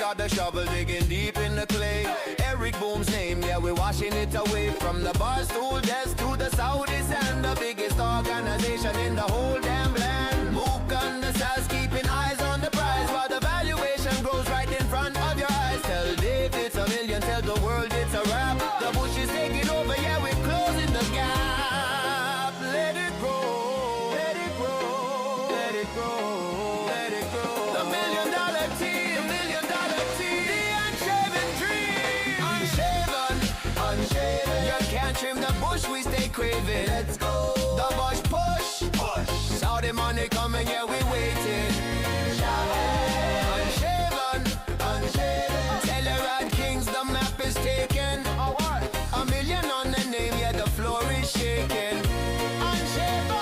got the shovel digging deep in the clay. Eric Boom's name, yeah, we're washing it away. From the bar stool desk to the Saudis and the biggest organization in the whole damn land. Mook on the sass, keeping eyes on the prize while the valuation grows right in front of your eyes. Tell Dave it's a million, tell the world it's a wrap. The bush is taking over, yeah, we're closing the gap. Let it grow, let it grow, let it grow, let it grow. The $1 million team, the unshaven dream. Unshaven, unshaven. You can't trim the bush, we stay craving. Let's go. The bush push, push. Saudi money coming, yeah, we waiting. Unshaven, unshaven. Telerad Kings, the map is taken. $1 million on the name, yeah, the floor is shaking. Unshaven.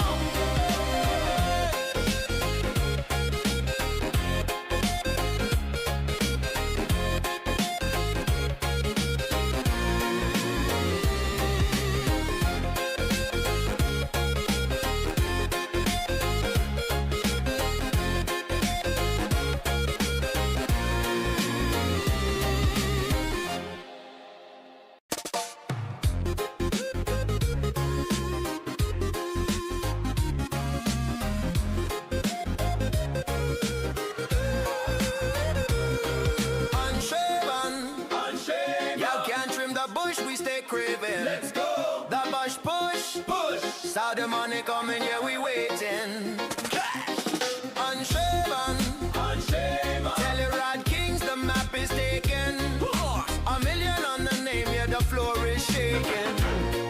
Let's go. The bush push, push. Saudi money coming, yeah, we waiting. Unshaven, unshaven. Telerad Kings, the map is taken. $1 million on the name, yeah, the floor is shaking.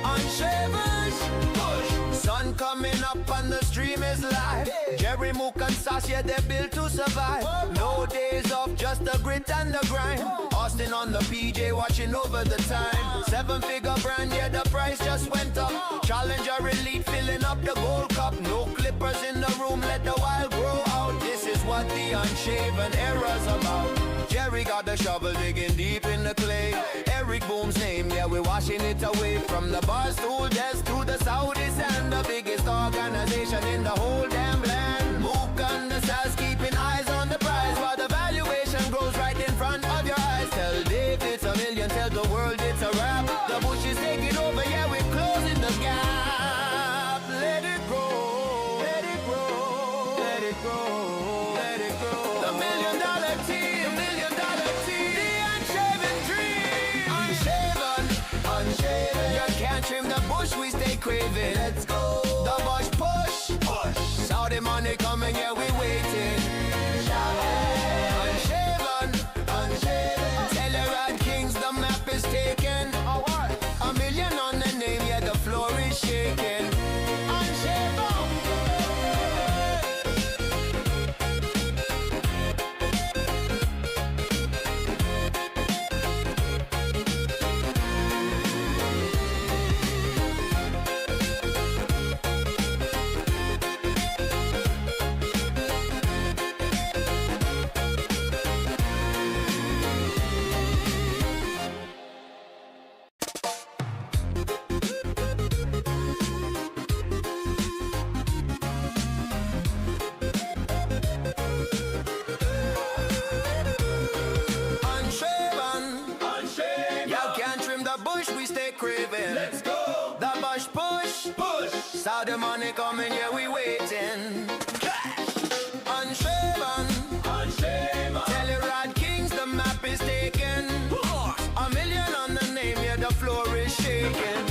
Unshaven, push. Sun coming up and the stream is live. Jerry, Mook and Sass, yeah, they're built to survive. No days off, just the grit and the grind. Austin on the PJ, watching over the time. 7-figure brand, yeah, the price just went up. Challenger Elite, filling up the gold cup. No clippers in the room, let the wild grow out. This is what the unshaven era's about. Jerry got the shovel digging deep in the clay. Eric Boom's name, yeah, we're washing it away. From the bar stool desk to the Saudis and the biggest organization in the whole damn land. Mook on the sass, keeping eyes on the prize while the valuation grows right in front of your eyes. Tell Dave it's $1 million, tell the world it's a wrap. The bush is taking over, yeah, we're closing the gap. Let it grow, let it grow, let it grow, let it grow. The $1 million team, the unshaven dream. Unshaven, unshaven. You can't trim the bush, we stay craving. Let's go. The bush push, push. Saudi money coming, yeah, we waiting. Unshaven, unshaven. Telerad Kings, the map is taken. $1 million on the name, yeah, the floor is shaking. Unshaven. Let's go. The bush push, push. Saudi money coming, yeah, we waiting. Unshaven, unshaven. Telerad Kings, the map is taken. $1 million on the name, yeah, the floor is shaking.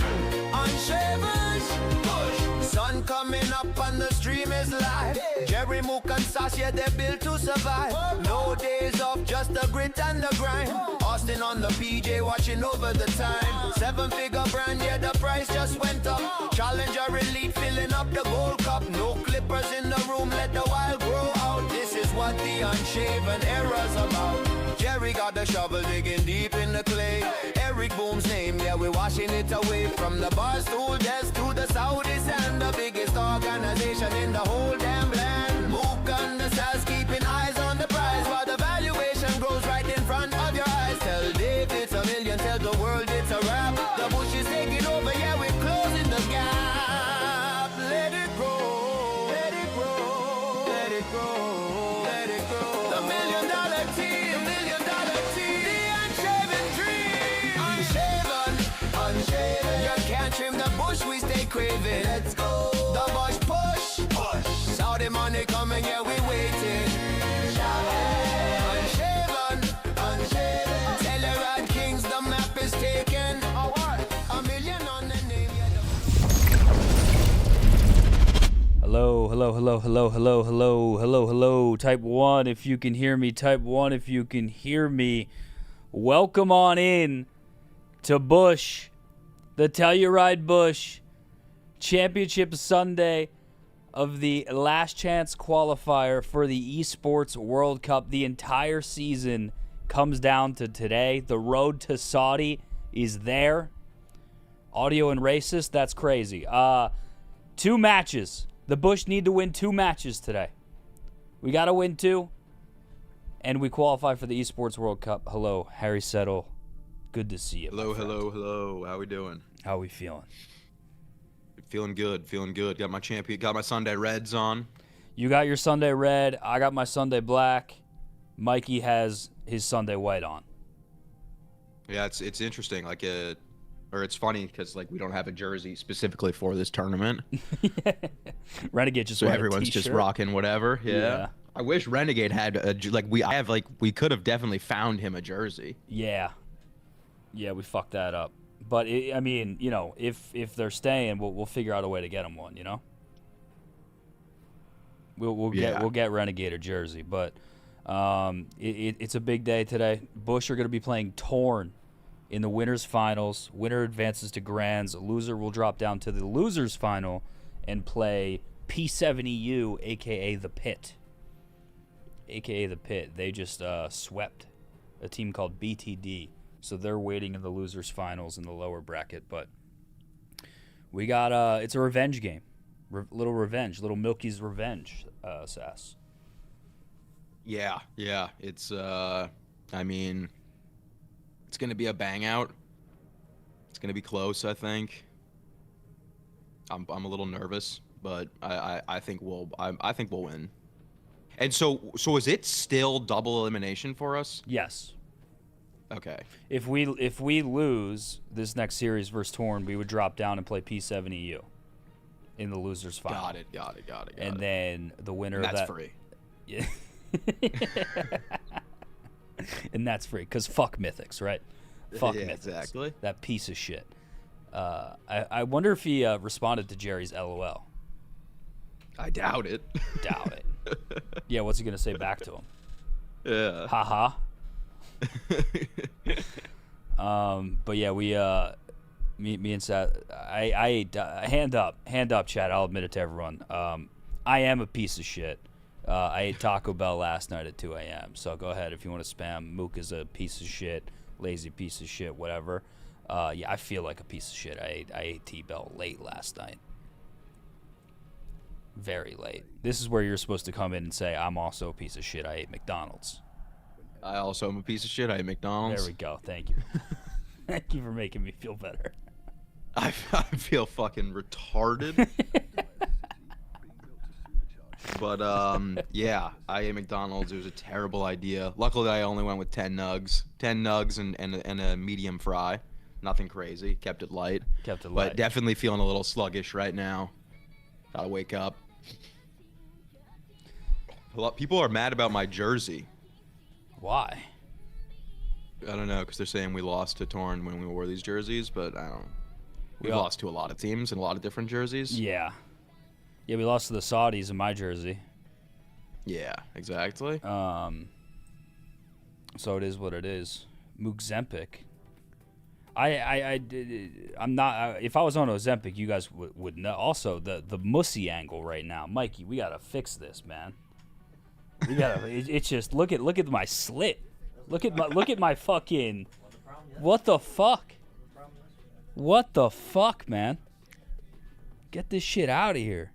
Unshaven, push. Sun coming up and the stream is live. Jerry, Mook and Sass, yeah, they're built to survive. No days off, just the grit and the grind. Austin on the PJ, watching over the time. 7-figure brand, yeah, the price just went up. Challenger Elite, filling up the gold cup. No clippers in the room, let the wild grow out. This is what the unshaven era's about. Jerry got the shovel digging deep in the clay. Eric Boom's name, yeah, we're washing it away. From the bar stool desk to the Saudis and the biggest organization in the whole damn land. Mook on the sass, keeping eyes on the prize while the valuation grows right in front of your eyes. Tell Dave it's $1 million, tell the world it's a wrap. The bush is taking over, yeah, we're closing the gap. Let it grow, let it grow, let it grow, let it grow. The $1 million team, the craving. Let's go. The Bush push. Push. Saw the money coming, yeah, we waiting. Unshaven. Unshaven. Telerad Kings, the map is taken. A million on the name, Hello, hello, hello, hello, hello, hello, hello, hello. Type 1 if you can hear me. Type 1 if you can hear me. Welcome on in to Bush, the Telluride Bush Championship Sunday of the last chance qualifier for the ESPORTS World Cup. The entire season comes down to today. The road to Saudi is there. Audio and racist, that's crazy. 2 matches. The Bush need to win 2 matches today. We got to win 2, and we qualify for the ESPORTS World Cup. Hello, Harry Settle. Good to see you. Hello, hello, hello. How we doing? How we feeling? Feeling good, feeling good. Got my Sunday Reds on. You got your Sunday red. I got my Sunday black. Mikey has his Sunday white on. Yeah, it's interesting. It's funny because we don't have a jersey specifically for this tournament. Renegade just so wearing everyone's a t-shirt. just rocking whatever. Yeah. I wish Renegade had we could have definitely found him a jersey. Yeah, we fucked that up. But if they're staying, we'll figure out a way to get them one. We'll get Renegade a jersey. But it's a big day today. Bush are going to be playing Torn in the winners finals. Winner advances to grands. Loser will drop down to the losers final and play P7EU, aka the Pit. They just swept a team called BTD, so they're waiting in the losers finals in the lower bracket. But we got it's a revenge game, little Milky's revenge, Sass. Yeah. It's it's gonna be a bang out. It's gonna be close, I think. I'm a little nervous, but I think we'll win. And so is it still double elimination for us? Yes. Okay. If we lose this next series versus Torn, we would drop down and play P7EU in the losers final. Got it. And then the winner and of that's that. free. Yeah. And that's free, because fuck Mythics, right? Fuck Mythics. Exactly. That piece of shit. I wonder if he responded to Jerry's LOL. I doubt it. Doubt it. Yeah, what's he going to say back to him? Yeah. Haha. But yeah, we me and Seth, I hand up, chat. I'll admit it to everyone. I am a piece of shit. I ate Taco Bell last night at 2 a.m. So go ahead if you want to spam. Mook is a piece of shit, lazy piece of shit, whatever. Yeah, I feel like a piece of shit. I ate T-Bell late last night. Very late. This is where you're supposed to come in and say, I'm also a piece of shit. I ate McDonald's. I also am a piece of shit. I ate McDonald's. There we go. Thank you. Thank you for making me feel better. I feel fucking retarded. But, yeah, I ate McDonald's. It was a terrible idea. Luckily, I only went with 10 nugs. 10 nugs and a medium fry. Nothing crazy. Kept it light. But definitely feeling a little sluggish right now. Gotta wake up. A lot people are mad about my jersey. Why? I don't know, because they're saying we lost to Torn when we wore these jerseys, but I don't. We lost to a lot of teams in a lot of different jerseys. Yeah. Yeah, we lost to the Saudis in my jersey. Yeah, exactly. So it is what it is. Mook Zempic. I'm not. If I was on Ozempic, you guys would know. Also, the mussy angle right now, Mikey. We gotta fix this, man. We gotta. It's just look at my slit. Look at my fucking. What the fuck? What the fuck, man? Get this shit out of here.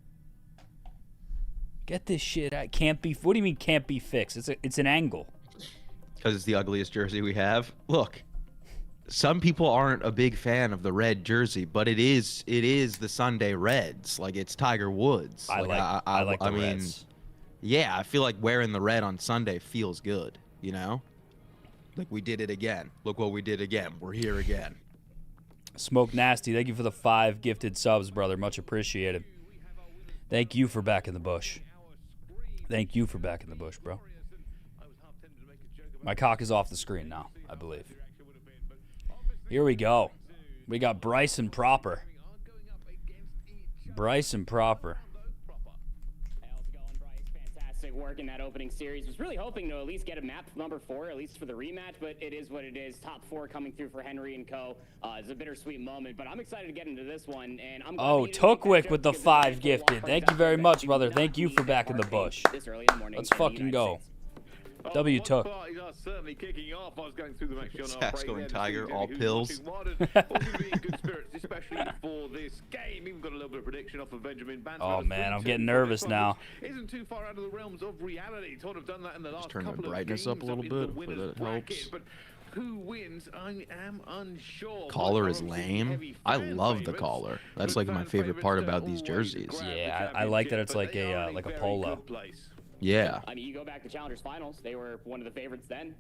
Get this shit out. Can't be. What do you mean can't be fixed? It's an angle. Because it's the ugliest jersey we have. Look. Some people aren't a big fan of the red jersey, but it is the Sunday Reds. Like, it's Tiger Woods. I like the Reds. Yeah, I feel like wearing the red on Sunday feels good, you know? Like, we did it again. Look what we did again. We're here again. Smoke Nasty, thank you for the 5 gifted subs, brother. Much appreciated. Thank you for back in the bush. Thank you for back in the bush, bro. My cock is off the screen now, I believe. Here we go. We got Bryson Proper. Bryson Proper. Fantastic work in that opening series. Was really hoping to at least get a map number 4, at least for the rematch, but it is what it is. Top 4 coming through for Henry and Co. It's a bittersweet moment, but I'm excited to get into this one. And I'm Tookwick with the 5 gifted. Thank you very much, brother. Thank you for back in the bush. Let's fucking go. W Took. Certainly kicking off. I was going through the match on our Sax break going there, Tiger, just all who's pills. watching what, and all gonna be in good spirits, especially for this game. Even got a little bit of prediction off of Benjamin Banton. Oh man, I'm getting nervous now. Isn't too far out of the realms of reality. Sort of done that in the last turn my couple of brightness games up a little in the bit, winners but that bracket, helps. But who wins? I am unsure. Collar is lame. I love the collar. That's like my favorite part about these jerseys. Yeah, I like that it's like a polo. Yeah. I mean, you go back to Challengers Finals. They were one of the favorites then.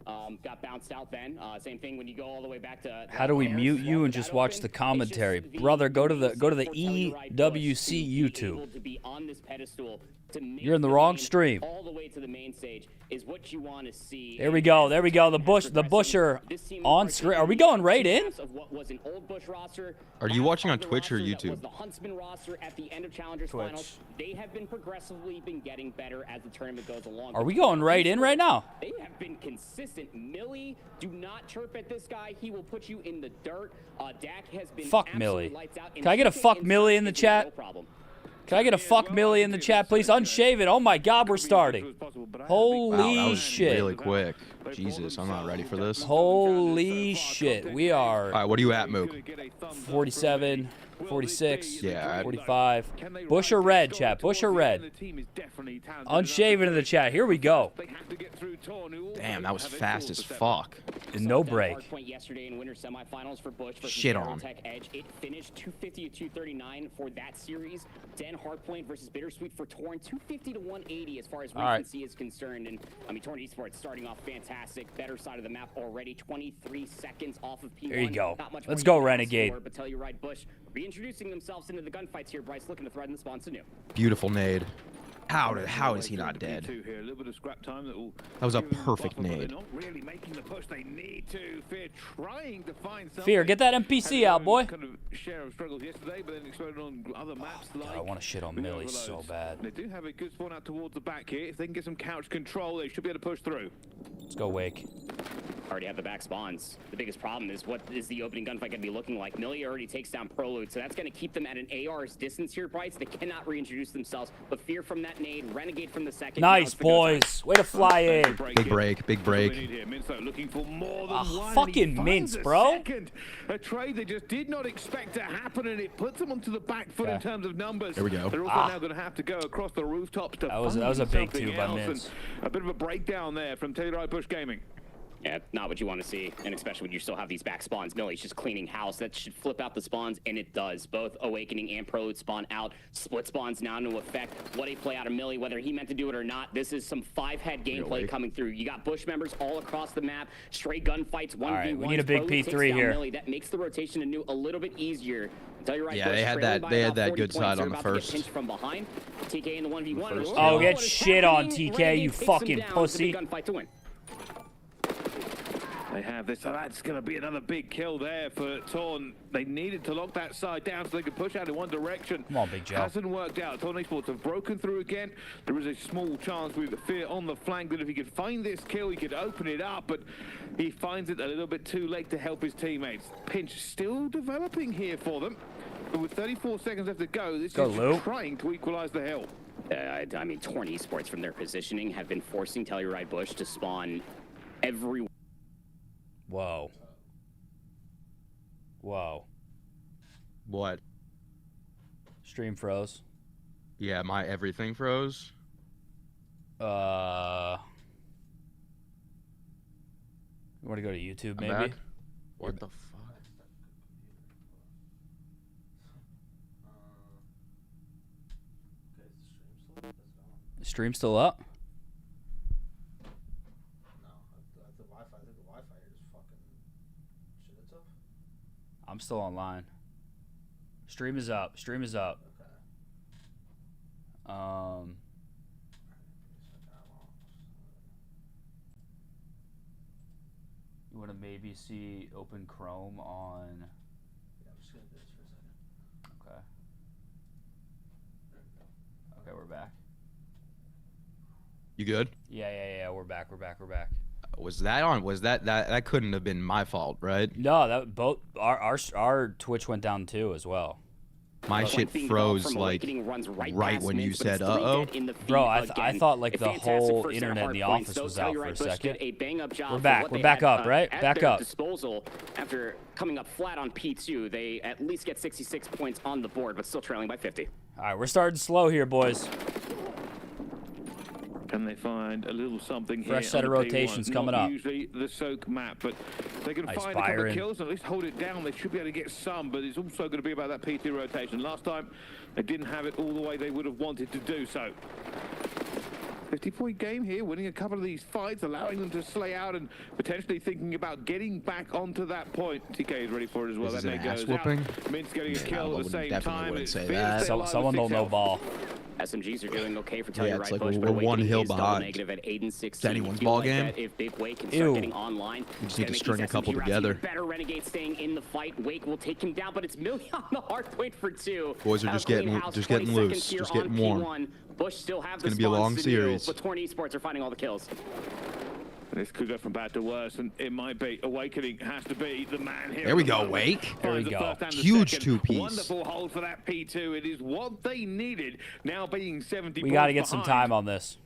Got bounced out then. Same thing when you go all the way back to. How do we mute you and just watch the commentary, brother? Go to the EWC YouTube. To be on this pedestal, to You're in the wrong stream. all the way to the main stage is what you want to see. There we go. There we go. The Busher on screen. Are we going right in? Of what was an old Bush roster, Are you watching on Twitch or that YouTube? was the Huntsman roster at the end of Challengers Twitch. Finals. They have been progressively getting better as the tournament goes along. Are we going right in right now? They have been consistent. Millie, do not chirp at this guy. He will put you in the dirt. Dak has been Fuck absolutely Millie. lights out. Can I get a fuck Millie in the chat? No problem. Can I get a fuck Millie in the chat, please? Unshaven. Oh my God, we're starting. Holy Wow, that was shit. really quick. Jesus, I'm not ready for this. Holy shit. We are All right, what are you at, Mook? 47, 46, Yeah. 45. Bush or red, chat? Bush or red? Unshaven in the chat. Here we go. Damn, that was fast as fuck. And no That break. hard point yesterday in winter semifinals for Bush versus Shit on. Tech Edge. It finished 250 to 239 for that series. Den Hardpoint versus Bittersweet for Torn 250 to 180 as far as All right. recency is concerned. And I mean, Torn Esports starting off fantastic. Better side of the map already. 23 seconds off of P1. There you go. Not much Let's more go, you can ask Renegade. for, but tell you right, Bush reintroducing themselves into the gunfights here. Bryce looking to threaten the spawns anew. Beautiful nade. How is he not dead? That was a perfect nade. Fear, get that NPC out, boy. Kind of share of struggles yesterday, but then exploded on other maps. God, I want to shit on Millie so bad. They do have a good spawn out towards the back here. If they can get some couch control, they should be able to push through. Let's go, Wake. Already have the back spawns. The biggest problem is what is the opening gunfight going to be looking like? Millie already takes down Prolude, so that's going to keep them at an AR's distance here, Bryce. They cannot reintroduce themselves, but Fear from that nade, Renegade from the second. Nice, boys. Way to fly in. Big break, big break. Looking for more than one, fucking and he mince, finds a bro. second. A trade they just did not expect to happen, and it puts them onto the back foot in terms of numbers. There we go. They're also now going to have to go across the rooftops to That was find a big something two by else, Mince. and a bit of a breakdown there from Telluride Bush Gaming. Yeah, not what you want to see, and especially when you still have these back spawns. Millie's just cleaning house. That should flip out the spawns, and it does. Both Awakening and Prelude spawn out. Split spawns now into effect. What a play out of Millie, whether he meant to do it or not. This is some 5-head gameplay coming through. You got Bush members all across the map. Straight gunfights, 1v1. right, we need a big P3 here. Millie. That makes the rotation anew a little bit easier. Tell you right, Yeah, Bush they had trailing that- by they had about that 40 good points. side They're on the about to get first. pinched from behind. TK in the 1v1. First, Oh, What get is shit on, happening? TK, you Renegade takes him fucking down. It's a pussy. big gunfight to win. They have this, so that's going to be another big kill there for Torn. They needed to lock that side down so they could push out in one direction. Come on, Big Joe. Hasn't worked out. Torn Esports have broken through again. There is a small chance with Fear on the flank that if he could find this kill, he could open it up, but he finds it a little bit too late to help his teammates. Pinch still developing here for them, but with 34 seconds left to go, this is Lou. trying to equalize the hill. I mean, Torn Esports from their positioning have been forcing Telluride Bush to spawn every. Whoa. Whoa. What? Stream froze. Yeah, my everything froze. You want to go to YouTube, I'm maybe? back. What the fuck? The stream still up? I'm still online. Stream is up. Stream is up. You want to maybe see Open Chrome on? Yeah, I'm just gonna do this for a second. Okay. Okay, we're back. You good? Yeah. We're back. Was that on? Was that couldn't have been my fault, right? No, that both our Twitch went down too as well. My shit froze like right when you said uh-oh. Bro, I thought like the whole internet in the office was out for a second. We're back. We're back up, right? Back up. Disposal after coming up flat on P2, they at least get 66 points on the board, but still trailing by 50. All right, we're starting slow here, boys. Can they find a little something here? Fresh set of rotations coming up. Usually the soak map, but if they can Nice find a couple Byron. of kills and at least hold it down, they should be able to get some, but it's also going to be about that P2 rotation. Last time, they didn't have it all the way they would have wanted to do so. 50-point game here, winning a couple of these fights, allowing them to slay out and potentially thinking about getting back onto that point. TK is ready for it as well. This That is may an ass goes whooping. out. Mint's getting a Yeah, kill I at the same definitely time. wouldn't It say feels that. they're alive Someone with don't know 6 ball. SMGs are doing okay for Yeah, Telluride it's like Bush, we're but one Awakening hill is double behind. negative at 8 and 16. It's anyone's You feel ball like game. that if Big Wake can Ew. start getting online, We just need to make string these a couple SMG routes together. even better. Renegade staying in the fight. Wake will take him down, but it's Millie on the hard point for 2. Boys are just getting loose, 20 just seconds here getting on warm. P1. Bush still have the gonna be a long spawns to do, series. but Torn Esports are finding all the kills. This could go from bad to worse, and it might be. Awakening has to be the man here. There we at the go, moment. Wake. There we Finds the go. first and the Huge second. two-piece. Wonderful hold for that P2. It is what they needed. Now being 70 We got to points get some behind. time on this.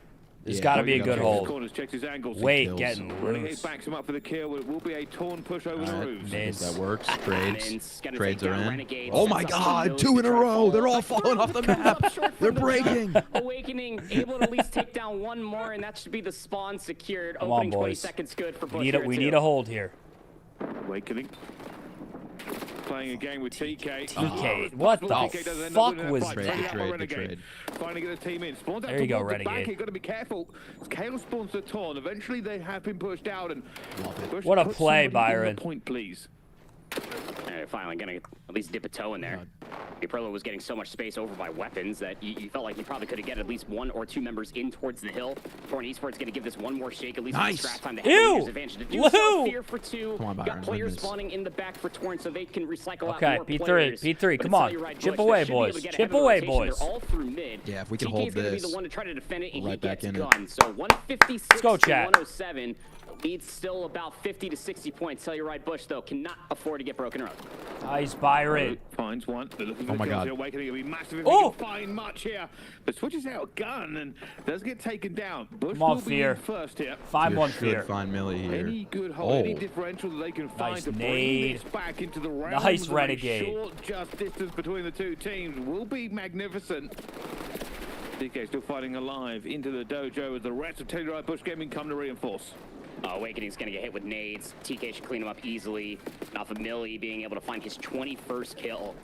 There's Yeah, got to we be a gotta good check Checks his hold. corners, checks his angles. Wait, kills. getting Renegade loose. backs him up for the kill. It will be a torn push over the roofs. Mids. That works. Mint's Trades. gonna Trades take are down in. Renegade, Oh my sets up God! Millie 2 to in a try to row. fall. They're all falling off the map. They're breaking. Awakening able to at least take down one more, and that should be the spawn secured. Come on, Opening 20 boys. seconds good for Bush. We need a hold here. Awakening. Playing a game with TK. TK, what the TK doesn't end up fuck winning that was fight. Trade, Taking that? out by trade, Renegade. trade. Finally get a team in. Spawns out There you go, towards the back Renegade. here. Got to be careful. Kale spawns the torn. Eventually they have been pushed out. And Bush, What a put play, somebody in the Byron. Point, please. Finally gonna at least dip a toe in there. Aprilo was getting so much space over by weapons that you felt like you probably could have get at least 1 or 2 members in towards the hill. Torn Esports gonna give this one more shake, at least Nice. with the strat time to Ew. have Rangers advantage to do so. Woohoo. Fear for 2. Come on, Got Byron, players goodness. spawning in the back for Torn so they can recycle out Okay, more P3, players. P3, But come it's on. Telluride Chip Bush. away, They should be able to boys. get Chip ahead of the away, rotation. boys. They're all through mid. Yeah, if we can TK hold is gonna be this, the one to try to defend it, and we're he right back gets in it. gunned. So 156 go, to chat. 107. Leads still about 50 to 60 points. Telluride Bush, though, cannot afford to get broken up. Nice, Byron. Finds one. They're looking for Oh my the kills God. here. Awakening will be massive if Oh. he can find much here. But switches out a gun and does get taken down. Bush Come on, will be Fear. in first here. Find one Should fear. find Millie here. Any good hold, any Oh. differential that they can find Nice to bring nade. this back into the round. Nice with a Renegade. Short, just distance between the two teams will be magnificent. DK still fighting alive into the dojo as the rest of Telluride Bush Gaming come to reinforce. Awakening's going to get hit with nades. TK should clean him up easily. Off of Millie being able to find his 21st kill.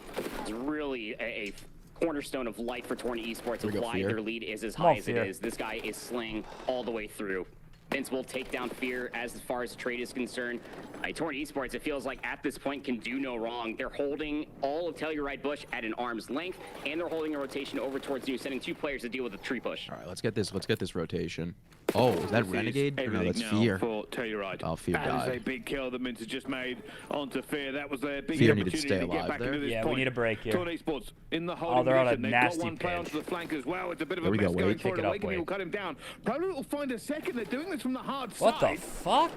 It's really a cornerstone of light for Torn Esports we of go, why Fear. their lead is as Come on, high as it Fear. is. This guy is slaying all the way through. Vince will take down Fear as far as trade is concerned. Torn Esports, it feels like at this point can do no wrong. They're holding all of Telluride Bush at an arm's length, and they're holding a rotation over towards you, sending 2 players to deal with the tree push. All right, let's get this. Let's get this rotation. Oh, is that This Renegade? is Or no, that's everything now Fear. for Telluride. Oh, Fear That is died. a big kill that Mints has just made onto Fear. That was their big Fear opportunity needed to stay to get alive back there. into this Yeah, we point. need a break here. Torn Esports in the holding they're on a position. They've nasty got one play pinch. onto the flank as well. It's a bit of There a we go, mess going Wake. for Pick it. it up, Awakening will Wake. cut him down. Probably will find a second. They're doing this from the hard What the side. fuck?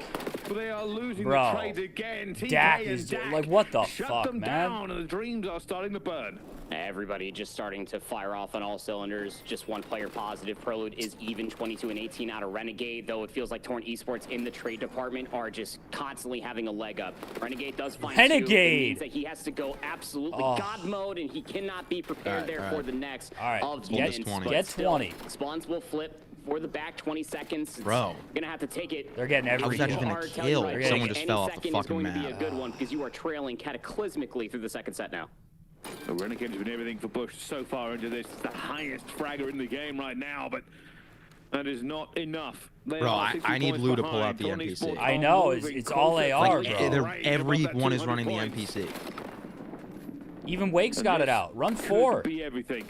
But they are losing Bro. the trades again. TK Dak and is Dak like, what the shut fuck, them man? down, and the dreams are starting to burn. Everybody just starting to fire off on all cylinders. Just one player positive. Prelude is even 22 and 18 out of Renegade, though it feels like Torn Esports in the trade department are just constantly having a leg up. Renegade does find two. It Renegade! means that he has to go absolutely Oh. God mode, and he cannot be prepared Alright, there alright. for the next All right, of get- Mints, get but still, 20. Spawns will flip for the back 20 seconds. It's Bro. gonna have to take it. They're getting How every is that kill. even a hard. kill? Telluride Someone Bush, just any fell off the second is fucking going to be a map. good one because you are trailing cataclysmically through the second set now. The Renegade's been everything for Bush so far into this. It's the highest fragger in the game right now, but that is not enough. They Bro, are I 60 need points Lou to pull behind. out the Torn NPC. Esports I are know, moving it's all closer AR, to bro. the They're- range above that everyone is 200 running the points. NPC. Even Wake's got it out. Run could 4. be everything.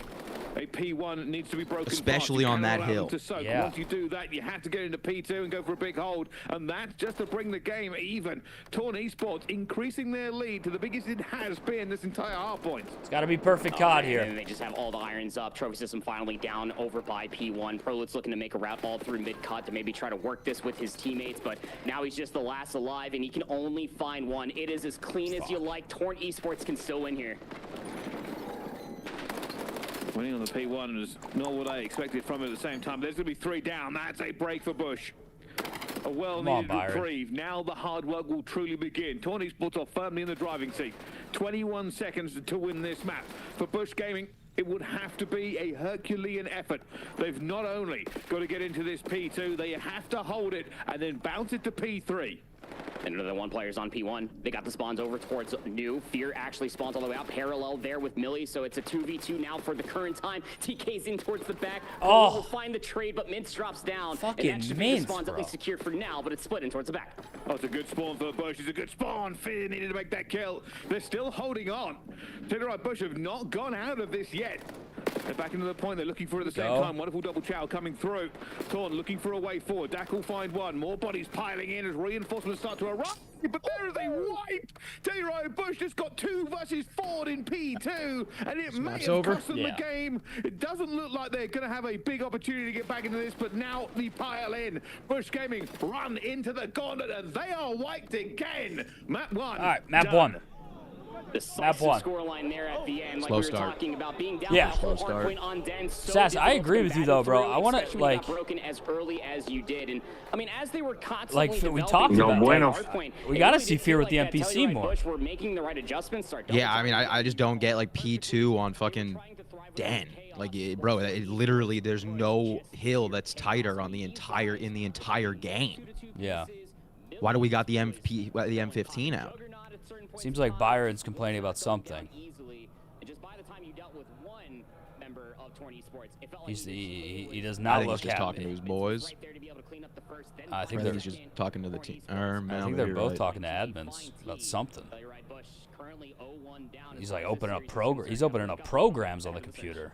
A P1 needs to be broken Especially fast. You on that cannot allow hill. them to soak. Yeah. Once you do that, you have to get into P2 and go for a big hold, and that's just to bring the game even. Torn Esports increasing their lead to the biggest it has been this entire half point. It's got to be perfect COD here. And they just have all the irons up. Trophy system finally down over by P1. Prolut's looking to make a route all through mid-cut to maybe try to work this with his teammates, but now he's just the last alive, and he can only find one. It is as clean as you like. Torn Esports can still win here. Winning on the P1 is not what I expected from it at the same time. There's going to be 3 down. That's a break for Bush. A well-needed reprieve. Now the hard work will truly begin. Torn Esports are firmly in the driving seat. 21 seconds to win this map. For Bush Gaming, it would have to be a Herculean effort. They've not only got to get into this P2, they have to hold it and then bounce it to P3. And another 1 player's on P1. They got the spawns over towards New. Fear actually spawns all the way out parallel there with Millie, so it's a 2v2 now for the current time. TK's in towards the back. Oh. Will find the trade, but Mintz drops down. Fucking and that should be Mintz, the spawns bro. at least secured for now, but it's split in towards the back. Oh, it's a good spawn for Bush. It's a good spawn. Fear needed to make that kill. They're still holding on. Tedderite Bush have not gone out of this yet. They're back into the point they're looking for at the same time. Wonderful double chow coming through. Torn looking for a way forward. Dak will find one. More bodies piling in as reinforcements start to arrive. But there is a wipe. Tedderite Bush just got 2 versus 4 in P2, and it may have cost them the game. It doesn't look like they're going to have a big opportunity to get back into this, but now the pile in. Bush Gaming run into the gauntlet, and they are wiped again. Map 1. All right, map done. 1. Decisive scoreline there at the end, like Slow we were start. talking about being down Yeah. that whole Slow hard start. point on Den. So Sass, I difficult agree to with you, battle though, bro. through, I wanna, especially when you like- got broken as early as you did, and I mean, as they were constantly Like, we developing talked that about hard point, we it gotta really see did Fear feel with the like that NPC Telluride more. Bush were making the right adjustments. Yeah, I mean, I just don't get like P2 on fucking Den. Like, bro, it literally there's no hill that's tighter on the entire game. Yeah. Why do we got the M15 out? Seems like Byron's complaining about something. He does I not think look he's just happy. talking to his boys. I I think think he's just talking to the team. I think they're both talking to admins about something. He's like opening up He's opening up programs on the computer.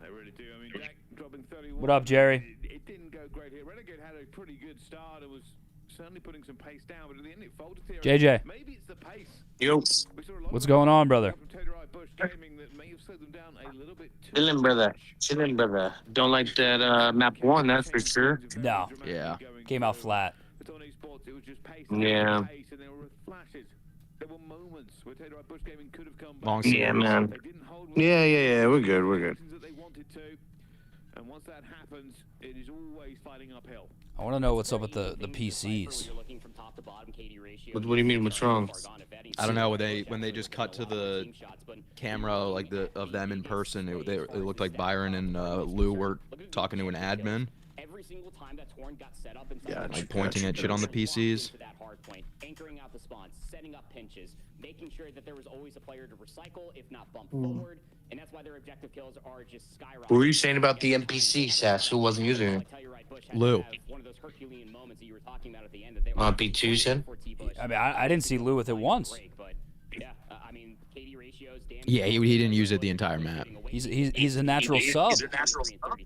They really do. I mean, Jack dropping 31. What up, Jerry? It didn't go great here. Renegade had a pretty good start and was certainly putting some pace down, but at the end it folded here. JJ. Maybe it's the pace. Yo, We saw a lot What's of going on, brother? from Tedderite Bush Gaming that may have slowed them down a little bit too chillin', brother. much. Chillin', brother. Don't like that map 1, that's for sure. No. Yeah. Came out flat. But on esports, it was just pace Yeah. and pace, and there were flashes. There were moments where Tedderite Bush Gaming could have come back. Long Yeah, man. They didn't hold Yeah, we're good, we're good. that they wanted to, and once that happens, it is always fighting uphill. I want to know what's up with the PCs. What do you mean, what's wrong? I don't know, when they just cut to the camera like of them in person, it looked like Byron and Lou were talking to an admin, Yeah, like pointing at shit on the PCs. Anchoring out the spawns, setting up pinches, making sure that there was always a player to recycle, if not bump forward, and that's why their objective kills are just skyrocketing. What were you saying about the NPC, Sass? Who wasn't using it? Lou. One of those Herculean moments that you were talking about at the end that they On P2, you said? I mean, I didn't see Lou with it once. Yeah, I mean, KD ratios, damage, Yeah, he didn't use it the entire map. He's a natural sub. He's a natural sub.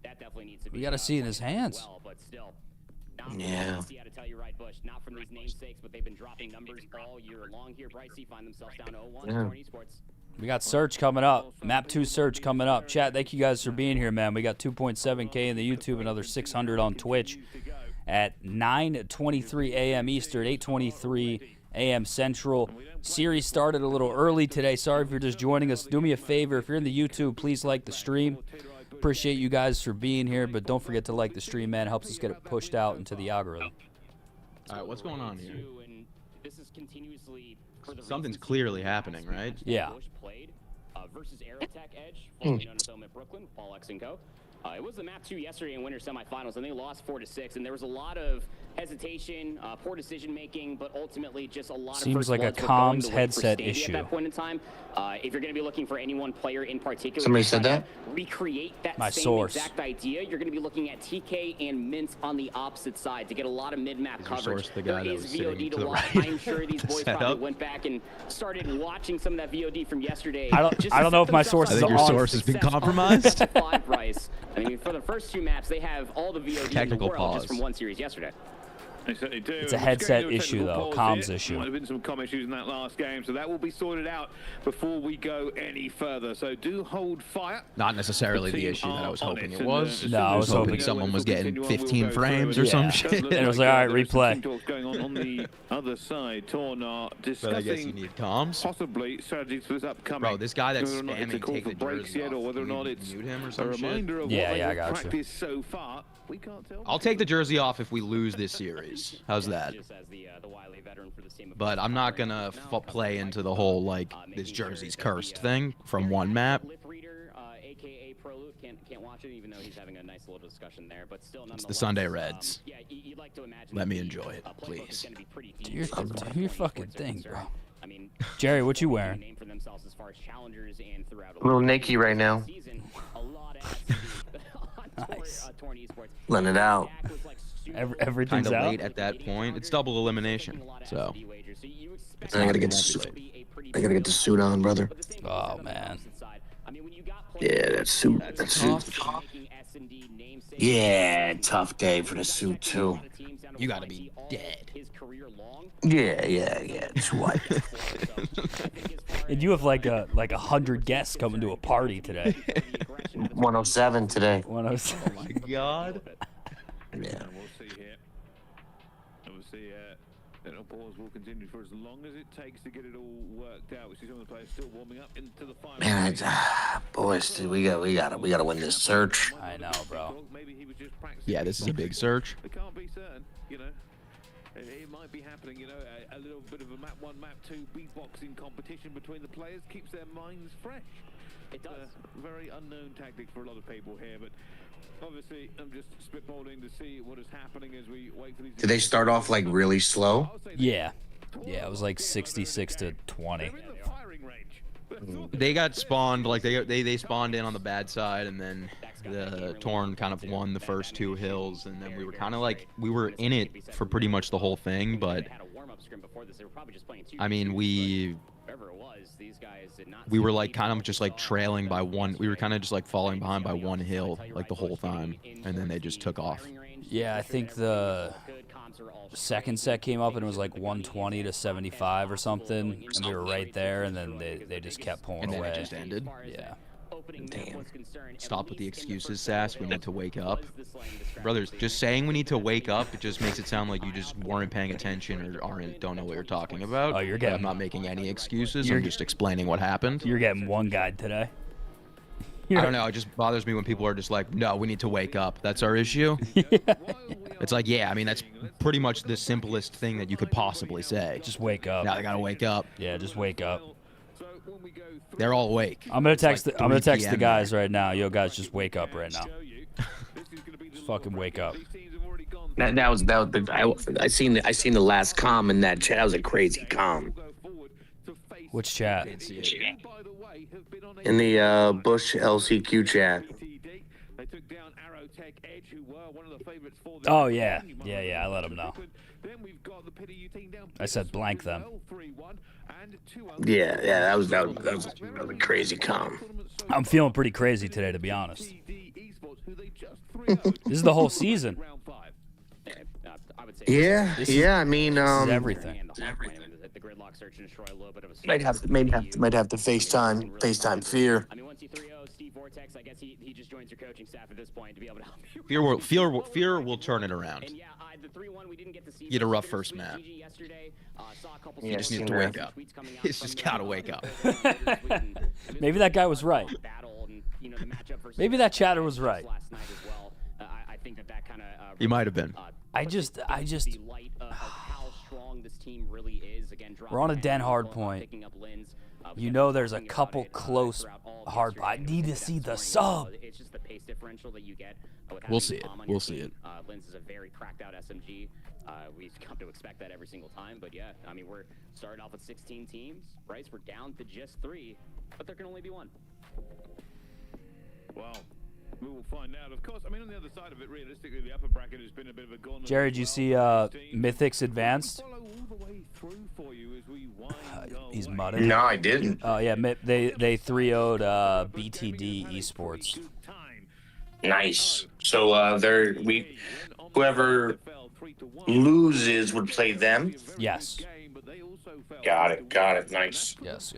that definitely needs to be We got to see it in his hands. well, but still. Yeah. How to tell you right, Bush. Not from these namesakes, but they've been dropping numbers all year long here. Brycey find themselves down 0-1. Yeah. Torn Esports. We got Search coming up. Map 2 Search coming up. Chat, thank you guys for being here, man. We got 2.7K in the YouTube, another 600 on Twitch at 9:23 a.m. Eastern, 8:23 a.m. Central. Series started a little early today. Sorry if you're just joining us. Do me a favor. If you're in the YouTube, please like the stream. Appreciate you guys for being here, but don't forget to like the stream, man. It helps us get it pushed out into the algorithm. All right, what's going on here? And this is continuously for the Something's reasons clearly that happening, right? Yeah. Bush played versus Aerotech Edge, formerly known as Omit Brooklyn, Paul X and Co. It was the map 2 yesterday in winter semifinals, and they lost 4-6. And there was a lot of hesitation, poor decision making, but ultimately just a lot Seems of like a first bloods were going comms the way for headset Stadia issue. at that point in time. If you're going to be looking for any one player in particular, Somebody to said try to that? recreate that My same source. exact idea, you're going to be looking at TK and Mint on the opposite side to get a lot of mid-map Is your coverage. source the There guy that is was sitting VOD to to the watch. right I'm sure these to boys set probably up? went back and started watching some of that VOD from yesterday. I don't- just to I don't know set if my themselves source up is for on. Your source has been success on compromised? the five price. I mean, for the first 2 maps, they have all the VOD Technical in the world pause. just from one series yesterday. They certainly do. It's a And headset going to issue, technical though, pause comms here. issue. Might have been some comm issues in that last game, so that will be sorted out before we go any further. So do hold fire. Not necessarily the team issue that I was are on hoping it, it and, was. as No, soon I as was we hoping know someone when was to getting continue on, we'll 15 go through frames it. or some Yeah. shit. Doesn't look And it was like, all right, there are some replay. team talks going on the other side. Torn are But I guess you discussing need comms. possibly strategies for this upcoming. Bro, this guy that's whether or not it's a spamming call take for the breaks jersey yet, off, or whether or can we not it's mute him or a some shit? reminder of Yeah, what yeah, I they've got you. practiced so far. We can't tell. I'll take the jersey off if we lose this series. How's that? Just as the wily veteran for this team of But I'm not gonna play into the whole like this jersey's cursed thing from one map. Lip reader, aka Prolute, can't watch it, even though he's having a nice little discussion there. But still, It's the Sunday nonetheless, Reds. Yeah, you'd like to imagine. Let that me the, enjoy it, playbook please. is gonna be pretty deep Do your- as far as do your 20 fucking sports are thing, concerned. bro. I mean, Jerry, what you they wearing? name for themselves as far as challengers and throughout A little Nikki right now. season, a lot of activity on Nice. Torn Esports. Letting it out. Dak was, like, super Everything's Kinda out. late at that point. It's double elimination, so It's I gotta not get too the late. I gotta get the suit on, brother. Oh, man. Yeah, that suit. That suit. Yeah, tough day for the suit too. You gotta be dead. Yeah. It's white. And you have like 100 guests coming to a party today. 107 today. 107. My God. Yeah. We'll see here. Obviously, pause will continue for as long as it takes to get it all worked out. We see some of the players still warming up into the final. Man, boys, dude, we gotta win this search. I know, bro. Maybe he was just practicing. Yeah, this is a big search. It can't be certain, you know. It might be happening, you know, a little bit of a map 1, map 2 beatboxing competition between the players keeps their minds fresh. It does. Very unknown tactic for a lot of people here, but obviously I'm just spitballing to see what is happening as we wait for these. Did they start off like really slow? Yeah. Yeah, it was like 66 to 20. They're in the firing range. They got spawned like they spawned in on the bad side, and then the Torn kind of won the first 2 hills, and then we were kind of like we were in it for pretty much the whole thing. But I mean, we were like kind of just like trailing by one. We were kind of just like falling behind by 1 hill like the whole time, and then they just took off. Yeah, I think the second set came up and it was like 120 to 75 or something, and we were right there, and then they just kept pulling And then away. it just ended. Yeah. Damn. Stop with the excuses, Sass. We need to wake up. Brothers, just saying we need to wake up, it just makes it sound like you just weren't paying attention or don't know what you're talking about. Oh, you're But getting- I'm not making any excuses. You're I'm just explaining what happened. You're getting one guide today. I don't know. It just bothers me when people are just like, no, we need to wake up. That's our issue. It's like, yeah, I mean, that's pretty much the simplest thing that you could possibly say. Just wake up. Now they gotta wake up. Yeah, just wake up. They're all awake. I'm gonna text. like I'm gonna 3 text the PM guys right now. Yo, guys, just wake up right now. Just fucking wake up. That was I seen the last comm in that chat. That was a crazy comm. Which chat? Didn't see it. In the Bush LCQ chat. Oh yeah, yeah. I let them know. I said blank them. Yeah, that was a crazy comm. I'm feeling pretty crazy today, to be honest. This is the whole season. Yeah, I mean, This is everything. might have to FaceTime Fear. I mean, once you 3-0 Steve Vortex, I guess he just joins your coaching staff at this point to be able to help you. Fear will turn it around. And yeah, the 3-1 we didn't get to see. He had a rough first map. Saw a couple Yeah, Just seen needs to that. wake up. He's just gotta wake up. Maybe that guy was right. Maybe that chatter was right. I think that kind of. He might have been. I just. The light of how strong this team really is. Again, We're on a dropping den down, hard picking point. up Lins. You know there's a couple close hard. I need to see the sub. It's just the pace differential that you get. We'll see it. We'll see it. Linz is a very cracked out SMG. We've come to expect that every single time. But yeah, I mean, we're starting off with 16 teams. Bryce, we're down to just 3, but there can only be 1. Well, we will find out. Of course, I mean, on the other side of it, realistically, the upper bracket has been a bit of a gauntlet. Jared, you see Mythics Advanced? He's mudded. No, I didn't. Oh yeah, they 3-0'd BTD Esports. Nice. So whoever loses would play them. Yes. Got it. Nice. Yes.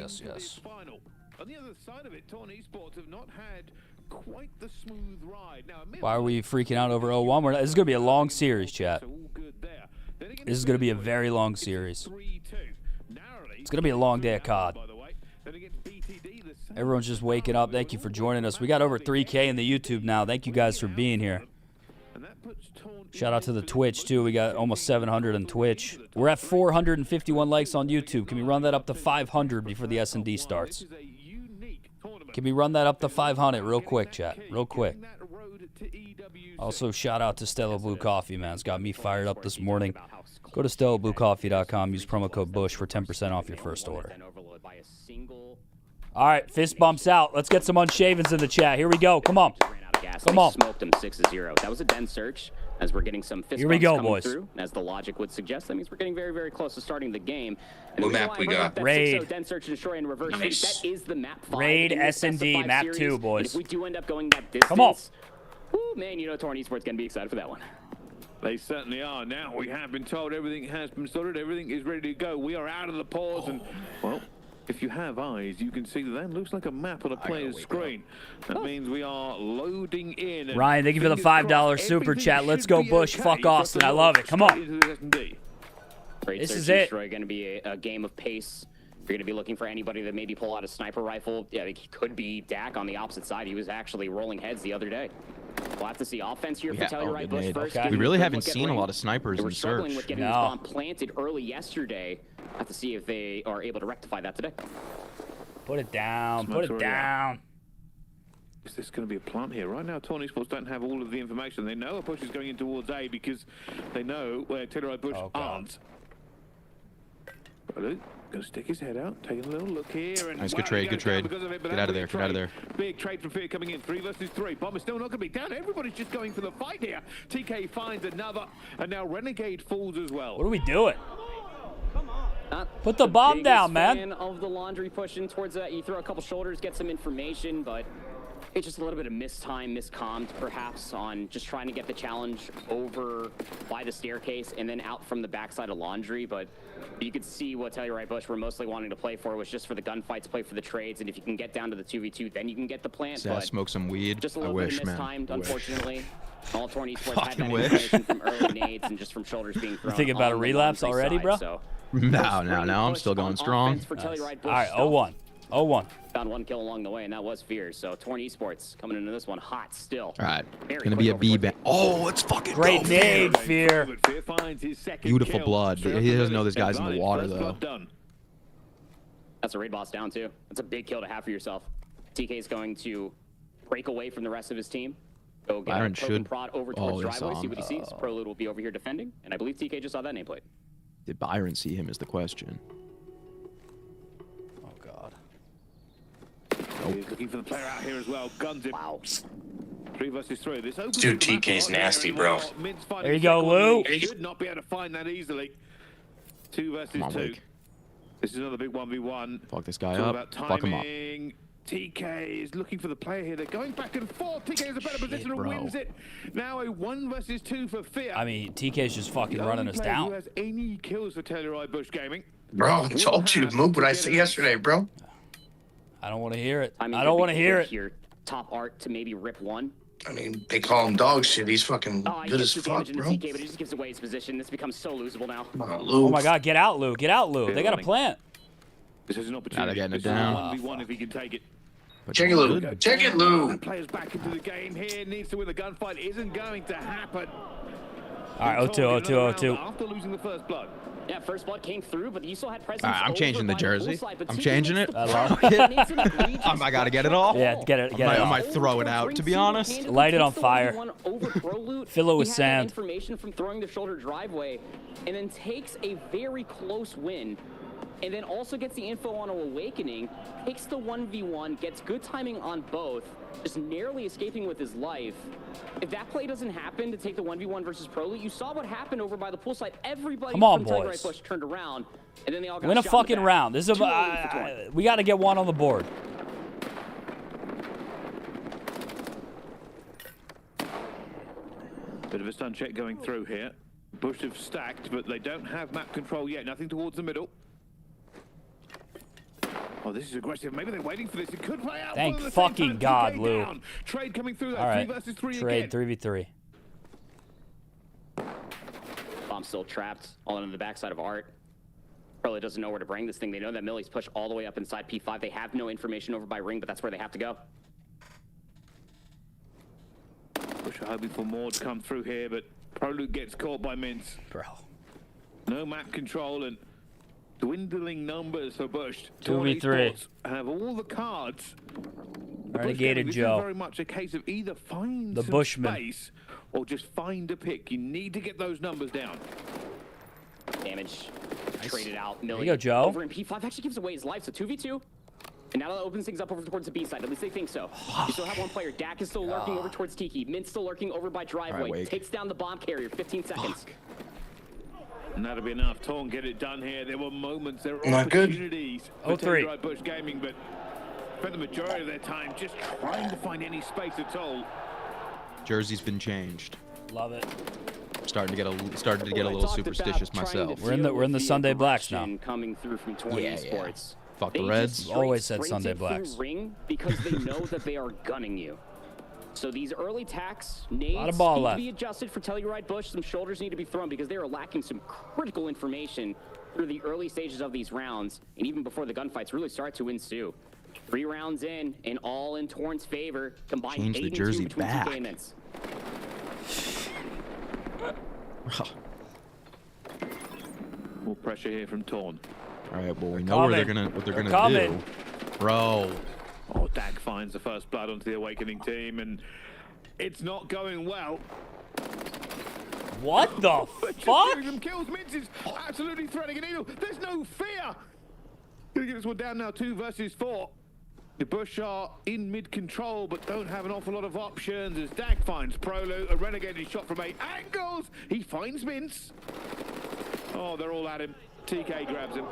On the other side of it, Torn Esports have not had quite the smooth ride. Now, Why are we freaking out over 0-1? This is going to be a long series, chat. This is going to be a very long series. It's going to be a long day of COD. Everyone's just waking up. Thank you for joining us. We got over 3K in the YouTube now. Thank you guys for being here. Shout out to the Twitch, too. We got almost 700 on Twitch. We're at 451 likes on YouTube. Can we run that up to 500 before the S&D starts? Can we run that up to 500 real quick, chat? Real quick. Also, shout out to Stella Blue Coffee, man. It's got me fired up this morning. Go to StellaBlueCoffee.com. Use promo code BUSH for 10% off your first order. All right, fist bumps out. Let's get some unshavens in the chat. Here we go. Come on. Come on. Smoked him 6-0. That was a dense search. As we're getting some fist Here we go, coming boys. Through, and as the logic would suggest, that means we're getting very, very close to starting the game. And What map we got? Raid. Dense search and destroy in reverse. Nice. That is the map 5. Raid S&D map 2, boys. And if we do end up going that distance, Come on. Woo, man, you know Torn Esports going to be excited for that one. They certainly are. Now we have been told everything has been sorted. Everything is ready to go. We are out of the pause, and well, if you have eyes, you can see that looks like a map on a player's screen. That means we are loading in. Ryan, thank you for the $5 super chat. Let's go, Bush. Fuck Austin. I love it. Come on. This is it. Destroy going to be a game of pace. You're going to be looking for anybody that maybe pull out a sniper rifle. Yeah, it could be Dak on the opposite side. He was actually rolling heads the other day. We'll have to see offense here for Telluride Bush first. Okay. We really haven't seen a lot of snipers We're in struggling search. with getting this bomb planted early yesterday. Have to see if they are able to rectify that today. Put it down. Put it down. Is this going to be a plant here? Right now, Torn Esports don't have all of the information. They know a push is going in towards A because they know where Telluride Bush aren't. Going to stick his head out, taking a little look here. And nice, good trade, good trade. Get out of there, get out of there. Big trade from Fear coming in, 3 versus 3. Bomb is still not going to be down. Everybody's just going for the fight here. TK finds another, and now Renegade falls as well. What are we doing? Put the bomb down, man. Fan of the laundry pushing towards that. You throw a couple shoulders, get some information, but it's just a little bit of miscommed perhaps on just trying to get the challenge over by the staircase and then out from the backside of laundry. But you could see what Telluride Bush were mostly wanting to play for was just for the gunfights, play for the trades, and if you can get down to the 2v2, then you can get the plant. Yeah, smoke some weed. Just a I little wish, bit mistimed, man. unfortunately. All Torn Esports had Fucking that wish. information from early nades and just from shoulders being thrown. You thinking about a relapse already, bro? So No, I'm still going strong. Nice. All right, 0-1. 0-1. Found one kill along the way, and that was Fear. So Torn Esports coming into this one hot still. All right, Very gonna be a quick B over bang. Oh, let's fucking Great go. nade, Fear. Fear finds his second Beautiful kill. blood. He doesn't know this guy's in the water, though. Done. That's a raid boss down, too. That's a big kill to have for yourself. TK is going to break away from the rest of his team. Go get Byron a broken should- prod over Oh, towards they driveway, saw see him. what he sees. Prolude will be over here defending, and I believe TK just saw that nameplate. Did Byron see him is the question. Oh, God. He's looking for the player out here as well. Guns him. Wow. 3 versus 3. This opens Dude, the map TK's a lot nasty, here, bro. and Mint's finding There you go, second Lou. one. He should not be able to find that easily. 2 versus Come on, 2. Wake. This is another big 1v1. Fuck this guy It's all up. about Fuck him up. timing. TK is looking for the player here. They're going back and forth. TK has a better position and bro. wins it. Now a 1 versus 2 for Fear. I mean, TK's just fucking The running only us player Who down. has any kills for Telluride Bush Gaming? Bro, I told you to move what I said yesterday, bro. I don't want to hear it. I mean, I don't want to hear it. Your top art to maybe rip one. I mean, they call him dog shit. He's fucking I good get as the fuck, damage into bro. TK, but it just gives away his position. This becomes so losable now. Oh, my God. Get out, Lou. Get out, Lou. They got a plant. This is an opportunity. getting it This is a down. 1v1 if he can take it. Check it, Lou. Check it, Lou. Players back into the game here. Needs to win the gunfight. Isn't going to happen. All right, 0-2, 0-2, 0-2. After losing the first blood. Yeah, first blood came through, but you still had presence. All right, I'm changing the over by jersey. poolside, but I'm TK changing makes it. the I love play. it. Makes an egregious I gotta get it all? Yeah, get it I off. might throw it out, to be honest. Light it on fire. Fill it with sand. Information from throwing the shoulder driveway, and then takes a very close win, and then also gets the info on Awakening, takes the 1v1, gets good timing on both, just narrowly escaping with his life. If that play doesn't happen to take the 1v1 versus Prolute, you saw what happened over by the poolside. Everybody Come on, from Tiger boys. Right Bush turned around, and then they all got Win a shot in the fucking back. round. This is Too early for Torn. we got to get one on the board. Bit of a stun check going through here. Bush have stacked, but they don't have map control yet. Nothing towards the middle. Oh, this is aggressive. Maybe they're waiting for this. It could play out. Thank at the same fucking time. God, TK Lou. down. Trade coming through that All right. 3 versus 3 Trade again. 3v3. Bomb still trapped, all on the backside of Art. Probably doesn't know where to bring this thing. They know that Millie's pushed all the way up inside P5. They have no information over by Ring, but that's where they have to go. Bush are hoping for more to come through here, but Prolute gets caught by Mince. Bro. No map control and dwindling numbers for Bush. 2v3. ESPORTS have all the cards. The Bush Renegade game, this Joe. is very much a case of either find The some Bushman. space or just find a pick. You need to get those numbers down. Damage traded out. Millie you go, Joe. over in P5 actually gives away his life, so 2v2. And now that opens things up over towards the B side. At least they think so. You still have one player. Dak is still lurking over towards Tiki. Mint's still lurking over by Driveway. Wake. Takes down the bomb carrier. 15 seconds. And that'll be enough. Torn get it done here. There were moments, there were Not good. opportunities for 0-3. Right Bush Gaming, but spent the majority of their time just trying to find any space at all. Jersey's been changed. Love it. Starting to get a little Well, I talked superstitious about trying myself. to We're in the- feel we're in the the Sunday Blacks now. aggression coming through from 20 Yeah, yeah. Esports. Fuck the They Reds. just straight Always said sprinted Sunday through Blacks. Ring because they know that they are gunning you. So these early tacks, nades of ball need left. to be adjusted for Telluride Bush. Some shoulders need to be thrown because they are lacking some critical information through the early stages of these rounds, and even before the gunfights really start to ensue. 3 rounds in, and all in Torn's favor. Combined Change 8 the and jersey 2 between back. TK and Mints. More pressure here from Torn. All right, well we know what they're coming. gonna They're do, coming. bro. Oh, Dak finds the first blood onto the Awakening team, and it's not going well. What the But just fuck? giving them kills. Mince is absolutely threading a needle. There's no fear. Gonna get this one down now, 2 versus 4. The Bush are in mid-control, but don't have an awful lot of options as Dak finds Prolo. A renegade shot from 8 angles. He finds Mince. Oh, they're all at him. TK grabs him.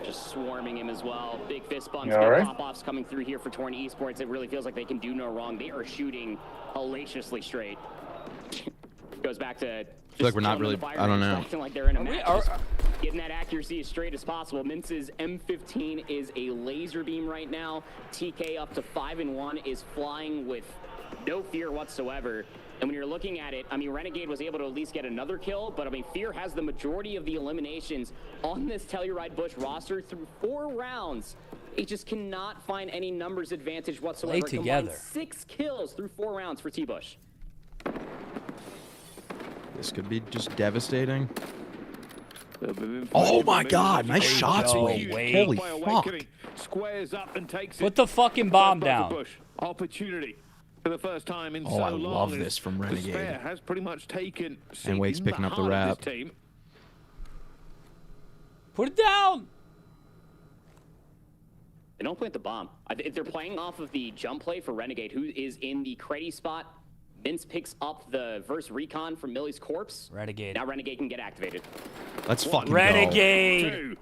Just swarming him as well. Big fist bumps, You all big right? pop-offs coming through here for Torn Esports. It really feels like they can do no wrong. They are shooting hellaciously straight. Goes back to just like we're not chilling in really- the fire I don't range, know. acting like they're in a match. are- Just getting that accuracy as straight as possible. Mince's M15 is a laser beam right now. TK up to 5-1 is flying with no fear whatsoever. And when you're looking at it, I mean, Renegade was able to at least get another kill, but I mean, Fear has the majority of the eliminations on this Telluride Bush roster through 4 rounds. He just cannot find any numbers advantage whatsoever. Play together. Combined 6 kills through 4 rounds for T-Bush. This could be just devastating. Oh my God, nice shots, Wade. Huge Holy kill by fuck. Awakening. Squares up and takes it. Put the fucking bomb First blood down. for Bush. Opportunity for the first time in Oh, so I long. love as this from the Renegade. Spare has pretty much taken And Wake's seat in picking up the heart of rap. this team. Put it down. They don't plant the bomb. If they're playing off of the jump play for Renegade, who is in the Creddy spot, Vince picks up the verse recon from Millie's corpse. Renegade. Now Renegade can get activated. Let's fucking go. Renegade. 2,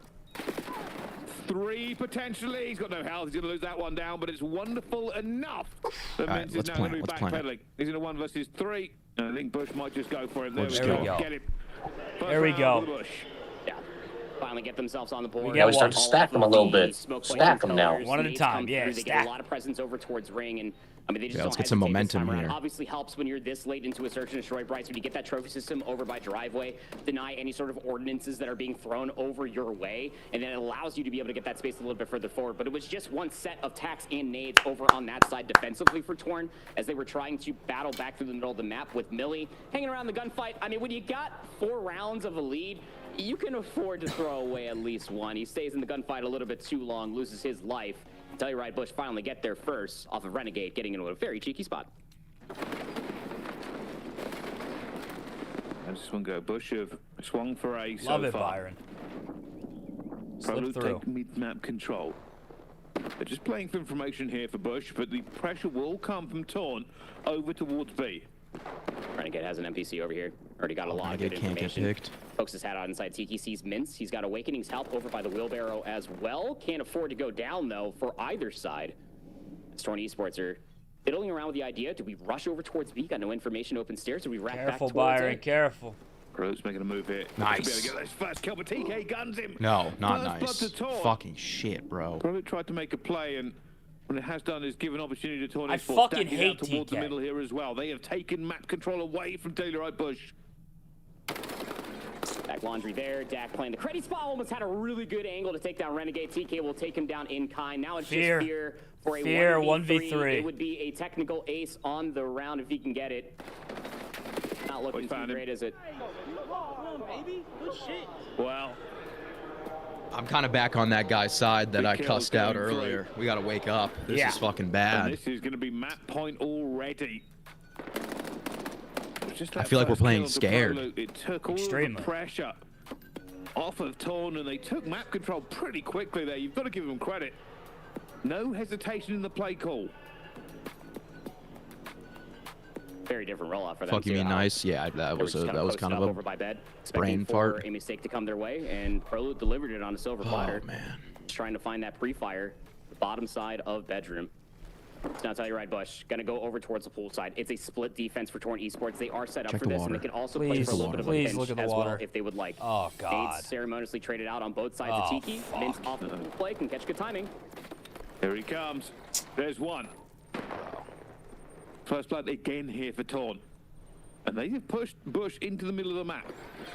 3 potentially. He's got no health. He's going to lose that one down, but it's wonderful enough that right, Vince is let's now plan going it, to be let's plan it. backpedaling. He's in a 1 versus 3. And I think Bush might just go for him. There just go. Get him. First There we round go. for the Bush. Yeah. finally get themselves on the board. Yeah, we start to stack them a little bit. Stack them now. One at a time, yeah, They get a lot of presence over towards ring, and I mean, they just Yeah, don't let's get some hesitate this momentum time around. here. Obviously helps when you're this late into a search and destroy, Bryce, when you get that trophy system over by driveway, deny any sort of ordinances that are being thrown over your way, and then it allows you to be able to get that space a little bit further forward. But it was just one set of tacks and nades over on that side defensively for Torn, as they were trying to battle back through the middle of the map with Millie hanging around the gunfight. I mean, when you got 4 rounds of a lead, you can afford to throw away at least one. He stays in the gunfight a little bit too long, loses his life. Telluride Bush finally get there first off of Renegade, getting into a very cheeky spot. How's this one go? Bush have swung for A so Love it, far. Byron. Slip Probably through. take mid-map control. They're just playing for information here for Bush, but the pressure will come from Torn over towards B. Renegade has an NPC over here. Already got a lot of good Renegade can't get information. picked. Pokes his hat out inside. Tiki sees Mince. He's got Awakening's help over by the wheelbarrow as well. Can't afford to go down, though, for either side. Storm Esports are fiddling around with the idea. Do we rush over towards B? Got no information open stairs. Do we wrap back Careful, towards Byron, A? careful. Rhodes making a move here. Nice. Should be able to get this first kill, but TK guns him. No, not First blood nice. to Torn. Fucking shit, bro. Probably tried to make a play, and what it has done is given opportunity to Torn I Esports. fucking stacking hate out towards the TK. middle here as well. They have taken map control away from Telluride Bush. Back laundry there. Dak playing the credit spot. Almost had a really good angle to take down Renegade. TK will take him down in kind. Now it's Fear. just Fear for a Fear, 1v3. 1v3. It would be a technical ace on the round if he can get it. Not looking too found him. great, is it? Well, I'm kind of back on that guy's side that Big I kills cussed out going through. earlier. We gotta wake up. This Yeah. is fucking and bad. this is going to be map point already. Just I that feel like we're first playing kill of the scared. Prelude, it took all of Extremely. the pressure off of Torn, and they took map control pretty quickly there. You've got to give them credit. No hesitation in the play call. Very different rollout for them. Fuck, you too. mean nice? Yeah, that was Just kind posted up of over a by bed, brain expecting for fart. a mistake to come their way, and Prelude delivered it on a silver platter. Oh man. Just trying to find that pre-fire, the bottom side of bedroom. It's now Telluride Bush gonna go over towards the pool side. It's a split defense for Torn Esports. They are set up Check for the this, and water. they can also play Please, for a little bit of a please pinch look at the as water. well if they would like. Oh, God. Nades ceremoniously traded out on both sides Oh, of Tiki. fuck. Vince off the pool play can catch good timing. Here he comes. There's one. First blood again here for Torn. And they have pushed Bush into the middle of the map.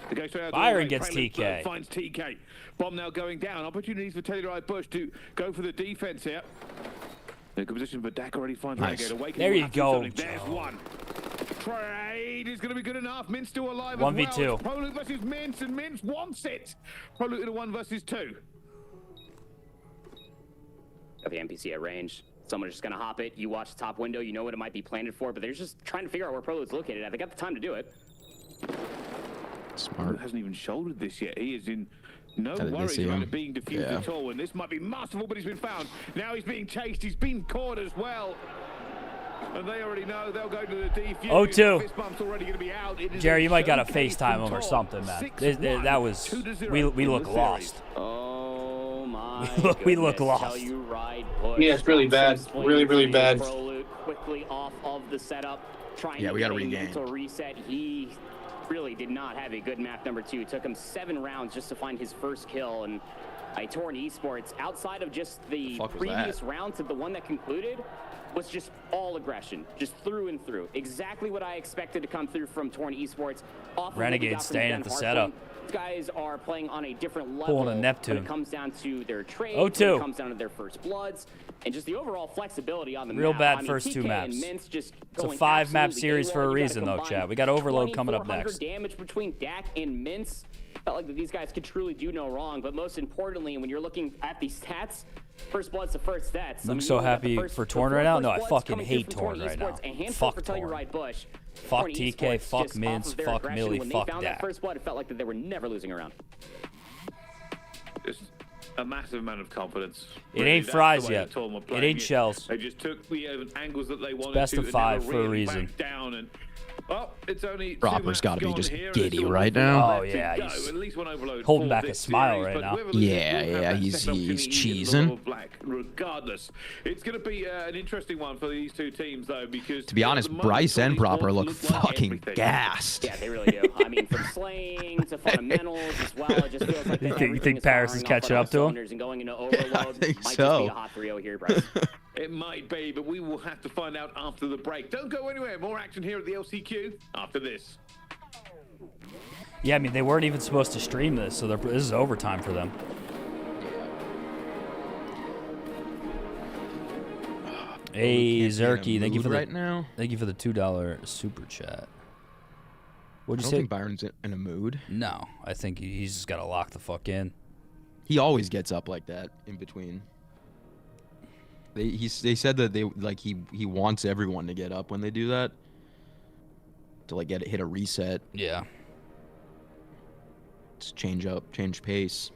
They go straight out Byron the gets Prelude TK. finds TK. Bomb now going down. Opportunities for Telluride Bush to go for the defense here. In a good position, but Dak already finds Nice. Renegade. Awakening There will you have to do go, something. There's Joe. one. Trade is going to be good enough. Mintz still alive 1v2. as well. It's Prelude versus Mintz, and Mintz wants it. Prelude in a 1 versus 2. Got the NPC at range. Someone's just gonna hop it. You watch the top window. You know what it might be planted for, but they're just trying to figure out where Prelude's located at. They got the time to do it. Smart. Hasn't even shouldered this yet. He is in no Did they worries see about him? it being defused Yeah. at all. And this might be masterful, but he's been found. Now he's being chased. He's been caught as well. And they already know they'll go to the defuse. 0-2. Fist bump's already going to be out. It is Jerry, a you might gotta showcase FaceTime from him or Torn. something, man. 6-1, That was 2-0 we in look the lost. series. Oh my We look goodness. lost. Telluride Bush Yeah, it's really bad. stops some Really, really swings, bad. Prelude quickly off of the setup, trying Yeah, to we get gotta a regain. mental reset. He really did not have a good map number 2. It took him 7 rounds just to find his first kill, and Torn Esports, outside of just the fuck was previous that? round to the one that concluded, was just all aggression, just through and through. Exactly what I expected to come through from Torn Esports. Off of what we Renegade got from staying Ben at the Hartman. setup. These guys are playing on a different level Pulling a Neptune. when it comes down to their trade, 0-2. when it comes down to their first bloods, and just the overall flexibility on the Real map. bad I mean, first 2 TK maps. and Mintz just It's a going 5-map absolutely series for a AWOL. You gotta reason, though, combine chat. We got Overload coming up 2,400 next. damage between Dak and Mintz. Felt like that these guys could truly do no wrong, but most importantly, when you're looking at these stats, First Blood's the first stats. I'm so happy for Torn right now. No, I fucking hate Torn Torn right now. A handful Fuck for Torn. Telluride Bush. Fuck Torn TK, Esports fuck just off Mintz, of their fuck aggression. Millie, When fuck they found Dak. that first blood, it felt like that they were never losing around. Just a massive amount of confidence. It ain't that's fries the way yet. that Torn were It playing ain't shells. They just took the angles that they wanted best to, of and 5 never for a really reason. backed down, and Well, it's only Proper's got to be just giddy right Oh, now. yeah, he's at least one overload holding for back a this smile series, right but now. whoever loses Yeah, will have yeah, that he's second opportunity in the cheesing. level of black, regardless. It's going to be an interesting one for these two teams, though, because To be honest, at the Bryce and moment, Tony's Proper balls look like fucking everything. gassed. Yeah, they really do. I mean, from slaying to fundamentals as well, it just feels like You think Paris is catching up to him? And going into overload. I think might so. just be a hot 3-0 here, Bryce. It might be, but we will have to find out after the break. Don't go anywhere. More action here at the LCQ after this. Yeah, I mean, they weren't even supposed to stream this, so this is overtime for them. Hey, Zerky, thank you for right now. Thank you for the $2 super chat. What'd I you don't say? think Byron's in a mood. No, I think he's just got to lock the fuck in. He always gets up like that in between. They said that he wants everyone to get up when they do that. To like hit a reset. Yeah. Just change pace.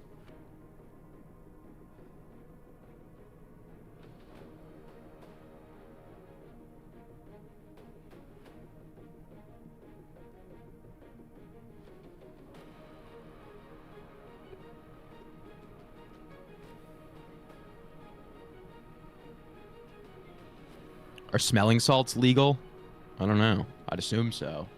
Are smelling salts legal? I don't know. I'd assume so.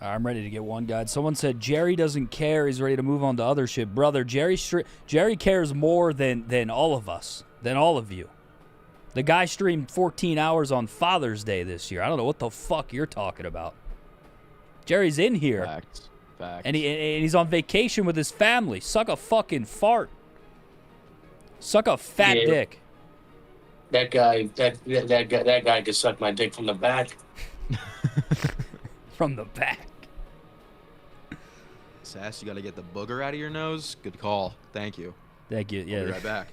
I'm ready to get one guide. Someone said Jerry doesn't care. He's ready to move on to other shit. Brother, Jerry cares more than all of us, than all of you. The guy streamed 14 hours on Father's Day this year. I don't know what the fuck you're talking about. Jerry's in here. Facts. And he's on vacation with his family. Suck a fucking fart. Suck a fat dick. That guy can suck my dick from the back. From the back. Sass, you got to get the booger out of your nose. Good call. Thank you. Thank you. Yeah. I'll be right back.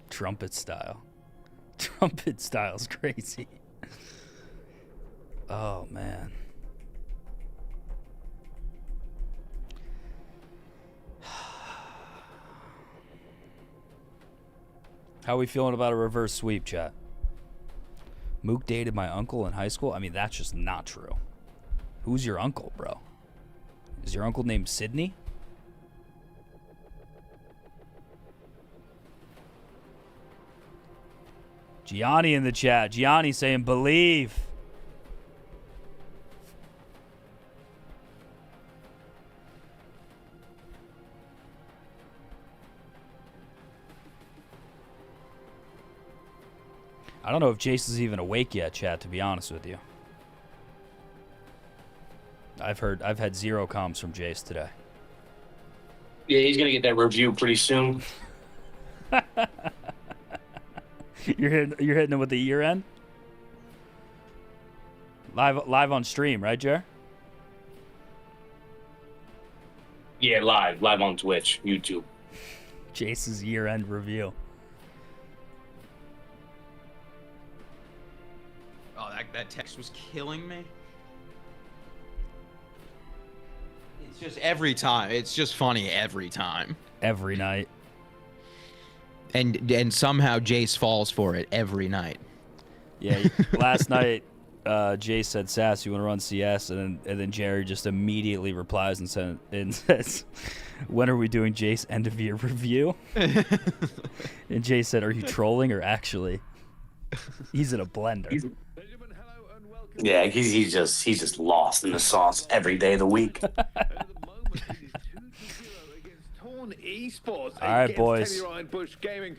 Trumpet style. Trumpet style's crazy. Oh, man. How are we feeling about a reverse sweep, chat? Mook dated my uncle in high school? I mean, that's just not true. Who's your uncle, bro? Is your uncle named Sydney? Gianni in the chat. Gianni saying believe. I don't know if Jason's even awake yet, chat, to be honest with you. I've had 0 comms from Jace today. Yeah, he's gonna get that review pretty soon. You're hitting him with the year end? Live on stream, right, Jer? Yeah, live on Twitch, YouTube. Jace's year end review. Oh, that text was killing me. It's just every time. It's just funny every time. Every night. And somehow Jace falls for it every night. Yeah, last night Jace said, "Sass, you want to run CS?" And then Jerry just immediately replies and says, "When are we doing Jace end of year review?" And Jace said, "Are you trolling or actually?" He's in a blender. Yeah, he's just lost in the sauce every day of the week. ESPORTS. All right, boys.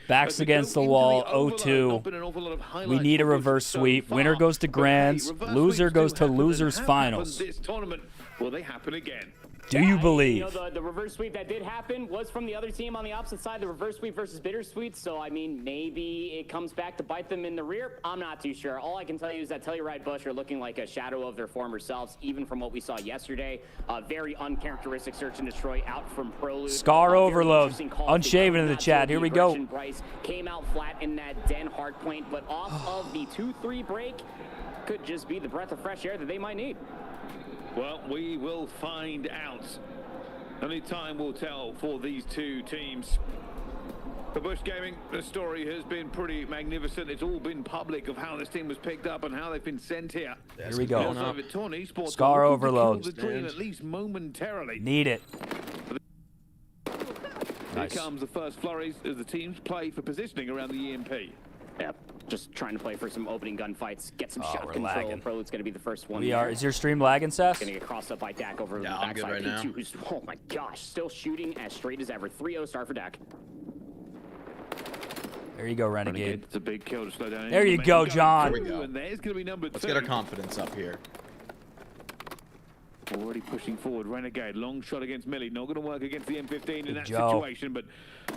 Backs against the wall, 0-2. We need a reverse sweep. Winner goes to Grands. Loser goes to Losers Finals. This tournament, will they happen again? Do you believe? You know, the reverse sweep that did happen was from the other team on the opposite side, the reverse sweep versus bittersweet. So, I mean, maybe it comes back to bite them in the rear. I'm not too sure. All I can tell you is that Telluride Bush are looking like a shadow of their former selves, even from what we saw yesterday. Very uncharacteristic search and destroy out from Prelude. Scar overload. Unshaven in the chat. Here we go. Bryce came out flat in that den hard point, but off of the 2-3 break could just be the breath of fresh air that they might need. Well, we will find out. Only time will tell for these two teams. For Bush Gaming, the story has been pretty magnificent. It's all been public of how this team was picked up and how they've been sent here. Here we go. ESPORTS Scar are looking to overload. kill the dream, at least momentarily. Need it. Here comes the first flurries as the teams play for positioning around the EMP. Yeah, just trying to play for some opening gunfights, get some shot we're control. lagging. Prolute's going to be the first one. We are. Is your stream lagging, Seth? Going to get crossed up by Dak over the I'm good backside. right now. P2, who's, oh my gosh, still shooting as straight as ever. 3-0 start for Dak. There you go, Renegade. It's a big kill to slow down. There you go, John. There we go. And there's going to be number 2. Let's get our confidence up here. Already pushing forward, Renegade. Long shot against Millie. Not going to work against the M15 in that Joe. situation, but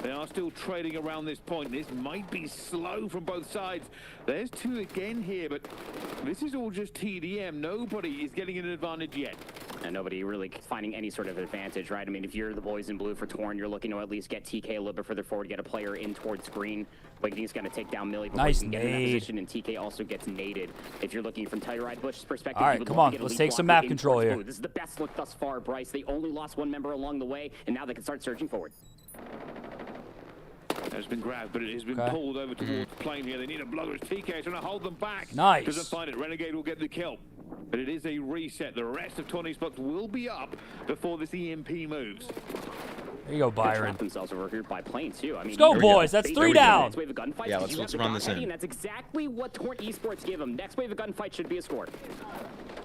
they are still trading around this point. This might be slow from both sides. There's 2 again here, but this is all just TDM. Nobody is getting an advantage yet. And nobody really finding any sort of advantage, right? I mean, if you're the boys in blue for Torn, you're looking to at least get TK a little bit further forward, get a player in towards green. Awakening's going to take down Millie before Nice he can get in that nade. position, and TK also gets naded. If you're looking from Telluride Bush's perspective, All right, you would come love on, to get a let's lead take some blocker map in control towards here. blue. This is the best look thus far, Bryce. They only lost 1 member along the way, and now they can start surging forward. Has been grabbed, but it has been pulled over towards plane here. They need a blocker. TK trying to hold them back. Nice. Doesn't find it. Renegade will get the kill. But it is a reset. The rest of 20 spots will be up before this EMP moves. There you go, They Byron. trapped themselves over here by plane too. I mean, Let's go, you- boys. That's they- 3 they- down. Next wave of gunfights, Yeah, 'cause let's- you have let's the run gun this ready, in. and that's exactly what Torn Esports give them. Next wave of gunfights should be a score.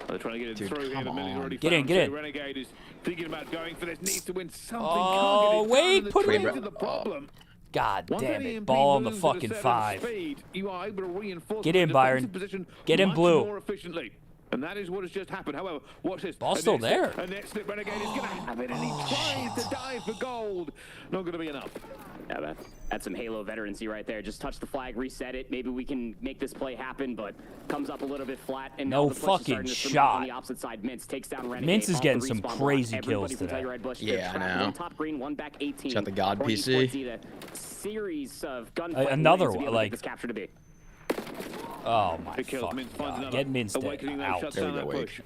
They're trying to get it Dude, through here. come The Millie's on. already Get in, found get two. in. Renegade is thinking about going for this. Needs to win something. Oh, Can't get it wait, done, and put the it in. trains are the problem. God Once damn that it. EMP Ball on the moves at a fucking certain 5. speed, you are able to reinforce Get the in, defensive Byron. position Get in much blue. more efficiently. And that is what has just happened. However, watch this. Ball's A still net slip, there. A net slip. Renegade is going to have it, and he tries to dive for gold. Not going to be enough. Yeah, that's some Halo veterancy right there. Just touch the flag, reset it. Maybe we can make this play happen, but comes up a little bit flat. And No now the push is fucking starting to swim shot. on the opposite side. Mintz takes down Renegade. Mintz is off getting the some respawn block. crazy Everybody kills from today. Telluride Bush, Yeah, they're I trapped. know. One top green, one back 18. He's got the God Torn PC. Esports need a series of gunfight Another wins to be one, able to like- get this capture to be. Oh my Big kills. fucking Mintz finds God. another. Get Mintz Awakening though out. shuts There down we that go, Wake. push.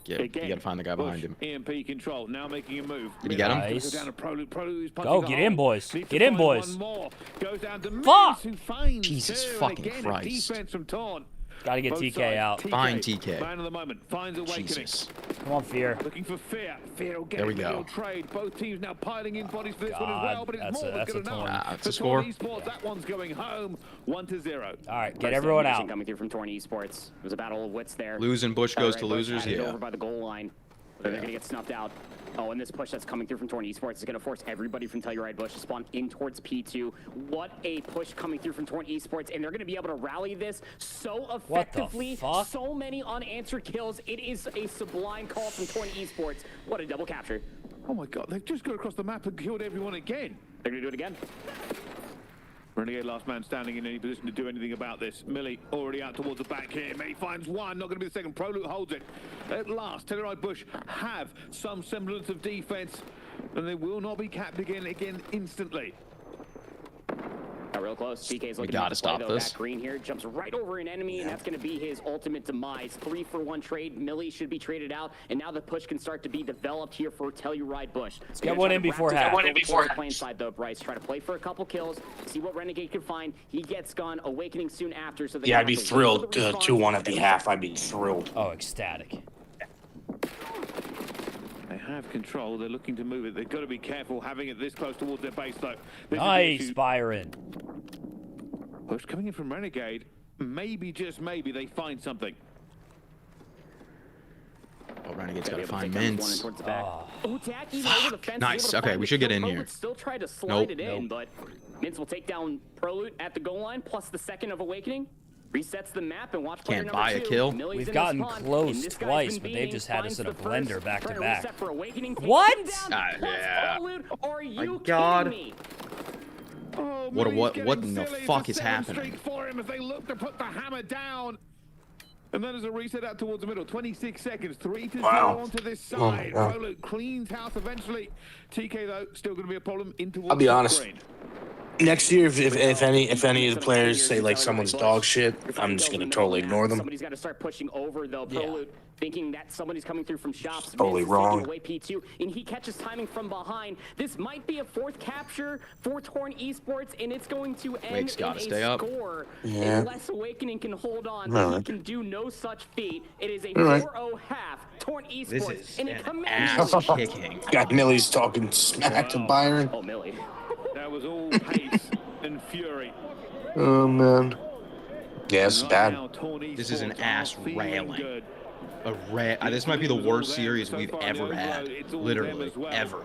You Again, gotta find the guy behind him. EMP control, now making a move. Did he get him? Nice. Goes down to Prolu. Prolu is punching Go, the get hole. in, boys. Needs to Get in, find boys. One more. Goes down to Fuck! Mintz, who finds Jesus two. fucking And again, Christ. Defense from Torn. Gotta get Both TK sides. out. Find TK. Man of the moment. Finds Awakening. Jesus. Come on, Fear. Looking for Fear. Fear will get There we it, go. he'll trade. Both teams now piling in bodies for this one as God, well, but it's that's more a- than that's good a enough. Torn. It's a For score. Torn Esports, that one's going home. 1-0. All right, get First everyone ammunition out. coming through from Torn Esports. It was a battle of wits there. Losing Bush goes to Bush losers, had it yeah. over by the goal line. They're going to get snuffed out. Oh, and this push that's coming through from Torn Esports is going to force everybody from Telluride Bush to spawn in towards P2. What a push coming through from Torn Esports, and they're going to be able to rally this so effectively. fuck? So many unanswered kills. It is a sublime call from Torn Esports. What a double capture. Oh my god, they've just got across the map and killed everyone again. They're going to do it again. Renegade last man standing in any position to do anything about this. Millie already out towards the back here. Millie finds one, not going to be the second. Prolu holds it. At last, Telluride Bush have some semblance of defense, and they will not be capped again instantly. Got real close. TK's looking gotta to stop play, though. this. Back green here jumps right over an enemy, and that's going to be his ultimate demise. 3-for-1 trade. Millie should be traded out, and now the push can start to be developed here for Telluride Bush. Let's get one in before half. Playing side though, Bryce. Try to play for a couple kills, see what Renegade can find. He gets gone. Awakening soon after. So they Yeah, have I'd be to wait thrilled. for the response. 2-1 at the half. I'd be thrilled. Oh, ecstatic. They have control. They're looking to move it. They've got to be careful having it this close towards their base, though. This is the Nice, issue. Byron. Push coming in from Renegade. Maybe, just maybe, they find something. Oh, Renegade's Gotta gotta be able to find take down this one Mintz. towards the back. Oh. Oh, Dak even over the fence. Nice. Able to Okay, find we the should get kill. in Pro here. would still try to slide Nope. it in, but Mintz will take down Prolute at the goal line, plus the second of Awakening. Resets the map and watch player Can't number buy a 2. kill. Millie's We've in gotten the spawn, close and this guy's twice, been but they've beating, just had us finds in a the blender first, back to trying back. reset for Awakening, takes What? him down, Ah, plus yeah. Prolute. Are you God. kidding me? Oh, What- Millie's what getting in the silly. It's fuck a is 7 happening? streak for him as they look to put the hammer down. And then as a reset out towards the middle, 26 seconds, 3-0 Wow. onto this Oh my side. God. Prolute cleans house eventually. TK though, still going to be a problem in towards I'll be the honest. screen. Next year, if any of the players say like someone's dog shit, I'm just gonna totally ignore them. Somebody's got to start pushing over though. Prolute thinking that somebody's coming through from shops. Totally wrong. Away P2, and he catches timing from behind. This might be a 4th capture for Torn Esports, and it's going to end in a score unless Awakening can hold on. He can do no such feat. It is a 4-0 half. Torn Esports, and it commands kicking. Got Millie's talking smack to Byron. Oh, Millie. That was all pace and fury. Oh man. Yeah, it's bad. This is an ass railing. This might be the worst series we've ever had. Literally, ever.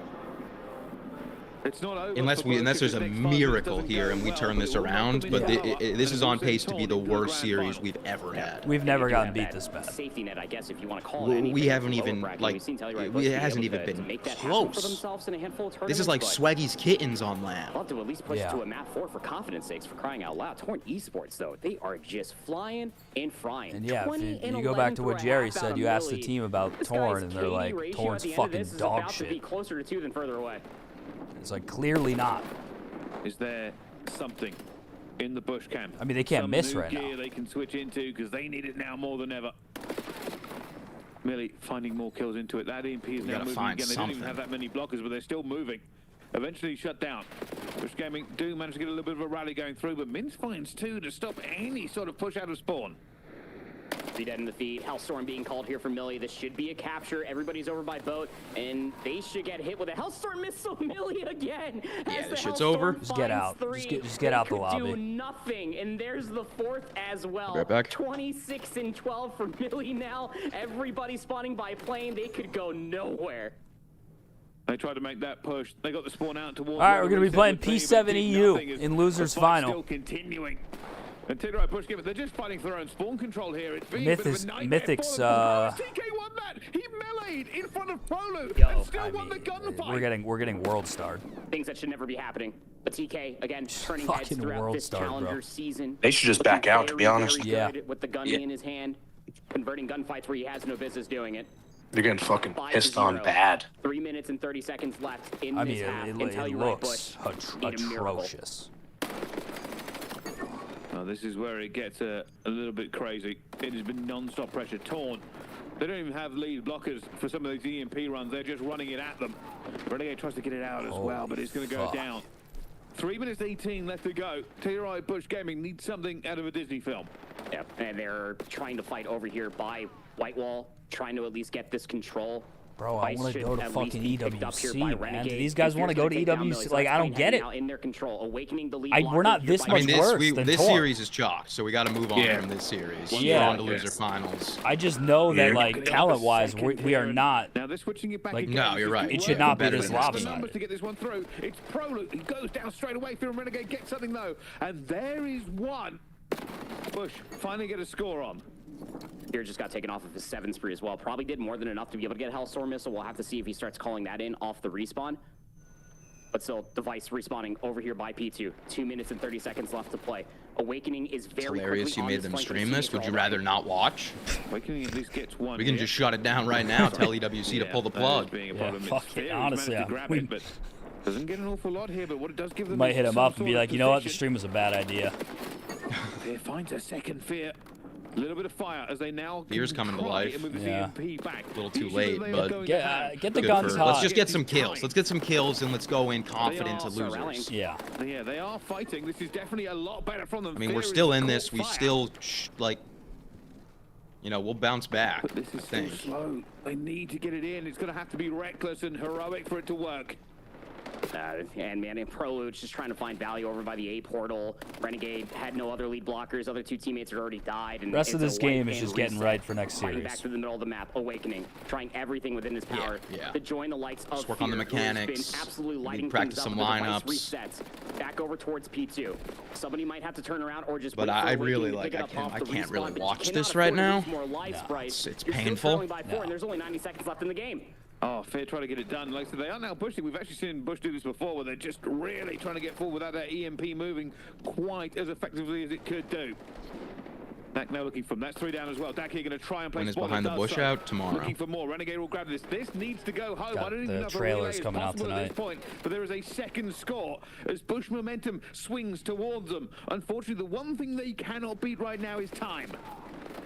It's not over unless there's a miracle here and we turn this around, but this is on pace to be the worst series we've ever had. We've never gotten beat this bad. Safety net, I guess, if you want to call it. We haven't even it hasn't even been close. This is like Swaggy's Kittens on land. I'll have to at least push to a map 4 for confidence sakes, for crying out loud. Torn Esports though, they are just flying and frying. And yeah, if you go back to what Jerry said, you asked the team about Torn, and they're like, Torn's fucking dog shit. To be closer to 2 than further away. It's like, clearly not. Is there something in the bush camp? I mean, they can't miss right now. They can switch into because they need it now more than ever. Millie finding more kills into it. That EMP is now moving again. They don't even have that many blockers, but they're still moving. Eventually shut down. Bush Gaming do manage to get a little bit of a rally going through, but Mince finds 2 to stop any sort of push out of spawn. 3 dead in the feed. Hellstorm being called here for Millie. This should be a capture. Everybody's over by boat, and they should get hit with a Hellstorm missile. Millie again. Yeah, this shit's over. Just get out. Just get out the lobby. Do nothing, and there's the 4th as well. Right back. 26 and 12 for Millie now. Everybody spawning by plane. They could go nowhere. They tried to make that push. They got the spawn out towards. All right, we're going to be playing P7 EU in losers final. Still continuing. And Tigray push give it. They're just fighting for their own spawn control here. It's been Mythic's TK won that. He meleeed in front of Prolu and still won the gunfight. We're getting world starred. Things that should never be happening. But TK again turning heads throughout this challenger season. They should just back out, to be honest. Yeah. With the gun in his hand, converting gunfights where he has no business doing it. They're getting fucking pissed on bad. 3 minutes and 30 seconds left in this half. It looks atrocious. Now this is where it gets a little bit crazy. It has been non-stop pressure. Torn. They don't even have lead blockers for some of these EMP runs. They're just running it at them. Renegade tries to get it out as well, but it's going to go down. 3 minutes 18 left to go. TRI Bush Gaming needs something out of a Disney film. Yeah, and they're trying to fight over here by Whitewall, trying to at least get this control. Bro, I want to go to fucking EWC, man. Do these guys want to go to EWC? Like, I don't get it. In their control, awakening the lead. We're not this much worse than this Torn. series is chalked, so we got to move on from this series. Yeah. On to loser finals. I just know that, like, talent-wise, we are not. Now they're switching it back like, again. No, you're right. It should not be this numbers lopsided. to get this one through. It's Prolu. He goes down straight away. Fear Renegade gets something though, and there is one. Bush finally get a score on. Here just got taken off of his 7 spree as well. Probably did more than enough to be able to get Hellstorm missile. We'll have to see if he starts calling that in off the respawn. But still, device respawning over here by P2. 2 minutes and 30 seconds left to play. Awakening is very hilarious. You made them stream this. Would you rather not watch? Awakening at least gets one. We can just shut it down right now. Tell EWC to pull the plug. Fuck it, honestly, doesn't get an awful lot here, but what it does give them might hit him up and be like, you know what, the stream was a bad idea. Fear finds a second Fear. A little bit of fire as they now Fear's coming to life. Yeah. A little too late, but get the guns hot. Let's just get some kills. Let's get some kills and let's go in confident to losers. Yeah. Yeah, they are fighting. This is definitely a lot better from them. I mean, we're still in this. We still, like, you know, we'll bounce back. But this is still slow. They need to get it in. It's going to have to be reckless and heroic for it to work. And man, Prolude's just trying to find value over by the A portal. Renegade had no other lead blockers. Other 2 teammates had already died. And rest of this game is just getting right for next series. Fighting back to the middle of the map, Awakening, trying everything within his power to join the likes of just work on the mechanics. Absolutely lighting practice some lineups. Resets back over towards P2. Somebody might have to turn around or just. But I really like. I can't really watch this right now. No, it's painful. And there's only 90 seconds left in the game. Oh, Fear trying to get it done. Like I said, they are now pushing. We've actually seen Bush do this before, where they're just really trying to get forward without that EMP moving quite as effectively as it could do. Dak now looking from that's 3 down as well. Dak here going to try and play When is spot, behind the does bush so. out tomorrow. Looking for more. Renegade will grab this. This needs to go home. Got I don't the even know if a trailers relay is coming out possible at this tonight. point, but there is a second score as Bush momentum swings towards them. Unfortunately, the one thing they cannot beat right now is time.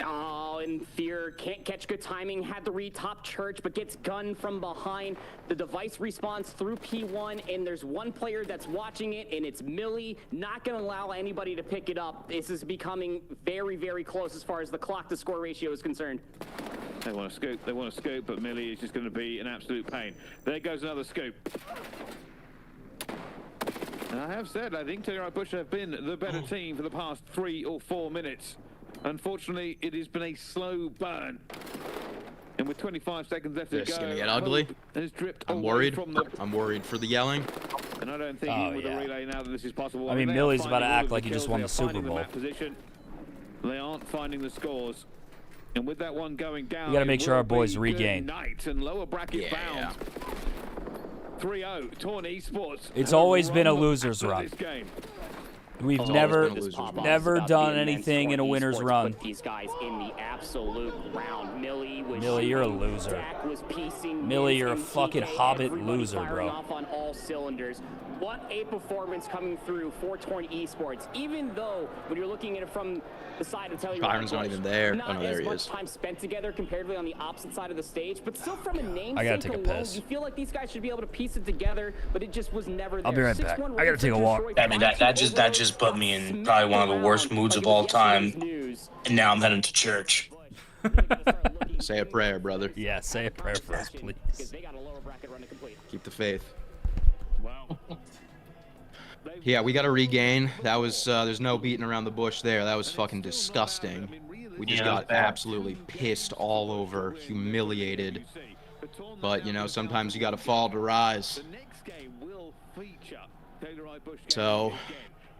Oh, and Fear can't catch good timing, had the read top church, but gets gunned from behind. The device responds through P1, and there's one player that's watching it, and it's Millie. Not going to allow anybody to pick it up. This is becoming very, very close as far as the clock to score ratio is concerned. They want to scoop, but Millie is just going to be an absolute pain. There goes another scoop. And I have said, I think Telluride Bush have been the better team for the past 3 or 4 minutes. Unfortunately, it has been a slow burn. And with 25 seconds left to go, This is gonna get ugly. has dripped I'm away worried. from the... I'm worried for the yelling. And I don't think Oh, even with yeah. a relay now that this is possible. I mean, they are Millie's about to finding all act of like the he just kills, won they the are Super finding Bowl. map position. They aren't finding the scores. And with that one going down, We gotta make it sure our will boys be regain. good night and lower bracket Yeah. bound. 3-0, Torn Esports. It's have always been a run loosers after run. this game. We've always never, been a loser's run. never About to done be immense. anything in a Torn winner's Esports run. put these guys in the absolute round. Millie was Millie, you're a shooting, loser. Dak was piecing, Millie, Miz you're a and fucking TK, hobbit everybody loser, firing bro. off on all cylinders. What a performance coming through for Torn Esports. Even though when you're looking at it from the side of Telluride Byron's not Bush, even there. Not Oh, no, there as he much is. time spent together comparatively on the opposite side of the stage, but still from a name I gotta sake take a alone, piss. you feel like these guys should be able to piece it together, but it just was never there. I'll be right back. 6-1 I gotta take a walk. I mean, that just put me in probably one of the worst moods of all time. And now I'm heading to church. Say a prayer, brother. Yeah, say a prayer for us, please. Keep the faith. Wow. Yeah, we got to regain. That was, there's no beating around the bush there. That was fucking disgusting. We just Yeah, got bad. absolutely pissed all over, humiliated. But, you know, sometimes you got to fall to rise. The next game will feature Telluride Bush. So,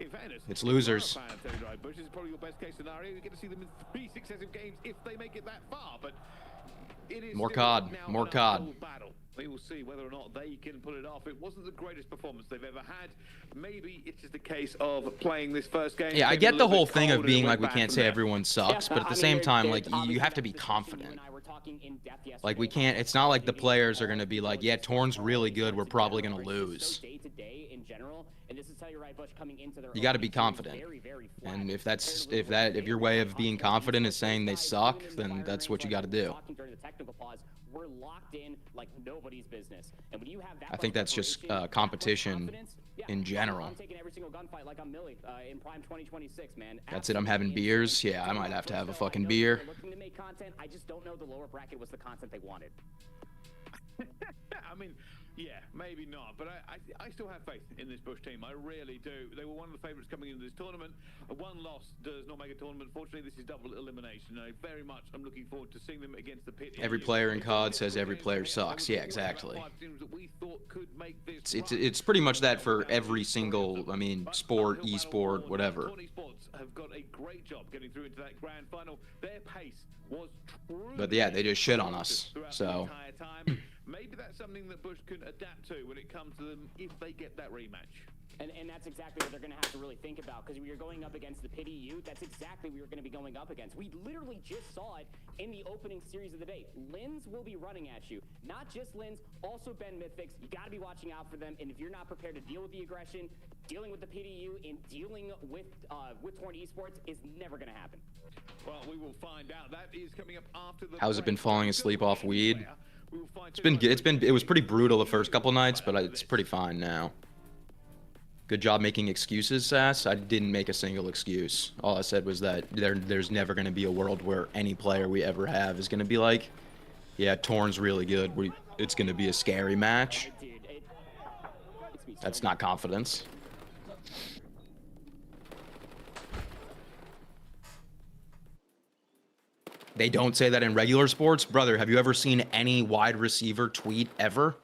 In fairness, it's losers. if you're a fan of Telluride Bush, this is probably your best case scenario. You get to see them in 3 successive games if they make it that far. But it is More still COD, now more an COD. uphill battle. We will see whether or not they can pull it off. It wasn't the greatest performance they've ever had. Maybe it's just a case of playing this first game. Yeah, I getting a get the little whole bit thing cold, of and it being went like, we back can't from say there. everyone sucks, but at the same time, like, you have to be confident. Like, we can't, it's not like the players are going to be like, yeah, Torn's really good, we're probably going to lose. You got to be confident. And if that's, if your way of being confident is saying they suck, then that's what you got to do. We're locked in like nobody's business. And when you have that I think that's just competition in general. I'm taking every single gunfight like I'm Millie in Prime 2026, man. That's it, I'm having beers. Yeah, I might have to have a fucking beer. Looking to make content, I just don't know the lower bracket was the content they wanted. I mean, yeah, maybe not, but I still have faith in this Bush team. I really do. They were one of the favourites coming into this tournament. One loss does not make a tournament. Fortunately, this is double elimination. I very much am looking forward to seeing them against the pit. Every player in COD says every player sucks. Yeah, exactly. It's pretty much that for every single, I mean, sport, esport, whatever. Esports have got a great job getting through into that grand final. Their pace was truly But yeah, they just shit on us. throughout the So entire time. Maybe that's something that Bush can adapt to when it comes to them if they get that rematch. And that's exactly what they're going to have to really think about, because we are going up against the Pit EU. That's exactly what we're going to be going up against. We literally just saw it in the opening series of the day. Lins will be running at you. Not just Lins, also Ben Mythix. You got to be watching out for them. And if you're not prepared to deal with the aggression, dealing with the Pit EU, and dealing with Torn Esports is never going to happen. Well, we will find out. That is coming up after the how's it been break. falling asleep off weed? We will find It was pretty brutal the first couple nights, but it's pretty fine now. Good job making excuses, Sass. I didn't make a single excuse. All I said was that there's never going to be a world where any player we ever have is going to be like, yeah, Torn's really good. It's going to be a scary match. That's not confidence. They don't say that in regular sports? Brother, have you ever seen any wide receiver tweet ever?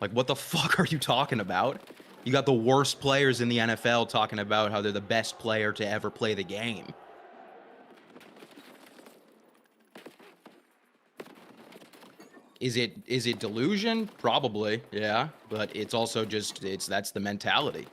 Like, what the fuck are you talking about? You got the worst players in the NFL talking about how they're the best player to ever play the game. Is it delusion? Probably, yeah. But it's also just, that's the mentality.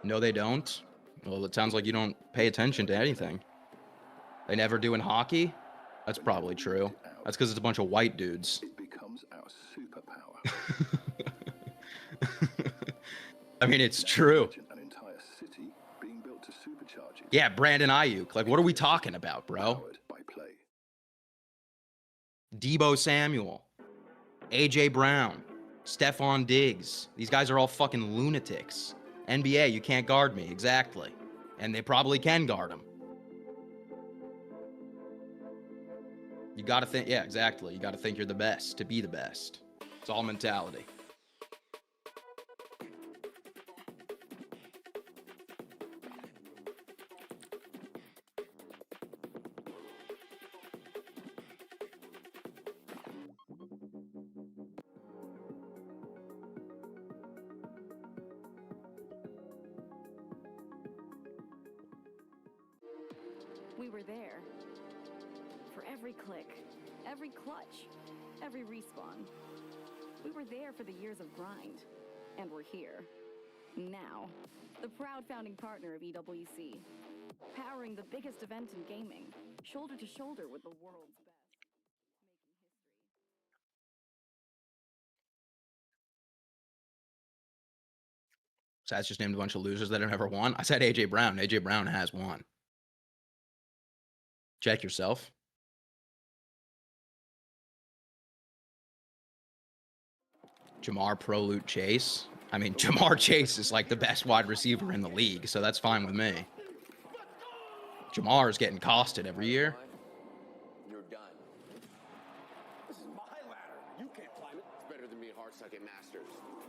No, they don't. Well, it sounds like you don't pay attention to anything. They never do in hockey? That's probably true. That's because it's a bunch of white dudes. It becomes our superpower. I mean, it's true. An entire city being built to supercharge it. Yeah, Brandon Ayuk. Like, what are we talking about, bro? Powered by play. Debo Samuel, AJ Brown, Stephon Diggs. These guys are all fucking lunatics. NBA, you can't guard me. Exactly. And they probably can guard him. You got to think, yeah, exactly. You got to think you're the best to be the best. It's all mentality. We were there. For every click, every clutch, every respawn. We were there for the years of grind. And we're here. Now. The proud founding partner of EWC. Powering the biggest event in gaming. Shoulder to shoulder with the world's best. So that's just named a bunch of losers that have never won. I said AJ Brown. AJ Brown has won. Check yourself. Jamar Prolute Chase. I mean, Jamar Chase is like the best wide receiver in the league, so that's fine with me. Jamar is getting costed every year. You're done. This is my ladder. You can't climb it. It's better than me hard sucking masters.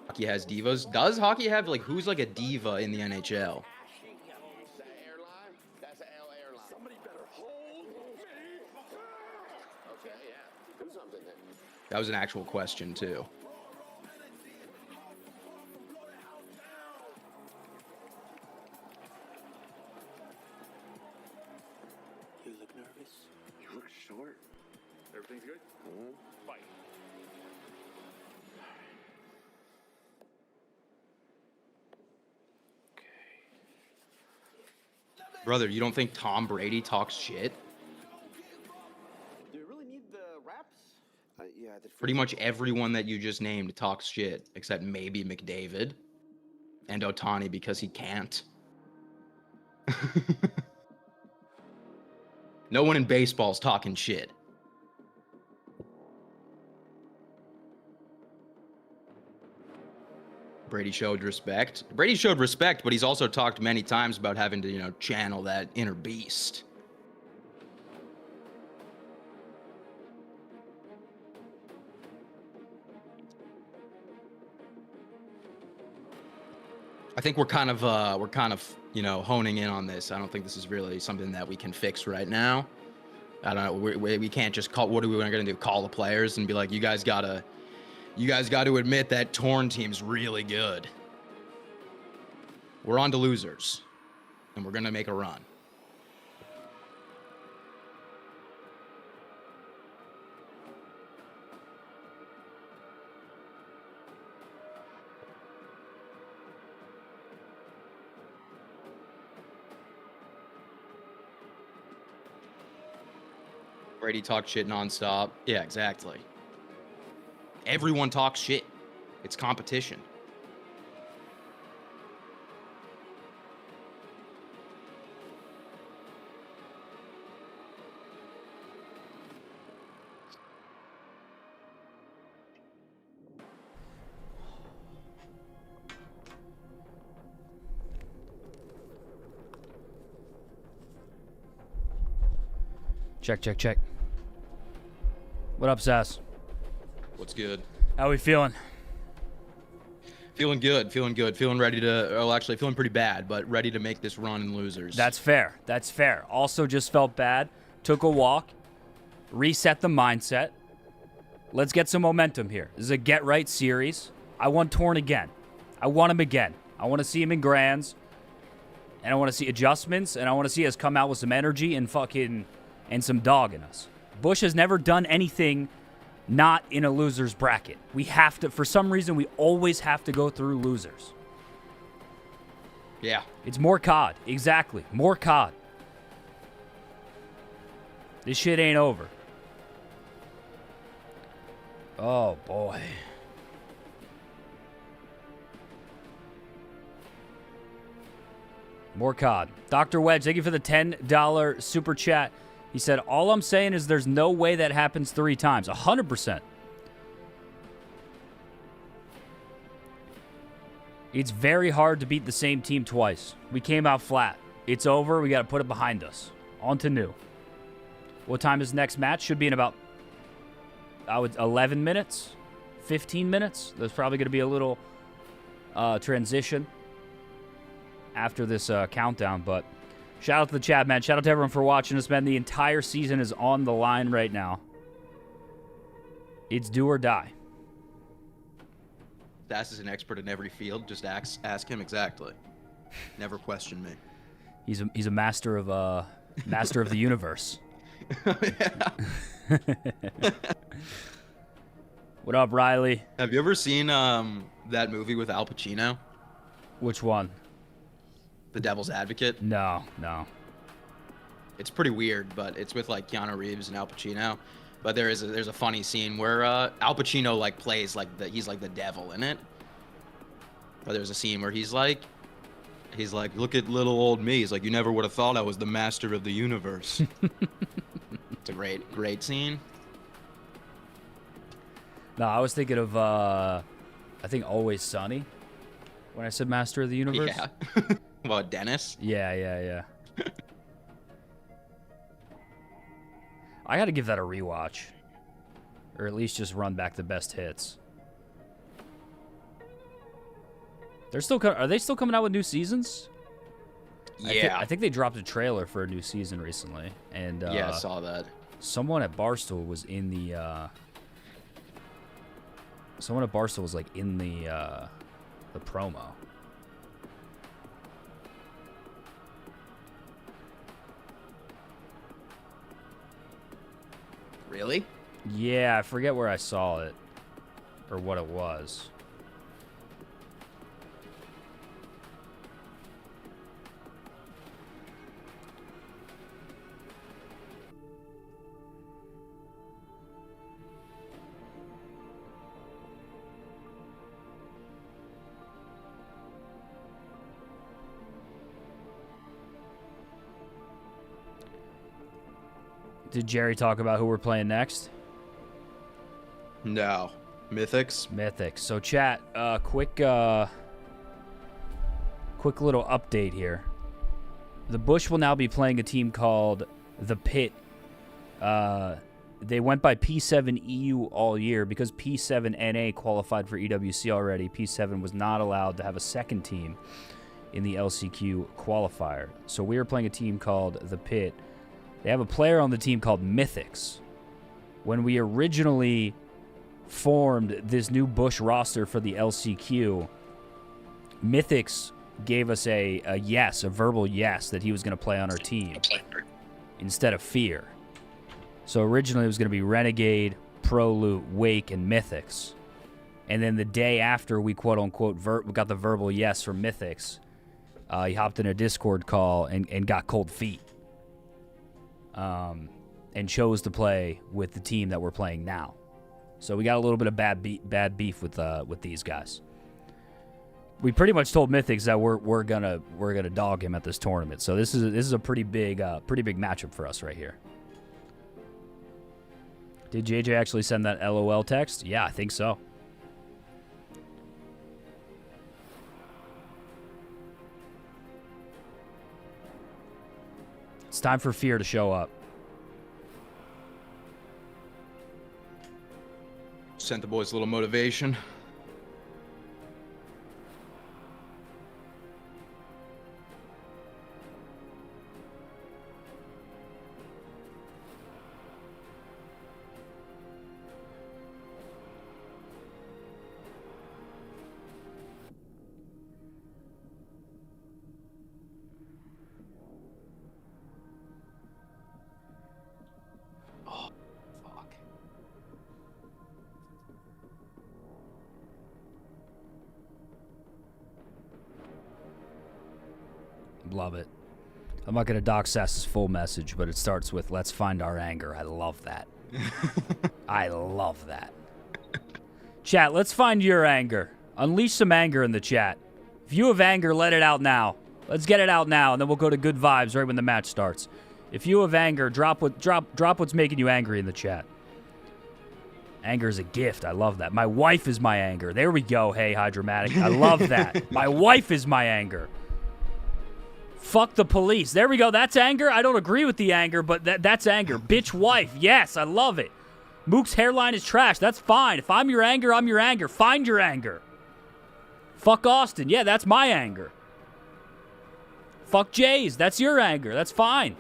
Hockey has divas. Does hockey have, like, who's like a diva in the NHL? Is that airline? That's an L airline. Somebody better hold me. Okay, yeah. Do something then. That was an actual question, too. You look nervous. You look short. Everything's good? Mm-hmm. Fight. Brother, you don't think Tom Brady talks shit? Do you really need the wraps? Yeah. Pretty much everyone that you just named talks shit, except maybe McDavid and Ohtani because he can't. No one in baseball's talking shit. Brady showed respect. Brady showed respect, but he's also talked many times about having to, channel that inner beast. I think we're kind of honing in on this. I don't think this is really something that we can fix right now. I don't know. We can't just call. What are we going to do? Call the players and be like, you guys got to admit that Torn team's really good. We're on to losers, and we're going to make a run. Brady talks shit nonstop. Yeah, exactly. Everyone talks shit. It's competition. Check. What up, Sass? What's good? How we feeling? Feeling good. Feeling ready to, actually feeling pretty bad, but ready to make this run in losers. That's fair. Also just felt bad. Took a walk. Reset the mindset. Let's get some momentum here. This is a get right series. I want Torn again. I want him again. I want to see him in grands. And I want to see adjustments. And I want to see us come out with some energy and some dog in us. Bush has never done anything not in a loser's bracket. We have to, for some reason, we always have to go through losers. Yeah. It's more COD. Exactly. More COD. This shit ain't over. Oh, boy. More COD. Dr. Wedge, thank you for the $10 super chat. He said, all I'm saying is there's no way that happens 3 times. 100%. It's very hard to beat the same team twice. We came out flat. It's over. We got to put it behind us. On to new. What time is next match? Should be in about 11 minutes, 15 minutes. There's probably going to be a little transition after this countdown. But shout out to the chat, man. Shout out to everyone for watching us, man. The entire season is on the line right now. It's do or die. Das is an expert in every field. Just ask him exactly. Never question me. He's a master of the universe. What up, Riley? Have you ever seen that movie with Al Pacino? Which one? The Devil's Advocate? No. It's pretty weird, but it's with like Keanu Reeves and Al Pacino. But there's a funny scene where Al Pacino like plays like he's like the devil in it. But there's a scene where he's like, look at little old me. He's like, you never would have thought I was the master of the universe. It's a great scene. No, I was thinking of I think Always Sunny when I said master of the universe. Yeah. What, Dennis? Yeah. I got to give that a rewatch, or at least just run back the best hits. They're still are they still coming out with new seasons? Yeah. I think they dropped a trailer for a new season recently, and yeah, I saw that. Someone at Barstool was in the. Someone at Barstool was like in the promo. Really? Yeah, I forget where I saw it or what it was. Did Jerry talk about who we're playing next? No. Mythics? Mythics. So, chat, quick little update here. The Bush will now be playing a team called The Pit. They went by P7EU all year because P7NA qualified for EWC already. P7 was not allowed to have a second team in the LCQ qualifier. So we are playing a team called The Pit. They have a player on the team called Mythics. When we originally formed this new Bush roster for the LCQ, Mythics gave us a verbal yes, that he was going to play on our team instead of Fear. So originally it was going to be Renegade, Proloot, Wake, and Mythics. And then the day after we quote-unquote got the verbal yes from Mythics, he hopped in a Discord call and got cold feet. And chose to play with the team that we're playing now. So we got a little bit of bad beef with these guys. We pretty much told Mythics that we're gonna dog him at this tournament. So this is a pretty big matchup for us right here. Did JJ actually send that LOL text? Yeah, I think so. It's time for Fear to show up. Sent the boys a little motivation. Love it. I'm not going to dox Sass's full message, but it starts with, let's find our anger. I love that. I love that. Chat, let's find your anger. Unleash some anger in the chat. If you have anger, let it out now. Let's get it out now, and then we'll go to good vibes right when the match starts. If you have anger, drop what's making you angry in the chat. Anger is a gift. I love that. My wife is my anger. There we go. Hey, Hydromatic. I love that. My wife is my anger. Fuck the police. There we go. That's anger. I don't agree with the anger, but that's anger. Bitch wife. Yes, I love it. Mook's hairline is trash. That's fine. If I'm your anger, I'm your anger. Find your anger. Fuck Austin. Yeah, that's my anger. Fuck Jays. That's your anger. That's fine.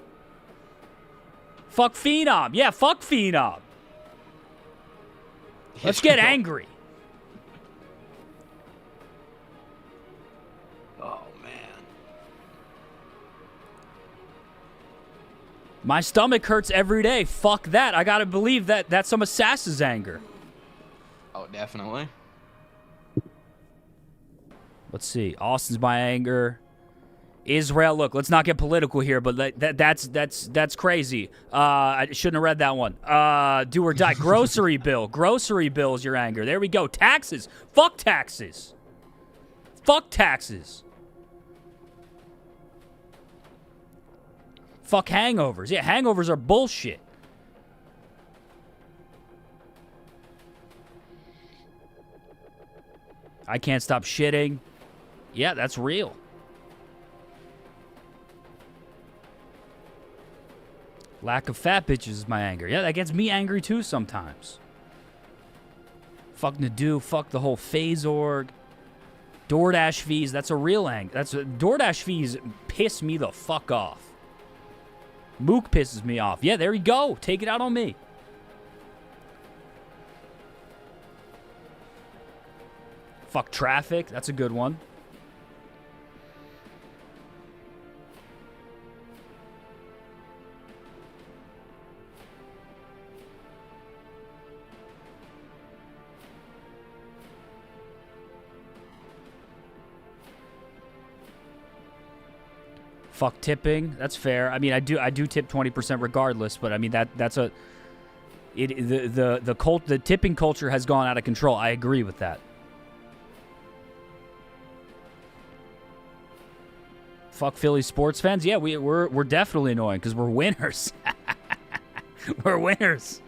Fuck Phenom. Yeah, fuck Phenom. Let's get angry. Oh, man. My stomach hurts every day. Fuck that. I gotta believe that that's some of Sass's anger. Oh, definitely. Let's see. Austin's my anger. Israel, look, let's not get political here, but that's crazy. I shouldn't have read that one. Do or die. Grocery bill. Grocery bill is your anger. There we go. Taxes. Fuck taxes. Fuck taxes. Fuck hangovers. Yeah, hangovers are bullshit. I can't stop shitting. Yeah, that's real. Lack of fat bitches is my anger. Yeah, that gets me angry too sometimes. Fuck Nadu. Fuck the whole phase org. DoorDash fees. That's a real anger. DoorDash fees piss me the fuck off. Mook pisses me off. Yeah, there you go. Take it out on me. Fuck traffic. That's a good one. Fuck tipping. That's fair. I mean, I do tip 20% regardless, but I mean the tipping culture has gone out of control. I agree with that. Fuck Philly sports fans. Yeah, we're definitely annoying because we're winners. We're winners.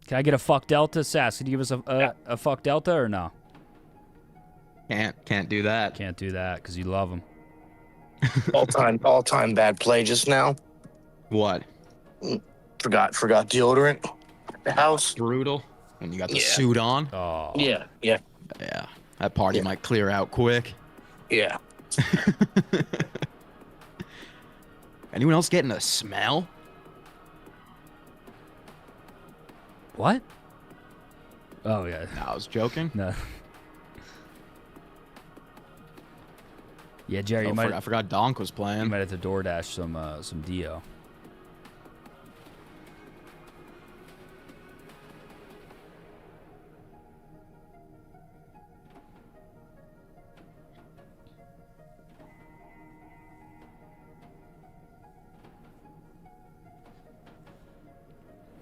Can I get a fuck Delta? Sass, can you give us a fuck Delta or no? Can't do that. Can't do that because you love them. all-time bad play just now. What? Forgot deodorant at the house. Brutal. When you got the suit on. Oh. Yeah. Yeah. That party might clear out quick. Yeah. Anyone else getting a smell? What? Oh, yeah. No, I was joking. No. Yeah, Jerry, I forgot Donk was playing. You might have to DoorDash some Dio.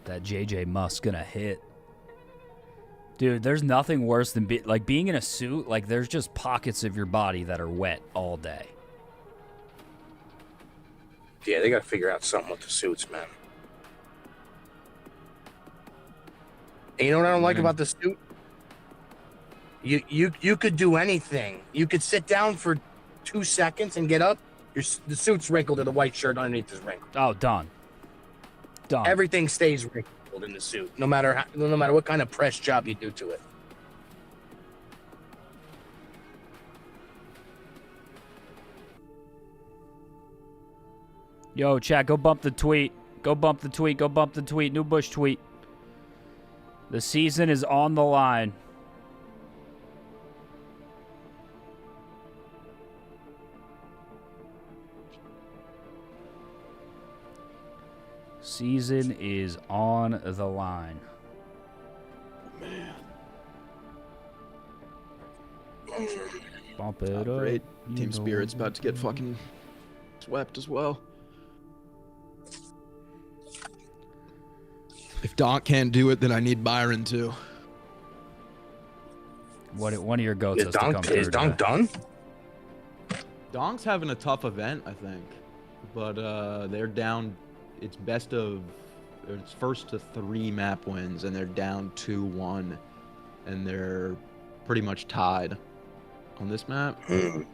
That JJ Musk gonna hit. Dude, there's nothing worse than being in a suit. Like, there's just pockets of your body that are wet all day. Yeah, they gotta figure out something with the suits, man. And you know what I don't like about the suit? You could do anything. You could sit down for 2 seconds and get up. The suit's wrinkled and the white shirt underneath is wrinkled. Oh, done. Done. Everything stays wrinkled in the suit, no matter what kind of press job you do to it. Yo, chat, go bump the tweet. Go bump the tweet. Go bump the tweet. New Bush tweet. The season is on the line. Season is on the line. Man. Pump it up. Great. You Team know Spirit's about to get fucking swept as well. If Donk can't do it, then I need Byron to. One of your goats has to come through. Is Donk done? Donk's having a tough event, I think. But they're down. It's first to 3 map wins, and they're down 2-1. And they're pretty much tied on this map. Damn.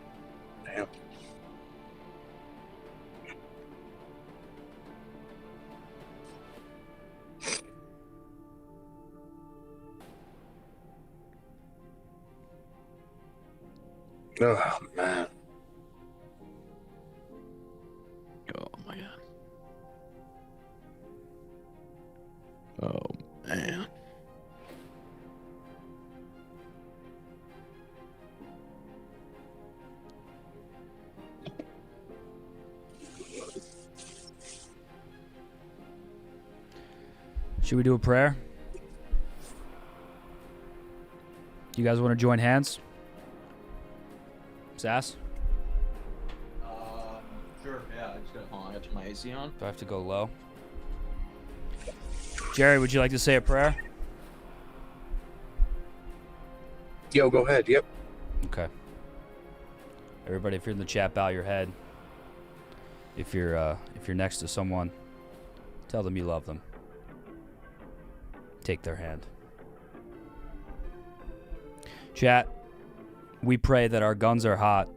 Oh, man. Oh my god. Oh man. Should we do a prayer? You guys want to join hands? Sass? Sure, yeah, I just got I got my AC on. Do I have to go low? Jerry, would you like to say a prayer? Yo, go ahead. Yep. Okay. Everybody, if you're in the chat, bow your head. If you're next to someone, tell them you love them. Take their hand. Chat, we pray that our guns are hot.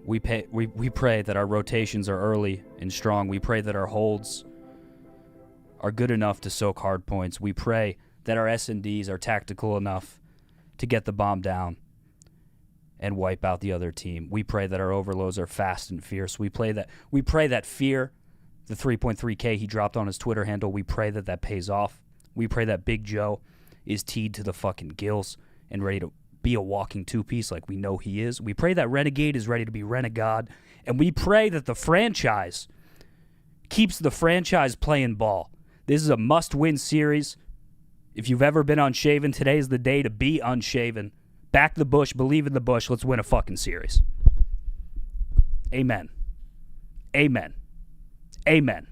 We pray that our rotations are early and strong. We pray that our holds are good enough to soak hard points. We pray that our S&Ds are tactical enough to get the bomb down and wipe out the other team. We pray that our overloads are fast and fierce. We pray that fear, the 3.3K he dropped on his Twitter handle, we pray that that pays off. We pray that Big Joe is teed to the fucking gills and ready to be a walking two-piece like we know he is. We pray that Renegade is ready to be Renegade. And we pray that the franchise keeps the franchise playing ball. This is a must-win series. If you've ever been unshaven, today is the day to be unshaven. Back the Bush, believe in the Bush. Let's win a fucking series. Amen. Amen. Amen.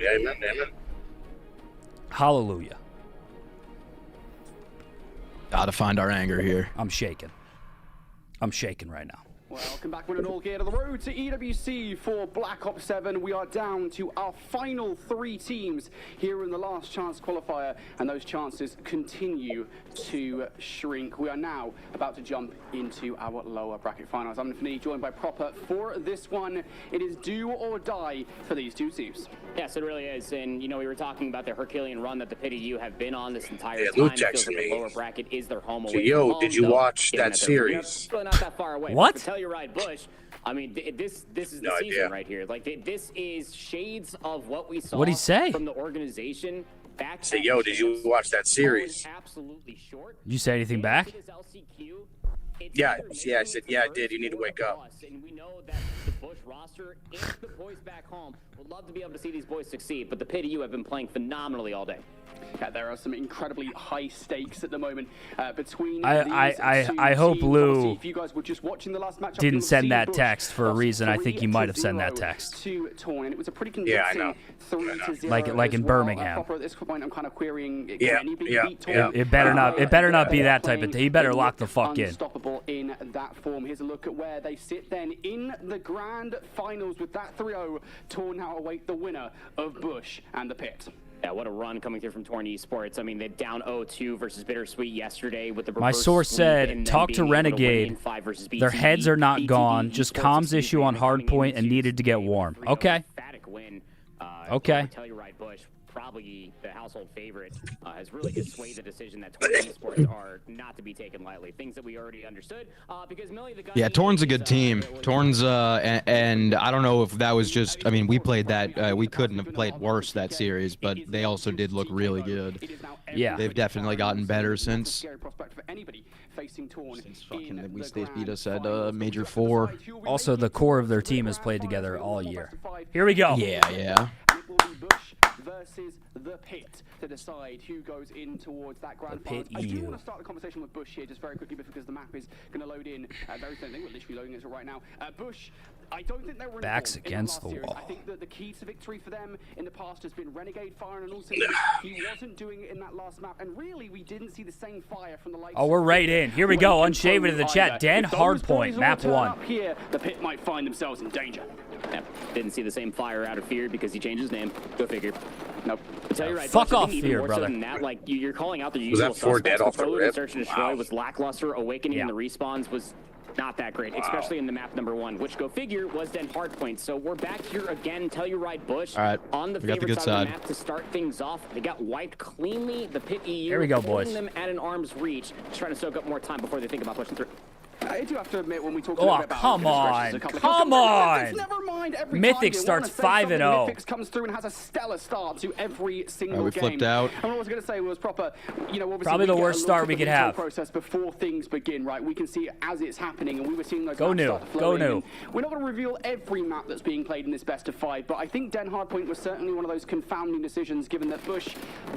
Amen. Amen. Hallelujah. Gotta find our anger here. I'm shaking. I'm shaking right now. Welcome back with an all gear to the road to EWC for Black Ops 7. We are down to our final 3 teams here in the last chance qualifier, and those chances continue to shrink. We are now about to jump into our lower bracket finals. I'm Infinity, joined by Proper for this one. It is do or die for these 2 teams. Yes, it really is. And, you know, we were talking about the Herculean run that the Pity U have been on this entire time. Luke It feels texted like me. the lower bracket is their home So, away yo, from home, did you though, watch given that they're series? really not that far away. What? To tell you right, Bush, I mean, this is the No season idea. right here. Like, this is shades of what we saw What'd he say? from the organization back Say, at yo, the did you shows. watch that series? Absolutely short. Did you say anything back? It is LCQ. It's Yeah, either yeah, I making said, it yeah, I first did. You need to wake or up. bust. And we know that the Bush roster and the boys back home would love to be able to see these boys succeed, but the Pity U have been playing phenomenally all day. Yeah, there are some incredibly high stakes at the moment between I hope teams. Lou Obviously, if you guys were just watching the last matchup, didn't you'll send see that Bush text for a lost reason. I think he might have sent that 3-0 text. to Torn, and it was a pretty Yeah, I convincing know. 3-0 Like as in well. Birmingham. Proper, at this point, I'm kind of querying. Can Yeah, anybody yeah, beat Torn? It better not. It better not be that type of thing. He better They lock the look fuck in. Unstoppable in that form. Here's a look at where they sit then in the grand finals with that 3-0. Torn now await the winner of Bush and the Pit. Yeah, what a run coming through from Torn Esports. I mean, they're down 0-2 versus Bittersweet yesterday with the My reverse source sweep said, and then talk to being able win Renegade. in 5 versus Their BTB. heads are not BTB gone. Just Esports comms is issue on coming hardpoint into and needed to get today warm. with a 3-0 Okay. emphatic win. Okay. I'll tell you right, Bush, probably the household favorite, has really just swayed the decision that Torn Esports are not to be taken lightly. Things that we already understood. Because Millie, the guy Yeah, Torn's a good team. Torn's and I don't know if that was just. I mean, we played that. We couldn't have played worse that series, but they also did look really good. Yeah. They've definitely gotten better since fucking they beat us at Major 4. Also, the core of their team has played together all year. Here we go. Yeah. versus the pit to decide who goes in towards that grand pit final. I do EU. want to start the conversation with Bush here just very quickly because the map is going to load in very soon. I think we're literally loading it right now. Bush, I don't think they were Backs involved in against last the series. wall. I think that the key to victory for them in the past has been Renegade firing and also he wasn't doing it in that last map. And really, we didn't see the same fire from the likes Oh, we're right in. Here we go. Wake and Unshaven in the Pro chat. either. Dan If those Hardpoint, boys all map turn 1. up here, the pit might find themselves in danger. Yep. Didn't see the same fire out of Fear because he changed his name. Go figure. Nope. I'll tell you right. Fuck Bush, I off, think even Fear, more so brother. than that, like you're calling out the Was usual that 4 dead suspects. off the Prelude rip? and Search and Destroy Wow. was lackluster. Awakening Yeah. and the respawns was not that great, especially in the map number 1, which go figure was then Hardpoint. So we're back here again. Tell you right, Bush. All right, On the we got the favorite good side of side. the map to start things off. They got wiped cleanly. The pit EU. Here we go, holding boys. them at an arm's reach, just trying to soak up more time before they think about pushing through. I do have to admit, when we talk Oh, a little bit about come on. a couple of Come Mythics, on. never mind every Mythic time you starts wanna say 5-0. something, Mythics comes through and has a stellar start to every single we game. flipped out. And what I was going to say was proper, you know, obviously Probably we the get worst a look start at we the could control have. process before things begin, right? We can see it as it's happening, and we were seeing those Go maps new. start to flow Go in. new. And we're not going to reveal every map that's being played in this best of 5, but I think Den Hardpoint was certainly one of those confounding decisions, given that Bush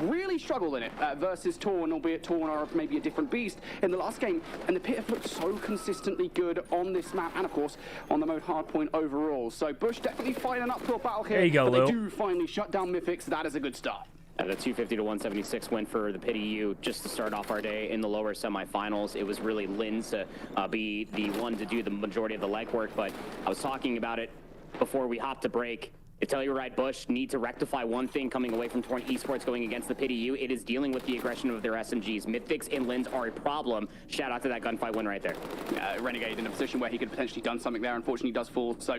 really struggled in it versus Torn, albeit Torn are maybe a different beast in the last game, and the pit have looked so consistently good on this map, and of course on the mode Hardpoint overall. So Bush definitely fighting an uphill battle here. There you go, but Lou. they do finally shut down Mythics. That is a good start. The 250 to 176 win for the Pit EU just to start off our day in the lower semifinals. It was really Lynn's to be the one to do the majority of the legwork, but I was talking about it before we hopped to break. To tell you right, Bush need to rectify one thing coming away from Torn Esports going against the Pit EU. It is dealing with the aggression of their SMGs. Mythics and Lynn's are a problem. Shout out to that gunfight win right there. Renegade in a position where he could potentially done something there. Unfortunately, he does fall. So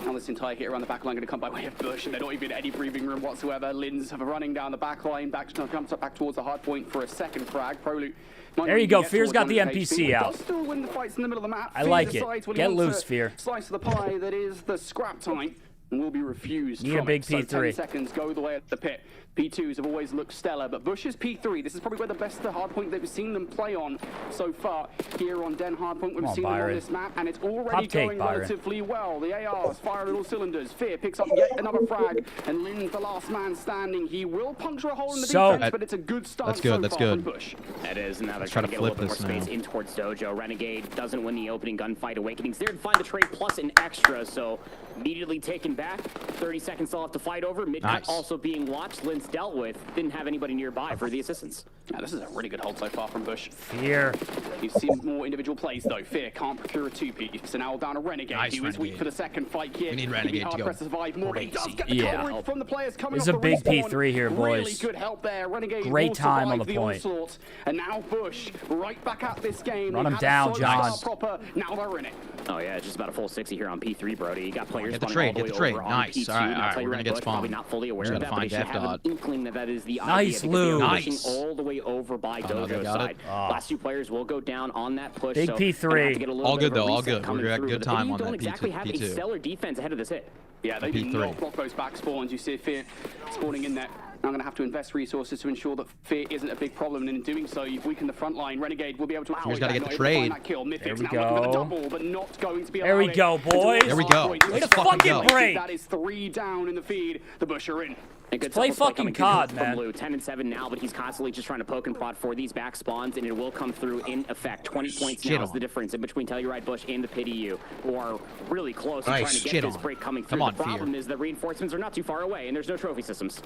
now this entire hit around the back line going to come by way of Bush, and they're not even any breathing room whatsoever. Lynn's have running down the back line, comes up back towards the hard point for a second frag. Prolute. There you go. Fear's got the NPC out. Does still win the fights in the middle of the map. I like it. Decides when he Get wants loose, to Fear. Slice of the pie that is the scrap time. And will be refused. Need a from big it. So P3. 10 seconds go the way of the pit. P2s have always looked stellar, but Bush's P3, this is probably where the best hardpoint that we've seen them play on so far here on Den Hardpoint. We've seen them on this map, and it's already going relatively well. The ARs fire little cylinders. Fear picks up yet another frag, and Lynn's the last man standing. He will puncture a hole in the defense, but it's a good start That's good, so that's far good. from Bush. That is, and now they're trying to get a little bit more space in towards Dojo. Renegade doesn't win the opening gunfight. Awakening's there to find the trade plus an extra, so immediately taken back. 30 seconds still have to fight over. Mid-cut also being watched. Lynn's dealt with. Didn't have anybody nearby for the assistance. Yeah, this is a really good hold so far from Bush. Fear. You've seen more individual plays though. Fear can't procure a 2-piece, so now down to Renegade. Nice, he was weak Renegade. for the second fight here. We need He'd be Renegade hard to go pressed to survive more, but he does get the Yeah. coverage from the players coming This is off a the big respawn. P3 here, boys. Really good help there. Renegade Great will time survive on the point. onslaught. And now Bush right back at this game. Run They him had down, a slow John. start proper. Now they're in it. Oh yeah, it's just about a full 60 here on P3, Brody. You got players Get the running trade, all get the the way trade. over on Nice. P2. All right, And I'll tell you we're right, gonna get Bush, probably spawned. not fully aware Just of that, gotta but they find should have an Def inkling that that is the Nice, idea. Lou. Because Nice. pushing all the way over by no, they Dojo's got side. it. Last two players will go down on that push. Big so P3. gonna have to get a little All bit good of a though, all reset good. coming We're at through, good but time they on don't that exactly have a P2. stellar defense ahead of this hit. Yeah, they P3. do not block those back spawns. You see Fear spawning in there. Now I'm going to have to invest resources to ensure that Fear isn't a big problem, and in doing so, you've weakened the front line. Renegade will be able to exploit gotta that, get not the able to find trade. that kill. Mythics There we now looking for the go. double, but not going to be There we allowed go, it. boys. There we go. Way to Let's fucking go. break. That is 3 down in the feed. The Bush are in. A good Play self-play fucking coming through COD, from man. Lou. 10 and 7 now, but he's constantly just trying to poke and prod for these back spawns, and it will come through in effect. 20 points Shit now is on. the difference in between Telluride Bush and the Pit EU, who are really close and Nice. trying to get Shit this on. break coming through. Come on, the problem Fear. is that reinforcements are not too far away, and there's no trophy systems.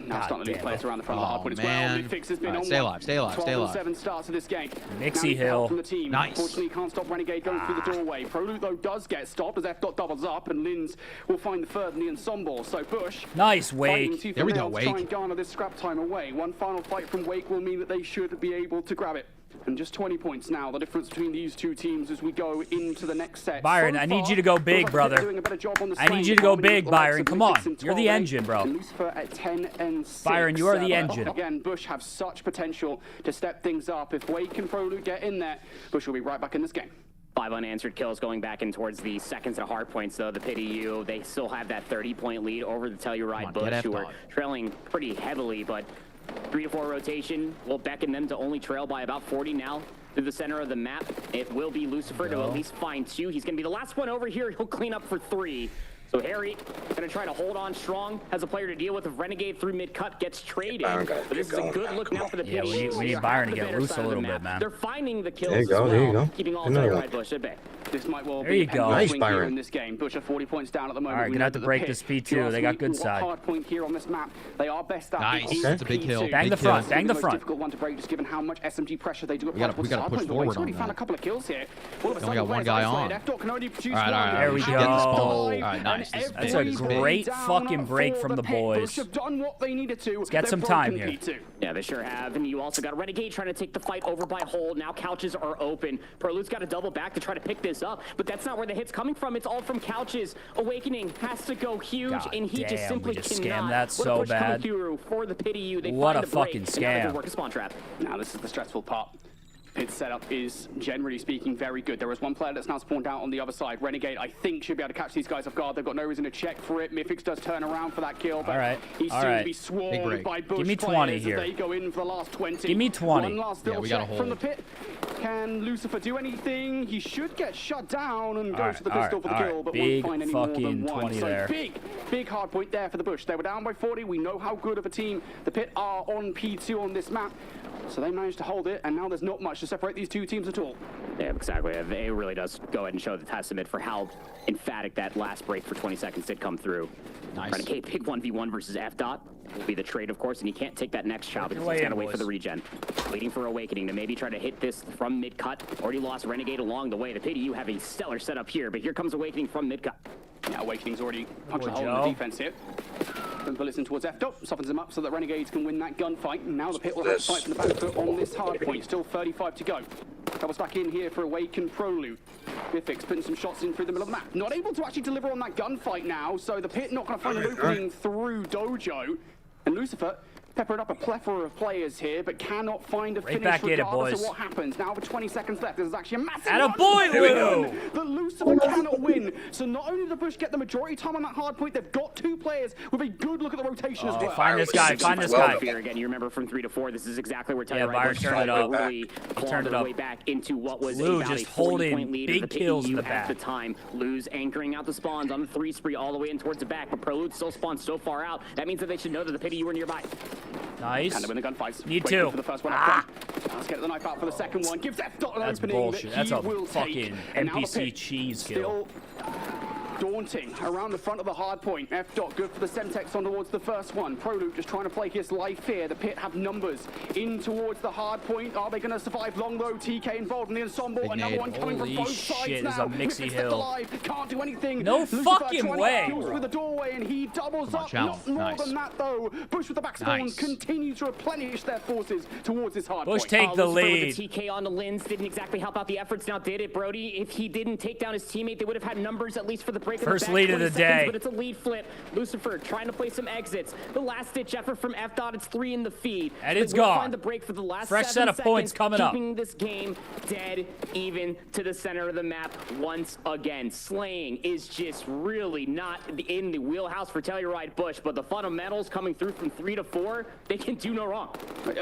Now starting to lose players around the front of the hard point as well. man. Mythics has been All right, on stay one. alive, stay alive, stay 12 alive. and 7 starts to this game. Nixie Now he's Hill. out from the team. Nice. Unfortunately, can't stop Renegade going through the doorway. Prolute, though, does get stopped as F dot doubles up, and Lynn's will find the third in the ensemble. So Bush Nice, fighting Wake. tooth There and we go, nail to try Wake. and garner this scrap time away. One final fight from Wake will mean that they should be able to grab it. And just 20 points now, the difference between these two teams as we go into the next set. Byron, I need you to go big, looks like brother. they're doing a better job on the I need slaying you to go harmony big, with the likes Byron. of Come Mythics on. in You're the 12-8, engine, bro. and Lucifer at 10 and 6. Byron, you are the But engine. Again, Bush have such potential to step things up. If Wake and Prolute get in there, Bush will be right back in this game. 5 unanswered kills going back in towards the seconds and hard points, though. The Pit EU, they still have that 30-point lead over the Telluride Bush, get who are F-dog. trailing pretty heavily, but 3 to 4 rotation will beckon them to only trail by about 40 now through the center of the map. It will be Lucifer to at least find 2. He's going to be the last one over here. He'll clean up for 3. So Harry going to try to hold on strong, has a player to deal with. If Renegade through mid-cut gets traded. But this is a good look now for the Yeah, Pity. we need Byron to get loose a little bit, man. They're finding the kills There you go, as there you well, go. keeping all Another Telluride one. Bush at bay. This might well There be you a go. pendulum Nice, swing here Byron. in this game. Bush are 40 points down at the moment. All right, We gonna know have to that the break Pit, this P2. you ask They got me good what side. hard point here on this map. They are best at. Nice. is That's a big P2. kill. Bang Big the kill. front, bang the Most front. difficult one to break, just given how much SMG pressure they do. We gotta push forward Already on found that. a couple of kills here. All of a Only sudden, got one players guy isolated. on. F-Dot can only produce All right, all one. right, There we And go. get the spawn. All right, nice. And This is That's a big. This is big. great down fucking break for from the Pit. boys. Bush have done what they needed to. Let's get They've some time broken here. P2. Yeah, they sure have. And you also got Renegade trying to take the fight over by Hold. Now couches are open. Prelude's got to double back to try to pick this up, but that's not where the hit's coming from. It's all from couches. Awakening has to go huge, God and he damn, just simply we just cannot. scammed that What so a push coming bad. through for the Pity U. They What find a the break, fucking and now they scam. can work a spawn trap. Now this is the stressful part. Pit's setup is, generally speaking, very good. There is one player that's now spawned out on the other side. Renegade, I think, should be able to catch these guys off guard. They've got no reason to check for it. Mythix does turn around for that kill, but All right, he's all soon right. to be swarmed by Bush Give me 20 players here. as they go in for the last 20. Give me 20. One last Yeah, little we gotta check from the hold. Pit. Can Lucifer do anything? He should get shut down and go to the all pistol right, for the all kill, right. but Big won't find any more than fucking one. 20 So there. big hard point there for the Bush. They were down by 40. We know how good of a team the Pit are on P2 on this map. So they managed to hold it, and now there's not much to separate these two teams at all. Yeah, exactly. It really does go ahead and show the testament for how emphatic that last break for 20 seconds did come through. Nice. Renegade pick 1v1 versus F-Dot will be the trade, of course, and he can't take that next shot because your he's way got to in, wait for boys. the regen. Waiting for Awakening to maybe try to hit this from mid-cut. Already lost Renegade along the way. The Pity U have a stellar setup here, but here comes Awakening from mid-cut. Yeah, Awakening's already punched a Poor hole in Joe. the defense here. And bullets in towards F-Dot, softens him up so that Renegades can win that gunfight. And now the Pit will have to fight from the back foot on this hard point. Still 35 to go. Doubles back in here for Awaken Prelude. Mythix putting some shots in through the middle of the map. Not able to actually deliver on that gunfight now, so the Pit not going to find an opening through Dojo. And Lucifer peppered up a plethora of players here, but cannot find a finish back in it, regardless boys. of what happens. Now with 20 seconds left, there's actually a massive Atta one boy, Lou! that Lucifer cannot win. So not only did Bush get the majority time on that hard point, they've got two players with a good look at the rotation as well. Find this guy, find this guy. Here again, you remember from 3 to 4, this is exactly where Yeah, Telluride Byron Bush turned tried it to up. really Turned claw it their up. way back into what was Lou about just a 40-point holding lead big for the kills in PDU the at the back. time. Lou's anchoring out the spawns on the 3 spree all the way in towards the back, but Prelude still spawns so far out. That means that they should know that the Pity U are nearby. Nice. And to win the gunfights. Need Waiting to. for the first one. Let's get the knife out for the second one. Gives F-Dot an That's opening bullshit. that That's he a will fucking take. And now the NPC Pit cheese kill. Still daunting around the front of the hard point. F-Dot good for the Semtex on towards the first one. Prelude just trying to play his life here. The Pit have numbers in towards the hard point. Are they going to survive long though? TK involved in the ensemble. Big Another nade. one coming Holy from both sides shit, now. this is a mixy Mythix hill. alive. Can't do anything. No Lucifer fucking trying to way. get kills through the doorway, and he doubles Come on, up. challenge. Not more Nice. than that though. Bush with the back spawn Nice. continue to replenish their forces towards this hard Bush point. take the Lucifer lead. with the TK on the Lins didn't exactly help out the efforts. Now did it, Brody? If he didn't take down his teammate, they would have had numbers at least for the break. First in the back, lead of 20 the seconds, day. But it's a lead flip. Lucifer trying to play some exits. The last ditch effort from F-Dot. It's 3 in the feed. And They it's will gone. Find the break for the last Fresh 7 set of seconds, points coming up. keeping this game dead even to the center of the map once again. Slaying is just really not in the wheelhouse for Telluride Bush, but the fundamentals coming through from 3 to 4, they can do no wrong.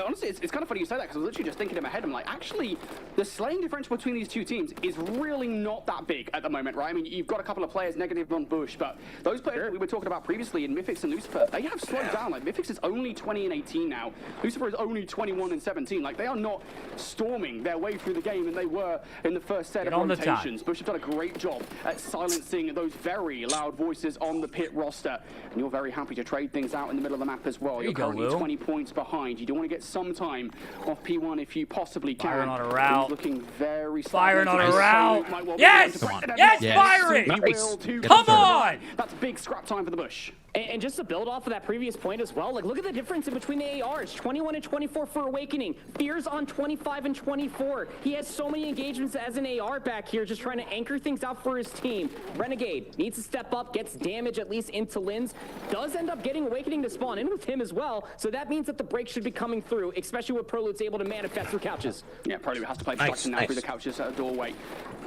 Honestly, it's kind of funny you say that because I was literally just thinking in my head, I'm like, actually, the slaying differential between these two teams is really not that big at the moment, right? I mean, you've got a couple of players negative on Bush, but those players that we were talking about previously in Mythix and Lucifer, they have slowed down. Like, Mythix is only 20 and 18 now. Lucifer is only 21 and 17. Like, they are not storming their way through the game, and they were in the first set Get of on the time. rotations. Bush have done a great job at silencing those very loud voices on the Pit roster, and you're very happy to trade things out in the middle of the map as well. There You're you go, currently Lou. 20 points behind. You do want to get some time off P1 if you possibly can. Byron on a route. He's looking very Byron on a stagnated. route. Might well be Yes! able to press it. Yes, Yes. Byron! He Nice. will to Get Come the third. on! That's big scrap time for the Bush. And just to build off of that previous point as well, like look at the difference in between the ARs. 21 and 24 for Awakening. Fear's on 25 and 24. He has so many engagements as an AR back here, just trying to anchor things out for his team. Renegade needs to step up, gets damage at least into Lins. Does end up getting Awakening to spawn in with him as well. So that means that the break should be coming through, especially with Prelude's able to manifest through couches. Yeah, probably has to play destruction now through the couches at a doorway.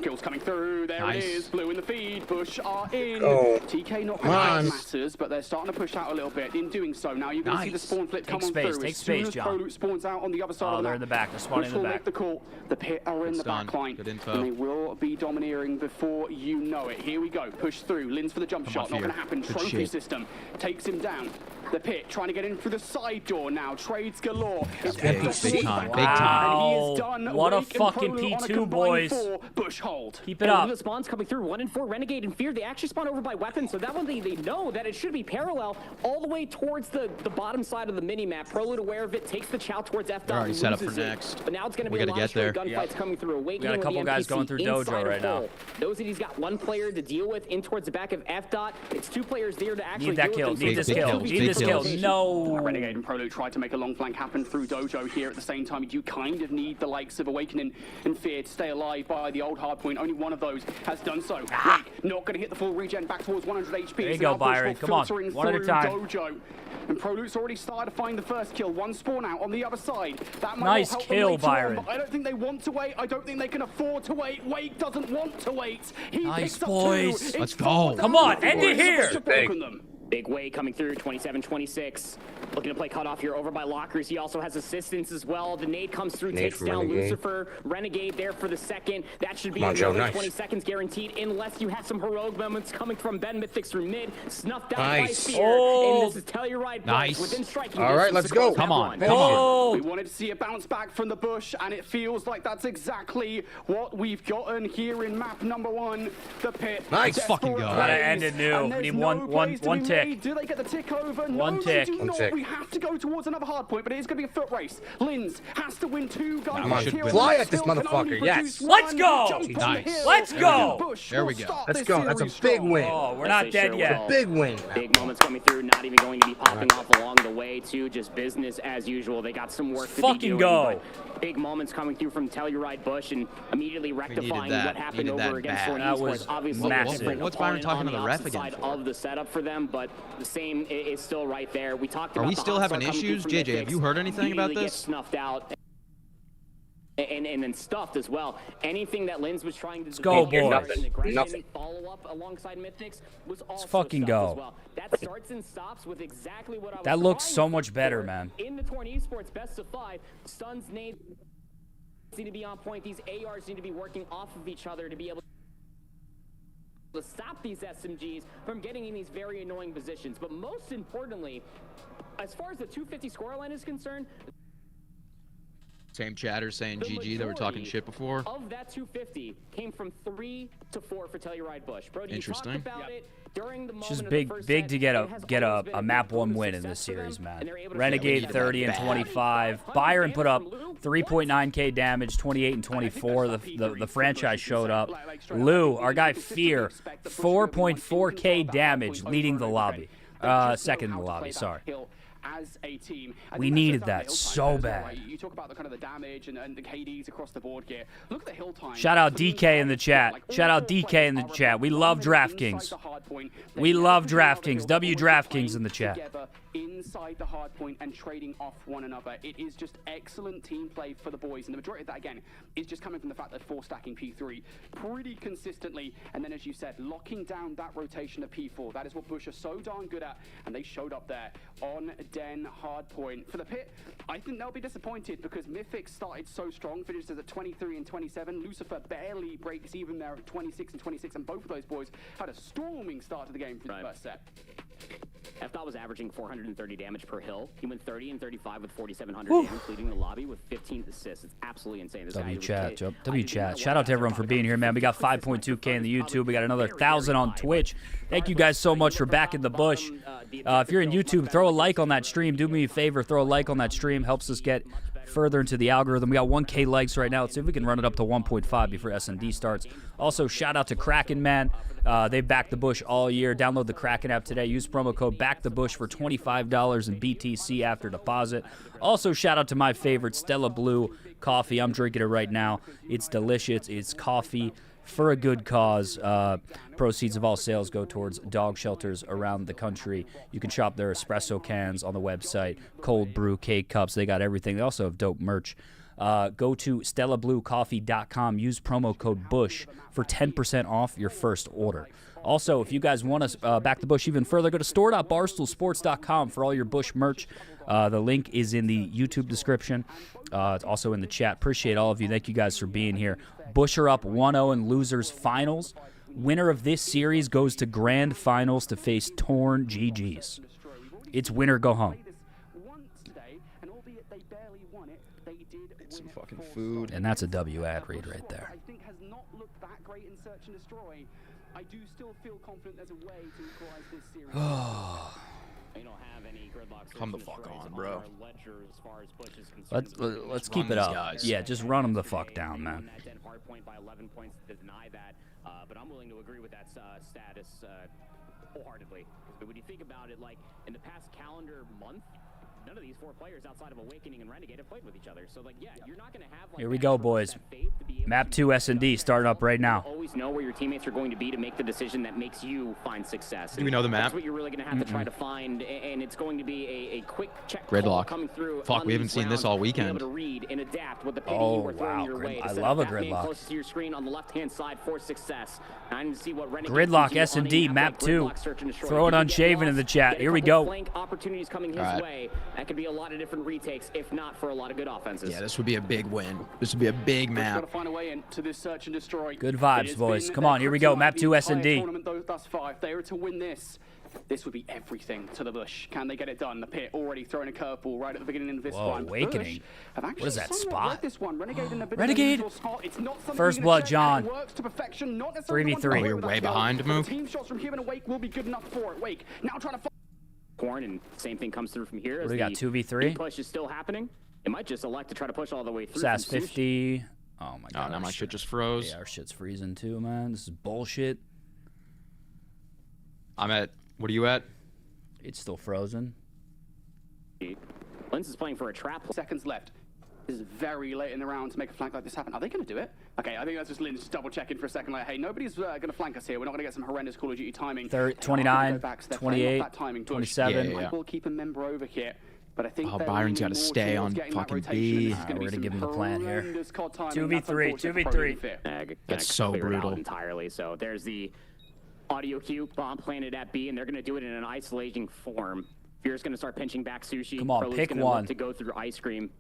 Kills coming through. There Nice. it is. Blue in the feed. Bush are in. Oh. TK not Come on. matters, but they're they're starting to push out a little bit. In doing so, now you're going to see the spawn flip come on through. Take As space, soon as John. Prolute spawns out on the other side of the they're map, in the back. They're spawning in the will back. make the call. The Pit are in the back line. Good info. And they will be domineering before you know it. Here we go. Push through. Lin's for the jump shot. Not going to happen. Good Trophy shit. system takes him down. The Pit trying to get in through the side door now. Trades galore. It's Big Pit time. back Big time. and he is done. What a Wake and fucking Prolute on a P2, combined boys. 4. Bush hold. Keep it And up. the spawns coming through, 1 and 4, Renegade and Fear. They actually spawn over by weapons, so that one they know that it should be parallel all the way towards the bottom side of the mini-map. Prolute aware of it, takes the chow towards F. They're already set up for loses it. next. But now it's going to We be a gotta lot of get straight there. gunfights coming through. Awakening We got a with couple the guys NPC going through Dojo inside of right now. Full. Knows that he's got one player to deal with in towards the back of F. It's 2 players there to actually Need that deal kill. with Need them. this Big kill. kills, Need big this kill. kills. No. Renegade and Prolute tried to make a long flank happen through Dojo here. At the same time, you kind of need the likes of Awakening and Fear to stay alive by the old hard point. Only one of those has done so. Wake not going to hit the full regen back towards 100 HP. There you So go, now Bush Byron. will Come on. filter in One at a through time. Dojo. And Prolute's already started to find the first kill. One spawn out on the other side. That might Nice not help them kill, later on, Byron. but I don't think they want to wait. I don't think they can afford to wait. Wake doesn't want to wait. He Nice, picks up boys. 2. It's Let's 4 go. Come on, down. end it here. Bush broken them. Big way coming through, 27-26. Looking to play cutoff here over by Lockers. He also has assistance as well. The nade comes through, Nade takes from down Renegade. Lucifer. Renegade there for the second. That should be Come on, Joe, another nice. 20 seconds guaranteed, unless you have some heroic moments coming from Ben Mythics through mid. Snuffed out Nice. by Fear. Oh. And this is Telluride Nice. within striking All right, distance let's to go. close Come that on, one. come on. We wanted to see a bounce back from the Bush, and it feels like that's exactly what we've gotten here in map number 1, the Pit. Nice. Desperate Fucking go. Gotta plays, end it new. and there's Need no one plays to be tick. made. Do they get the tick over? One No, tick. they do One not. tick. We have to go towards another hard point, but it is going to be a foot race. Linz has to win 2 guys. Come on, kill. fly at this Still can motherfucker, only yes. produce Let's one. go. Jump on the Nice. hill. Let's go. Bush There will we go. start Let's this go. That's a series big strong. win. Oh, we're Yes, not they dead sure yet. will. Big win. Big moments coming through, not even going to be popping off along the way, too. Just business as usual. They got some work to be Fucking doing. go. But big moments coming through from Telluride Bush and immediately rectifying that. what happened Needed that over against bad. Foreign That Esports. was Obviously, massive. a different What's Byron opponent talking on to the the ref opposite again side for? of the setup for them, but the same is still right there. We talked Are about we the still hot having start coming through issues? from JJ, have Mythics, you heard anything about immediately this? gets snuffed out. And then stuffed as well. Anything that Linz was trying to go, develop boys. and aggression Nothing. follow up alongside Mythics was also fucking stuffed go. as well. That starts and stops with exactly what I was That looks trying so to much look better, for man. In the Torn Esports best of 5, Stuns need to be on point. These ARs need to be working off of each other to be able to stop these SMGs from getting in these very annoying positions. But most importantly, as far as the 250 scoreline is concerned, Same chatters saying the GG that were talking majority shit before. of that 250 came from 3 to 4 for Telluride Bush. Brody, you talked Interesting. about it during the It's moment just of the big first big set. to get It has a always been a map big 1 boost win in success this for them, series, man. and they're able to Renegade show 30 and bad. 25. Byron put up 3.9k damage, 28 and 24. The franchise showed up. Lou, our guy Fear, 4.4k damage, leading the lobby. Second in the lobby, sorry. As a team. We needed that so bad. You talk about the kind of the damage and the KDs across the board here. Look at the hill time. Shout out DK in the chat. Shout out DK in the chat. We love DraftKings. We love DraftKings. W DraftKings in the chat. Inside the hard point and trading off one another. It is just excellent team play for the boys, and the majority of that, again, is just coming from the fact that 4 stacking P3 pretty consistently, and then, as you said, locking down that rotation of P4. That is what Bush are so darn good at, and they showed up there on Den hard point. For the Pit, I think they'll be disappointed because Mythic started so strong, finished as at 23 and 27. Lucifer barely breaks even there at 26 and 26, and both of those boys had a storming start to the game for the first set. F-Dot was averaging 430 damage per hill. He went 30 and 35 with 4,700 damage, leading the lobby with 15 assists. It's absolutely insane. This guy was W chat. Shout out to everyone for being here, man. We got 5.2k in the YouTube. We got another 1,000 on Twitch. Thank you guys so much for backing the Bush. If you're in YouTube, throw a like on that stream. Do me a favor, throw a like on that stream. Helps us get further into the algorithm. We got 1k likes right now. Let's see if we can run it up to 1.5 before S&D starts. Also, shout out to Kraken, man. They backed the Bush all year. Download the Kraken app today. Use promo code BACKTHEBUSH for $25 in BTC after deposit. Also, shout out to my favorite Stella Blue coffee. I'm drinking it right now. It's delicious. It's coffee for a good cause. Proceeds of all sales go towards dog shelters around the country. You can shop their espresso cans on the website, cold brew, K-cups. They got everything. They also have dope merch. go to StellaBlueCoffee.com. Use promo code Bush for 10% off your first order. Also, if you guys want to back the Bush even further, go to store.barstoolsports.com for all your Bush merch. The link is in the YouTube description. It's also in the chat. Appreciate all of you. Thank you guys for being here. Bush are up 1-0 in losers finals. Winner of this series goes to grand finals to face Torn GGs. It's winner go home. Eat some fucking food. And that's a W ad read right there. I do still feel confident there's a way to equalize this series. Come the fuck on, bro. Let's keep it up. Guys. Yeah, just run them the fuck down, man. But I'm willing to agree with that status wholeheartedly. But when you think about it, like in the past calendar month, none of these four players outside of Awakening and Renegade have played with each other. So, like, yeah, you're not going to have, like, here we go, boys. Map 2 S&D starting up right now. Always know where your teammates are going to be to make the decision that makes you find success. Do we know the map? That's what you're really going to have to try to find, and it's going to be a quick check Gridlock. coming through. Fuck, we haven't seen this all weekend. Be able to read and adapt what the pity Oh, you were throwing wow. your way. I love a gridlock. Close to your screen on the left-hand side for success. And see what Renegade Gridlock S&D map 2. Throw it unshaven in the chat. Here we go. Flank opportunities coming his way. That could be a lot of different retakes, if not for a lot of good offenses. Yeah, this would be a big win. This would be a big map. Find a way into this search and destroy. Good vibes, boys. Come on, here we go. Map 2 S&D. Thus far, if they were to win this, this would be everything to the Bush. Can they get it done? The Pit already throwing a curveball right at the beginning of this one. Awakening. What is that spot? This one. Renegade in a bit Renegade. Of a spot. It's not First blood, John. Works to perfection. Not 3v3. Oh, you're way behind, Mook. Team shots from here and Awake will be good enough for it. Wake now trying to. Corn, and same thing comes through from here. What do we got? 2v3. Push is still happening. It might just elect to try to push all the way through. SAS 50. Oh my god. Oh, now my shit just froze. Yeah, our shit's freezing too, man. This is bullshit. I'm at. What are you at? It's still frozen. Lens is playing for a trap. Seconds left. This is very late in the round to make a flank like this happen. Are they going to do it? Okay, I think that's just Lynn just double checking for a second. Like, hey, nobody's going to flank us here. We're not going to get some horrendous Call of Duty timing. 29, 28, 27. I will keep a member over here. But I think Byron's got to stay on fucking B. We're going to give him the plan here. 2v3, 2v3. That's so brutal. Entirely. So there's the audio cue, bomb planted at B, and they're going to do it in an isolating form. Fear's going to start pinching back Sushi. Come on, Prolude's pick gonna one. Look to go through Ice Cream.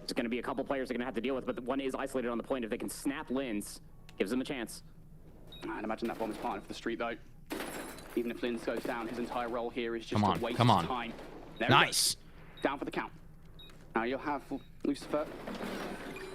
There's going to be a couple players they're going to have to deal with, but the one is isolated on the point. If they can snap Lins, gives them a chance. I'd imagine that bomb is planted for the street, though. Even if Lins goes down, his entire role here is just to waste time. Nice. Down for the count. Now you'll have Lucifer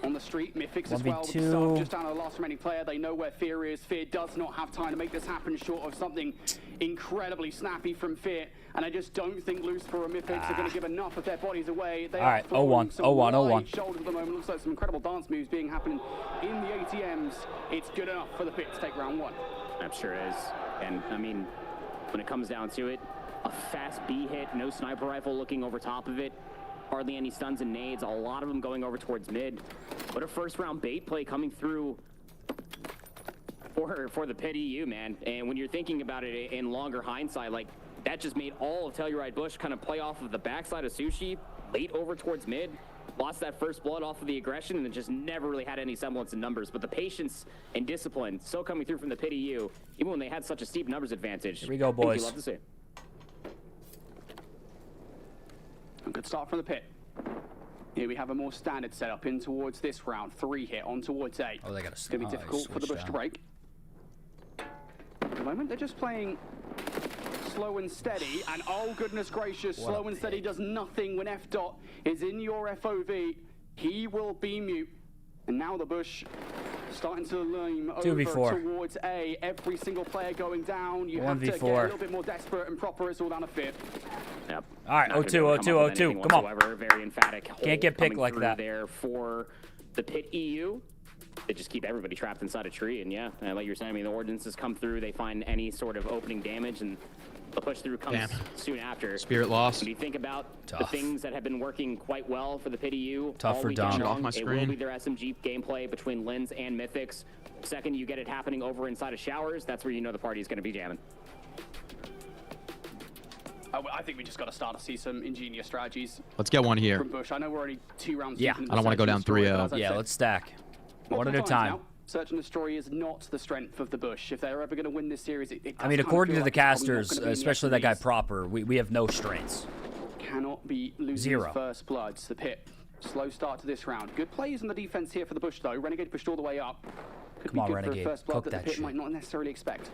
on the street. Mythics as 1v2. well. With the start, just down to the last remaining player. They know where Fear is. Fear does not have time to make this happen short of something incredibly snappy from Fear. And I just don't think Lucifer or Mythics are going to give enough of their bodies away. They are 0-1, 0-1. Shoulders at the moment. Looks like some incredible dance moves being happening in the ATMs. It's good enough for the Pit to take round one. That sure is. And I mean, when it comes down to it, a fast B hit, no sniper rifle looking over top of it. Hardly any stuns and nades, a lot of them going over towards mid. What a first round bait play coming through for the Pit EU, man. And when you're thinking about it in longer hindsight, like that just made all of Telluride Bush kind of play off of the backside of Sushi, late over towards mid. Lost that first blood off of the aggression and just never really had any semblance of numbers. But the patience and discipline still coming through from the Pit EU, even when they had such a steep numbers advantage. Here we go, boys. Love to see. A good start from the Pit. Here we have a more standard setup in towards this round. 3 hit on towards A. Oh, they got It's going to be difficult for the Bush to break. At the moment, they're just playing slow and steady. And oh, goodness gracious, slow and steady does nothing when F. Dot is in your FOV. He will be mute. And now the Bush starting to loom over towards A. Every single player going down. You have to get a little bit more desperate and proper. It's all down a fit. Yep. All right, 0-2, 0-2, 0-2. Come on. Very emphatic. Can't get picked like that. There for the Pit EU. They just keep everybody trapped inside a tree. And yeah, like you're saying, I mean, the ordinances come through. They find any sort of opening damage, and the push through comes soon after. Spirit lost. When you think about the things that have been working quite well for the Pit EU, tough for Dom. Off my screen. It will be their SMG gameplay between Lins and Mythics. Second, you get it happening over inside of showers. That's where you know the party is going to be jamming. I think we just got to start to see some ingenious strategies Let's get one here. from Bush. I know we're only 2 rounds Yeah. deep into I don't wanna go the down story, 3-0. but as I Yeah, said, let's stack. One at a multiple times time. now, Search and Destroy is not the strength of the Bush. If they're ever going to win this series, it I does mean, kind of according feel to the like it's probably not casters, gonna be in the especially that guy SMEs. Proper, we have no strengths. Cannot be losing Zero. his first bloods. The Pit. Slow start to this round. Good plays on the defense here for the Bush, though. Renegade pushed all the way up. Could Come be on, good Renegade. for a first blood Cook that that the Pit shit. might not necessarily expect.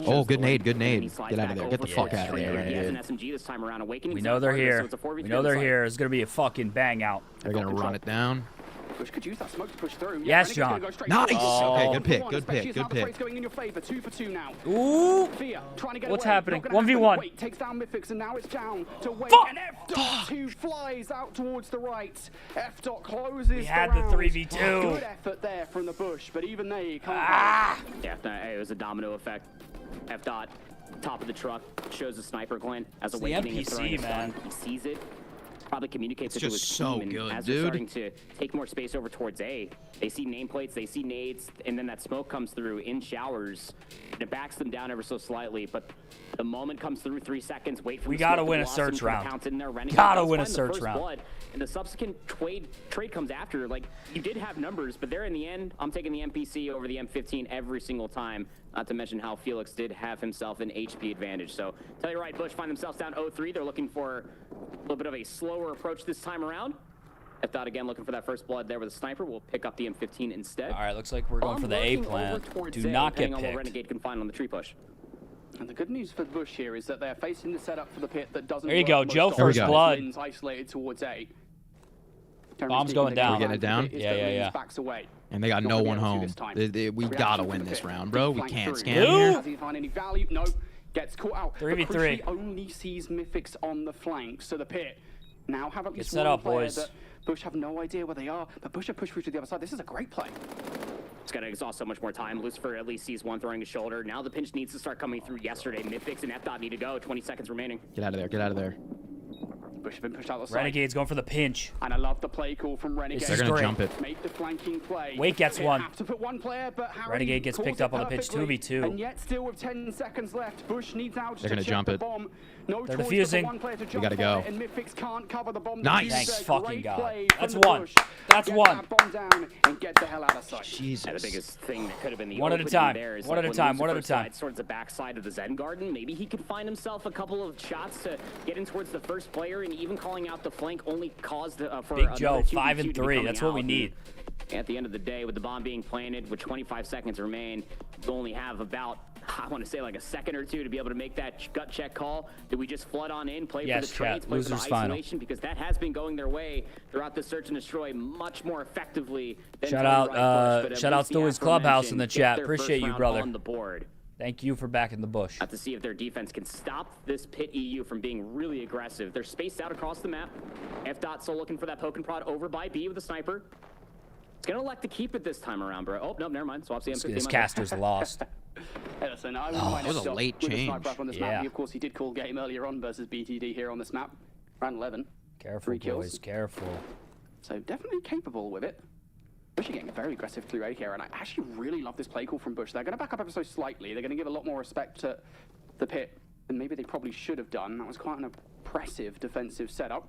Oh, good nade, good nade. Get out of there. Get the fuck out of there, He has an Renegade. SMG this time around. Awakening We know they're here. So it's a 4v3 We know they're on the here. It's going to be a fucking bang out. They're gonna run it down. Bush could use that smoke to push through. Yes, Renegade's John. gonna go straight Nice. forward. Okay, One good for pick, one, good especially pick, as good now the pick. plate's going in your favor. 2 for 2 now. Ooh. Fear, trying to get What's away. happening? Not gonna 1v1. happen. Wait takes down Mythics, and now it's down to Wait. Fuck. And F.2 flies out towards the right. F.2 closes We had the the round. 3v2. Good effort there from the Bush, but even they can't. Ah. Yeah, it was a domino effect. F dot, top of the truck, shows a sniper glint as the Awakening is NPC, throwing a stun. man. He sees it, probably communicates It's it to his just so team, and good, as dude. they're starting to take more space over towards A, they see nameplates, they see nades, and then that smoke comes through in showers, and it backs them down ever so slightly, but the moment comes through, 3 seconds, wait for We the gotta smoke to win a blossom, search for the round. pounce in there. Renegade Gotta does win a find the search first round. blood, and the subsequent trade comes after. Like, you did have numbers, but there in the end, I'm taking the MPC over the M15 every single time. Not to mention how Felix did have himself an HP advantage. So, tell you right, Bush find themselves down 0-3. They're looking for a little bit of a slower approach this time around. If not, again, looking for that first blood there with a sniper. We'll pick up the M15 instead. All right, looks like we're going for the A Looking plan. over towards Do A, not get depending on what picked. Renegade can find on the tree push. And the good news for the Bush here is that they're facing the setup for the Pit that doesn't. There you work go, most Joe, often. first blood. Lynn's isolated towards A. Bomb's going down. We're getting it down? Yeah. Backs away. And they got Not no gonna be one able to home. this time. We Reaction gotta from win the this Pit. round, Big bro. We flank can't through. scam here. Has he find any value? No. Gets caught out. 3v3. But crucially only sees Mythics on the flank. So the Pit now have at least set one up, player boys. that Bush have no idea where they are. But Bush have pushed through to the other side. This is a great play. It's going to exhaust so much more time. Lucifer at least sees one throwing his shoulder. Now the pinch needs to start coming through yesterday. Mythics and F-Dot need to go. 20 seconds remaining. Get out of there. Get out of there. Bush have been pushed out the side. Renegade's going for the pinch. And I love the play call from Renegade. This They're is gonna great. jump it. Make the flanking play. Wait gets They one. have to put one player, but Harry Renegade gets calls picked it up on the pitch, perfectly. 2v2. And yet still with 10 seconds left, Bush needs now just They're gonna to check jump the it. bomb. No They're choice defusing. but for one player to jump gotta for go. it, and Mythics can't cover the bomb. Nice. Defuse Thanks it. fucking Great God. play That's from the one. Bush. That's Get one. that bomb down and get the hell out of sight. Jesus. Yeah, the biggest thing that could have been the One at a opening time. there is One like at a when time. One at a Lucifer time. slides towards the backside of the Zen Garden. Maybe he could find himself a couple of shots to get in towards the first player, and even calling out the flank only caused for Big another Joe, 2v2 5 to and be 3. coming That's what we out. need. At the end of the day, with the bomb being planted, with 25 seconds remain, you only have about, I want to say, like a second or two to be able to make that gut check call. Do we just flood on in, play Yes, for the trades, chat. play for the Losers final. isolation? Because that has been going their way throughout the search and destroy much more effectively than Shout Tony out, Right Bush, but at shout out least the Stewart's Clubhouse in the aforementioned chat. get their Appreciate first you, round brother. on the board. Thank you for backing the Bush. Have to see if their defense can stop this Pit EU from being really aggressive. They're spaced out across the map. F-Dot still looking for that poke and prod over by B with a sniper. It's gonna elect to keep it this time around, bro. Oh, no, never mind. Swaps the M15. This my bad. caster's lost. Hey, listen, I wouldn't mind that was a F-Dot late with change. sniper up on this Yeah. map. Of course, he did call game earlier on versus BTD here on this map. Round 11. Careful, 3 kills. boys. Careful. So definitely capable with it. Bush are getting very aggressive through A here, and I actually really love this play call from Bush. They're going to back up ever so slightly. They're going to give a lot more respect to the Pit than maybe they probably should have done. That was quite an oppressive defensive setup.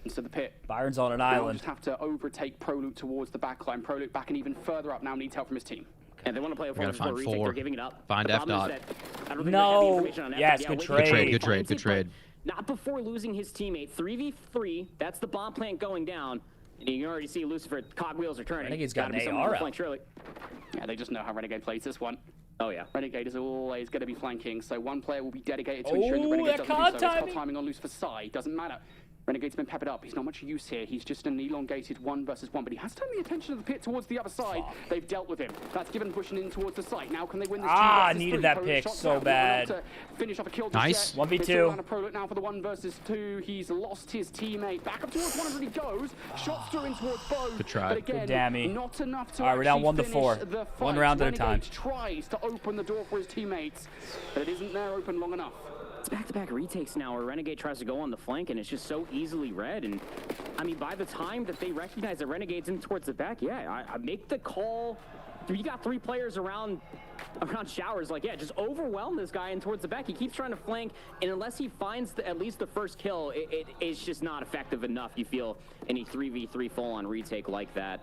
And so the Pit Byron's on an now island. just have to overtake Prolute towards the backline. Prolute backing even further up now, needs help from his team. And they want to play a gotta 4-4 find retake. 4. They're giving it up. Find The problem is F-Dot. that I don't think No. they have the information on Yes, F-Dot. good Wait, trade. Good trade, good finds trade. it, but Not before losing his teammate. 3v3. That's the bomb plant going down. And you can already see Lucifer cogwheels are turning. Renegade's got Gotta be an someone on AR the out. flank, surely. Yeah, they just know how Renegade plays this one. Oh yeah. Renegade is always going to be flanking, so one player will be dedicated to Oh, ensuring that Renegade that doesn't do card so. It's called timing. timing on Lucifer's side. Doesn't matter. Renegade's been peppered up. He's not much use here. He's just an elongated 1 versus 1, but he has turned the attention of the Pit towards the other side. Fuck. They've dealt with him. That's given pushing in towards the site. Now can they win this 2 Ah, versus needed 3? that Prolute pick shots so out. Not enough bad. to finish off a kill Nice. just yet. 1v2. It's all around a Prolute now for the 1 versus 2. He's lost his teammate. Back up towards 100 he goes. Shots through in towards both. Good try. But again, dammy. not enough to All right, we're down actually 1-4. finish the One fight. round at a time. Renegade tries to open the door for his teammates, but it isn't there open long enough. It's back-to-back retakes now where Renegade tries to go on the flank and it's just so easily read. And I mean, by the time that they recognize that Renegade's in towards the back, yeah, I make the call you got 3 players around Showers, like, yeah, just overwhelm this guy and towards the back. He keeps trying to flank, and unless he finds at least the first kill, it's just not effective enough, you feel, in a 3v3 full-on retake like that.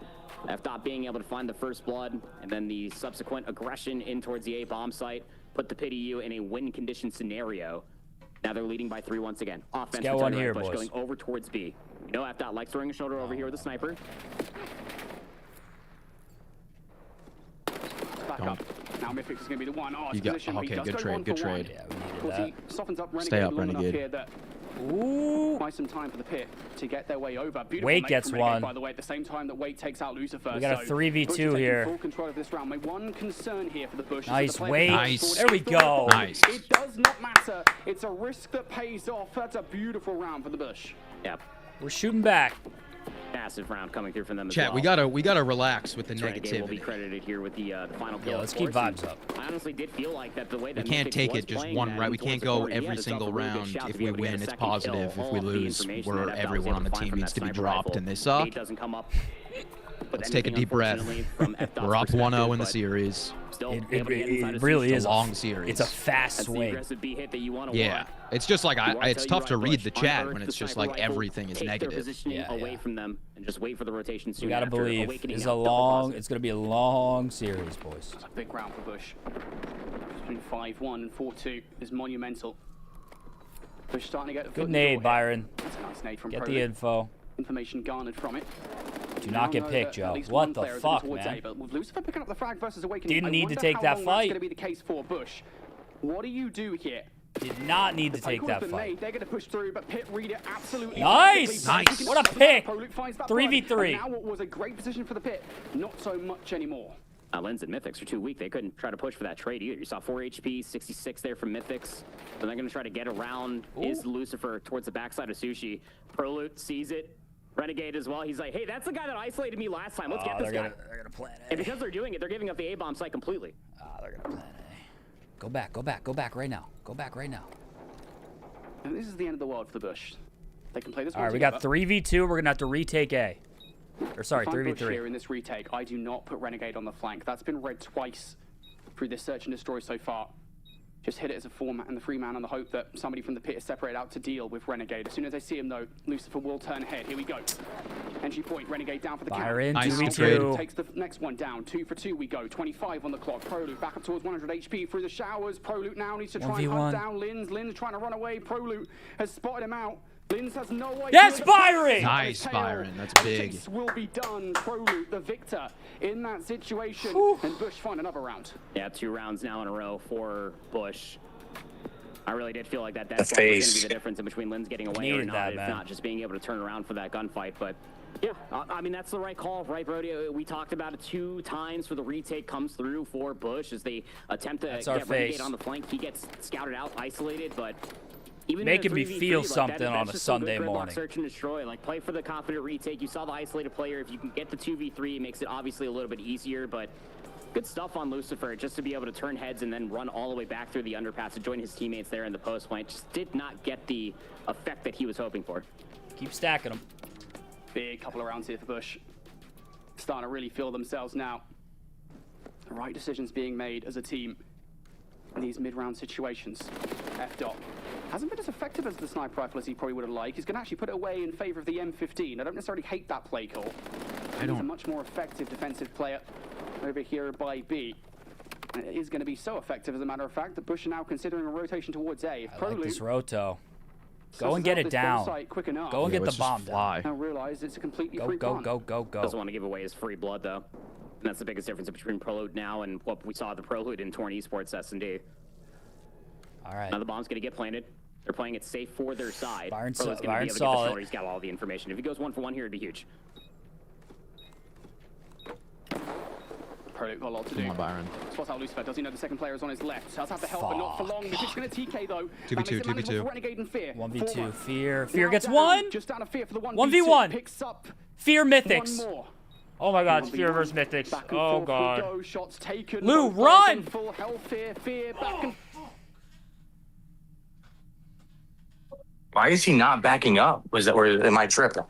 Not being able to find the first blood, and then the subsequent aggression in towards the A bomb site, put the Pity U in a win condition scenario. Now they're leading by 3 once again. Offense got one here, Bush boys. going over towards B. You know, F. Likes throwing a shoulder over here with a sniper. Back up. Now Mythic is going to be the one. Oh, You got okay. Good trade. Good trade. Yeah, we needed Of course, that. he softens up Renegade Stay up, long enough Renegade. here that Ooh. buy some time for the pit to get their way over. Beautiful Wade nade gets from Renegade, one. by the way, at the same time that Wade takes out Lucifer. We got a So 3v2 Bush is taking here. full control of this round. My one concern here for the Bush Nice, is that the Wade. player Nice. There we go. Nice. It does not matter. It's a risk that pays off. That's a beautiful round for the Bush. Yep. We're shooting back. Massive round coming through from them as Chat, well. we gotta relax with the Renegade will be negativity. credited here with the final kill. Yeah, of let's keep course. vibes up. I honestly did feel like that the way that We can't Mythic take was it just playing one that round. We towards can't the go corner, he had every himself single a really good round. shot If to be we able to get win, a it's second kill. positive. If All we of the lose, information where that F. everyone on the was able to team find needs to from be that sniper dropped, rifle. and they suck. Nade doesn't come up. Let's take a deep breath. We're up 1-0 in the series. It really is a long series. It's a fast swing. Yeah, it's just like it's tough to read the chat when it's just like everything is negative. Away from them and just wait for the rotation soon. You gotta after. believe Awakening it's out a double long. positive. It's gonna be a long series, boys. It's a big round for Bush. Between 5-1 and 4-2 is monumental. Bush starting to get a foot Good in the door nade, here. Byron. That's a nice nade from Get Pro the League. info. Information garnered from it. Do not get picked, Joe. What the fuck, man? But with Lucifer picking up the frag versus Awakening, Didn't I need to wonder take how that long fight. That's going to be the case for Bush. What do you do here? Did not need to The play take call's that been fight. made. They're going to push through, but Pitt read it absolutely Nice! perfectly. Nice. What a pick! Pro League finds that 3v3. blood, and now what was a great position for the Pit, not so much anymore. Lens and Mythics are too weak. They couldn't try to push for that trade either. You saw 4 HP, 66 there from Mythics. Then they're going to try to get around is Lucifer towards the backside of Sushi. Prolute sees it. Renegade as well. He's like, hey, that's the guy that isolated me last time. Let's get this guy. They're gonna plan it. And because they're doing it, they're giving up the A-bomb site completely. They're gonna plan it. Go back. Go back. Go back right now. Go back right now. And this is the end of the world for the Bush. They can play this All one right, we together. got 3v2. We're gonna have to retake A. Or sorry, If I'm Bush 3v3. here in this retake, I do not put Renegade on the flank. That's been read twice through this search and destroy so far. Just hit it as a 4-man and the 3-man on the hope that somebody from the pit is separated out to deal with Renegade. As soon as they see him, though, Lucifer will turn ahead. Here we go. Entry point, Renegade down for the Byron, count. Nice, Now, good trade. Prolute takes the next one down. 2 for 2 we go. 25 on the clock. Prolute back up towards 100 HP through the showers. Prolute now needs to try and 1v1. hunt down Linz. Linz trying to run away. Prolute has spotted him out. Linz has no idea. Yes, that Byron! Nice, tail. Byron. That's And big. this will be done. Prolute, the victor in that situation. And Bush find another round. Yeah, 2 rounds now in a row for Bush. I really did feel like that death The was going to be face. the difference in between Lynn's getting away or Needed not, that, if man. not just being able to turn around for that gunfight. But yeah, I mean, that's the right call, right, Brody? We talked about it 2 times for the retake comes through for Bush as they attempt to That's our get Renegade face. on the flank. He gets scouted out, isolated, but even Making in a me 3v3, feel like something that's on a just some good Sunday gridlock morning. Search and destroy. Like, play for the confident retake. You saw the isolated player. If you can get the 2v3, it makes it obviously a little bit easier, but good stuff on Lucifer just to be able to turn heads and then run all the way back through the underpass to join his teammates there in the post point. Just did not get the effect that he was hoping for. Keep stacking them. Big couple of rounds here for Bush. Starting to really feel themselves now. The right decisions being made as a team in these mid-round situations. F-Dot hasn't been as effective as the sniper rifle as he probably would have liked. He's going to actually put it away in favor of the M15. I don't necessarily hate that play call. He's a much more effective defensive player over here by B. And it is going to be so effective, as a matter of fact, that Bush are now considering a rotation towards A. If I like this roto. Go susses and get out it this down. site quick enough, Go and get the let's just bomb down. fly. and realize it's a completely Go, free go, punt. go, go, go. Doesn't want to give away his free blood, though. And that's the biggest difference between Prolute now and what we saw the Prolute in Torn Esports S&D. All right. Now the bomb's going to get planted. They're playing it safe for their side. Byron Prolute's Byron gonna be able to get the saw it. shoulder. He's got all the information. If he goes 1 for 1 here, it'd be huge. Prolute got a lot to do. Come on, Byron. Spots out Lucifer. Does he know the second player is on his left? Does have to help, but not for long. He's going to TK though. 2v2, That makes it manageable 2v2. for Renegade and Fear. 1v2. Former. Fear Now gets down, 1. Just down to Fear for the 1v1. Picks up Fear one Mythics. more. Oh my God, it's 1v1. Fear versus Mythics. Back and Oh forth we God. go. Shots taken. Lou, Both players run! on full health here. Fear back and Why is he not backing up? Or am I tripping?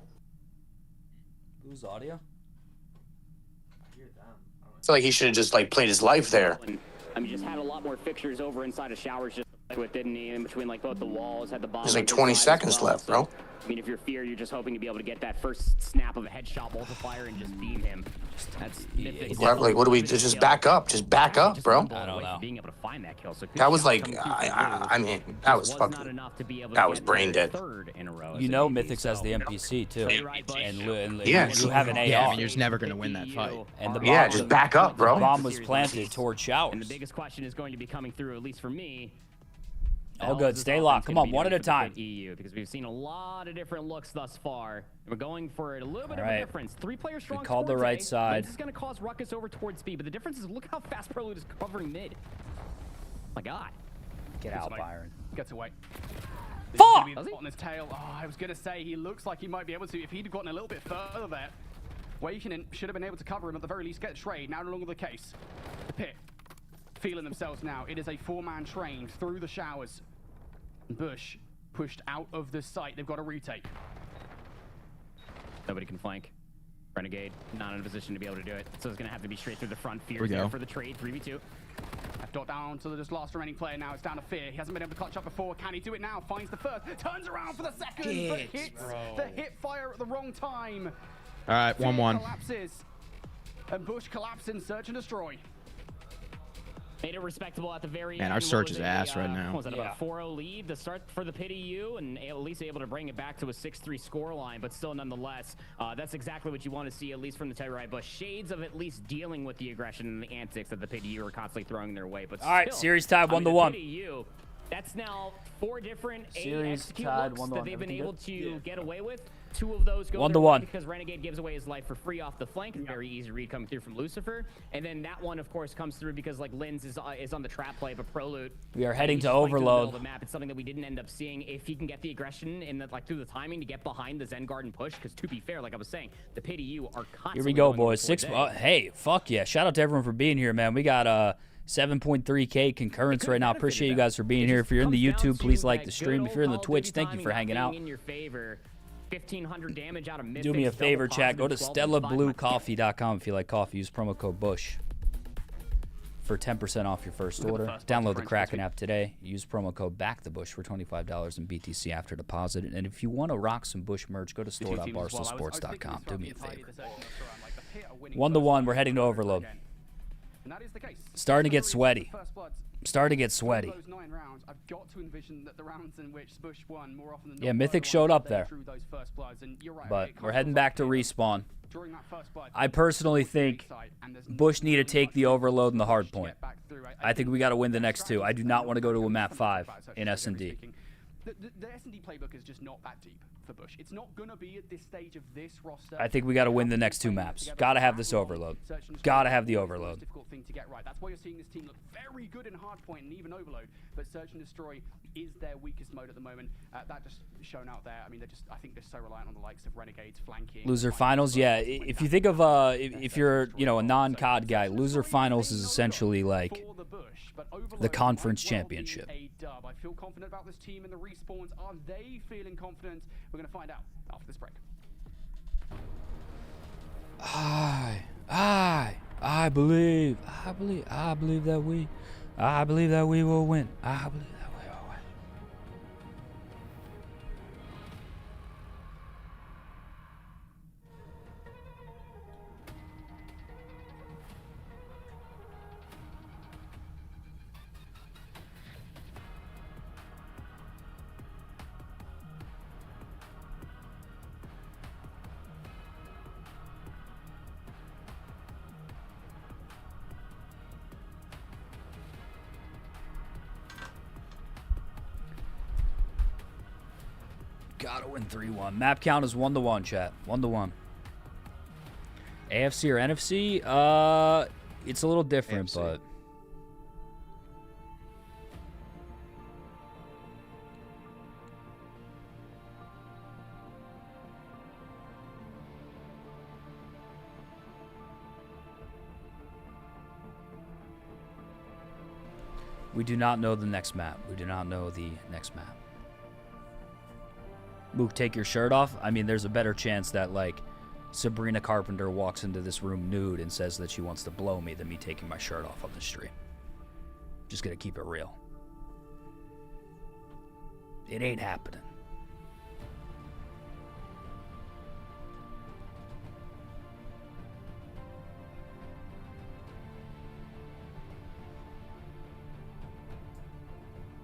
Who's audio? feel like he should have just like played his life there. I mean, just had a lot more fixtures over inside of showers, just with didn't he? In between like both the walls, had the bomb. There's like 20 seconds left, bro. I mean, if you're Fear, you're just hoping to be able to get that first snap of a headshot multiplier and just beam him. That's Like, what do we just back up? Just back up, bro. I don't know. Being able to find that kill. So That was like, I mean, that was fucking, that was brain dead. You know Mythics as the NPC too. And Yeah. you have an AR. Yeah, I mean, you're just never gonna win that fight. And the Yeah, bomb, just back up, bro. the bomb was planted towards showers. And the biggest question is going to be coming through, at least for me. All good. Stay locked. Come on, one at a time. EU, because we've seen a lot of different looks thus far. We're going for a little bit of Right. a difference. 3-player strong. We called the towards right A. side. This is going to cause ruckus over towards B, but the difference is look how fast Prelude is covering mid. My God. Get out, Byron. Gets away. Fuck! On his tail. Oh, I was going to say, he looks like he might be able to. If he'd gotten a little bit further there, Wakening should have been able to cover him, at the very least get trade. Now no longer the case. The pit. Feeling themselves now. It is a 4-man train through the showers. Bush pushed out of the site. They've got to retake. Nobody can flank. Renegade not in a position to be able to do it. So it's going to have to be straight through the front. we Fear's go. there for the trade. 3v2. Dot down to the just last remaining player now. It's down to Fear. He hasn't been able to clutch up before. Can he do it now? Finds the first. Turns around for the second. But hits the hit fire at the wrong time. All right, Fear 1-1. collapses. And Bush collapsing. Search and destroy. Made it respectable at the very Man, end. our search is What was it, ass right now. What was it, Yeah. about a 4-0 lead to start for the Pit EU, and at least able to bring it back to a 6-3 scoreline, but still nonetheless, that's exactly what you want to see, at least from the Telluride Bush. Shades of at least dealing with the aggression and the antics that the Pit EU are constantly throwing their way. But All right, still, series tied 1-1. The Pit EU, that's now 4 different Series execute tied looks 1-1. that they've been Everything able good? to get away with. 2 of those go 1-1. because Renegade gives away his life for free off the flank. Very easy read coming through from Lucifer. And then that one, of course, comes through because like Linz is on the trap play, but Prelude. We are heading he's to just playing through the middle overload. of the map. It's something that we didn't end up seeing. If he can get the aggression in the, like through the timing to get behind the Zen Garden push, because to be fair, like I was saying, the Pit EU are constantly. Here we go, going over boys. towards A. Hey, fuck yeah. Shout out to everyone for being here, man. We got 7.3K concurrence right now. Appreciate you guys for being here. If you're in the YouTube, please like the stream. If you're in the Twitch, thank you for hanging out. In your favor. 1,500 damage out of mid. Do me a favor, chat. Go to StellaBlueCoffee.com if you like coffee. Use promo code BUSH for 10% off your first order. Download the Kraken app today. Use promo code BACKTHEBUSH for $25 in BTC after deposit. And if you want to rock some Bush merch, go to store.barstoolsports.com. Do me a favor. 1-1. We're heading to overload. Starting to get sweaty. Starting to get sweaty. Those 9 rounds, I've got to envision that the rounds in which Bush won more often than Yeah, not Mythic were the showed ones up that there. drew those first bloods, and you're right, But it we're comes heading across back to clear. respawn. During that first blood, I personally think Bush need to take the overload and the hard point. I think we got to win the next 2. I do not want to go to a map 5 in S&D. The S&D playbook is just not that deep for Bush. It's not going to be at this stage of this roster. I think we got to win the next 2 maps. Got to have this overload. Got to have the overload. Difficult thing to get right. That's why you're seeing this team look very good in hardpoint and even overload. But search and destroy is their weakest mode at the moment. That just shown out there. I mean, I think they're so reliant on the likes of Renegades flanking. Loser finals, yeah. If you think of if you're a non-COD guy, loser finals is essentially like the conference championship. I feel confident about this team and the respawns. Are they feeling confident? We're going to find out after this break. I believe that we will win. I believe that we will win. Gotta win 3-1. Map count is 1-1, chat. 1-1. AFC or NFC? It's a little different, AFC. but we do not know the next map. We do not know the next map. Mook, take your shirt off. I mean, there's a better chance that, like, Sabrina Carpenter walks into this room nude and says that she wants to blow me than me taking my shirt off on the stream. Just gonna keep it real. It ain't happening.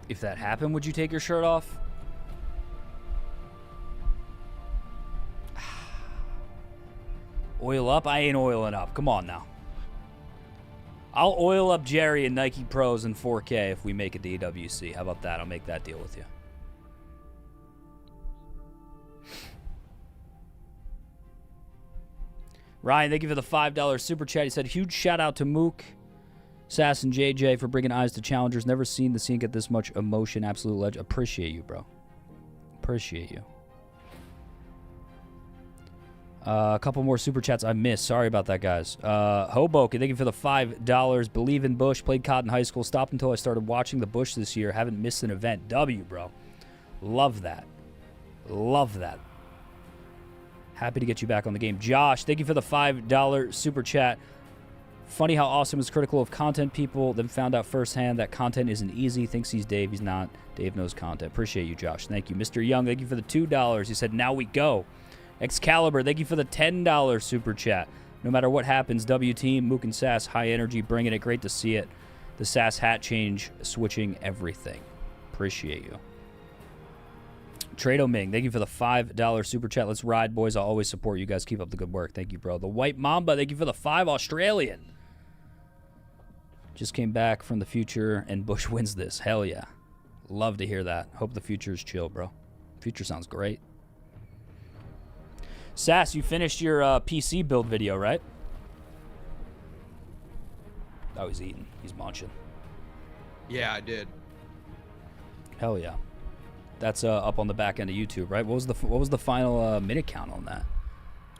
If that happened, would you take your shirt off? Oil up? I ain't oiling up. Come on now. I'll oil up Jerry and Nike Pros in 4K if we make it to EWC. How about that? I'll make that deal with you. Ryan, thank you for the $5 super chat. He said, huge shout out to Mook, Sass, and JJ for bringing eyes to challengers. Never seen the scene get this much emotion. Absolute legend. Appreciate you, bro. Appreciate you. A couple more super chats I missed. Sorry about that, guys. Hoboken, thank you for the $5. Believe in Bush. Played COD in high school. Stopped until I started watching the Bush this year. Haven't missed an event. W, bro. Love that. Love that. Happy to get you back on the game. Josh, thank you for the $5 super chat. Funny how Austin was critical of content people, then found out firsthand that content isn't easy. Thinks he's Dave. He's not. Dave knows content. Appreciate you, Josh. Thank you. Mr. Young, thank you for the $2. He said, now we go. Excalibur, thank you for the $10 super chat. No matter what happens, W Team, Mook and Sass, high energy, bringing it. Great to see it. The Sass hat change, switching everything. Appreciate you. Trado Ming, thank you for the $5 super chat. Let's ride, boys. I'll always support you guys. Keep up the good work. Thank you, bro. The White Mamba, thank you for the $5 Australian. Just came back from the future, and Bush wins this. Hell yeah. Love to hear that. Hope the future's chill, bro. Future sounds great. Sass, you finished your PC build video, right? Oh, he's eating. He's munching. Yeah, I did. Hell yeah. That's up on the back end of YouTube, right? What was the final minute count on that?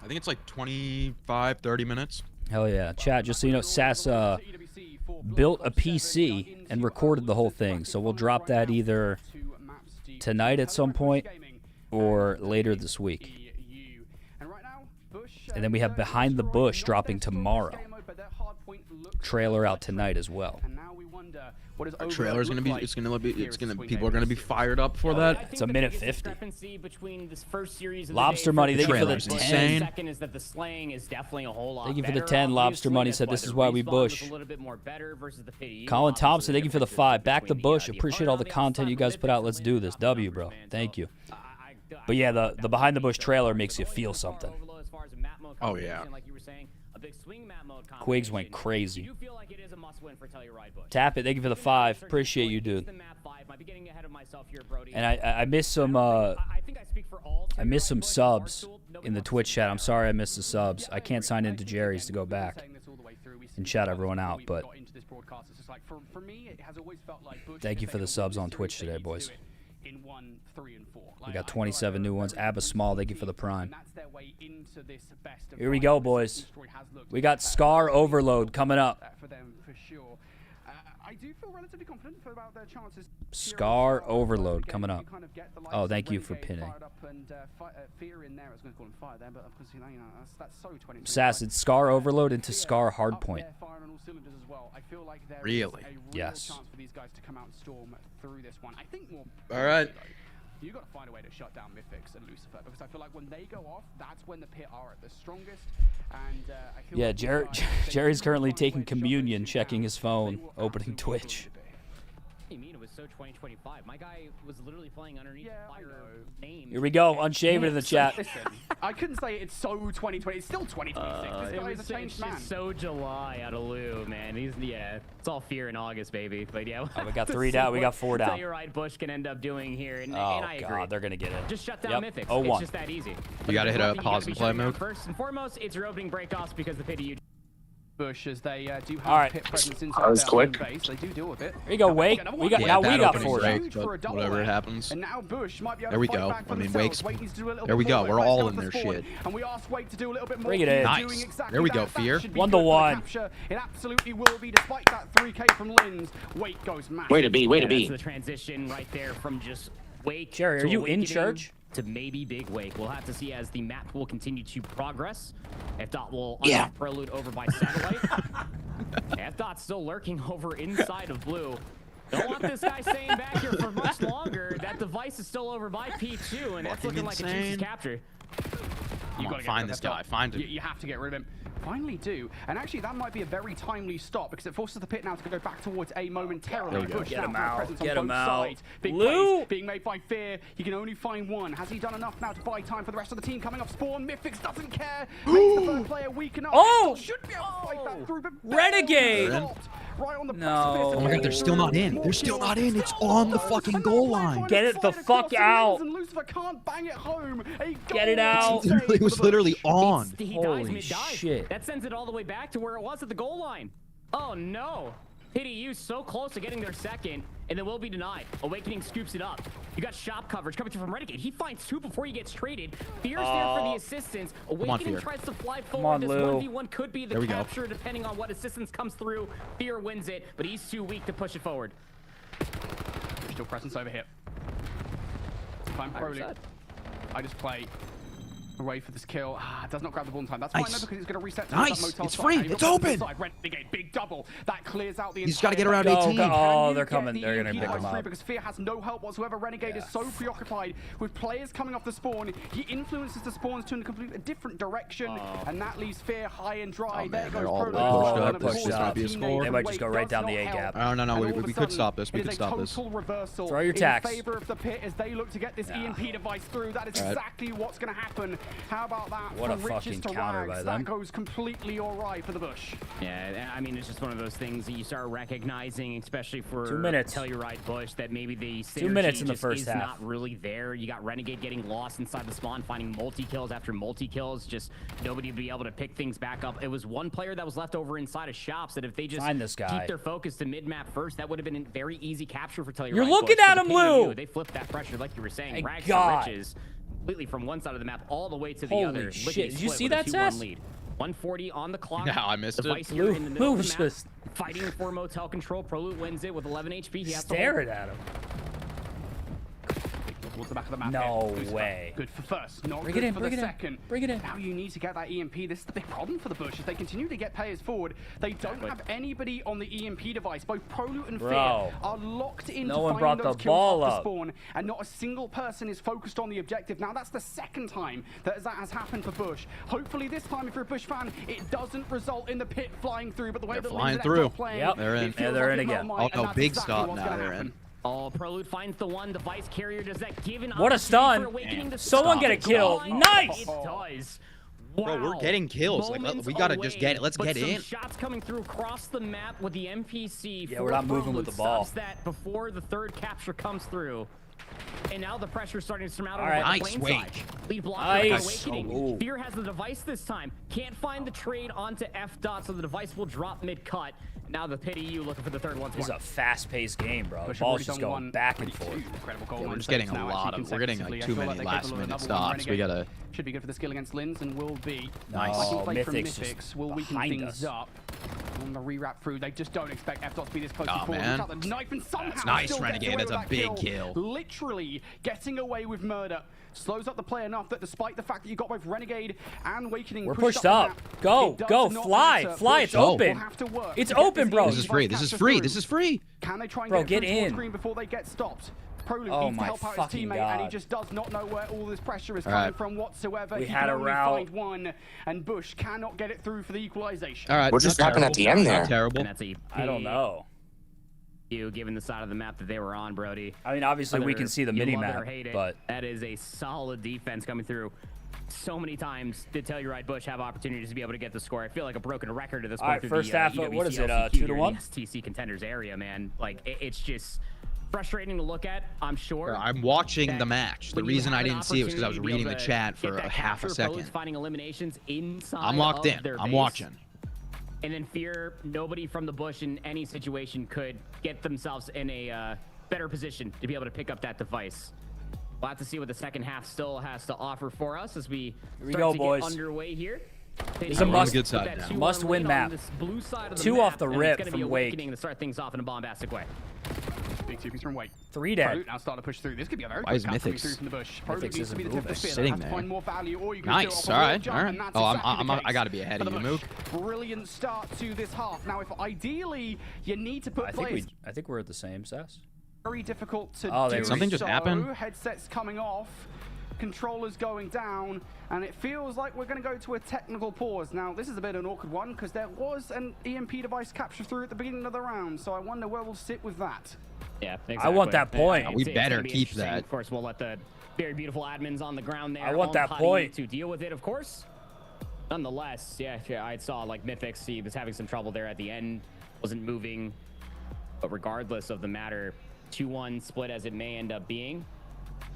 I think it's like 25, 30 minutes. Hell yeah. Chat, just so you know, Sass built a PC and recorded the whole thing. So we'll drop that either tonight at some point or later this week. And then we have Behind the Bush dropping tomorrow. Trailer out tonight as well. Our trailer's gonna be. People are gonna be fired up for that. It's a minute 50. Lobster Money, thank you for the 10. Second is that the slaying is definitely a whole lot. Thank you for the 10. Lobster Money said this is why we Bush. Colin Thompson, thank you for the 5. Back the Bush. Appreciate all the content you guys put out. Let's do this. W, bro. Thank you. But yeah, the Behind the Bush trailer makes you feel something. Oh yeah. Quigs went crazy. Tap it. Thank you for the 5. Appreciate you, dude. And I missed some. I missed some subs in the Twitch chat. I'm sorry I missed the subs. I can't sign into Jerry's to go back and shout everyone out. But thank you for the subs on Twitch today, boys. We got 27 new ones. Abba Small, thank you for the prime. Here we go, boys. We got Scar Overload coming up. Scar Overload coming up. Oh, thank you for pinning. Sass, it's Scar Overload into Scar Hardpoint. Really? Yes. All right. You got to find a way to shut down Mythics and Lucifer, because I feel like when they go off, that's when the pit are at the strongest. And I feel yeah, like Jerry's currently taking communion, checking his phone, opening Twitch. What do you mean it was so 2025? My guy was literally playing underneath fire names. Here we go, Unshaven in the chat. Listen, I couldn't say it's so 2020. It's still 2026. This guy is a changed man. It's so July out of Lou, man. It's all fear in August, baby. But yeah, we got 3 down. We got 4 down. Tell you right, Bush can end up doing here, and I agree. God, they're gonna get it. Just shut down Mythics. 0-1. It's just that easy. You gotta hit a pause and play mode. First and foremost, it's your opening breakoffs because the pity you. Bush, as they do have all right. pit presence inside their own base. They do deal with it. There you go, Wake. We got 4 down. Whatever it happens. And now Bush might be able there we to fight go. back for I mean, themselves. Wake's. Wake needs to do a little There we bit go. more. We're all in Wake's their going for shit. spawn, and we asked Wake to do a little bit more. Bring it in. Nice. Exactly there we go, that. Fear. 1-1. It absolutely will be, despite that 3K from Lins. Wake goes mad. Way to be. That's the transition right there from just Wake. Jerry, are you in church? to maybe Big Wake. We'll have to see as the map will continue to progress. F-Dot will unlock Prelude over by Satellite. F-Dot's still lurking over inside of Blue. Don't want this guy staying back here for much longer. That device is still over by P2, and that's looking like a juicy capture. You gotta find this guy. Find him. You have to get rid of him. Finally do. And actually, that might be a very timely stop because it forces the pit now to go back towards A momentarily. Get him out. Get him out. Big Blue! plays being made by Fear. He can only find one. Has he done enough now to buy time for the rest of the team coming off spawn? Mythix doesn't care. Makes the third player weak enough. Oh! Should be able to fight that through, but Renegade! Right on the No. Oh my god, they're still not in. They're still not in. It's on the fucking goal line. Get it the fuck out. And Lucifer can't bang it home. Get it out. It was literally on. He Holy dies mid-dive. shit. That sends it all the way back to where it was at the goal line. Oh no. PDU so close to getting their second, and then will be denied. Awakening scoops it up. You got shop coverage coming through from Renegade. He finds two before he gets traded. Fear's there for the assistance. Awakening tries to fly forward. This 1v1 could be the capture depending on what assistance comes through. Fear wins it, but he's too weak to push it forward. Still presence over here. Time Prelude. I just play away for this kill. Does not grab the ball in time. That's fine though, because it's going to reset to that motel It's side. free. Now, It's open. Renegade, big double. That clears out the He's got to get around 18. Oh, they're coming. They're going to pick him up. Because Fear has no help whatsoever. Renegade is so preoccupied with players coming off the spawn. He influences the spawns to a completely different direction, and that leaves Fear high and dry. There goes They're pushed up. They might just go right down the A gap. No. We could stop this. We could stop this. Reversal Throw your tax. in favor of the pit as they look to get this EMP device through. That is exactly what's going to happen. How about that? What a From riches fucking to counter rags, by that them. goes completely all right for the Bush. Yeah, I mean, it's just one of those things that you start recognizing, especially for 2 minutes. Telluride Bush, that maybe the synergy 2 minutes in the just first is half. not really there. You got Renegade getting lost inside the spawn, finding multi-kills after multi-kills, just nobody would be able to pick things back up. It was one player that was left over inside of shops that if they just Find this guy. keep their focus to mid-map first, that would have been a very easy capture for Telluride You're looking Bush. at But him, the PDU, Lou! They flipped that pressure, like you were saying, Thank rags God. to riches. Completely from one side of the map all the way to the Holy other. shit. Did you see With a that, 2-1 Sess? lead. 140 on the clock. No, I missed it. Device here in the middle of was the map, just fighting for motel control. Prelude wins it with 11 HP. He has to staring at him. Towards the back of the map. No here. way. Good for first, not Bring good it in, for bring the it in, second. bring it in. Now you need to get that EMP. This is the big problem for the Bush. As they continue to get players forward, they don't have anybody on the EMP device. Both Prelude and Fear are locked in to one find brought those the kills ball off the up. spawn, and not a single person is focused on the objective. Now that's the second time that has happened for Bush. Hopefully this time, if you're a Bush fan, it doesn't result in the pit flying through. But the way They're that flying Lindsay through. playing, Yep. They're in. it feels They're like in it again. might, Oh and no, that's big exactly stop what's now. gonna They're happen. in. Oh, Prelude finds the one. Device carrier does that give an What a opportunity stun. for Awakening to Someone stop get a the kill. goal line? Nice. It does. Bro, we're Wow. getting kills. Like, Moments we gotta away, just get it. Let's but get some in. shots coming through across the map with the MPC. Yeah, we're not moving with the ball. Stops that before the third capture comes through. And now the pressure's starting to surmount All over right. the Nice plane wake. side. Lead blocker Nice. Awakening. Oh. Fear has the device this time. Can't find the trade onto F-Dot, so the device will drop mid-cut. Now the Pit EU looking for the third one. This is a fast-paced game, bro. The Bush have ball's already just done going back and forth. Incredible goal Yeah, we're line just getting saves a now, lot actually, of. We're getting like consecutively. too I feel many like they're capable of last-minute another one. stops. We gotta. Should be good for the skill against Linz and will be. Nice. Like Oh, play from Mythix just Mythix will weaken behind things us. up. On the rewrap through, they just don't expect F-Dot to be this close Oh, before. man. Look at the knife and somehow That's nice, still gets Renegade. away That's with a that big kill. Literally getting away with murder. Slows up the play enough that despite the fact that you got both Renegade and Awakening We're pushed pushed the up. map, Go, it does go, not fly, matter. fly. Bush It's open. will have to work It's to get open, this bro. This is free. This is free. This is free. Can they try and Bro, get, get through full in. screen before they get stopped? Prelude Oh needs to my help out his fucking teammate, and he God. just does not know where all this pressure is All coming right. from whatsoever. We He had can a only route. find one, and Bush cannot get it through for the equalization. All right. What just not happened at the terrible. end there? Not terrible. And that's a I don't know. you given the side of the map that they were on, Brody. I mean, obviously we can see the You love it mini-map, or hate it, but that is a solid defense coming through. So many times did Telluride Bush have opportunities to be able to get the score. I feel like a broken record at this point. All right, through first the, half, EWC what is it, LCQ 2 to here in 1? the STC contenders area, man. Like it's just frustrating to look at. I'm sure. Bro, I'm watching the match. The when you reason have I an didn't see it was because I was opportunity to be reading the able to chat get for that a half a capture, second. Pros finding eliminations inside I'm locked of in. their I'm base. watching. And then Fear, nobody from the bush in any situation could get themselves in a better position to be able to pick up that device. We'll have to see what the second half still has to offer for us as we start go, to boys. get underway here. It's a must- good side now. must-win map. 2 Off the rip from from Awakening Wake. to start things off in a bombastic way. Big two piece from Wake. 3 dead. Prolute now starting to push through. This could be a very Why quick is cap coming Mythics- through from the bush. Mythics Prolute needs to isn't be the tip of the moving. spear. Sitting Have to there. find more value, or you can Nice. do it All off a right. jump, All right. and that's Oh, exactly the I case got to be ahead for of the you, Bush. Mook. Brilliant start to this half. Now, if ideally you need to put players I think we're at the same Sess. very difficult to Oh, they do were- Something just so. happened? Headsets coming off, controllers going down, and it feels like we're going to go to a technical pause. Now, this is a bit of an awkward one because there was an EMP device capture through at the beginning of the round, so I wonder where we'll sit with that. Yeah, exactly. I want that point. We It's better gonna be keep interesting. that. Of course, we'll let the very beautiful admins on the ground there. I want on that Putty point. to deal with it, of course. Nonetheless, yeah, I saw like Mythics. He was having some trouble there at the end, wasn't moving. But regardless of the matter, 2-1 split as it may end up being,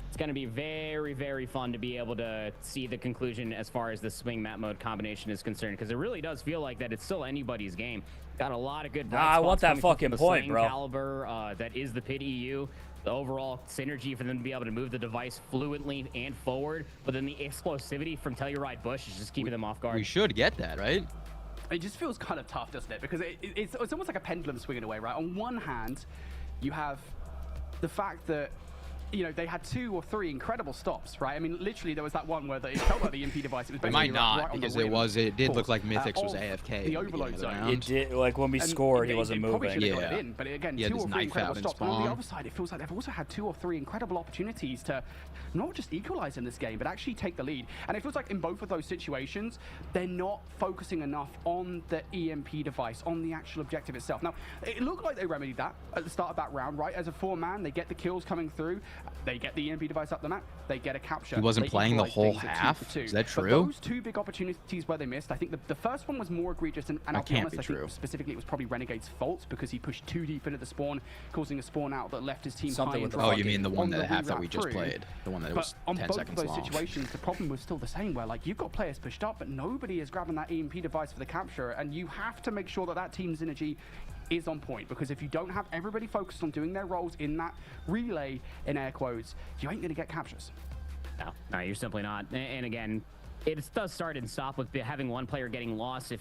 it's going to be very, very fun to be able to see the conclusion as far as the swing map mode combination is concerned, because it really does feel like that it's still anybody's game. Got a lot of good bright I want spots that coming from fucking the point, slaying bro. caliber that is the Pit EU. The overall synergy for them to be able to move the device fluently and forward, but then the explosivity from Telluride Bush is just keeping them off guard. We should get that, right? It just feels kind of tough, doesn't it? Because it's almost like a pendulum swinging away, right? On one hand, you have the fact that, you know, they had 2 or 3 incredible stops, right? I mean, literally, there was that one where it felt like the EMP device. It was It might basically not, right on the because rim it did look course, like Mythics was of AFK. The at overload beginning of the zone. round. It did, like when we And scored, he they wasn't probably moving. should have got it Yeah. in, but again, He had 2 his or 3 knife incredible out in stops. And on the spawn. other side, it feels like they've also had 2 or 3 incredible opportunities to not just equalize in this game, but actually take the lead. And it feels like in both of those situations, they're not focusing enough on the EMP device, on the actual objective itself. Now, it looked like they remedied that at the start of that round, right? As a 4-man, they get the kills coming through, they get the EMP device up the map, they get a capture. He wasn't They playing the equalize whole things at 2 half? for 2. Is that But true? those 2 big opportunities where they missed, I think the first one was more egregious, and I'll be can't honest, be I think true. specifically it was probably Renegade's fault because he pushed too deep into the spawn, causing a spawn out that left his team Something high with and the Oh, dry you mean the one on that half that reroute we just through. played? The one that But was on 10 both of seconds those long. situations, the problem was still the same, where like you've got players pushed up, but nobody is grabbing that EMP device for the capture, and you have to make sure that that team's synergy is on point, because if you don't have everybody focused on doing their roles in that relay, in air quotes, you ain't going to get captures. No, you're simply not. And again, it does start and stop with having one player getting lost. If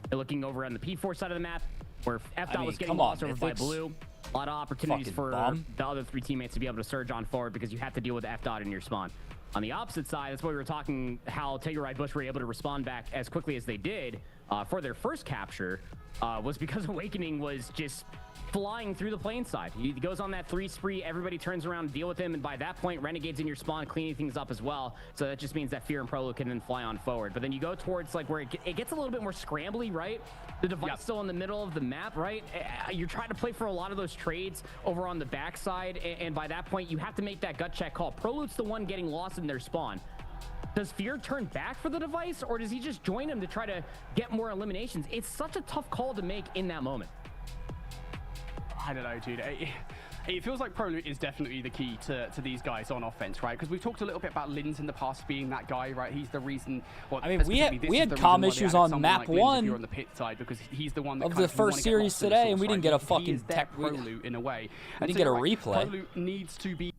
you're looking over on the P4 side of the map, where FDOT was getting come on, lost over by Mythics. Blue, a lot of opportunities Fucking for bum. the other 3 teammates to be able to surge on forward because you have to deal with FDOT in your spawn. On the opposite side, that's why we were talking how Telluride Bush were able to respond back as quickly as they did for their first capture, was because Awakening was just flying through the plane side. He goes on that 3 spree, everybody turns around and deal with him, and by that point, Renegade's in your spawn, cleaning things up as well. So that just means that Fear and Prolo can then fly on forward. But then you go towards like where it gets a little bit more scrambly, right? The device still in the middle of the map, right? You're trying to play for a lot of those trades over on the backside, and by that point, you have to make that gut check call. Prolute's the one getting lost in their spawn. Does Fear turn back for the device, or does he just join him to try to get more eliminations? It's such a tough call to make in that moment. I don't know, dude. It feels like Prolute is definitely the key to these guys on offense, right? Because we've talked a little bit about Linz in the past being that guy, right? He's the reason. Well, I mean, we had the comm reason why they issues added on someone map like Linz if 1 you're on the pit side, because he's the one that of kind the of, you wanna first get series lost in the today, and source, we didn't right? get a He fucking is their tech. We Prolute in a way. didn't get a Right, replay. Prolute needs to be.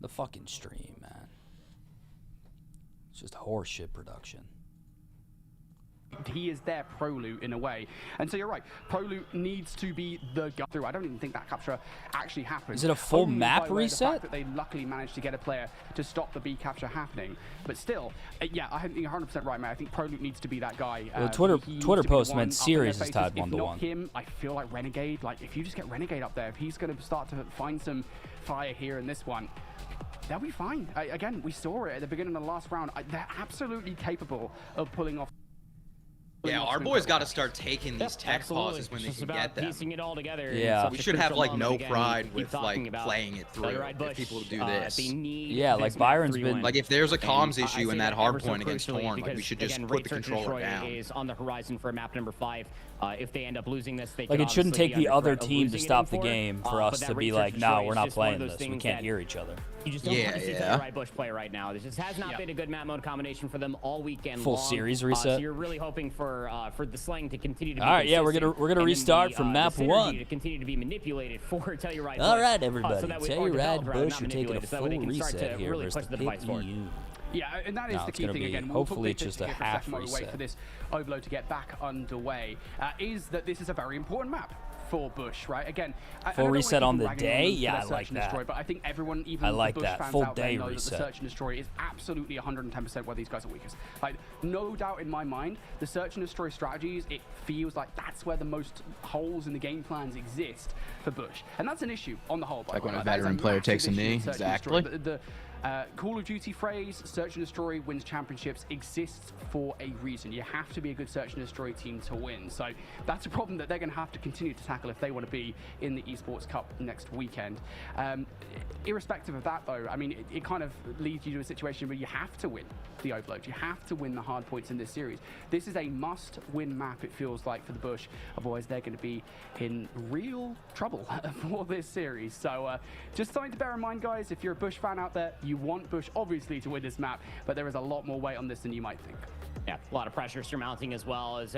The fucking stream, man. It's just horseshit production. He is their Prolute in a way. And so you're right, Prolute needs to be the guy through. I don't even think that capture actually happened. Is it a full Only map by way of the fact reset? that they luckily managed to get a player to stop the B capture happening. But still, yeah, I think you're 100% right, man. I think Prolute needs to be that guy. Well, Twitter he needs Twitter to be the post one meant up in series their is tied faces. 1 to If 1. not him, I feel like Renegade, like if you just get Renegade up there, if he's going to start to find some fire here in this one, they'll be fine. Again, we saw it at the beginning of the last round. They're absolutely capable of pulling off. Yeah, our boys got to start taking these tech Absolutely. pauses when they Just can about get them. piecing it all together. Yeah. It's such We a should have crucial like moment no again. pride Keep with talking like about playing it through. Telluride Bush, If people do they this. need Yeah, like this Byron's 3-1. been- Like if there's a comms I issue say in that ever hard so point against crucially Torn, like we because, should just again, put Raid the Search and controller Destroy down. is on the horizon for map number 5. If they end up losing this, they Like, could it shouldn't obviously take be the under other threat of team to losing it stop in the four. game for But us that to be Raid Search like, and nah, Destroy we're is not just one of playing those this. We things can't that hear each other. You just don't want to see Yeah. Telluride Bush play right now. This just has not been a good map mode combination for them all weekend Full long. series So reset. you're really hoping for the slang to continue to be All right, yeah, we're consistent, gonna and then restart the, from the map synergy 1. to continue to be manipulated for Telluride Bush. All right, everybody. so that way, or Telluride developed, rather, Bush not are taking a manipulated, so that full way they can start reset to here really versus push the the device Pit forward. EU. Yeah, and that is No, the it's key gonna thing be again. hopefully We'll put just this a here for half second while we wait reset. for this overload to get back underway. Is that this is a very important map for Bush, right? Again, full reset on the day. Yeah, Yeah, I like that. Destroy, but I think everyone, even I like the Bush that. fans Full out there day know reset. that the Search and Destroy is absolutely 110% where these guys are weakest. Like, no doubt in my mind, the Search and Destroy strategies, it feels like that's where the most holes in the game plans exist for Bush. And that's an issue on the whole. By Like the way. when a That is veteran player massive takes a issue knee, in Search and Destroy. exactly. The Call of Duty phrase, Search and Destroy wins championships, exists for a reason. You have to be a good Search and Destroy team to win. So that's a problem that they're going to have to continue to tackle if they want to be in the Esports Cup next weekend. Irrespective of that, though, I mean, it kind of leads you to a situation where you have to win the overload. You have to win the hard points in this series. This is a must-win map, it feels like, for the Bush. Otherwise, they're going to be in real trouble for this series. So just something to bear in mind, guys. If you're a Bush fan out there, you want Bush, obviously, to win this map, but there is a lot more weight on this than you might think. Yeah, a lot of pressure surmounting as well as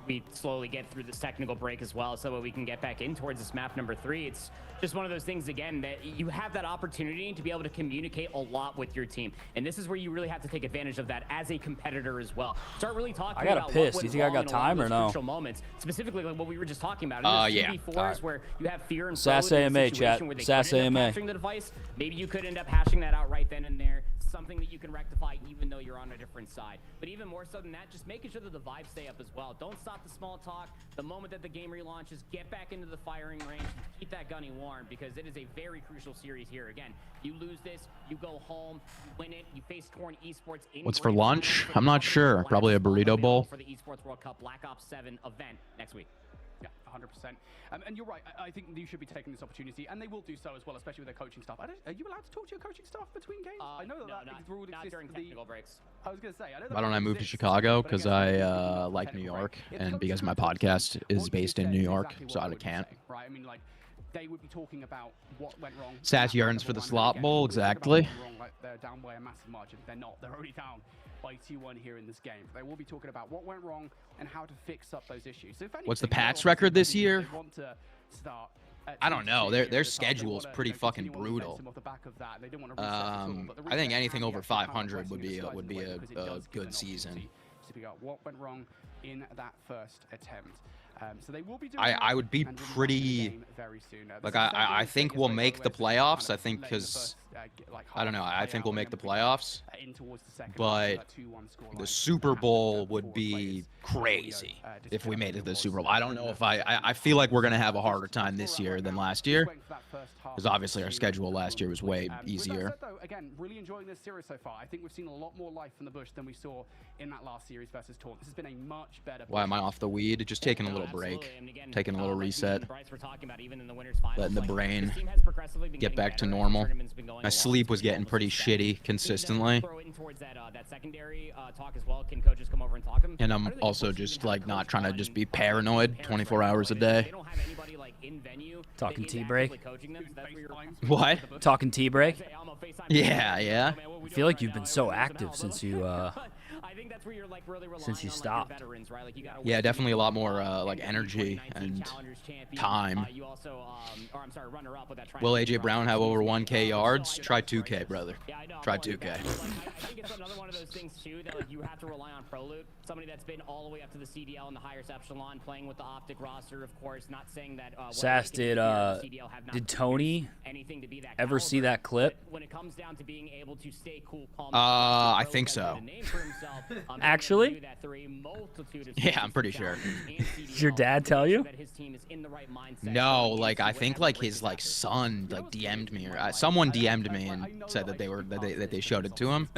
we slowly get through this technical break as well, so that we can get back in towards this map number 3. It's just one of those things, again, that you have that opportunity to be able to communicate a lot with your team, and this is where you really have to take advantage of that as a competitor as well. Start really talking about what went Do you think I got time or no? crucial moments, specifically like what we were just talking about. Yeah. 2v4s where you have fear and Sass AMA, chat. Sass AMA. hashing the device. Maybe you could end up hashing that out right then and there. Something that you can rectify even though you're on a different side. But even more so than that, just making sure that the vibes stay up as well. Don't stop the small talk. The moment that the game relaunches, get back into the firing range and keep that gunny warm, because it is a very crucial series here. Again, you lose this, you go home, you win it, you face Torn Esports. What's for lunch? I'm not sure. Probably a burrito bowl. For the Esports World Cup Black Ops 7 event next week. Yeah, 100%. And you're right. I think you should be taking this opportunity, and they will do so as well, especially with their coaching staff. Are you allowed to talk to your coaching staff between games? I know that rule not exists during for the technical breaks. I was going to say, I know that Why don't rule I move to exists, Chicago? but Because again, I like New York, and because my podcast is based in New York, so I can't. Right? I mean, like, they would be talking about what went wrong. Sass yearns for the slot bowl, exactly. Like, they're down by a massive margin. They're not. They're already down by 2-1 here in this game. They will be talking about what went wrong and how to fix up those issues. So if anything, What's the Pats record this year? they want to start I don't know. Their schedule's pretty fucking brutal. I think anything over 500 would be a good season. To figure out what went wrong in that first attempt. So they will be doing I would be pretty like I think we'll make the playoffs. I think because I don't know. I think we'll make the playoffs, but the Super Bowl would be crazy if we made it to the Super Bowl. I don't know if I feel like we're gonna have a harder time this year than last year, because obviously our schedule last year was way easier. Again, really enjoying this series so far. I think we've seen a lot more life from the Bush than we saw in that last series versus Taunt. This has been a much better. Why am I off the weed? Just taking a little break, taking a little reset, letting the brain get back to normal. My sleep was getting pretty shitty consistently, and I'm also just like not trying to just be paranoid 24 hours a day. Talking tea break. What? Talking tea break. Yeah. I feel like you've been so active since you stopped. Yeah, definitely a lot more like energy and time. Will AJ Brown have over 1K yards? Try 2K, brother. Try 2K. I think it's another one of those things too that like you have to rely on ProLoot, somebody that's been all the way up to the CDL and the highest echelon, playing with the Optic roster, of course. Not saying that. Sass, did Tony ever see that clip? When it comes down to being able to stay cool, calm. I think so. Actually? Yeah, I'm pretty sure. Did your dad tell you? No, like I think like his like son like DM'd me or someone DM'd me and said that they showed it to him.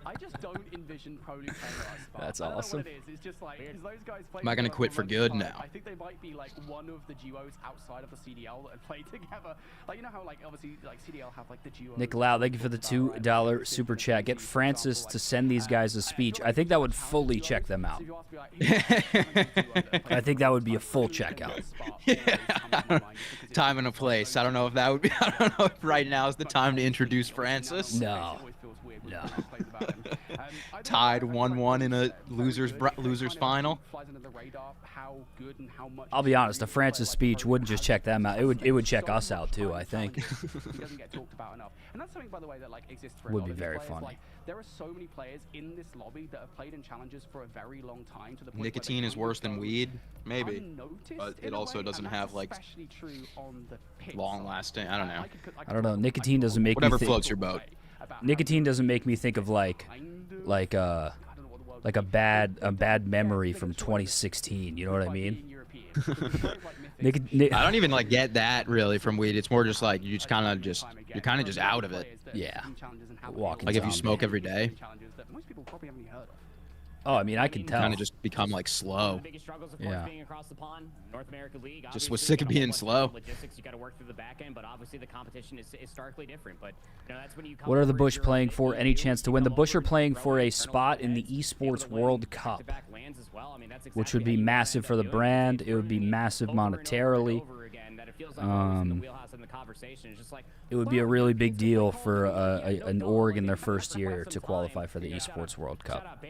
I just don't envision ProLoot playing us. That's awesome. It's just like, those guys play Am I gonna quit for good? No. I think they might be like one of the duos outside of the CDL that have played together. Like, you know how like obviously like CDL have like the duos. Nick Lau, thank you for the $2 super chat. Get Francis to send these guys a speech. I think that would fully check them out. I think that would be a full checkout. Yeah. Time and a place. I don't know if that would be. I don't know if right now is the time to introduce Francis. No. No. tied 1-1 in a losers final. I'll be honest, a Francis speech wouldn't just check them out. It would check us out too, I think. Would be very funny. There are so many players in this lobby that have played in challenges for a very long time to the point Nicotine is worse than weed, maybe, but it also doesn't have like long-lasting. I don't know. I don't know. Nicotine doesn't make Whatever me think, floats your boat. Nicotine doesn't make me think of like a bad memory from 2016. You know what I mean? I don't even like get that really from weed. It's more just like you're kind of just out of it. Yeah. Walking like if you zombie. smoke every day. Oh, I mean, I can tell. Kind of just become like slow. Yeah. Just was sick of being slow. What are the Bush playing for? Any chance to win? The Bush are playing for a spot in the ESPORTS World Cup, which would be massive for the brand. It would be massive monetarily. It would be a really big deal for an org in their first year to qualify for the ESPORTS World Cup.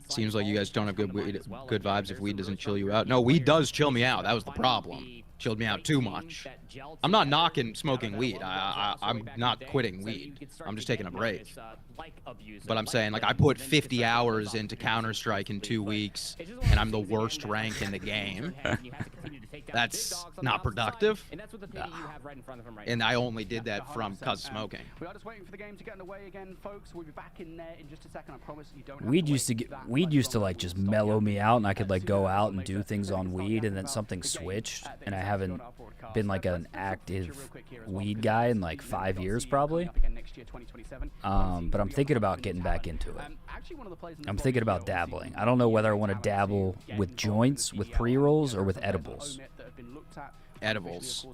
Seems like you guys don't have good vibes if weed doesn't chill you out. No, weed does chill me out. That was the problem. Chilled me out too much. I'm not knocking smoking weed. I'm not quitting weed. I'm just taking a break. But I'm saying, like, I put 50 hours into Counter-Strike in 2 weeks, and I'm the worst rank in the game. That's not productive. And I only did that because of smoking. We are just waiting for the game to get underway again, folks. We'll be back in there in just a second. I promise you don't. Weed used to like just mellow me out, and I could like go out and do things on weed, and then something switched, and I haven't been like an active weed guy in like 5 years probably. But I'm thinking about getting back into it. I'm thinking about dabbling. I don't know whether I want to dabble with joints, with pre-rolls, or with edibles. Edibles.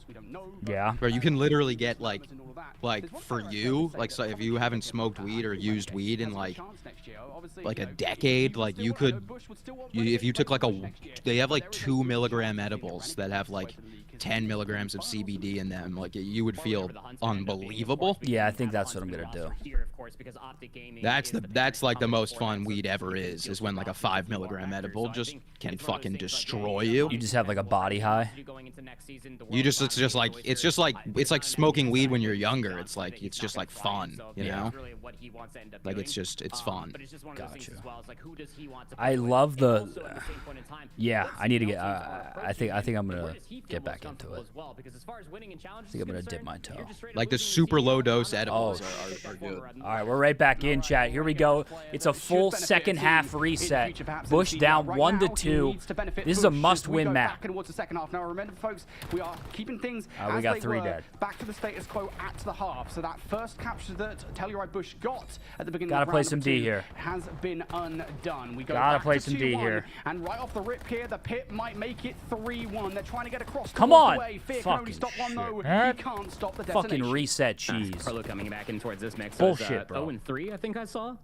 Yeah. Where you can literally get like for you, like, so if you haven't smoked weed or used weed in like a decade, like you could, if you took like they have like 2 milligram edibles that have like 10 milligrams of CBD in them, like you would feel unbelievable. Yeah, I think that's what I'm gonna do. That's like the most fun weed ever is when like a 5 milligram edible just can fucking destroy you. You just have like a body high. It's like smoking weed when you're younger. It's just like fun, you know? Like it's fun. Gotcha. I love the. Yeah, I need to get. I think I'm gonna get back into it. I think I'm gonna dip my toe. Like the super low dose edibles are good. All right, we're right back in, chat. Here we go. It's a full second half reset. Bush down 1-2. This is a must-win map. Now remember, folks, we are keeping things as we got they 3 were, dead. back to the status quo at the half. So that first capture that Telluride Bush got at the beginning Gotta of play round some number D 2 here. has been undone. We go Gotta back play to some D 2-1, here. and right off the rip here, the pit might make it 3-1. They're trying to get across. Come towards on. the way. Fear can Fucking only stop one though. shit. He can't stop the detonation. Fucking reset cheese. Carlo coming back in towards this mix. Bullshit, bro. 0-3, I think I saw.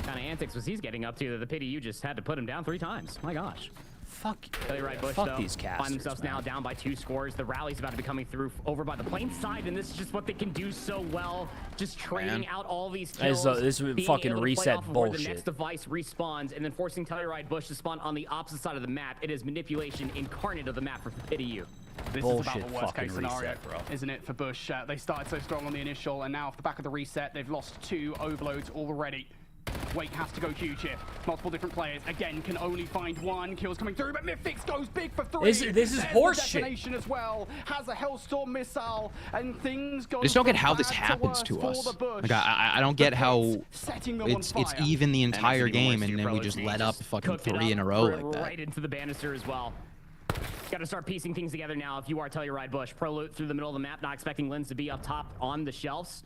Kind of antics was he's getting up to. The pity you just had to put him down 3 times. My gosh. Fuck Bush, fuck though, these casters, find themselves man. now down by 2 scores. The rally's about to be coming through over by the plane side, and this is just what they can do so well. Just trading out all these kills. This is being fucking able to play reset off of where bullshit. the next device respawns, and then forcing Telluride Bush to spawn on the opposite side of the map. It is manipulation incarnate of the map for Pity You. This Bullshit is about the worst fucking case scenario, reset, bro. isn't it, for Bush? They started so strong on the initial, and now off the back of the reset, they've lost 2 overloads already. Wake has to go huge here. Multiple different players, again, can only find 1. Kills coming through, but Mythix goes big for 3. This is horseshit. Detonation as well. Has a Hellstorm missile, and things go. I just don't get how this happens to us. Like I don't get how it's even the entire game, and then we just let up fucking 3 in a row like that. Right into the banister as well. Got to start piecing things together now if you are Telluride Bush. Pro loot through the middle of the map, not expecting Lens to be up top on the shelves.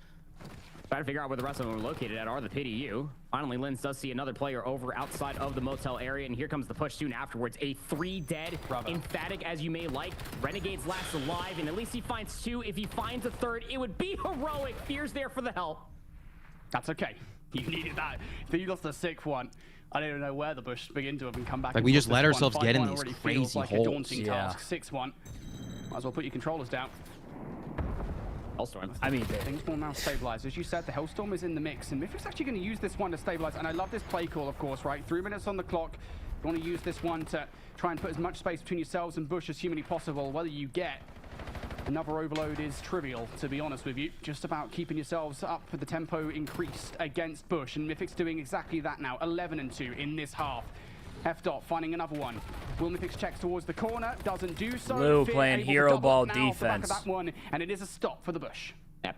Trying to figure out where the rest of them are located at are the Pity You. Finally, Lens does see another player over outside of the motel area, and here comes the push soon afterwards. A 3 dead, emphatic as you may like. Renegades last alive, and at least he finds 2. If he finds a 3rd, it would be heroic. Fear's there for the help. That's okay. You needed that. If you lost the 6th one, I don't even know where the Bush begin to have and come back. Like we just let ourselves get in these crazy like holes. A daunting task. 6-1. Might as well put your controllers down. Hellstorm. I mean, things will now stabilize. As you said, the Hellstorm is in the mix, and Mythic's actually going to use this one to stabilize. And I love this play call, of course, right? 3 minutes on the clock. You want to use this one to try and put as much space between yourselves and Bush as humanly possible. Whether you get another overload is trivial, to be honest with you. Just about keeping yourselves up with the tempo increased against Bush, and Mythic's doing exactly that now. 11-2 in this half. F-Dot finding another one. Will Mythic's checks towards the corner, doesn't do so. Lou playing hero ball defense. That one, and it is a stop for the Bush. Yep.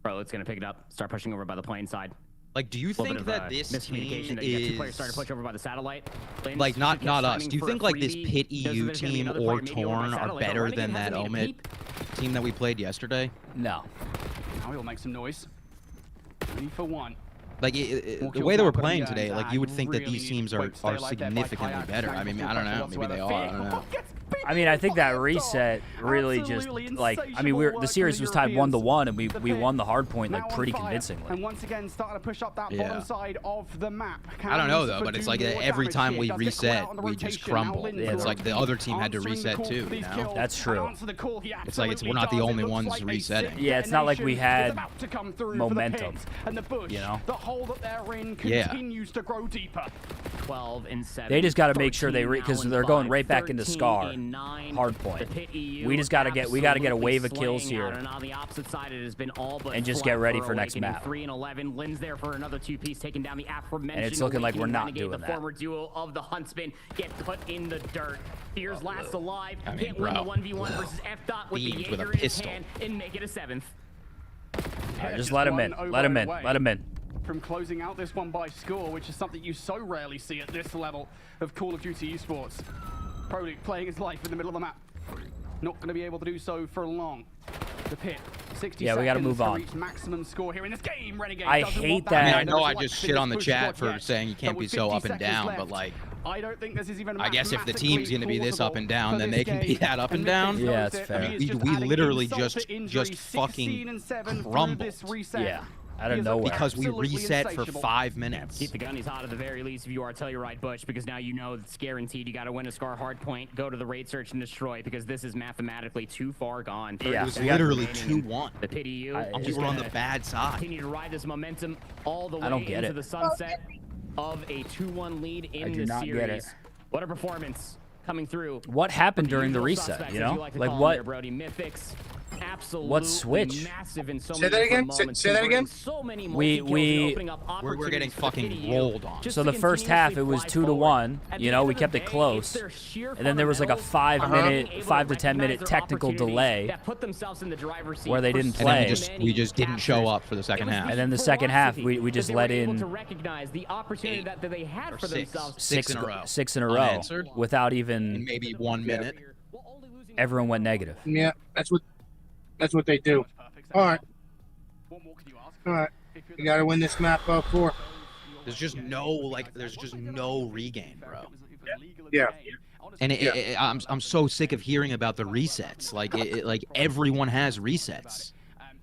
Bro, it's going to pick it up. Start pushing over by the plane side. Like, do you think that this team is... Two players starting to push over by the satellite. Like, not us. Do you think, like, this Pit EU team or Torn are better than that Omid team that we played yesterday? No. Now he'll make some noise. 3 for 1. Like, the way that we're playing today, like, you would think that these teams are significantly better. I mean, I don't know. Maybe they are. I don't know. I mean, I think that reset really just, like, I mean, the series was tied 1-1, and we won the hard point, like, pretty convincingly. And once again, starting to push up that bottom side of the map. I don't know, though, but it's like every time we reset, we just crumble. It's like the other team had to reset, too, you know? That's true. It's like we're not the only ones resetting. Yeah, it's not like we had momentum, you know? The hole that they're in continues to grow deeper. 12-7. They just got to make sure because they're going right back into Scar. Hard point. We just got to get a wave of kills here, and on the opposite side, it has been all but and just get ready for next map. 3-11. Lynn's there for another 2-piece, taking down the aforementioned. And it's looking like we're not doing the that. former duo of the Huntsman get put in the dirt. Fears last alive. I mean, Can't win the 1v1 versus F-Dot with the Jaeger in his hand and make it a 7th. All right, just let him in. Let him in. Let him in. From closing out this one by score, which is something you so rarely see at this level of Call of Duty esports. Pro League playing his life in the middle of the map. Not going to be able to do so for long. The Pit, 60 yeah, we got to move on. Reach maximum score here in this game. Renegade I hate that. I mean, I know I just shit on the chat for saying you can't be so up and down, but like, I don't think this is even I guess if the team's going to be this up and down, then they can be that up and down. Yeah, that's fair. We literally just fucking crumbled. Yeah. Out of nowhere. Because we reset for 5 minutes. Keep the gunnies hot at the very least if you artillery ride Bush, because now you know it's guaranteed. You got to win a Scar hard point, go to the raid search and destroy, because this is mathematically too far gone. Yeah, it was literally 2-1. The Pit EU. We were on the bad side. Continue to ride this momentum all the way get into it. the sunset of a 2-1 lead in the series. Get it. What a performance coming through. What happened during the reset, you know? Like what? Brody. Mythics. Absolutely what switch? Massive in so Say that again. Say that again. So many we're getting fucking rolled on. So the first half it was 2-1. You know, we kept it close, and then there was like a 5 to 10 minute technical delay where they didn't play. And we just didn't show up for the second half. And then the second half we just let in to recognize the opportunity that they had for themselves. Six in a row. 6 in a row without even in maybe 1 minute. Everyone went negative. Yeah, that's what they do. All right. All right. You got to win this map 4. There's just no regain, bro. Yeah. And I'm so sick of hearing about the resets. Like everyone has resets.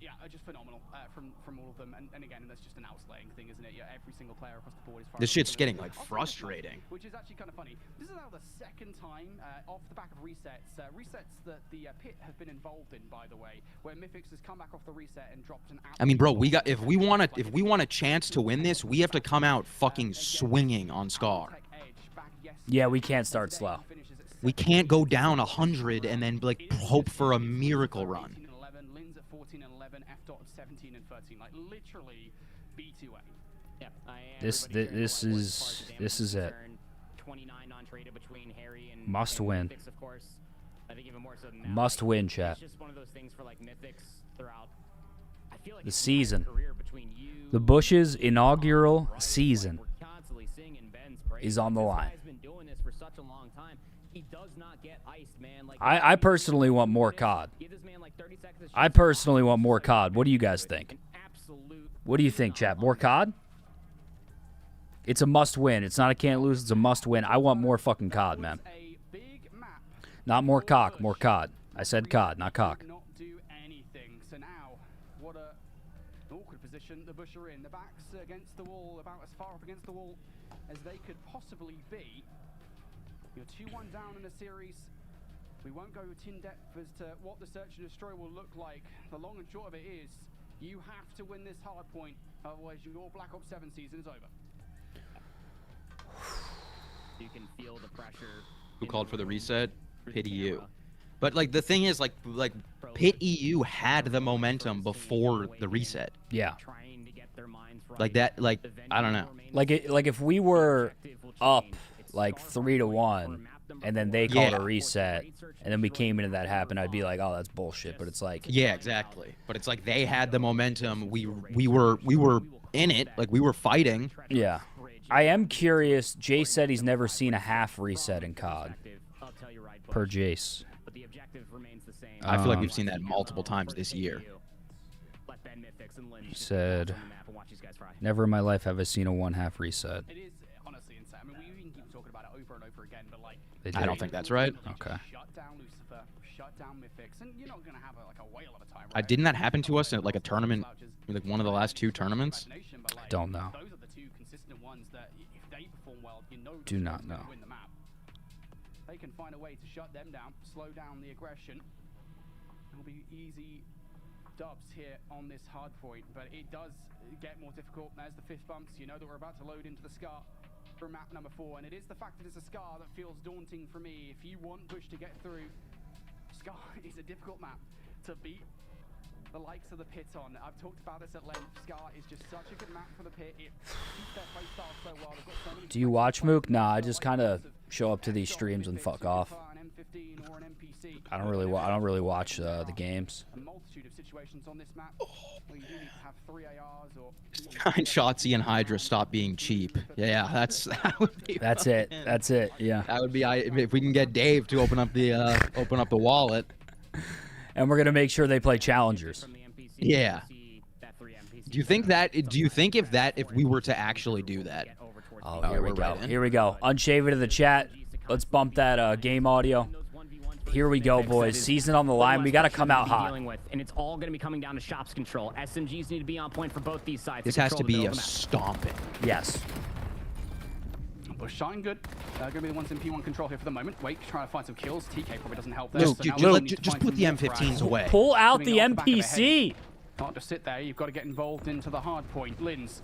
Yeah, just phenomenal from all of them. And again, that's just an outslaying thing, isn't it? Yeah, every single player across the board is. This shit's getting like frustrating. Which is actually kind of funny. This is now the second time off the back of resets. Resets that the Pit have been involved in, by the way, where Mythics has come back off the reset and dropped an. I mean, bro, if we want a chance to win this, we have to come out fucking swinging on Scar. Yeah, we can't start slow. We can't go down 100 and then like hope for a miracle run. Lynn's at 14 and 11, F-Dot at 17 and 13, like literally B2A. Yeah, this is it. 29 non-traded between Harry and must win. Mythics, of course. I think even more so than now. Must win, chat. It's just one of those things for like Mythics throughout. I feel like the season. You, the Bush's inaugural season is on the line. I personally want more COD. I personally want more COD. What do you guys think? What do you think, chat? More COD? It's a must-win. It's not a can't lose. It's a must-win. I want more fucking COD, man. Not more cock, more COD. I said COD, not cock. Not do anything. So now, what a awkward position the Bush are in. The backs against the wall, about as far up against the wall as they could possibly be. You're 2-1 down in a series. We won't go in depth as to what the search and destroy will look like. The long and short of it is, you have to win this hard point, otherwise your Black Ops 7 season is over. You can feel the pressure. Who called for the reset? Pit EU. But like the thing is, like Pit EU had the momentum before the reset. Yeah. Like that. Like I don't know. Like if we were up like 3-1, and then they called a reset, and then we came into that happen, I'd be like, oh, that's bullshit. But it's like, yeah, exactly. But it's like they had the momentum. We were in it. Like we were fighting. Yeah. I am curious. Jace said he's never seen a half reset in COD. Per Jace. I feel like we've seen that multiple times this year. He said, never in my life have I seen a 1/2 reset. It is honestly insane. I mean, we can keep talking about it over and over again, but like, I don't think that's right. Okay. Shut down Lucifer, shut down Mythics, and you're not gonna have like a whale of a time. Right? Didn't that happen to us at like a tournament, like one of the last 2 tournaments? I don't know. Those are the 2 consistent ones that if they perform well, you know. Do not know. Win the map. They can find a way to shut them down, slow down the aggression. It'll be easy dubs here on this hard point, but it does get more difficult. There's the fist bumps. You know that we're about to load into the Scar for map number 4, and it is the fact that it's a Scar that feels daunting for me. If you want Bush to get through, Scar is a difficult map to beat the likes of the Pit on. I've talked about this at length. Scar is just such a good map for the Pit. It keeps their play style so well. They've got so many. Do you watch Mook? Nah, I just kind of show up to these streams and fuck off. I don't really watch the games. A multitude of situations on this map. Where you do need to have 3 ARs or. Kind Shotzi and Hydra stop being cheap. Yeah, that would be. That's it. That's it. Yeah. That would be if we can get Dave to open up the wallet. And we're gonna make sure they play challengers. Yeah. Do you think if we were to actually do that? Oh, here we go. Here we go. Unshaven to the chat. Let's bump that game audio. Here we go, boys. Season on the line. We got to come out hot. And it's all going to be coming down to shops control. SMGs need to be on point for both these sides. This has to be a stomping. Yes. Bush shine good. Going to be the ones in P1 control here for the moment. Wait, trying to find some kills. TK probably doesn't help there. No, dude, just put the M15s away. Pull out the NPC. Not just sit there. You've got to get involved into the hard point. Linz,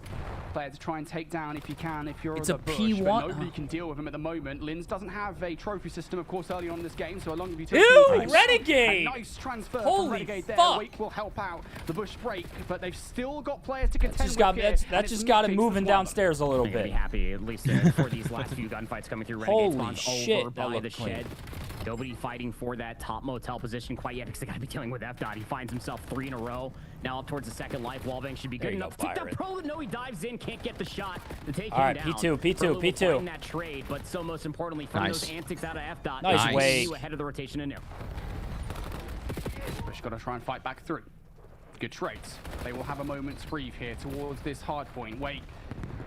player to try and take down if you can. If you're it's the a Bush, P1. But nobody can deal with him at the moment. Linz doesn't have a trophy system, of course, early on in this game. So along with you, ew, Renegade! A nice transfer Holy from Renegade there. fuck. Wake will help out the Bush break, but they've still got players to contend that just got him moving downstairs a little bit. Be happy at least for these last few gunfights coming through. Renegade spawns over by the shed. Nobody fighting for that top motel position quite yet because they got to be dealing with F-Dot. He finds himself 3 in a row. Now up towards the second life. Wallbang should be good enough. Take that pro. No, he dives in. Can't get the shot to take him down. P2. That trade, but so most importantly, from those antics out of F-Dot. Nice way. Ahead of the rotation anew. Bush got to try and fight back through. Good trades. They will have a moment's breathe here towards this hard point. Wake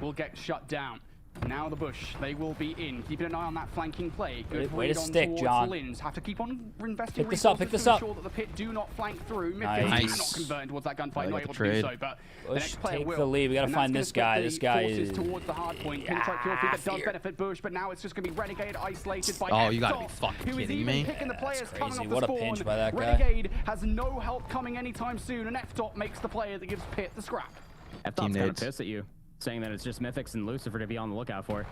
will get shut down. Now the Bush, they will be in. Keeping an eye on that flanking play. Good way to stick, John. Linz. Have to keep on investing pick this up. to ensure that the Pit do not flank through. Mythics cannot convert towards that gunfight. Not able to do so, but the next player take will. the lead. We got to find this guy. This guy is towards the hard point. Pinstripe kill feed that does benefit Bush, but now it's just going to be Renegade isolated by Oh, you got to be fucking kidding me. Picking the players coming off the what a spawn. pinch by that guy. Renegade has no help coming anytime soon, and F-Dot makes the player that gives Pit the scrap. F-Dot's kind of pissed at you, saying that it's just Mythics and Lucifer to be on the lookout for.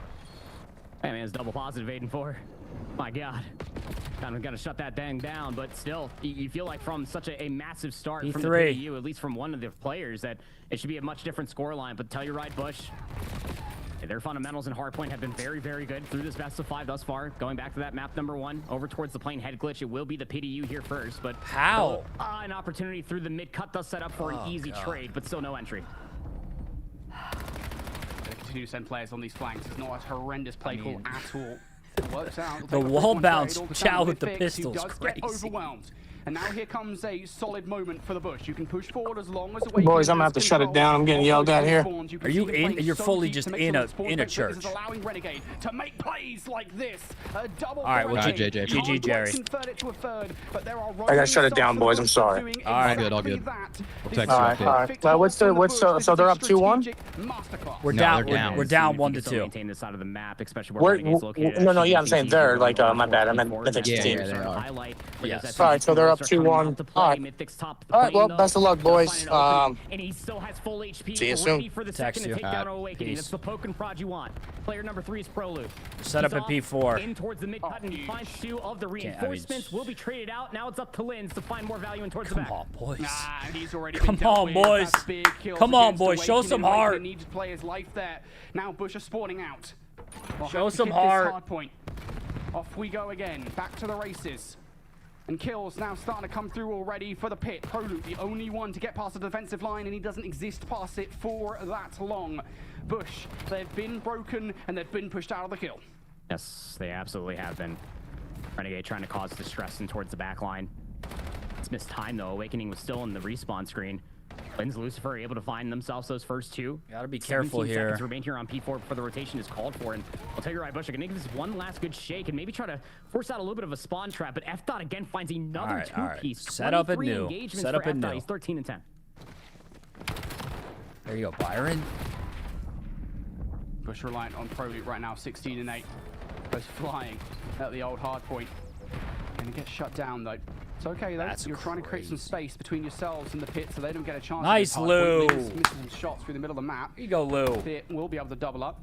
Hey man, it's double positive 8 and 4. My God, kind of got to shut that thing down. But still, you feel like from such a massive start from the PDU, at least from one of the players, that it should be a much different scoreline. But tell you right, Bush, their fundamentals in hardpoint have been very, very good through this best of 5 thus far. Going back to that map number 1, over towards the plane head glitch, it will be the PDU here first. But how? An opportunity through the mid cut does set up for an easy trade, but still no entry. Continue to send players on these flanks. It's not a horrendous play call at all. It works out. The wall bounce Chow with the pistols. Does get overwhelmed. And now here comes a solid moment for the Bush. You can push forward as long as Awakening. Boys, I'm gonna have to shut it down. I'm getting yelled at here. Are you in? You're fully just in a church. This is allowing Renegade to make plays like this. A double. All right, well, JJ. GG, Jerry. Convert it to a third, but there are I gotta shut it down, boys. I'm sorry. All right, all good. We'll text All right. Well, what's so they're up 2-1? We're No, down. they're down. We're down You can 1-2. still maintain this side of the map, especially where Renegade's located. No, yeah, I'm saying they're like my bad. I meant Mythic's team. they are. Yes. All right, so they're up 2-1. All right, well, best of luck, boys. And he still has full HP. See you ready soon. for the Text second to you. take down Awakening. Peace. It's the poke and prod you want. Player number 3 is Prolude. Set up He's at off, P4. in towards the mid cut, and he finds 2 of the reinforcements. Will be traded out. Now it's up to Lins to find more value in towards the Come back. on, boys. And he's already Come been dealt on, with. boys. That's big kills Come on, against boys. Show Awakening. some Awakening heart. needs to play his life there. Now Bush are spawning out. We'll Show have to some hit this heart. hard point. Off we go again. Back to the races. And kills now starting to come through already for the pit. Prolude, the only one to get past the defensive line, and he doesn't exist past it for that long. Bush, they've been broken, and they've been pushed out of the kill. Yes, they absolutely have been. Renegade trying to cause distress in towards the back line. It's missed time, though. Awakening was still in the respawn screen. Lins, Lucifer able to find themselves those first 2. Gotta be careful 17 here. seconds remain here on P4 before the rotation is called for. And I'll tell you right, Bush, I'm gonna give this one last good shake and maybe try to force out a little bit of a spawn trap. But F Dot again finds another All right. 2-piece. Set up at 23 new. engagements Set up for at F Dot. new. He's 13 and 10. There you go, Byron. Bush reliant on Prolude right now, 16 and 8. Goes flying at the old hard point. Gonna get shut down though. It's okay though. That's You're trying to create some crazy. space between yourselves and the pit so they don't get a chance. Nice, at this hard Lou. point. Missing some shots through the middle of the map. Here you go, Lou. Pit will be able to double up.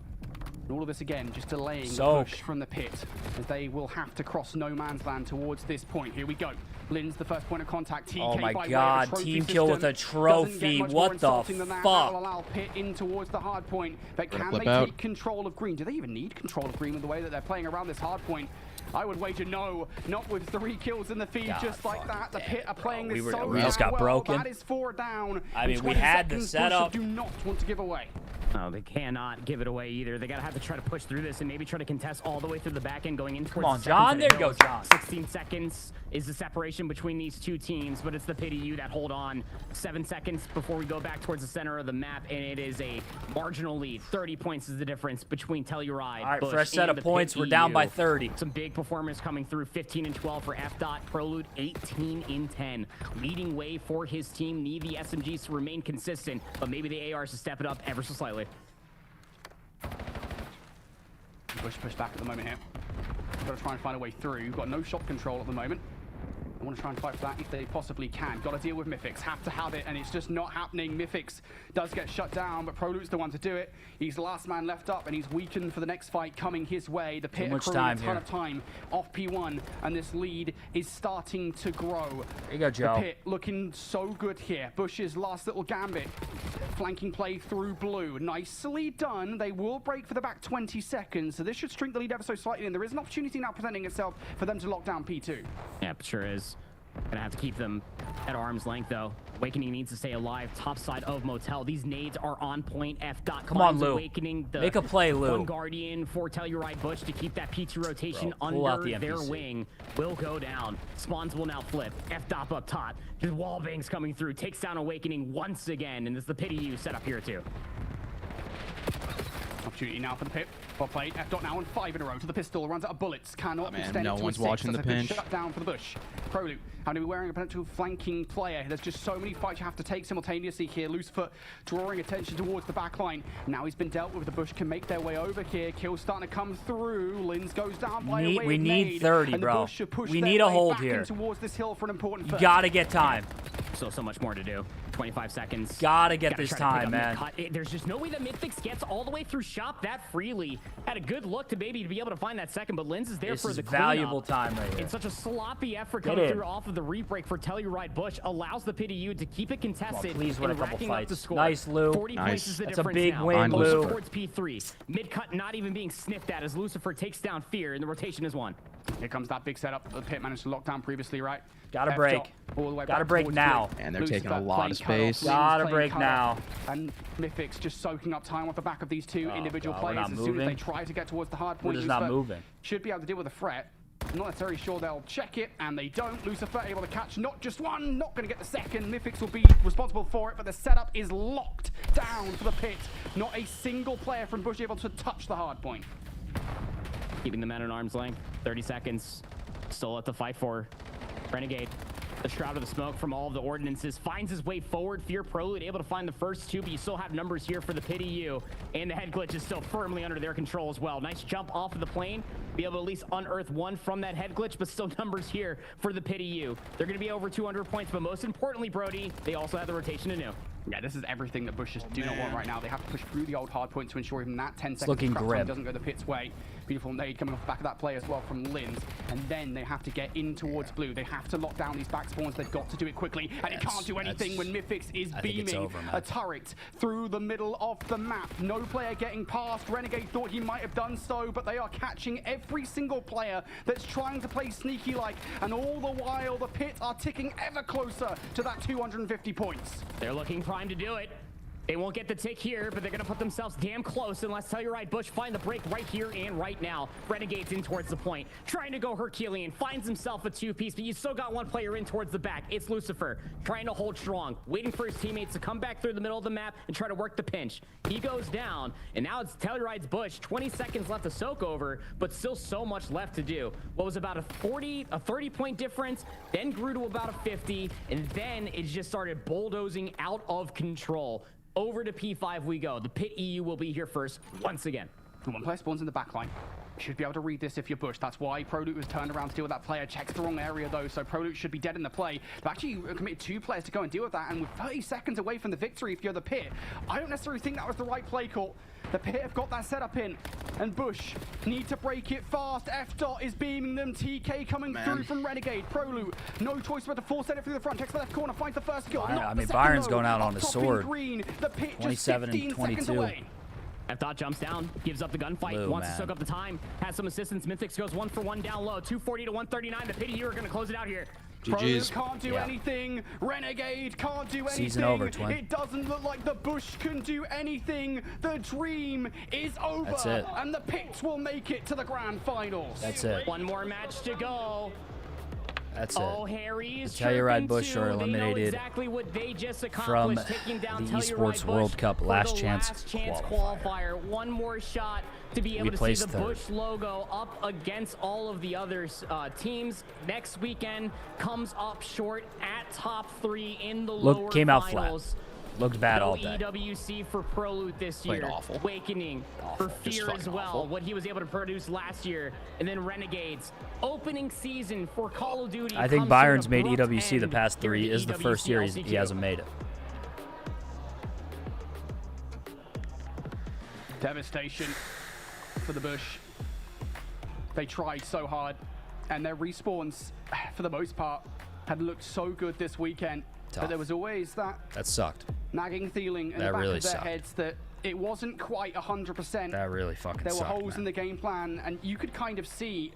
And all of this again, just delaying the Soak. push from the pit, as they will have to cross no man's land towards this point. Here we go. Lynn's the first point of contact. TK Oh my by way of a God, trophy team kill with system. a trophy. Doesn't get much What more the insulting than that. fuck? That'll allow Pit in towards the hard point. But Gonna can flip they out. take control of green? Do they even need control of green with the way that they're playing around this hard point? I would wager no, not with 3 kills in the feed, God just like that. The Pit are playing this so we just got well. broken. That is 4 down. I mean, And we 20 had the seconds, setup. Bush do not want to give away. No, they cannot give it away either. They gotta have to try to push through this and maybe try to contest all the way through the back end going in towards Come on, the second John. set There of you go, hills. John. 16 seconds is the separation between these 2 teams, but it's the Pity U that hold on. 7 seconds before we go back towards the center of the map, and it is a marginal lead. 30 points is the difference between Telluride, All right, Bush, fresh set and of the points. Pit We're down by EU. 30. Some big performers coming through. 15 and 12 for F Dot. Prolude 18 in 10, leading way for his team. Need the SMGs to remain consistent, but maybe the ARs to step it up ever so slightly. Bush push back at the moment here. Got to try and find a way through. You've got no shot control at the moment. I want to try and fight for that if they possibly can. Got to deal with Mythics. Have to have it, and it's just not happening. Mythics does get shut down, but Prolude's the one to do it. He's the last man left up, and he's weakened for the next fight coming his way. The Pit much accruing a time ton here. of time off P1, and this lead is starting to grow. There you go, Joe. The Pit looking so good here. Bush's last little gambit. Flanking play through blue. Nicely done. They will break for the back 20 seconds, so this should shrink the lead ever so slightly, and there is an opportunity now presenting itself for them to lock down P2. Yep, sure is. Gonna have to keep them at arm's length, though. Awakening needs to stay alive. Top side of Motel. These nades are on point. F Dot Come on, finds Lou. Awakening. The Make a play, Lou. One Guardian for Telluride Bush to keep that P2 rotation Bro, pull out under the their NPC. wing. Will go down. Spawns will now flip. F Dot up top. Just wall bangs coming through. Takes down Awakening once again. And it's the Pity U set up here, too. Opportunity now for the Pit. Well played. F Dot now on 5 in a row to the pistol. Runs out of bullets. Cannot man, extend no it to one's a 6. watching That's the a good pinch. shut down for the Bush. Prolude having to be wearing a potential flanking player. There's just so many fights you have to take simultaneously here. Lucifer drawing attention towards the back line. Now he's been dealt with. The Bush can make their way over here. Kills starting to come through. Lins goes down by a We wave need nade, 30, and the bro. Bush should push We their need a way hold back here. in towards this hill for an important You first. gotta get time. Still so much more to do. 25 seconds. Gotta get Gotta this try to pick time, up man. mid-cut. There's just no way that Mythics gets all the way through shop that freely. Had a good look to maybe to be able to find that second, but Lins is there This for is the valuable cleanup. time right here. It's such a sloppy effort Get coming in. through off of the re-break for Telluride Bush. Allows the Pity U to keep it contested please win and a couple racking up the fights. score. Nice, Lou. 40 Nice. points is the That's a difference big now. win, Push Lou. towards P3. Mid-cut not even being sniffed at as Lucifer takes down Fear, and the rotation is won. Here comes that big setup. The Pit managed to lock down previously, right? Gotta F break. Dot all the way Gotta back break towards now. blue. And they're taking a Lucifer lot of playing space. cut-off, Gotta Lins break playing cut-off, now. And Mythics just soaking up time off the back of these 2 individual God, we're players. not As soon as moving. they try to get towards the hard point, We're just not Lucifer moving. should be able to deal with the threat. I'm not necessarily sure they'll check it, and they don't. Lucifer able to catch not just one, not going to get the second. Mythics will be responsible for it, but the setup is locked down for the pit. Not a single player from Bush able to touch the hard point. Keeping the men at arm's length. 30 seconds. Still at the fight for Renegade. The Shroud of the Smoke from all of the ordinances finds his way forward. Fear Prelude able to find the first two, but you still have numbers here for the Pit EU. And the head glitch is still firmly under their control as well. Nice jump off of the plane. Be able to at least unearth one from that head glitch, but still numbers here for the Pit EU. They're going to be over 200 points, but most importantly, Brody, they also have the rotation to new. Yeah, this is everything that Bush just do not want right now. They have to push through the old hard point to ensure even that 10 seconds looking crap time grim. doesn't go the pit's way. Beautiful nade coming off the back of that play as well from Linz. And then they have to get in towards blue. They have to lock down these back spawns. They've got to do it quickly. And it can't do anything when Mythics is beaming a turret through the middle of the map. No player getting past. Renegade thought he might have done so, but they are catching every single player that's trying to play sneaky-like. And all the while, the pit are ticking ever closer to that 250 points. They're looking primed to do it. They won't get the tick here, but they're going to put themselves damn close unless Telluride Bush find the break right here and right now. Renegade's in towards the point. Trying to go Herculean. Finds himself a two-piece, but you still got one player in towards the back. It's Lucifer. Trying to hold strong. Waiting for his teammates to come back through the middle of the map and try to work the pinch. He goes down, and now it's Telluride's Bush. 20 seconds left to soak over, but still so much left to do. What was about a 30-point difference, then grew to about a 50, and then it just started bulldozing out of control. Over to P5 we go. The Pit EU will be here first once again. One player spawns in the back line. You should be able to read this if you're Bush. That's why Prolute was turned around to deal with that player. Checks the wrong area though, so Prolute should be dead in the play. They've actually committed 2 players to go and deal with that, and with 30 seconds away from the victory if you're the Pit, I don't necessarily think that was the right play call. The Pit have got that setup in, and Bush need to break it fast. F-Dot is beaming them. TK coming through from Renegade. Prolute, no choice but to force it through the front. Checks the left corner, finds the first kill. I mean, Byron's going out on his sword. Green. The Pit 27 just 15 and 22. seconds away. F-Dot jumps down, gives up the gunfight, wants to soak up the time, has some assistance. Mythics goes 1 for 1 down low, 240 to 139. The Pit here are going to close it out here. GG's. Can't do anything. Renegade can't do anything. Season over, twin. It doesn't look like the Bush can do anything. The dream is over. That's it. And the Pits will make it to the grand finals. That's it. One more match to go. That's it. Oh, Harry's Telluride Bush are eliminated exactly what they just from accomplished, taking down the Telluride ESPORTS Bush World Cup for last the chance qualifier. One more shot to be able to see placed the third. Bush logo up against all of the other teams. Next weekend comes up short at top 3 in the lower Came out finals. flat. Looked bad No all day. EWC for Prolute this year. Played awful. Awakening for Fear as well. awful. What he was able to produce last year. And then Renegades. Opening season for Call of Duty. I think comes Byron's to an made abrupt EWC the end past here 3. at Is the first year he LCQ. hasn't made it. Devastation for the Bush. They tried so hard, and their respawns, for the most part, had looked so good this weekend. Tough. But there was always that sucked. nagging feeling in the That back really of their sucked. heads that it wasn't quite 100%. That really fucking There were sucked, holes man. in the game plan, and you could kind of see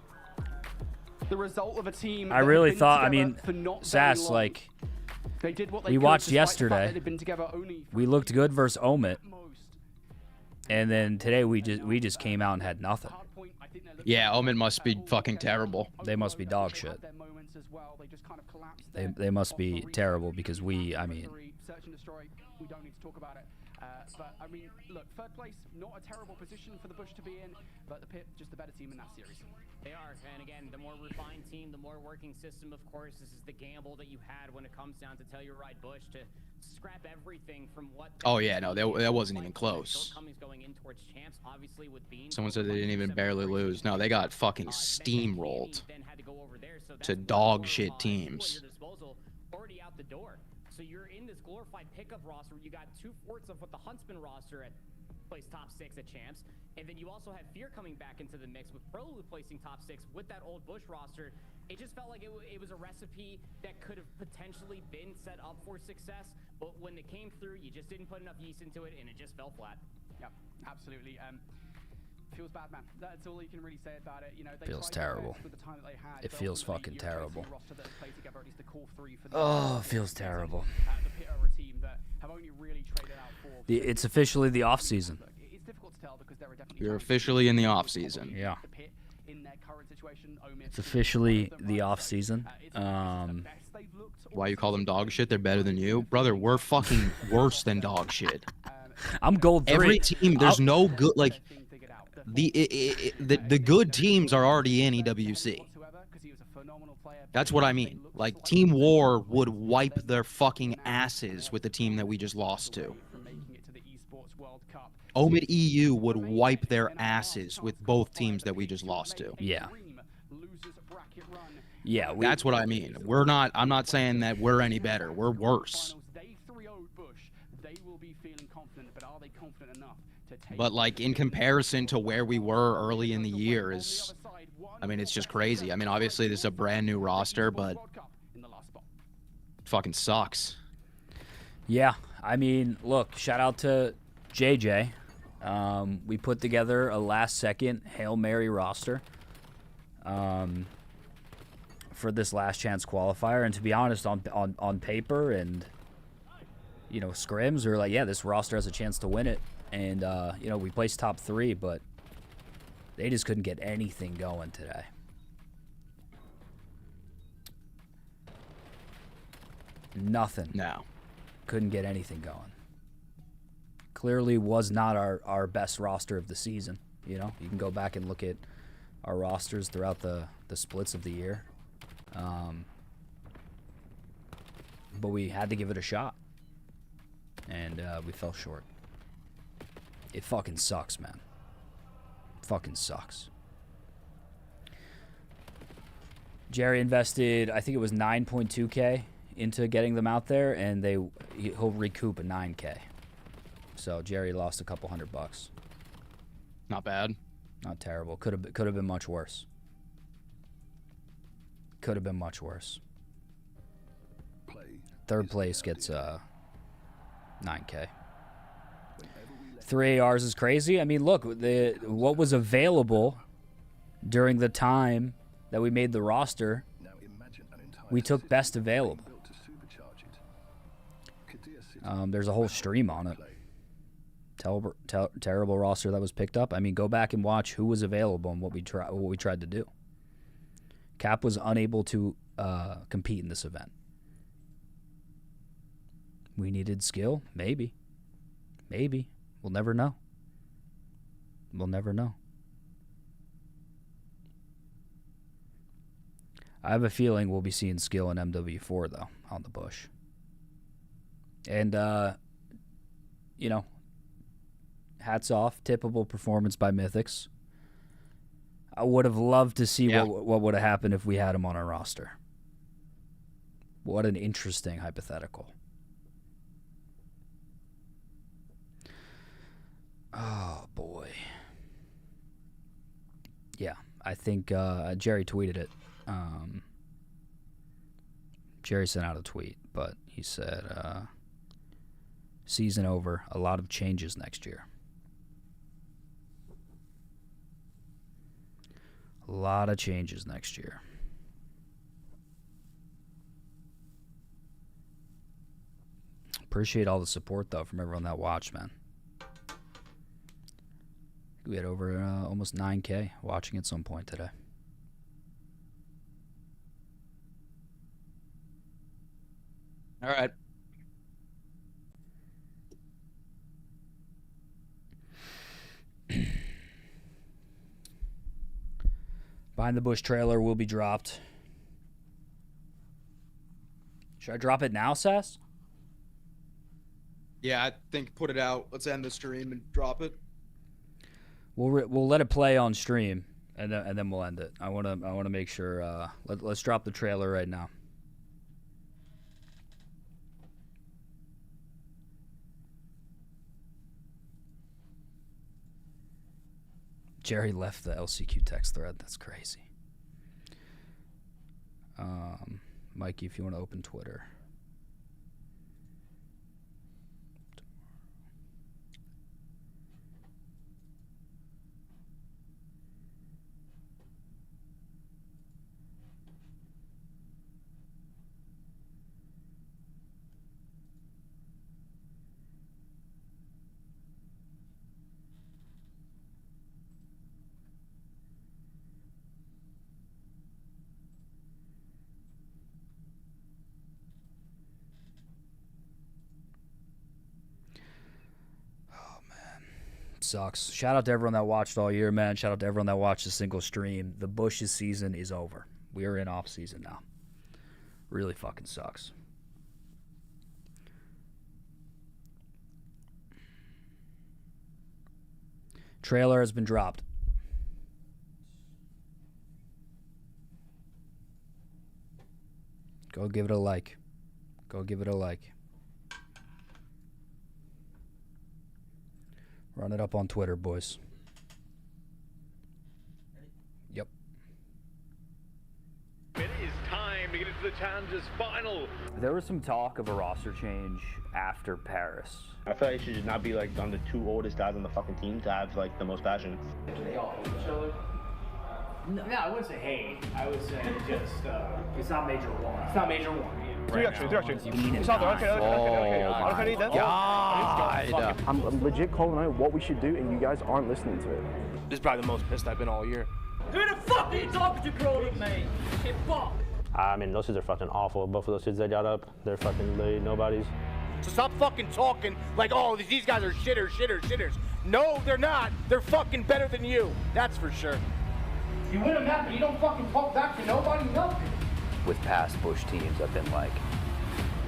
the result of a team. I that had really been thought, I together mean, for not very Sass, long. like, They did what they we could, watched despite the fact yesterday. that they'd been together only for We looked good versus Omit, most. and then today we just came out and had nothing. Hard point, I think they're looking Yeah, Omen must be fucking terrible. They must be dog shit. their moments as well. They just kind of collapsed They must be terrible because I mean, search and destroy. We don't need to talk about it. But I mean, look, third place, not a terrible position for the Bush to be in, but the Pit just a better team in that series. They are, and again, the more refined team, the more working system, of course. This is the gamble that you had when it comes down to Telluride Bush to scrap everything from what... Oh, yeah, no, that wasn't even close. Shortcomings going in towards champs, obviously with Bean. Someone said they didn't even barely lose. No, they got fucking steamrolled Then had to go over there, so to that's dog more shit at teams. your disposal, already out the door. So you're in this glorified pickup roster where you got 2/4 of what the Huntsman roster at place top 6 at champs, and then you also had Fear coming back into the mix with Prolute placing top 6 with that old Bush roster. It just felt like it was a recipe that could have potentially been set up for success, but when it came through, you just didn't put enough yeast into it, and it just fell flat. Yep, absolutely. Feels bad, man. That's all you can really say about it. You know, they Feels tried their terrible. best with the time that they had, It but feels ultimately, fucking you're terrible. facing a roster that's played together at least the core 3 for the Oh, it feels terrible. The Pit are a team that have only really traded out for. It's officially the off season. It's difficult to tell because there are definitely. You're officially in the off season. Yeah. The Pit in their current situation. It's officially the off season. Why you call them dog shit? They're better than you, brother. We're fucking worse than dog shit. I'm gold 3. Every team, there's no good like the good teams are already in EWC. That's what I mean. Like Team War would wipe their fucking asses with the team that we just lost to. Omid EU would wipe their asses with both teams that we just lost to. Yeah. Yeah, that's what I mean. I'm not saying that we're any better. We're worse. But like in comparison to where we were early in the year is, I mean, it's just crazy. I mean, obviously this is a brand new roster, but it fucking sucks. Yeah, I mean, look, shout out to JJ. We put together a last-second Hail Mary roster for this last chance qualifier, and to be honest, on paper and scrims, we're like, yeah, this roster has a chance to win it, and we placed top 3, but they just couldn't get anything going today. Nothing. No. Couldn't get anything going. Clearly was not our best roster of the season. You can go back and look at our rosters throughout the splits of the year. But we had to give it a shot. And we fell short. It fucking sucks, man. Fucking sucks. Jerry invested, I think it was 9.2K into getting them out there, and he'll recoup a 9K. So Jerry lost a couple $100. Not bad. Not terrible. Could have been much worse. Could have been much worse. Third place gets 9K. 3 ARs is crazy. I mean, look, what was available during the time that we made the roster, we took best available. There's a whole stream on it. Terrible roster that was picked up. I mean, go back and watch who was available and what we tried to do. Cap was unable to compete in this event. We needed skill, maybe. We'll never know. We'll never know. I have a feeling we'll be seeing skill in MW4 though on the Bush. And hats off, tippable performance by Mythics. I would have loved to see what would have happened if we had him on our roster. What an interesting hypothetical. Oh, boy. Yeah, I think Jerry tweeted it. Jerry sent out a tweet, but he said, season over, a lot of changes next year. A lot of changes next year. Appreciate all the support, though, from everyone that watched, man. We had over almost 9K watching at some point today. All right. Behind the Bush trailer will be dropped. Should I drop it now, Sass? Yeah, I think put it out. Let's end the stream and drop it. We'll let it play on stream, and then we'll end it. I wanna make sure. Let's drop the trailer right now. Jerry left the LCQ text thread. That's crazy. Mikey, if you want to open Twitter. sucks. Shout out to everyone that watched all year, man. Shout out to everyone that watched the single stream. The Bush's season is over. We are in off season now. Really fucking sucks. Trailer has been dropped. Go give it a like. Go give it a like. Run it up on Twitter, boys. Yep. It is time to get into the Challengers final. There was some talk of a roster change after Paris. I feel like it should just not be like on the two oldest guys on the fucking team to have like the most passion. Do they all hate each other? No, I wouldn't say hate. I would say just It's not major one. it's not major one. I'm legit calling out what we should do, and you guys aren't listening to it. This is probably the most pissed I've been all year. Who the fuck are you talking to, calling me? Shit, fuck. I mean, those kids are fucking awful. Both of those kids that got up, they're fucking literally nobodies. So stop fucking talking like, oh, these guys are shitters. No, they're not. They're fucking better than you. That's for sure. You win a map, but you don't fucking talk back to nobody, nothing. With past Bush teams, I've been like,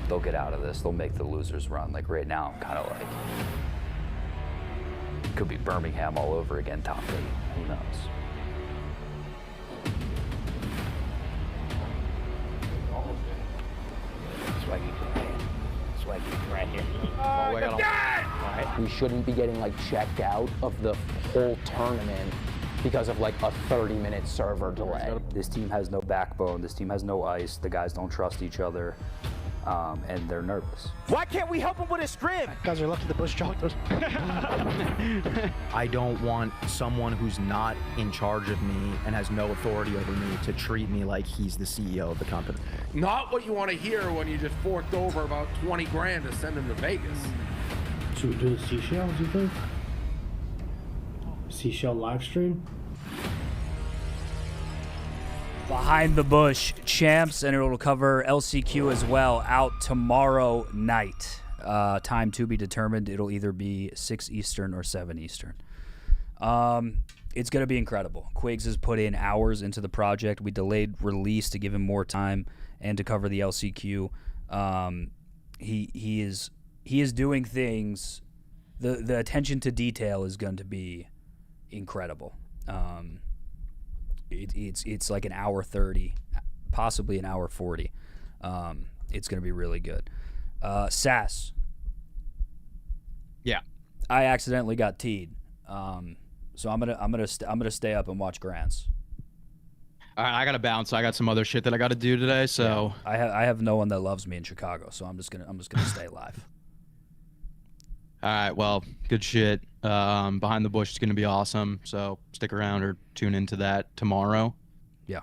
they'll get out of this. They'll make the losers run. Like right now, I'm kind of like, could be Birmingham all over again, top 8. Who knows? Swaggy, right here. We shouldn't be getting like checked out of the whole tournament because of like a 30-minute server delay. This team has no backbone. This team has no ice. The guys don't trust each other, and they're nervous. Why can't we help him with his scrim? Guys are left to the Bush chocolates. I don't want someone who's not in charge of me and has no authority over me to treat me like he's the CEO of the company. Not what you want to hear when you just forked over about 20 grand to send him to Vegas. Should we do the seashells, you think? Seashell live stream? Behind the Bush champs, and it'll cover LCQ as well, out tomorrow night. Time to be determined. It'll either be 6 Eastern or 7 Eastern. It's going to be incredible. Quigs has put in hours into the project. We delayed release to give him more time and to cover the LCQ. He is doing things. The attention to detail is going to be incredible. It's like an hour 30, possibly an hour 40. It's going to be really good. Sass. Yeah. I accidentally got teed. So I'm gonna stay up and watch Grants. All right, I gotta bounce. I got some other shit that I gotta do today. So yeah, I have no one that loves me in Chicago, so I'm just gonna stay live. All right, well, good shit. Behind the Bush is gonna be awesome. So stick around or tune into that tomorrow. Yeah.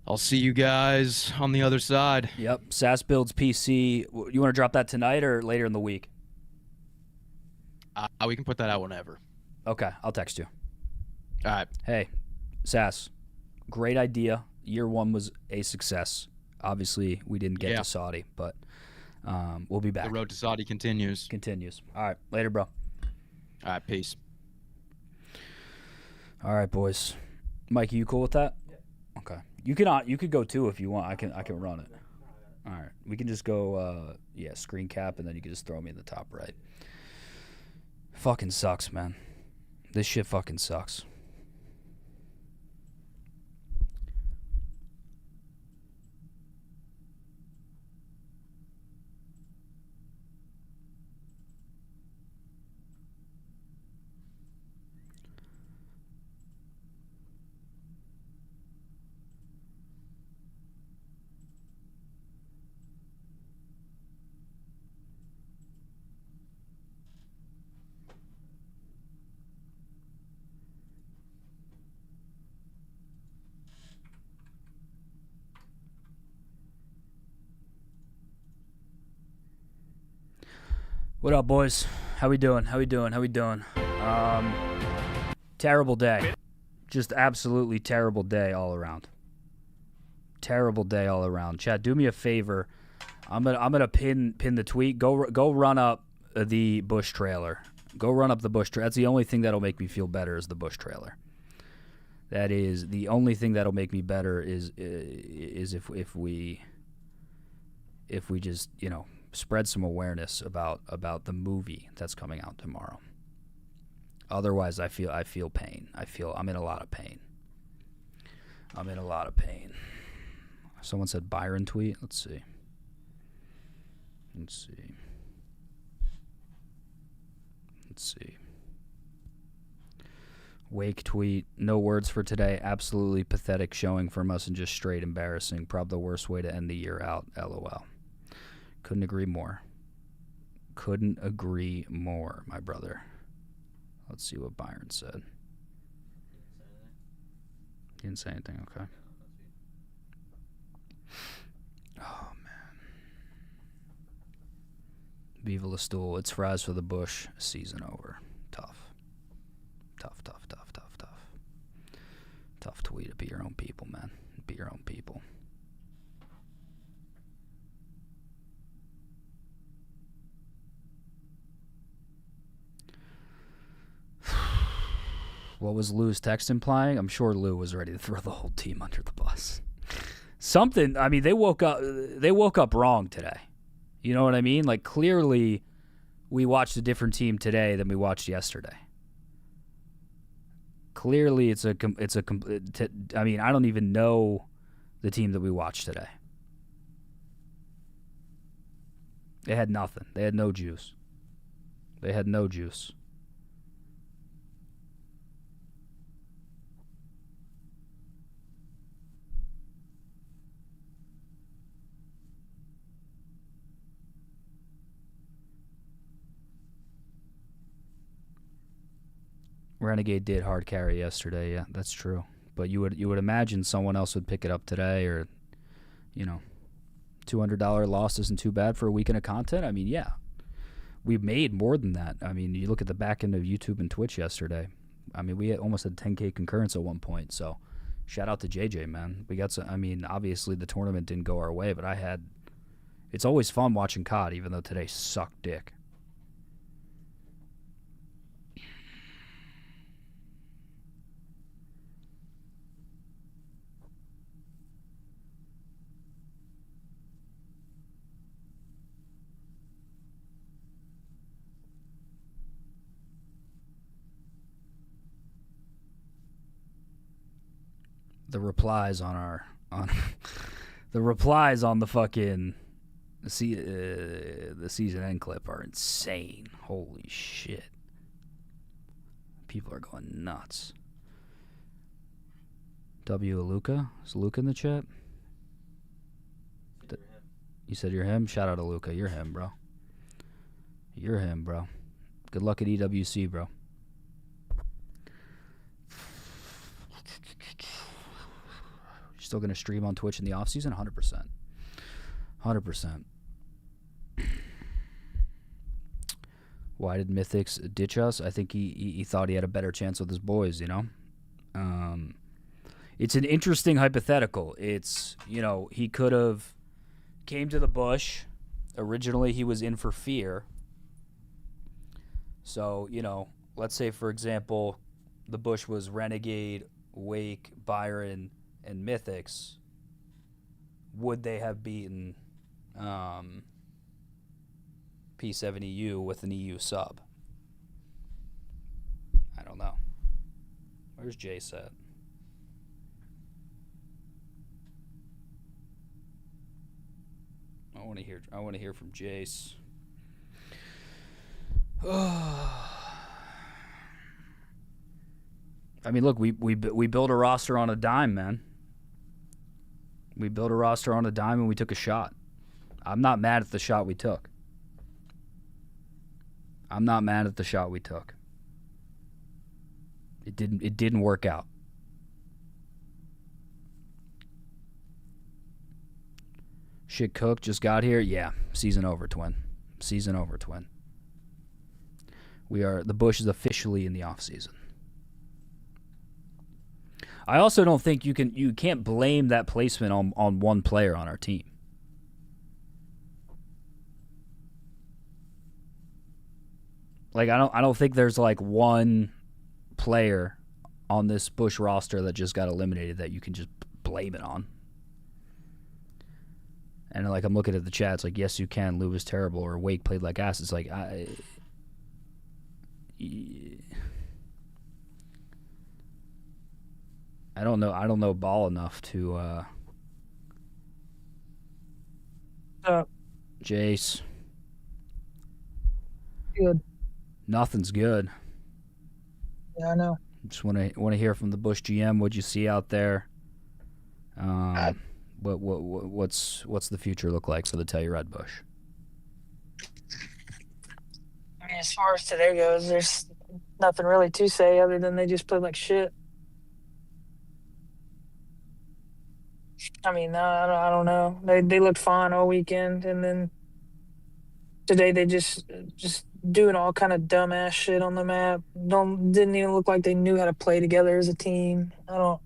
I'll see you guys on the other side. Yep. Sass builds PC. You want to drop that tonight or later in the week? We can put that out whenever. Okay, I'll text you. All right. Hey, Sass, great idea. Year 1 was a success. Obviously, we didn't get to Saudi, but we'll be back. The road to Saudi continues. All right, later, bro. All right, peace. All right, boys. Mike, you cool with that? Yeah. Okay. You could go too if you want. I can run it. All right. We can just go screen cap, and then you can just throw me in the top right. Fucking sucks, man. This shit fucking sucks. What up, boys? How we doing? Terrible day. Just absolutely terrible day all around. Chad, do me a favor. I'm gonna pin the tweet. Go run up the Bush trailer. Go run up the Bush trailer. That's the only thing that'll make me feel better is the Bush trailer. That is the only thing that'll make me better is if we just, you know, spread some awareness about the movie that's coming out tomorrow. Otherwise, I feel pain. I'm in a lot of pain. Someone said Byron tweet. Let's see. Wake tweet. No words for today. Absolutely pathetic showing from us and just straight embarrassing. Probably the worst way to end the year out. LOL. Couldn't agree more. My brother. Let's see what Byron said. He didn't say anything, okay. Oh, man. Viva La Stool. It's fries for the Bush. Season over. Tough. Tough tweet. Be your own people, man. Be your own people. What was Lou's text implying? I'm sure Lou was ready to throw the whole team under the bus. Something, I mean, they woke up wrong today. You know what I mean? Like, clearly we watched a different team today than we watched yesterday. Clearly I mean, I don't even know the team that we watched today. They had nothing. They had no juice. Renegade did hard carry yesterday. Yeah, that's true. But you would imagine someone else would pick it up today, or, you know, $200 loss isn't too bad for a weekend of content. I mean, yeah, we made more than that. I mean, you look at the back end of YouTube and Twitch yesterday. I mean, we almost had 10K concurrence at one point. So, shout out to JJ, man. We got some. I mean, obviously the tournament didn't go our way, but it's always fun watching COD, even though today sucked dick. The replies on the fucking the season end clip are insane. Holy shit. People are going nuts. W. Luca? Is Luca in the chat? You said you're him? Shout out to Luca. You're him, bro. Good luck at EWC, bro. Still going to stream on Twitch in the offseason? 100%. 100%. Why did Mythics ditch us? I think he thought he had a better chance with his boys, you know? It's an interesting hypothetical. It's, you know, he could have came to the Bush. Originally, he was in for Fear. So, you know, let's say, for example, the Bush was Renegade, Wake, Byron, and Mythics. Would they have beaten P70U with an EU sub? I don't know. Where's Jace at? I want to hear from Jace. I mean, look, we built a roster on a dime, man. We built a roster on a dime and we took a shot. I'm not mad at the shot we took. It didn't work out. Shit cooked, just got here. Yeah, season over, twin. The Bush is officially in the off season. I also don't think you can't blame that placement on one player on our team. Like, I don't think there's like one player on this Bush roster that just got eliminated that you can just blame it on. And like, I'm looking at the chat, it's like, yes, you can. Lou was terrible, or Wake played like ass. It's like, I don't know. I don't know ball enough to. Jace. Good. Nothing's good. Yeah, I know. Just want to hear from the Bush GM. What'd you see out there? What's the future look like for the Telluride Bush? I mean, as far as today goes, there's nothing really to say other than they just played like shit. I mean, I don't know. They looked fine all weekend, and then today they just doing all kind of dumbass shit on the map. Didn't even look like they knew how to play together as a team. I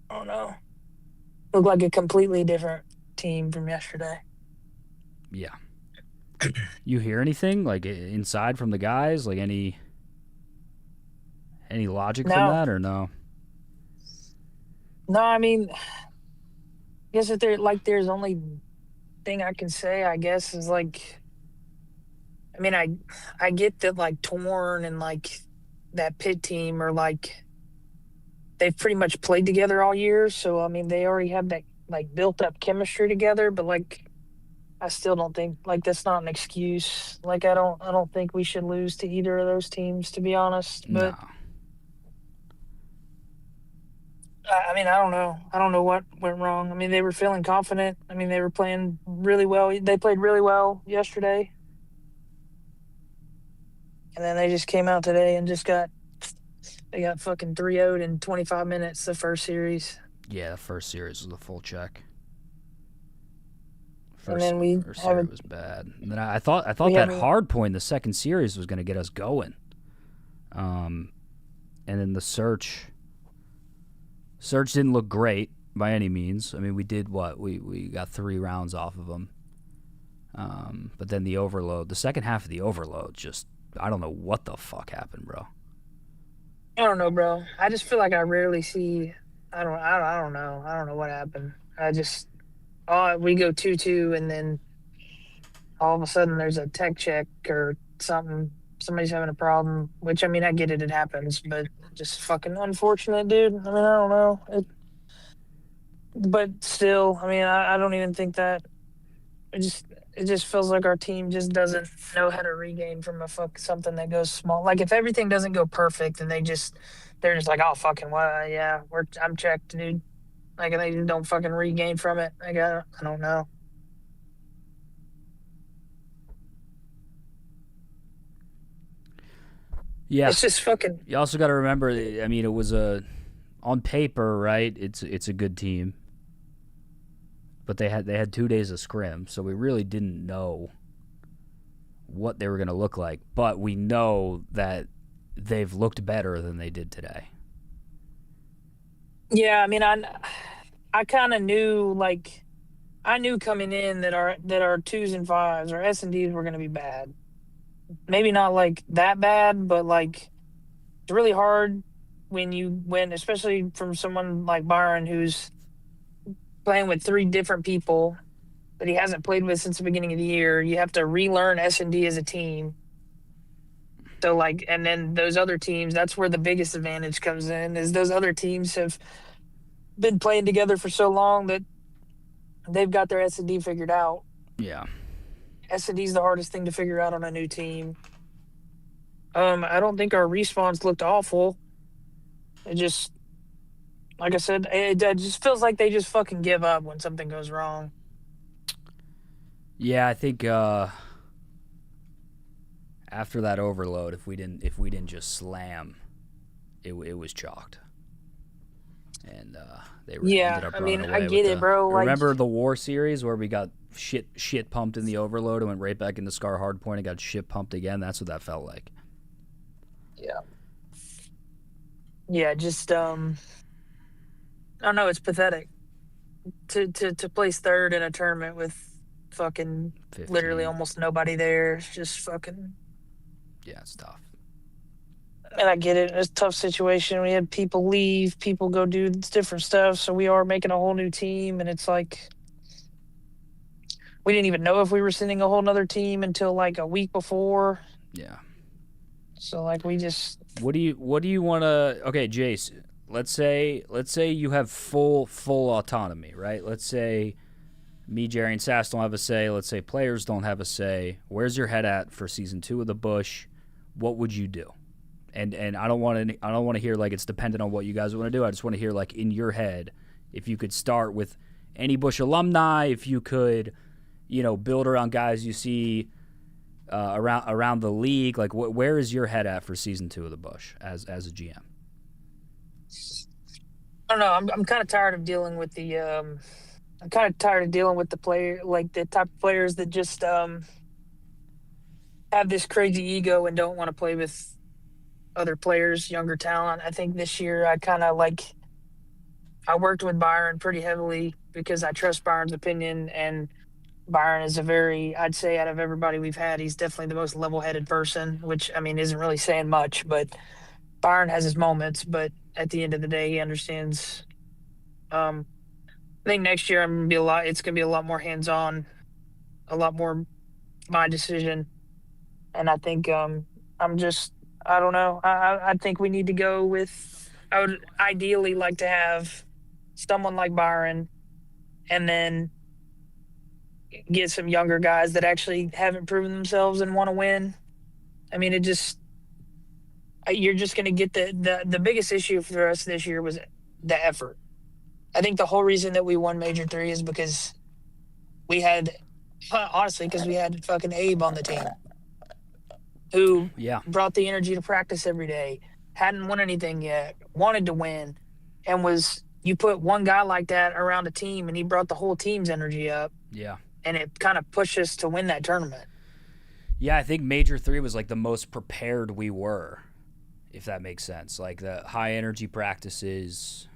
don't know. Looked like a completely different team from yesterday. Yeah. You hear anything like inside from the guys? Like any logic from that, or no? No, I mean, I guess if there's only thing I can say, I guess, is like, I mean, I get that like Torn and like that pit team are like, they've pretty much played together all year, so I mean they already have that like built up chemistry together, but like I still don't think like that's not an excuse. Like I don't think we should lose to either of those teams, to be honest. But no. I mean, I don't know. I don't know what went wrong. I mean, they were feeling confident. I mean, they were playing really well. They played really well yesterday. And then they just came out today and they got fucking 3-0'd in 25 minutes the first series. Yeah, the first series was a full check. First series was bad. And then I thought that hard point, the second series, was going to get us going. And then the search didn't look great by any means. I mean, we did what? We got 3 rounds off of them. But then the overload, the second half of the overload, just, I don't know what the fuck happened, bro. I don't know, bro. I just feel like I rarely see. I don't know. I don't know what happened. We go 2-2, and then all of a sudden there's a tech check or something. Somebody's having a problem, which, I mean, I get it. It happens, but just fucking unfortunate, dude. I mean, I don't know. But still, I mean, I don't even think that. It just feels like our team just doesn't know how to regain from something that goes small. Like if everything doesn't go perfect, and they're just like, oh fucking well, yeah, I'm checked, dude. Like they don't fucking regain from it. Like I don't know. Yeah, it's just fucking. You also got to remember. I mean, it was on paper, right? It's a good team. But they had 2 days of scrim, so we really didn't know what they were going to look like. But we know that they've looked better than they did today. Yeah, I mean, I kind of knew, like, I knew coming in that our 2s and 5s, our S&Ds were going to be bad. Maybe not like that bad, but like it's really hard when you win, especially from someone like Byron who's playing with 3 different people that he hasn't played with since the beginning of the year. You have to relearn S&D as a team. So like, and then those other teams, that's where the biggest advantage comes in, is those other teams have been playing together for so long that they've got their S&D figured out. Yeah. S&D is the hardest thing to figure out on a new team. I don't think our respawns looked awful. It just, like I said, it just feels like they just fucking give up when something goes wrong. Yeah, I think after that overload, if we didn't just slam, it was chalked. And they ended up running away. I get it, bro. Remember the War series where we got shit pumped in the overload and went right back into Scar Hardpoint and got shit pumped again? That's what that felt like. Yeah. Yeah, just I don't know, it's pathetic to place third in a tournament with fucking 15. literally almost nobody there. It's just fucking. Yeah, it's tough. And I get it. It's a tough situation. We had people leave, people go do different stuff. So we are making a whole new team. And it's like, we didn't even know if we were sending a whole nother team until like a week before. Yeah. So like we just. What do you want to? Okay, Jace. Let's say you have full autonomy, right? Let's say me, Jerry, and Sass don't have a say. Let's say players don't have a say. Where's your head at for season 2 of the Bush? What would you do? And I don't want to hear like it's dependent on what you guys want to do. I just want to hear like in your head, if you could start with any Bush alumni, if you could, build around guys you see around the league. Like where is your head at for season 2 of the Bush as a GM? I don't know. I'm kind of tired of dealing with the. I'm kind of tired of dealing with the player, like the type of players that just have this crazy ego and don't want to play with other players, younger talent. I think this year I kind of I worked with Byron pretty heavily because I trust Byron's opinion, and Byron is I'd say out of everybody we've had, he's definitely the most level-headed person, which, I mean, isn't really saying much, but Byron has his moments, but at the end of the day, he understands. I think next year it's going to be a lot more hands-on, a lot more my decision. And I think I don't know. I think we need to go with, I would ideally like to have someone like Byron and then get some younger guys that actually haven't proven themselves and want to win. I mean, you're just going to get the biggest issue for us this year was the effort. I think the whole reason that we won Major 3 is because we had fucking Abe on the team who brought the energy to practice every day, hadn't won anything yet, wanted to win, and you put one guy like that around a team and he brought the whole team's energy up. Yeah. And it kind of pushed us to win that tournament. Yeah, I think Major 3 was like the most prepared we were, if that makes sense. Like the high energy practices.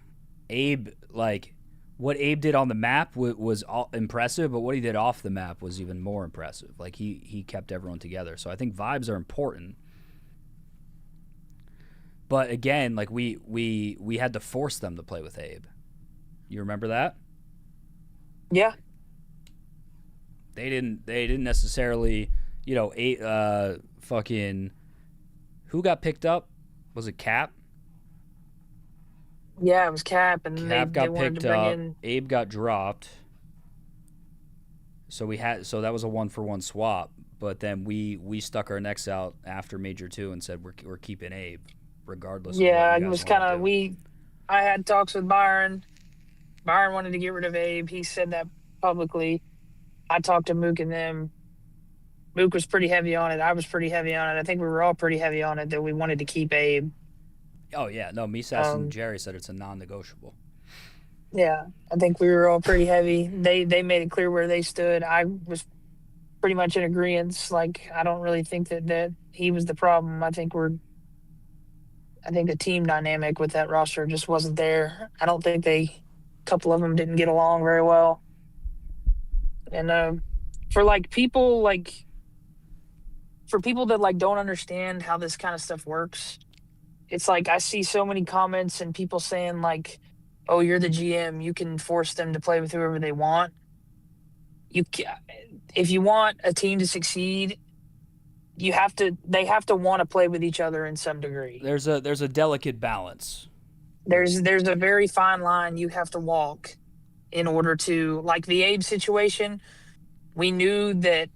Abe, like what Abe did on the map was all impressive, but what he did off the map was even more impressive. Like he kept everyone together. So I think vibes are important. But again, like we had to force them to play with Abe. You remember that? Yeah. They didn't necessarily, fucking who got picked up? Was it Cap? Yeah, it was Cap, and Cap they got wanted picked to bring up. in. Abe got dropped. So that was a 1-for-1 swap. But then we stuck our necks out after Major 2 and said we're keeping Abe, regardless. Yeah, of what it was kind of I had talks with Byron. Byron wanted to get rid of Abe. He said that publicly. I talked to Mook and them. Mook was pretty heavy on it. I was pretty heavy on it. I think we were all pretty heavy on it that we wanted to keep Abe. Oh, yeah. No, me, Sass, and Jerry said it's a non-negotiable. Yeah, I think we were all pretty heavy. They made it clear where they stood. I was pretty much in agreement. Like, I don't really think that he was the problem. I think the team dynamic with that roster just wasn't there. I don't think a couple of them didn't get along very well. And for people that don't understand how this kind of stuff works, it's like I see so many comments and people saying like, "Oh, you're the GM, you can force them to play with whoever they want." If you want a team to succeed, they have to want to play with each other in some degree. There's a delicate balance. There's a very fine line you have to walk in order to, like the Abe situation. We knew that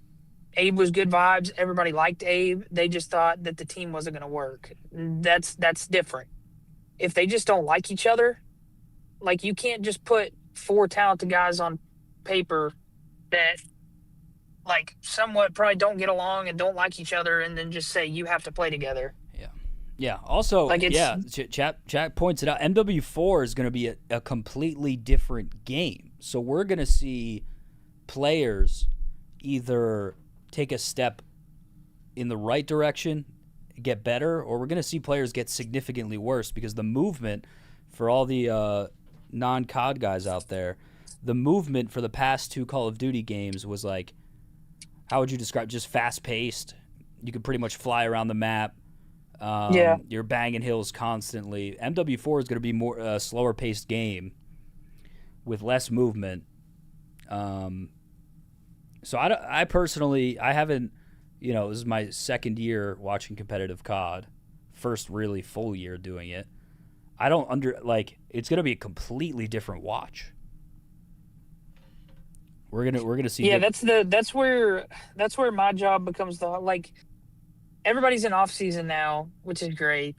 Abe was good vibes. Everybody liked Abe. They just thought that the team wasn't going to work. That's different. If they just don't like each other, like you can't just put 4 talented guys on paper that like somewhat probably don't get along and don't like each other and then just say you have to play together. Yeah. Also, Chat points it out. MW4 is going to be a completely different game. So we're going to see players either take a step in the right direction, get better, or we're going to see players get significantly worse because the movement for all the non-COD guys out there, the movement for the past 2 Call of Duty games was like, how would you describe? Just fast paced. You could pretty much fly around the map. You're banging hills constantly. MW4 is going to be more slower paced game with less movement. So I personally, I haven't, this is my second year watching competitive COD, first really full year doing it. I don't it's going to be a completely different watch. We're gonna see. Yeah, that's where my job becomes everybody's in off season now, which is great.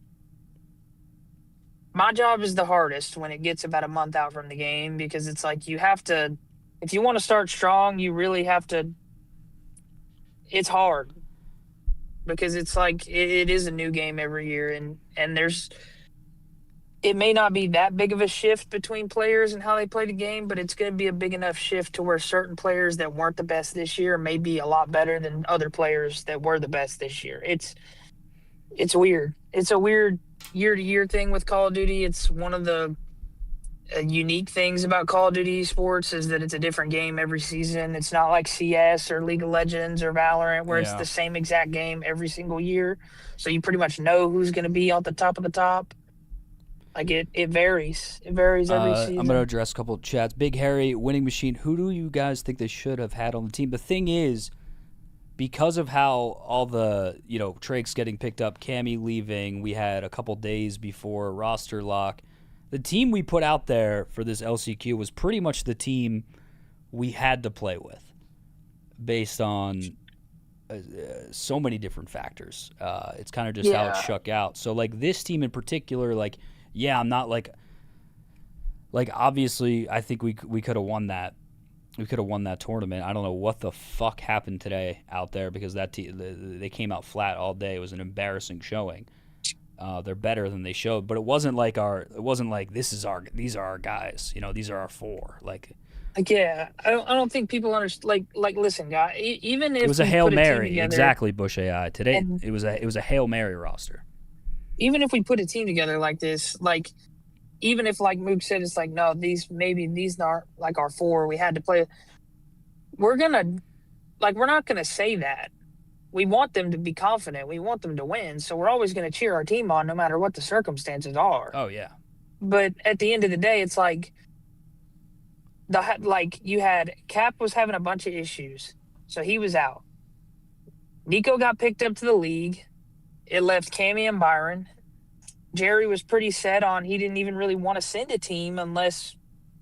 My job is the hardest when it gets about a month out from the game, because it's like you have to, if you want to start strong, you really have to. It's hard because it's like it is a new game every year, and it may not be that big of a shift between players and how they play the game, but it's going to be a big enough shift to where certain players that weren't the best this year may be a lot better than other players that were the best this year. It's weird. It's a weird year-to-year thing with Call of Duty. It's one of the unique things about Call of Duty esports is that it's a different game every season. It's not like CS or League of Legends or Valorant where it's the same exact game every single year. So you pretty much know who's going to be at the top of the top. Like it varies. It varies every season. I'm going to address a couple of chats. Big Harry, Winning Machine, who do you guys think they should have had on the team? The thing is, because of how all the, Trakes getting picked up, Cammy leaving, we had a couple days before roster lock. The team we put out there for this LCQ was pretty much the team we had to play with based on so many different factors. It's kind of just how it shook out. So, this team in particular, I'm not obviously I think we could have won that. We could have won that tournament. I don't know what the fuck happened today out there because that they came out flat all day. It was an embarrassing showing. They're better than they showed, but it wasn't like these are our guys. These are our 4. I don't think people understand. Listen, guy. Even if it was a Hail Mary, together, exactly. Bush AI today. It was a Hail Mary roster. Even if we put a team together like this, even if Mook said it's no, these aren't our 4. We had to play. We're not gonna say that. We want them to be confident. We want them to win. So we're always going to cheer our team on no matter what the circumstances are. Oh, yeah. But at the end of the day, it's you had Cap was having a bunch of issues. So he was out. Nico got picked up to the league. It left Cammy and Byron. Jerry was pretty set on he didn't even really want to send a team unless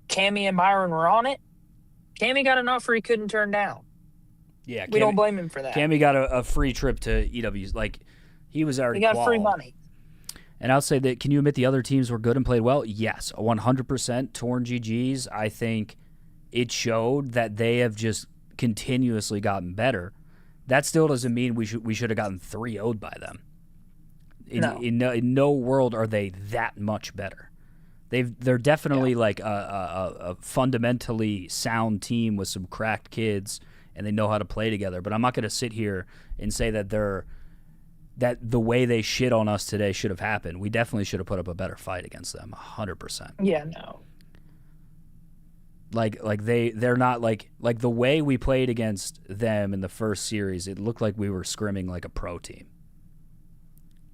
Cammy and Byron were on it. Cammy got an offer he couldn't turn down. Yeah, we don't blame him for that. Cammy got a free trip to EW's. He was already. He got free money. And I'll say that. Can you admit the other teams were good and played well? Yes, 100%. Torn GGs. I think it showed that they have just continuously gotten better. That still doesn't mean we should have gotten 3-0'd by them. In no world are they that much better. They're definitely a fundamentally sound team with some cracked kids. And they know how to play together. But I'm not going to sit here and say that that the way they shit on us today should have happened. We definitely should have put up a better fight against them, 100%. Yeah, no. They're not the way we played against them in the first series. It looked like we were scrimming like a pro team.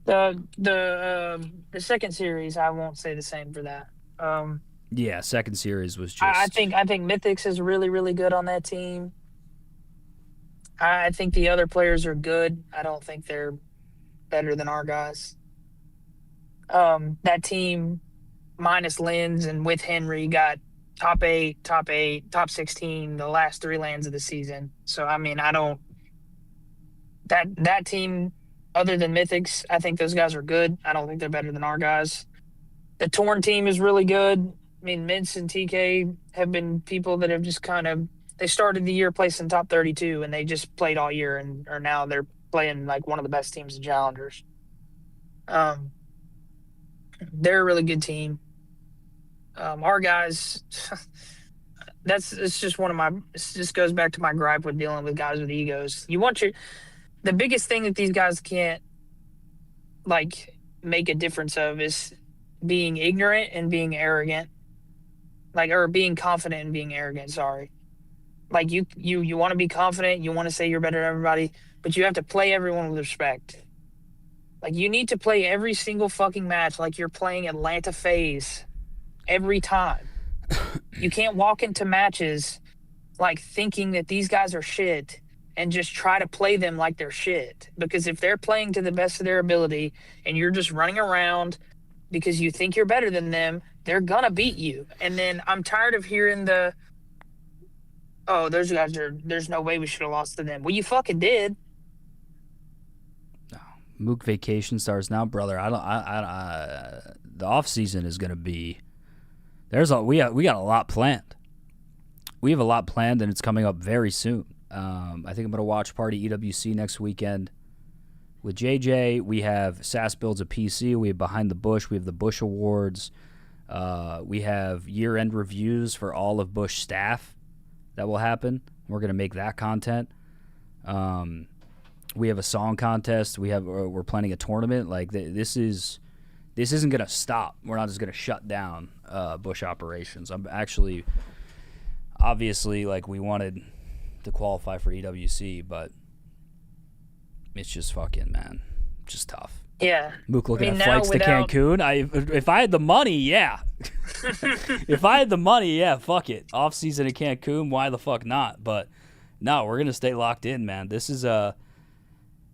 The second series, I won't say the same for that. Yeah, second series was just. I think Mythics is really, really good on that team. I think the other players are good. I don't think they're better than our guys. That team, minus Lens and with Henry, got top 8, top 16, the last 3 lands of the season. So, I don't – that team, other than Mythics, I think those guys are good. I don't think they're better than our guys. The Torn team is really good. Mints and TK have been people that have just kind of – they started the year placing top 32, and they just played all year, and or now they're playing one of the best teams in Challengers. They're a really good team. Our guys, it's just one of my. It just goes back to my gripe with dealing with guys with egos. The biggest thing that these guys can't make a difference of is being ignorant and being arrogant. like, or being confident and being arrogant. Sorry. Like you want to be confident. You want to say you're better than everybody, but you have to play everyone with respect. Like you need to play every single fucking match like you're playing Atlanta FaZe every time. You can't walk into matches like thinking that these guys are shit and just try to play them like they're shit. Because if they're playing to the best of their ability and you're just running around because you think you're better than them, they're gonna beat you. And then I'm tired of hearing those guys there's no way we should have lost to them. Well, you fucking did. Mook vacation starts now, brother. The off season is gonna be. We got a lot planned. We have a lot planned, and it's coming up very soon. I think I'm gonna watch party EWC next weekend with JJ. We have SAS builds a PC. We have Behind the Bush. We have the Bush Awards. We have year-end reviews for all of Bush staff that will happen. We're gonna make that content. We have a song contest. We're planning a tournament. Like this isn't gonna stop. We're not just gonna shut down Bush operations. I'm actually, obviously, like we wanted to qualify for EWC, but it's just fucking, man, just tough. Yeah. Mook looking at flights to Cancun. If I had the money, yeah. If I had the money, yeah, fuck it. Off season in Cancun, why the fuck not? But no, we're gonna stay locked in, man. This is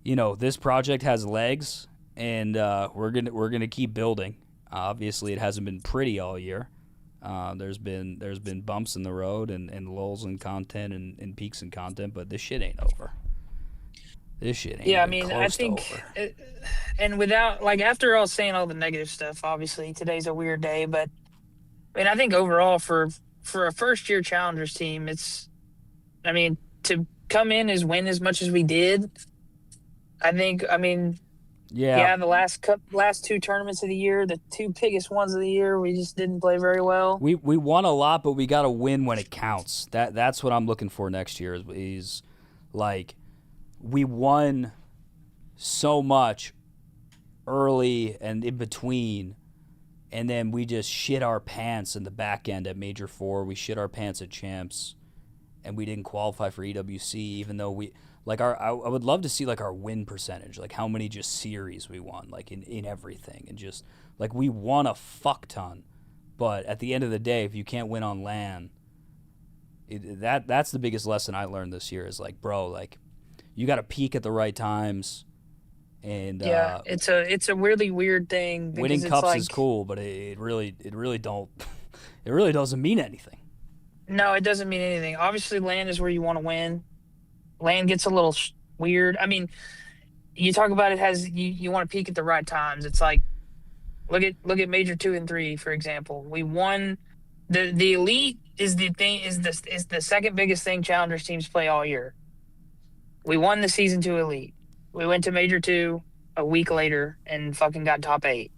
this project has legs, and we're gonna keep building. Obviously, it hasn't been pretty all year. There's been bumps in the road and lulls in content and peaks in content, but this shit ain't over. This shit ain't. Yeah, I mean, I think, and without like after all saying all the negative stuff, obviously today's a weird day, but I mean, I think overall for a first year Challengers team, to come in as win as much as we did. Yeah, the last two tournaments of the year, the two biggest ones of the year, we just didn't play very well. We won a lot, but we got to win when it counts. That's what I'm looking for next year is like we won so much early and in between, and then we just shit our pants in the back end at Major 4. We shit our pants at Champs, and we didn't qualify for EWC, even though we – like I would love to see like our win percentage, like how many just series we won, like in everything, and just like we won a fuck ton, but at the end of the day, if you can't win on LAN, that's the biggest lesson I learned this year is like, bro, like you got to peak at the right times, and yeah, it's a really weird thing. Winning cups is cool, but it really doesn't mean anything. No, it doesn't mean anything. Obviously, LAN is where you want to win. LAN gets a little weird. I mean, you talk about it has you want to peak at the right times. It's like look at Major 2 and 3, for example. We won the Elite is the second biggest thing Challengers teams play all year. We won the Season 2 Elite. We went to Major 2 a week later and fucking got top 8.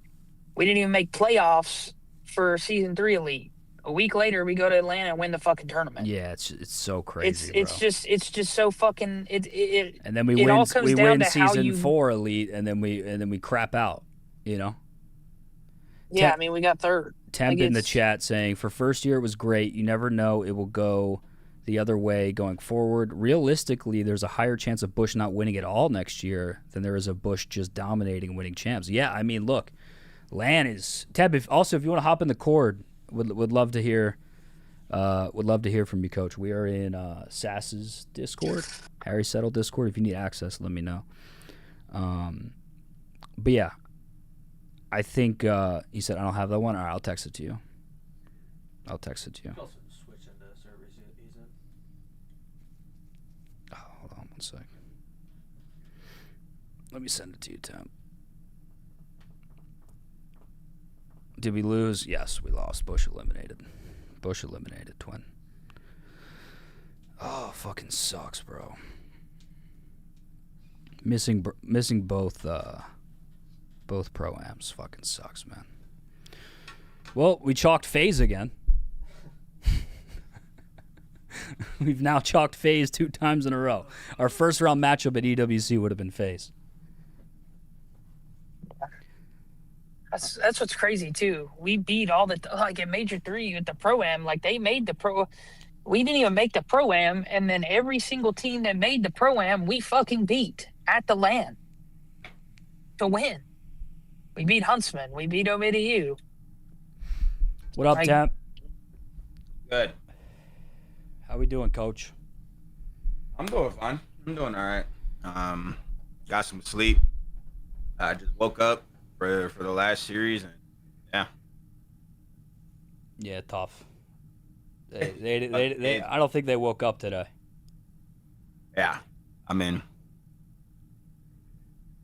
We didn't even make playoffs for Season 3 Elite. A week later, we go to Atlanta and win the fucking tournament. Yeah, it's so crazy. It's just so fucking it. And then we win Season 4 Elite, and then we crap out. You know. Yeah, I mean we got third. Temp in the chat saying for first year it was great. You never know it will go the other way going forward. Realistically, there's a higher chance of Bush not winning at all next year than there is of Bush just dominating and winning champs. Yeah, I mean look, LAN is Teb. If you want to hop in the cord. Would love to hear from you, Coach. We are in SAS's Discord, Harry Settle Discord. If you need access, let me know. But yeah, I think he said I don't have that one. All right, I'll text it to you. Oh, hold on one sec. Let me send it to you, Tim. Did we lose? Yes, we lost. Bush eliminated, twin. Oh, fucking sucks, bro. Missing both pro-ams fucking sucks, man. Well, we chalked FaZe again. We've now chalked FaZe 2 times in a row. Our first round matchup at EWC would have been FaZe. That's what's crazy too. We beat all the like at Major 3 at the Pro-Am. Like they made the Pro. We didn't even make the Pro-Am, and then every single team that made the Pro-Am, we fucking beat at the LAN to win. We beat Huntsman. We beat OVDU. What up, Tap? Good. How we doing, Coach? I'm doing fine. I'm doing all right. Got some sleep. I just woke up for the last series, and yeah. Yeah, tough. They I don't think they woke up today. Yeah, I mean,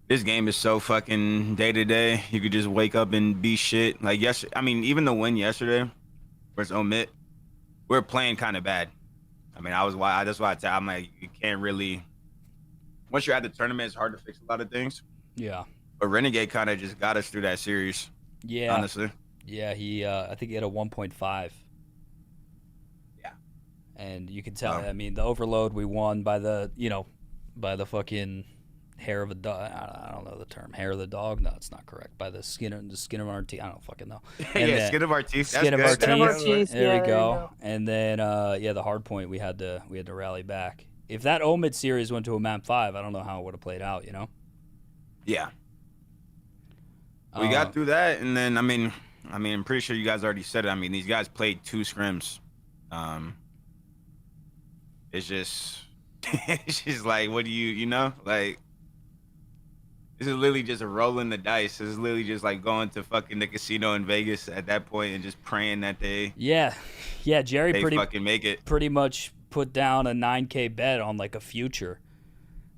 this game is so fucking day to day. You could just wake up and be shit. Like I mean, even the win yesterday versus Omit, we're playing kind of bad. I mean, that's why I'm like, you can't really. Once you're at the tournament, it's hard to fix a lot of things. Yeah. But Renegade kind of just got us through that series. Yeah. Honestly. Yeah, I think he had a 1.5. Yeah. And you can tell. I mean, the overload we won by the fucking hair of a dog. I don't know the term. Hair of the dog? No, it's not correct. By the skin of our teeth. I don't fucking know. Yeah, skin of our teeth. Skin of our teeth. There Yeah, we go. And then the hard point we had to rally back. If that Omid series went to a map 5, I don't know how it would have played out, you know? Yeah. We got through that, and then I mean, I'm pretty sure you guys already said it. I mean, these guys played 2 scrims. It's just like, what do you know? Like, this is literally just a rolling the dice. This is literally just like going to fucking the casino in Vegas at that point and just praying that they Jerry they fucking make it. Pretty much put down a 9K bet on like a future,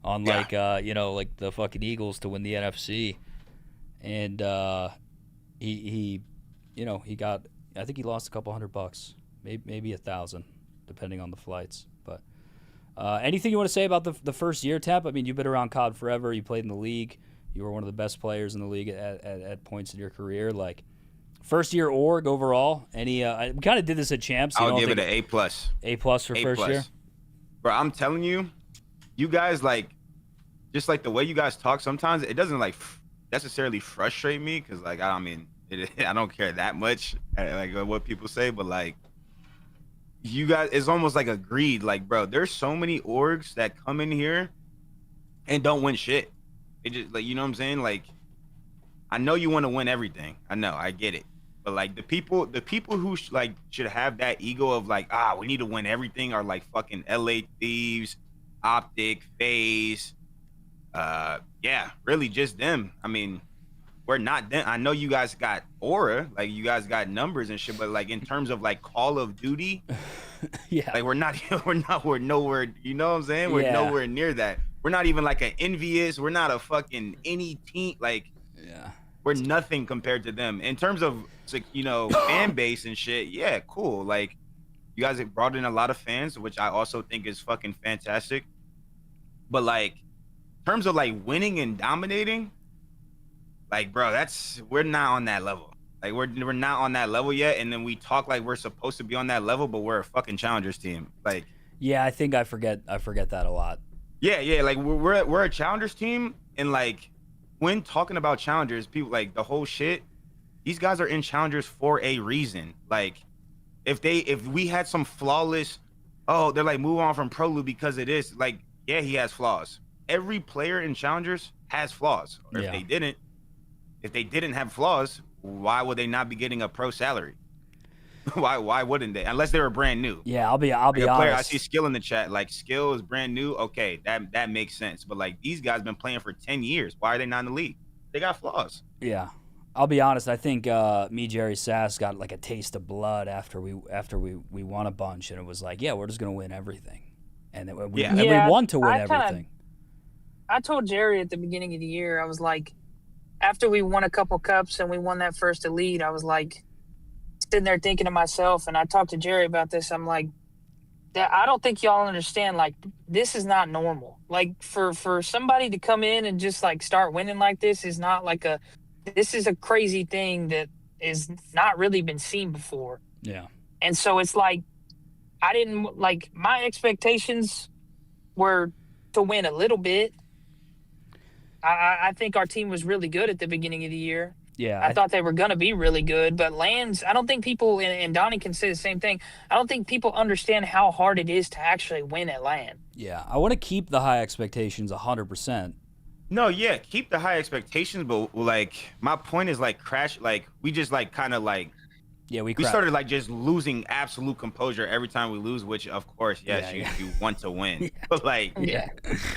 on like like the fucking Eagles to win the NFC, and he got, I think he lost a couple $100, maybe $1,000, depending on the flights. But anything you want to say about the first year, Tap? I mean, you've been around COD forever. You played in the league. You were one of the best players in the league at points in your career. Like, first year org overall. Any? We kind of did this at Champs. I'll give it an A+. A+ for first year. Bro, I'm telling you, you guys like, just like the way you guys talk. Sometimes it doesn't like necessarily frustrate me because like I mean, I don't care that much like what people say, but like you guys, it's almost like a greed. Like, bro, there's so many orgs that come in here and don't win shit. It just like, you know what I'm saying? Like, I know you want to win everything. I know, I get it. But like the people who should have that ego of like, we need to win everything are like fucking LA Thieves, Optic, FaZe. Really just them. I mean, we're not them. I know you guys got aura, like you guys got numbers and shit, but like in terms of like Call of Duty, like we're nowhere, you know what I'm saying? We're nowhere near that. We're not even like an Envious. We're not a fucking any team. Like, we're nothing compared to them in terms of, fan base and shit. Yeah, cool. Like, you guys have brought in a lot of fans, which I also think is fucking fantastic. But like, in terms of like winning and dominating, like, bro, we're not on that level. Like, we're not on that level yet. And then we talk like we're supposed to be on that level, but we're a fucking challengers team. Like, yeah, I think I forget that a lot. Yeah, like we're a challengers team, and like when talking about challengers, people like the whole shit. These guys are in challengers for a reason. Like, if we had some flawless, they're like move on from Prolu because it is like, yeah, he has flaws. Every player in challengers has flaws. Or if they didn't have flaws, why would they not be getting a pro salary? Why wouldn't they? Unless they were brand new. Yeah, I'll be honest. I see Skill in the chat. Like, Skill is brand new. Okay, that makes sense. But like, these guys been playing for 10 years. Why are they not in the league? They got flaws. Yeah, I'll be honest. I think me, Jerry, Sass got like a taste of blood after we won a bunch, and it was like, yeah, we're just gonna win everything, and then we won to win everything. I told Jerry at the beginning of the year, I was like, after we won a couple cups and we won that first elite, I was like, sitting there thinking to myself, and I talked to Jerry about this. I'm like, I don't think y'all understand. Like, this is not normal. Like, for somebody to come in and just like start winning like this is not like this is a crazy thing that is not really been seen before. Yeah. And so it's like, I didn't like, my expectations were to win a little bit. I think our team was really good at the beginning of the year. Yeah, I thought they were going to be really good, but lands, I don't think people, and Donnie can say the same thing, I don't think people understand how hard it is to actually win at land. Yeah, I want to keep the high expectations 100%. No, yeah, keep the high expectations, but like my point is like crash, like we just like kind of like we started like just losing absolute composure every time we lose, which of course, yes, you want to win, but like,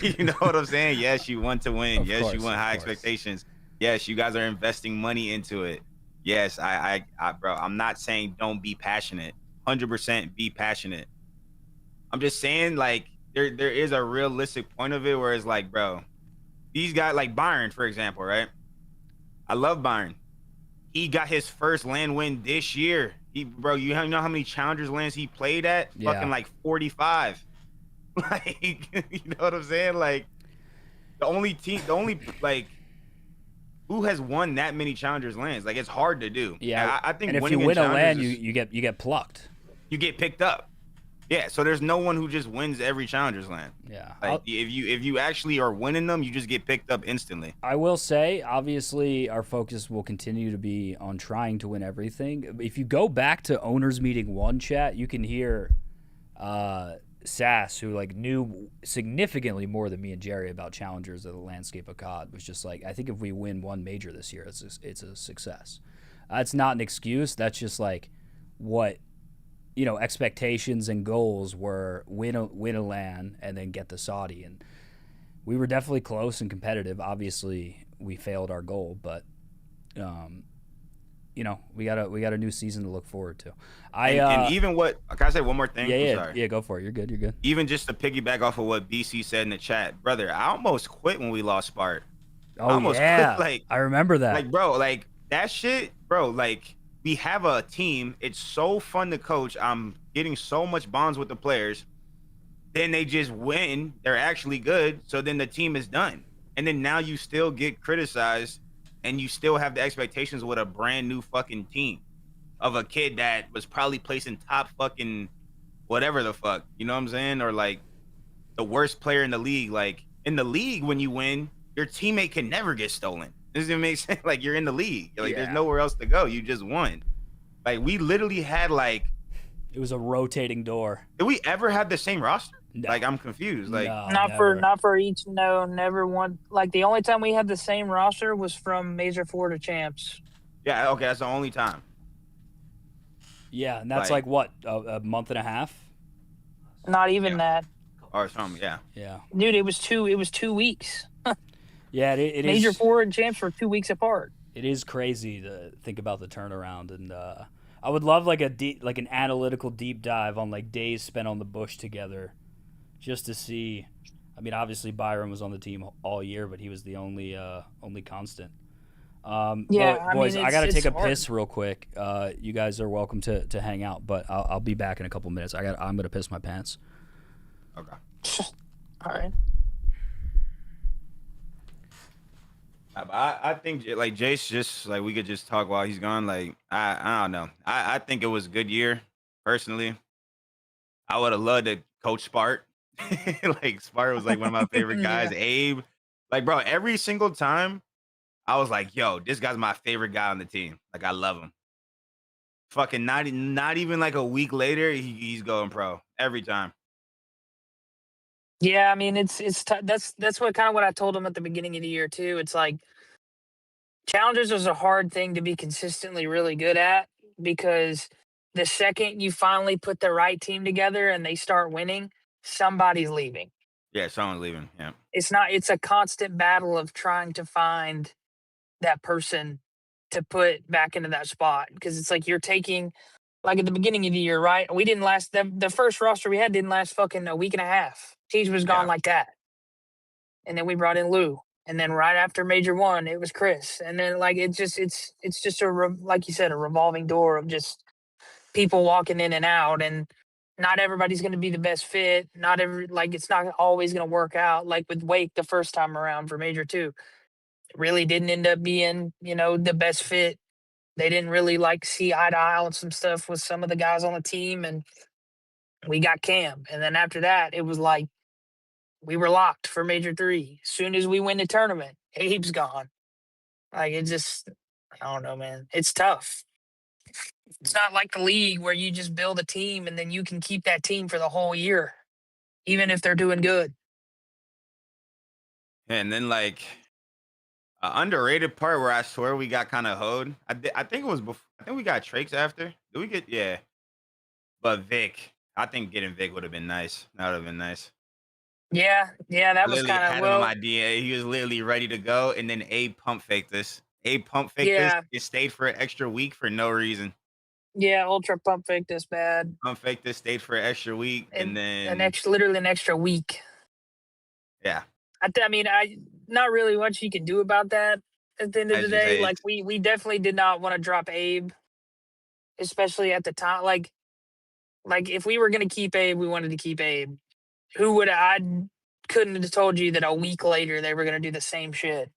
you know what I'm saying? Yes, you want to win. Of yes, course, you want high expectations. Yes, you guys are investing money into it. Yes, I bro, I'm not saying don't be passionate. 100% be passionate. I'm just saying like there is a realistic point of it where it's like, bro, these guys like Byron, for example, right? I love Byron. He got his first land win this year. Bro, you know how many challengers lands he played at? Yeah. Fucking like 45. Like, you know what I'm saying? Like, the only like, who has won that many challengers lands? Like, it's hard to do. Yeah, I think and if you win a land, you get plucked. You get picked up. Yeah, so there's no one who just wins every challenger's land. Yeah, like if you actually are winning them, you just get picked up instantly. I will say, obviously, our focus will continue to be on trying to win everything. If you go back to Owners Meeting 1 chat, you can hear Sass, who like knew significantly more than me and Jerry about challengers of the landscape of COD, was just like, I think if we win one major this year, it's a success. That's not an excuse. That's just like what, you know, expectations and goals were: win a LAN and then get the Saudi. And we were definitely close and competitive. Obviously, we failed our goal, but you know, we got a new season to look forward to. And even what, can I say one more thing? Yeah, go for it. You're good. Even just to piggyback off of what BC said in the chat, brother, I almost quit when we lost Spark. Oh, I almost quit, like, I remember that. Like, bro, like that shit, bro, like, we have a team. It's so fun to coach. I'm getting so much bonds with the players. Then they just win. They're actually good. So then the team is done. And then now you still get criticized and you still have the expectations with a brand new fucking team of a kid that was probably placing top fucking whatever the fuck. You know what I'm saying? Or like the worst player in the league. Like in the league, when you win, your teammate can never get stolen. Does it make sense? Like you're in the league. Like there's nowhere else to go. You just won. Like we literally had like, it was a rotating door. Did we ever have the same roster? No. Like I'm confused. Like not for each. No, never one. Like the only time we had the same roster was from Major 4 to Champs. Yeah. Okay, that's the only time. Yeah, and that's like what, a month and a half? Not even that. Or something. Yeah. Yeah. Dude, it was 2 weeks. Yeah, it is. Major 4 and Champs were 2 weeks apart. It is crazy to think about the turnaround, and I would love like an analytical deep dive on like days spent on the bush together, just to see. I mean, obviously Byron was on the team all year, but he was the only constant. Boys, I gotta take a piss real quick. You guys are welcome to hang out, but I'll be back in a couple minutes. I'm gonna piss my pants. Okay. All right. I think like Jace, just like we could just talk while he's gone. Like I don't know. I think it was a good year personally. I would have loved to coach Spark. Like Spark was like one of my favorite guys. Yeah. Abe, like bro, every single time I was like, yo, this guy's my favorite guy on the team. Like I love him. Fucking not even like a week later, he's going pro every time. Yeah, I mean that's what kind of what I told him at the beginning of the year too. It's like challengers is a hard thing to be consistently really good at, because the second you finally put the right team together and they start winning, somebody's leaving. Yeah, someone's leaving. Yeah. It's a constant battle of trying to find that person to put back into that spot, because it's like you're taking, like at the beginning of the year, right? We didn't last, the first roster we had didn't last fucking a week and a half. Teams was gone like that. And then we brought in Lou. And then right after Major 1, it was Chris. And then like it's just like you said, a revolving door of just people walking in and out, and not everybody's going to be the best fit. It's not always going to work out. Like with Wake the first time around for Major 2, it really didn't end up being, the best fit. They didn't really like see eye to eye on some stuff with some of the guys on the team, and we got Cam. And then after that, it was like we were locked for Major 3. As soon as we win the tournament, Abe's gone. Like it just, I don't know, man. It's tough. It's not like the league where you just build a team and then you can keep that team for the whole year, even if they're doing good. And then like an underrated part where I swear we got kind of hoed. I think it was before. I think we got Trakes after. Did we get But Vic, I think getting Vic would have been nice. That would have been nice. Yeah, that was Literally kind had of him on well. my DA. He was literally ready to go, and then Abe pump faked this. Abe pump faked this. It stayed for an extra week for no reason. Yeah, ultra pump fake this bad. Pump faked this, stayed for an extra week, and then literally an extra week. Yeah. I mean, not really much you can do about that at the end of the day. Like we definitely did not want to drop Abe, especially at the time. Like if we were gonna keep Abe, we wanted to keep Abe. I couldn't have told you that a week later they were gonna do the same shit.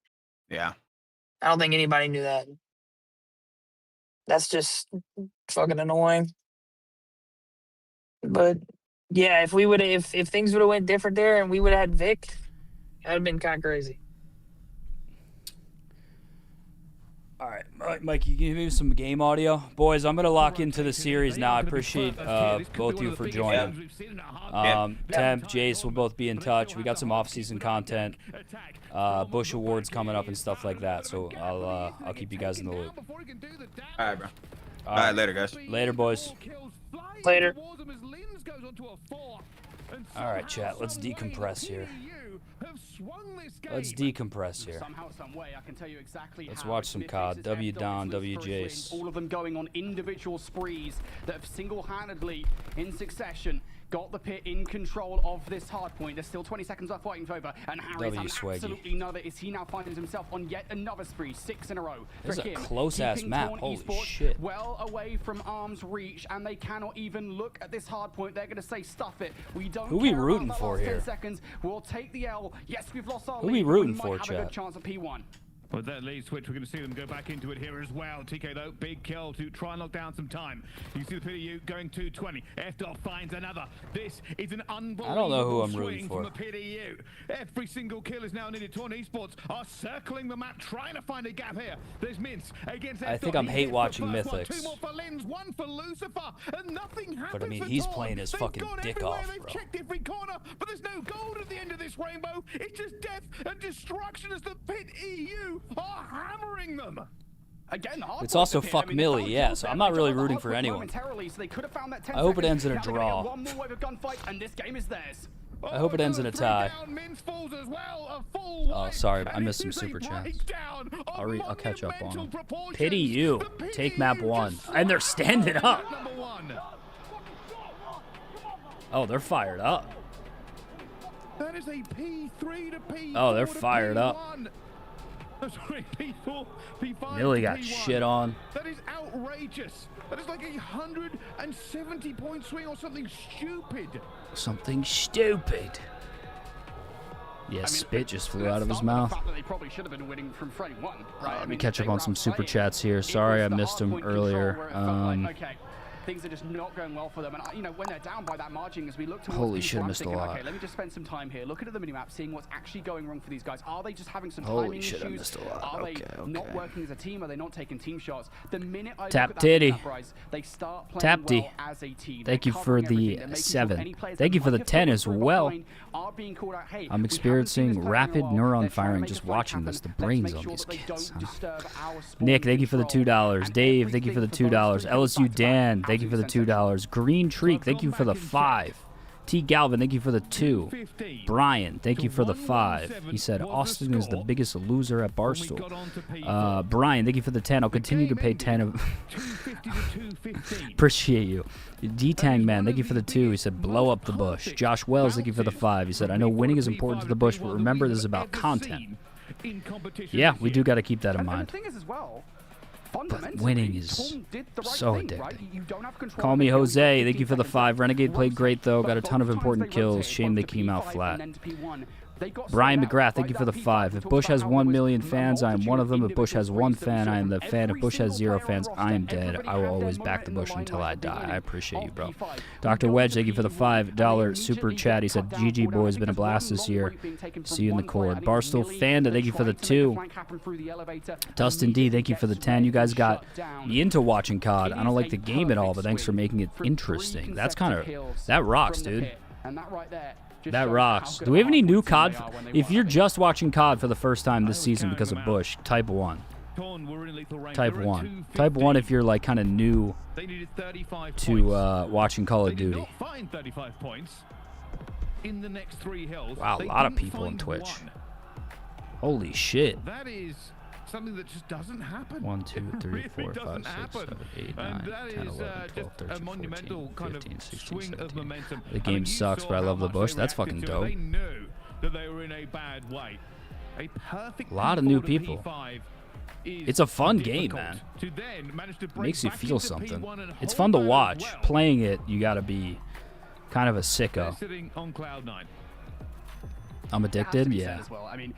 Yeah. I don't think anybody knew that. That's just fucking annoying. But yeah, if things would have went different there and we would have had Vic, that'd have been kind of crazy. All right, Mike, you give me some game audio? Boys, I'm going to lock into the series now. I appreciate both of you for joining. Temp, Jace will both be in touch. We got some off-season content, Bush Awards coming up and stuff like that, so I'll keep you guys in the loop. All right, bro. All right, later, guys. Later, boys. Later. All right, chat, let's decompress here. Let's decompress here. Somehow, some way, I can tell you exactly Let's watch some COD. W Don, W Jace. All of them going on individual sprees that have single-handedly, in succession, got the pit in control of this hard point. There's still 20 seconds left fighting over, and Harry's absolutely another as he now finds himself on yet another spree, 6 in a row. This is a close-ass map. Holy shit. Well away from arm's reach, and they cannot even look at this hard point. They're going to say, stuff it. We don't Who we care rooting about for last here? 10 seconds. We'll take the L. Yes, we've lost our Who lead. we rooting might for, have a chat? good chance at P1. With that lead switch, we're going to see them go back into it here as well. TK, though, big kill to try and lock down some time. You see the PDU going 220. F-Dot finds another. This is an unbelievable I don't know who I'm swing rooting for. from the PDU. Every single kill is now needed. Torn Esports are circling the map, trying to find a gap here. There's Mince against F-Dot. I think I'm hate watching Mythics. Two more for Lins, one for Lucifer, and nothing happens. But I mean, for he's Torn. playing his They've fucking gone dick everywhere. off, They've bro. checked every corner, but there's no gold at the end of this rainbow. It's just death and destruction as the Pit EU are hammering them. Again, It's also fuck Millie, yeah, so I'm not really rooting for anyone. I hope it ends in a draw. One more wave of gunfight, and this game is theirs. I hope it ends in a tie. Oh, sorry, I missed some super chats. I'll catch up on them. Pity you. Take map 1. And they're standing up. Oh, they're fired up. That is a P3 to P4. Oh, they're fired up. Sorry, P4, P5, Millie got P1. shit on. That is outrageous. That is like 170 point swing or something stupid. Something stupid. Yeah, spit just flew out of his mouth. Let me catch up on some super chats here. Sorry I missed them earlier. Things are just not going well for them, and you know, when they're down by that margin, as we look towards Holy shit, P1, missed a thinking, lot. okay, let me just spend some time here, looking at the minimap, seeing what's actually going wrong for these guys. Are they just having some timing issues? I missed a lot. Are they Okay. not working as a team? Are they not taking team shots? The minute I Tap look at titty. that rise, they start playing Tapty. well as a team. Thank They're you for covering the everything. They're making sure 7. any players Thank that you for the might have 10 fallen as through well. behind are being called out. Hey, I'm we experiencing haven't seen this play rapid in a while. neuron They're trying to firing make just a fight watching happen. this. The Let's brains make on sure these that they kids. don't disturb our Nick, thank you for the spawn control. $2. Dave, thank you for the $2. LSU Dan, thank you for the $2. Green Treek, thank you for the 5. T. Galvin, thank you for the 2. Brian, thank you for the 5. He said, Austin is the biggest loser at Barstool. Brian, thank you for the 10. I'll continue to pay 10 of... Appreciate you. D-Tang Man, thank you for the 2. He said, blow up the bush. Josh Wells, thank you for the 5. He said, I know winning is important to the bush, but remember this is about content. Yeah, we do got to keep that in mind. But winning is so addicting. Call me Jose. Thank you for the 5. Renegade played great, though. Got a ton of important kills. Shame they came out flat. Brian McGrath, thank you for the 5. If Bush has 1 million fans, I am one of them. If Bush has 1 fan, I am the fan. If Bush has 0 fans, I am dead. I will always back the Bush until I die. I appreciate you, bro. Dr. Wedge, thank you for the $5 super chat. He said, GG, boys, been a blast this year. See you in the cord. Barstool Fanda, thank you for the 2. Dustin D, thank you for the 10. You guys got me into watching COD. I don't like the game at all, but thanks for making it interesting. That's kind of, that rocks, dude. That rocks. Do we have any new COD? If you're just watching COD for the first time this season because of Bush, type 1. Type 1. Type 1 if you're like kind of new to watching Call of Duty. Wow, a lot of people on Twitch. Holy shit. That is something that just doesn't happen. 1, 2, 3, 4, 5, 6, 7, 8, 9, 10, 11, 12, 13, 14, 15, 16, 17. The game sucks, but I love the Bush. That's fucking dope. They knew that they were in a bad way. A perfect a lot of new people. It's a fun game, man. Makes you feel something. It's fun to watch. Playing it, you gotta be kind of a sicko. Sitting on cloud 9. I'm addicted, yeah. As well. I mean,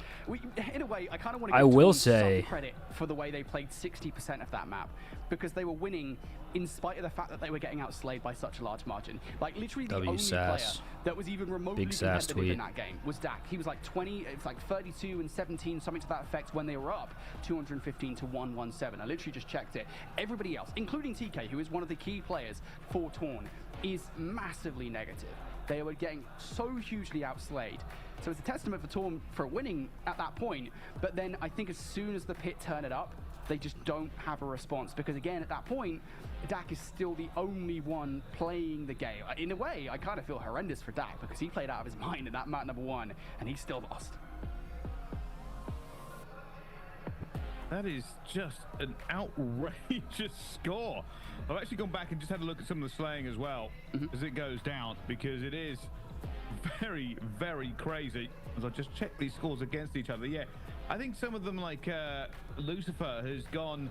in a way, I kind of want I to give will Tom say some credit for the way they played 60% of that map, because they were winning in spite of the fact that they were getting outslayed by such a large margin. Like literally the only player that was even remotely competitive in that game was Dak. He was like 20, it's like 32 and 17, something to that effect when they were up 215 to 117. I literally just checked it. Everybody else, including TK, who is one of the key players for Torn, is massively negative. They were getting so hugely outslayed. So it's a testament for Torn for winning at that point. But then I think as soon as the pit turn it up, they just don't have a response. Because again, at that point, Dak is still the only one playing the game. In a way, I kind of feel horrendous for Dak because he played out of his mind in that map number 1 and he still lost. That is just an outrageous score. I've actually gone back and just had a look at some of the slaying as well as it goes down, because it is very, very crazy. As I just check these scores against each other. Yeah, I think some of them, like Lucifer, has gone,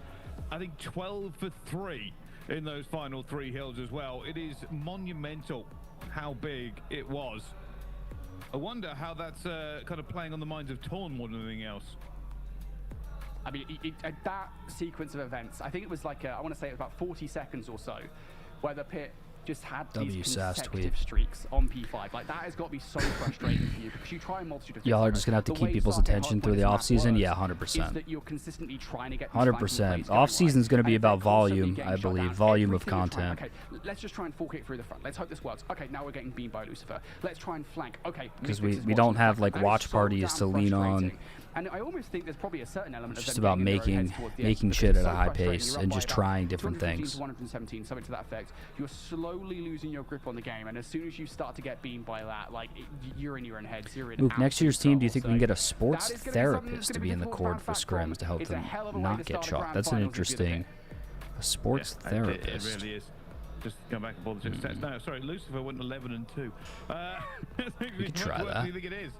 I think, 12 for 3 in those final 3 hills as well. It is monumental how big it was. I wonder how that's kind of playing on the minds of Torn more than anything else. I mean, that sequence of events, I think it was like, I want to say it was about 40 seconds or so, where the pit just had these consecutive streaks on P5. Like, that has got to be so frustrating for you, because you try a multitude of things. Y'all are just going to have to keep people's attention through the offseason? Yeah, 100%. That you're consistently trying to get 100%. Offseason is going to be about volume, I believe, volume of content. Okay, let's just try and fork it through the front. Let's hope this works. Okay, now we're getting beamed by Lucifer. Let's try and flank. Okay. Because we don't have, like, watch parties to lean on. And I almost think there's probably a certain element of just about making shit at a high pace and just trying different things. 117, something to that effect. You're slowly losing your grip on the game, and as soon as you start to get beamed by that, like, you're in your own head. You're in Luke, next year's team, do you think we can get a sports therapist to be in the cord for scrims to help them not get shot? That's an interesting sports therapist. It really is. Just go back and pull the stats. No, sorry, Lucifer went 11 and 2. We could try that. Do you think it is?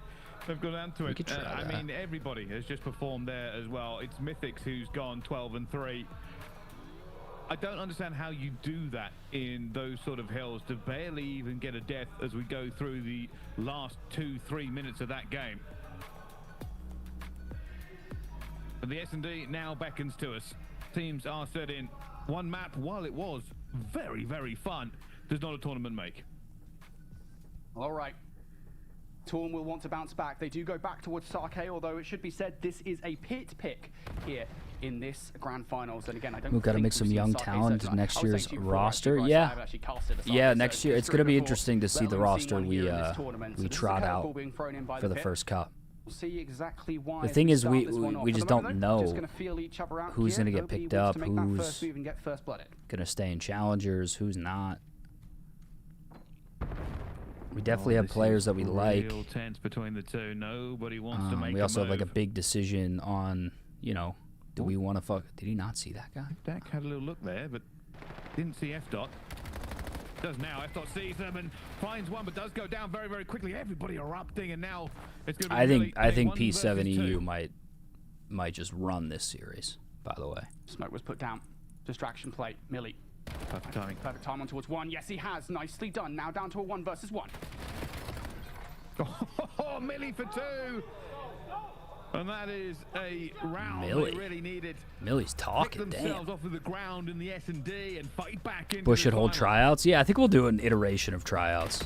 They've gone down to it. I mean, everybody has just performed there as well. It's Mythics who's gone 12 and 3. I don't understand how you do that in those sort of hills to barely even get a death as we go through the last 2-3 minutes of that game. But the S&D now beckons to us. Teams are set in. One map, while it was very, very fun, does not a tournament make. All right. Torn will want to bounce back. They do go back towards Sake, although it should be said this is a pit pick here in this grand finals. And again, I don't. We've got to make some young talent in next year's roster. Yeah, next year it's going to be interesting to see the roster we trot out for the first cup. See exactly why. The thing is, we just don't know who's going to get picked up, who's going to stay in challengers, who's not. We definitely have players that we like. Real tense between the two. Nobody wants to make we also have like a big decision on, you know, do we want to fuck? Did he not see that guy? Dak had a little look there, but didn't see F dot. Does now. F dot sees them and finds one, but does go down very, very quickly. Everybody erupting, and now it's going to be. I think P7 EU might just run this series. By the way, smoke was put down. Distraction play. Millie. Perfect timing. Perfect time on towards 1. Yes, he has. Nicely done. Now down to a 1 versus 1. got Millie for 2. And that is a round Millie. they really needed. Millie's talking, Pick themselves damn. off of the ground in the S&D and fight back into Bush the should hold final. tryouts. Yeah, I think we'll do an iteration of tryouts.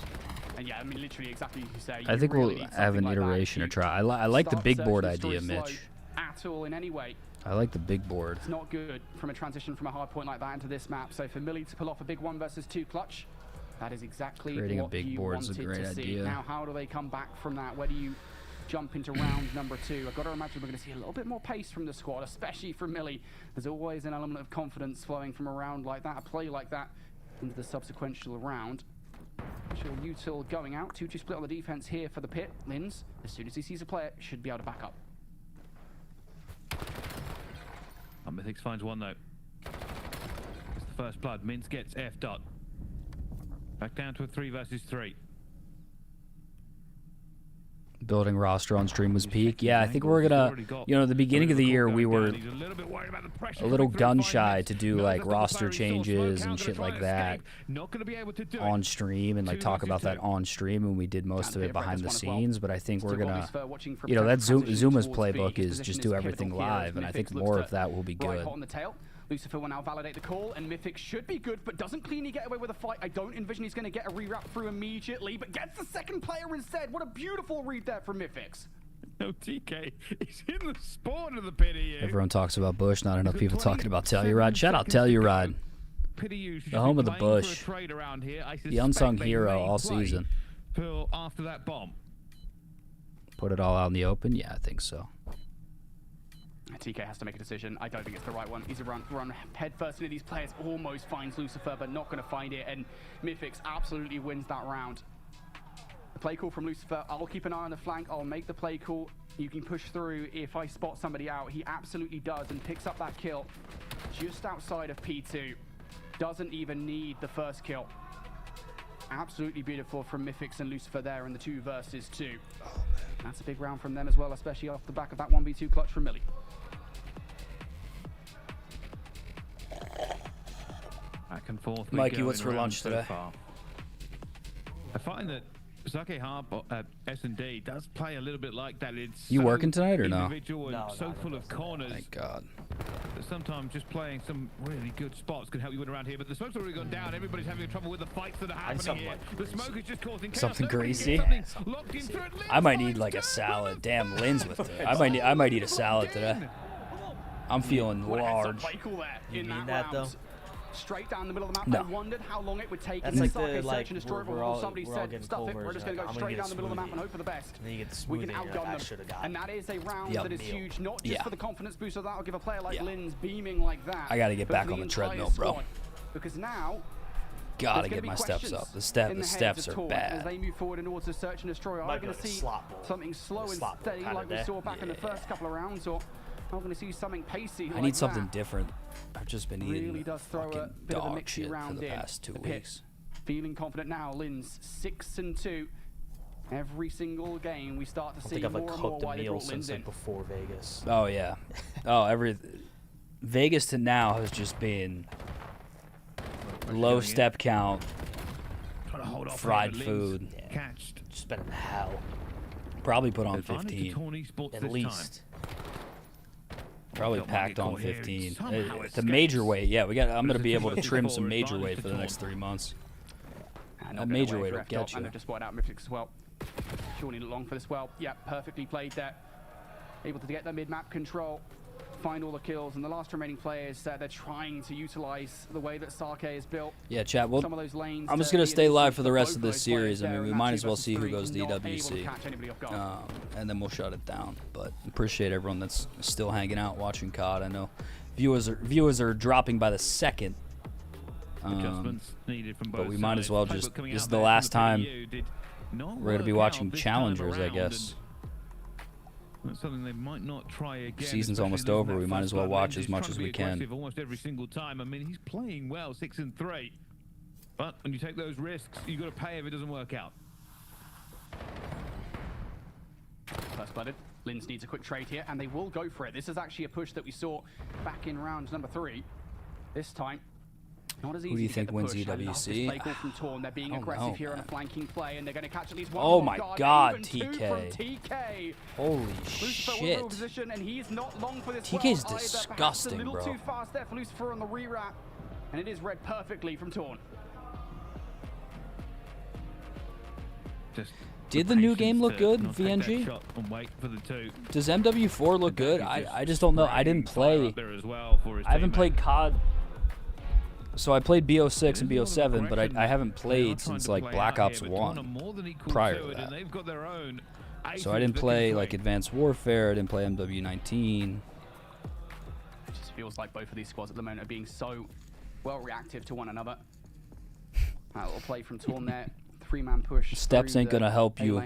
And yeah, I mean, literally exactly as you say. I you think really we'll need have an something like that. iteration You of try. I like the start big search board and destroy idea, slow Mitch. At all in any way. I like the big board. It's not good from a transition from a hard point like that into this map. So for Millie to pull off a big 1 versus 2 clutch, that is exactly Creating a what big you board's a wanted great to see. idea. Now, how do they come back from that? Where do you jump into round number 2? I've got to imagine we're going to see a little bit more pace from the squad, especially from Millie. There's always an element of confidence flowing from a round like that, a play like that, into the subsequent round. Sure, Util going out. 2-2 split on the defense here for the pit. Lins, as soon as he sees a player, should be able to back up. Mythics finds one though. It's the first blood. Mince gets F dot. Back down to a 3 versus 3. Building roster on stream was peak. Yeah, I think we're gonna, you know, the beginning of the year we were a little gun shy to do like roster changes and shit like that on stream and like talk about that on stream, and we did most of it behind the scenes. But I think we're gonna, you know, that Zuma's playbook is just do everything live, and I think more of that will be good. Lucifer will now validate the call, and Mythic should be good, but doesn't cleanly get away with a fight. I don't envision he's going to get a rewrap through immediately, but gets the second player instead. What a beautiful read there from Mythics. No, TK, he's in the spawn of the pity. Everyone talks about Bush, not enough people talking about Telluride. Shout out Telluride. The home of the Bush. The unsung hero all season. After that bomb. Put it all out in the open? Yeah, I think so. TK has to make a decision. I don't think it's the right one. He's a run head first into these players. Almost finds Lucifer, but not going to find it. And Mythics absolutely wins that round. The play call from Lucifer. I'll keep an eye on the flank. I'll make the play call. You can push through if I spot somebody out. He absolutely does and picks up that kill just outside of P2. Doesn't even need the first kill. Absolutely beautiful from Mythics and Lucifer there in the 2 versus 2. That's a big round from them as well, especially off the back of that 1v2 clutch from Millie. Back and forth. Mikey, what's for lunch today? I find that Sake Hard S&D does play a little bit like that. It's you so working tonight or no? No, so full of corners. Thank God. Sometimes just playing some really good spots can help you win around here, but the smoke's already gone down. Everybody's having trouble with the fights that are happening here. The smoke is just causing chaos. Something greasy. I might need like a salad. Damn, Lynn's with it. I might eat a salad today. I'm feeling large. You need that though? Straight down the middle of the map. No. I wondered how long it would take. That's like the like somebody said, stuff it. We're just going to go straight down the middle of the map and hope for the best. And then you get the We can smoothie, outgun them. And that is a round that is huge, not just Yeah. for the confidence booster that'll give a player like Lynn's beaming like that. I got to get but back for on the entire treadmill, bro. squad. Because now Gotta get my steps up. The steps are as bad. they move forward in order to search and destroy. Are we going to see something slow and steady like we saw back in the first couple of rounds, or are we going to see something pacey? I need something different. I've just been eating really does throw a fucking bit of a dog mixy shit for round the in. past 2 The pit weeks. feeling confident now. Lynn's 6-2. Every single game we start to see I've more like and more cooked a why they meal brought Lynn's since like in. before Vegas. Oh yeah. Oh, Vegas to now has just been low step count, fried food. Just been in hell. Probably put on 15. At least. Probably packed on 15. The major weight, yeah. I'm gonna be able to trim some major weight for the next 3 months. That major weight will get you. And they've just spotted out Mythics as well. Surely not long for this well. Yeah, perfectly played there. Able to get the mid-map control, find all the kills, and the last remaining players they're trying to utilize the way that Sake is built. Yeah, chat. Well, some of those lanes I'm just gonna stay live for the rest of this series. I mean, we might as well see who goes to EWC, and then we'll shut it down. But appreciate everyone that's still hanging out, watching COD. I know viewers are dropping by the second. But we might as well just. This is the last time we're gonna be watching challengers, I guess. That's something they might not try again. Season's almost over. We might as well watch as much as we can. Almost every single time. I mean, he's playing well, 6-3. But when you take those risks, you got to pay if it doesn't work out. First blooded. Lynn's needs a quick trade here, and they will go for it. This is actually a push that we saw back in round number 3. This time, Not as Who easy do you to think get the wins push. I love this EWC? play call from Torn. They're being I don't aggressive know, here on a man. flanking play, and they're going to catch at least one. Oh more my guard. God, Even two TK. from TK. Holy Lucifer will shit. go position, and he's not long for this TK's world either. Perhaps disgusting, a little bro. too fast there for Lucifer on the re-wrap, and it is read perfectly from Torn. Did the new game look good, VNG? Does MW4 look good? I just don't know. I didn't play. I haven't played COD. So I played BO6 and BO7, but I haven't played since like Black Ops 1 prior to that. So I didn't play like Advanced Warfare. I didn't play MW19. It just feels like both of these squads at the moment are being so well reactive to one another. That little play from Torn there. Three-man push. Steps ain't gonna help you.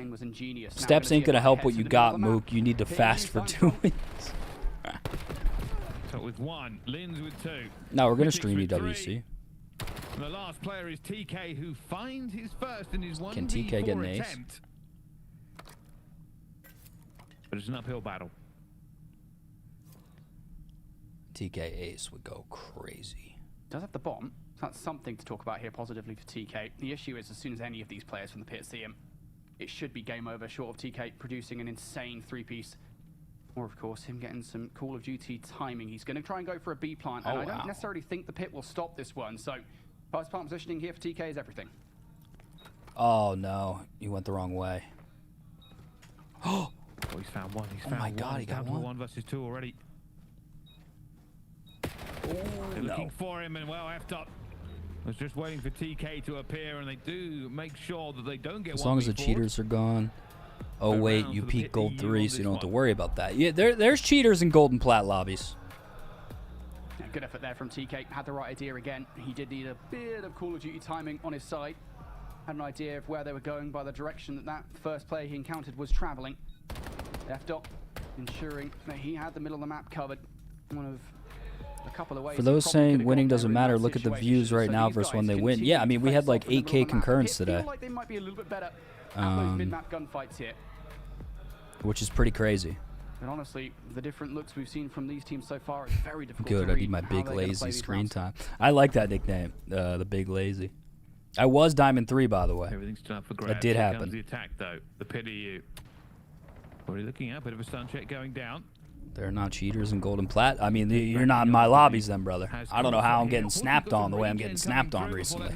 Steps ain't gonna help what you got, Mook. You need to fast for 2 wins. So with one, Linz with two. No, we're gonna stream EWC. And the last player is TK, who finds his first in his 1v4 Can TK get an ace? attempt. But it's an uphill battle. TK ace would go crazy. Does have the bomb. So that's something to talk about here positively for TK. The issue is as soon as any of these players from the pit see him, it should be game over, short of TK producing an insane three-piece. Or, of course, him getting some Call of Duty timing. He's going to try and go for a B plant, and I don't necessarily think the pit will stop this one. So, post plant positioning here for TK is everything. Oh, no. He went the wrong way. Oh, he's found one. He's found my God, he got one. 1 versus 2 already. They're looking for him, and well, effed up. I was just waiting for TK to appear, and they do make sure that they don't get As long as the 1v4'd. cheaters are gone. Oh wait, you peak gold 3, so you don't have to worry about that. Yeah, there's cheaters in gold and plat lobbies. Yeah, good effort there from TK. Had the right idea again. He did need a bit of Call of Duty timing on his side. Had an idea of where they were going by the direction that first player he encountered was traveling. Left up, ensuring that he had the middle of the map covered. One of a couple of ways. For those saying winning doesn't matter, look at the views right now versus when they win. Yeah, I mean, we had like 8K concurrence today. Like they might be a little bit better at those mid-map gunfights here. Which is pretty crazy. And honestly, the different looks we've seen from these teams so far, it's very difficult Good, to I read need my how big they're gonna play lazy these screen rounds. time. I like that nickname, the big lazy. I was Diamond 3, by the way. Everything's still up for grabs. That did Here comes happen. the attack, though. The pit EU. Already looking at a bit of a stun check going down. They're not cheaters in gold and plat. I mean, you're not in my lobbies then, brother. I don't know how I'm getting snapped on the way I'm getting snapped on recently.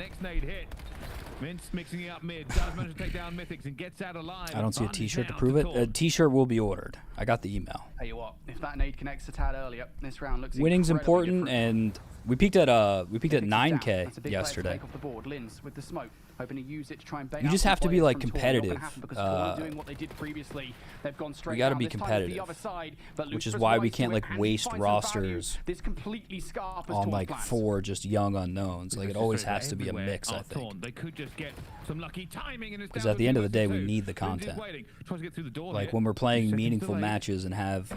Mince mixing it up mid. Does manage to take down Mythics and gets out alive. I don't see a t-shirt to prove it. A t-shirt will be ordered. I got the email. Tell you what, if that nade connects a tad earlier, this round looks Winning's incredibly important, different. and we peaked at That's a 9K big player to yesterday. take off the board. Linz with the smoke, hoping to use it to try and bait You out just some have to be, players like, from Torn. Not competitive. gonna happen because Torn are doing what they did previously. They've gone straight We got to down. be This time it's competitive, the other side, but which is Lucifer's why we wise to can't it like and waste finds some value. rosters This completely scarpers on Torn's like plans. 4 just young unknowns. Like it always has to be a Everywhere mix, I are think. Torn. They could just get some lucky timing and it's Because down at the end of the day, we two. need the Linz is content. waiting. Tries to get through the door Like here. when we're playing 2 seconds meaningful delayed. matches and have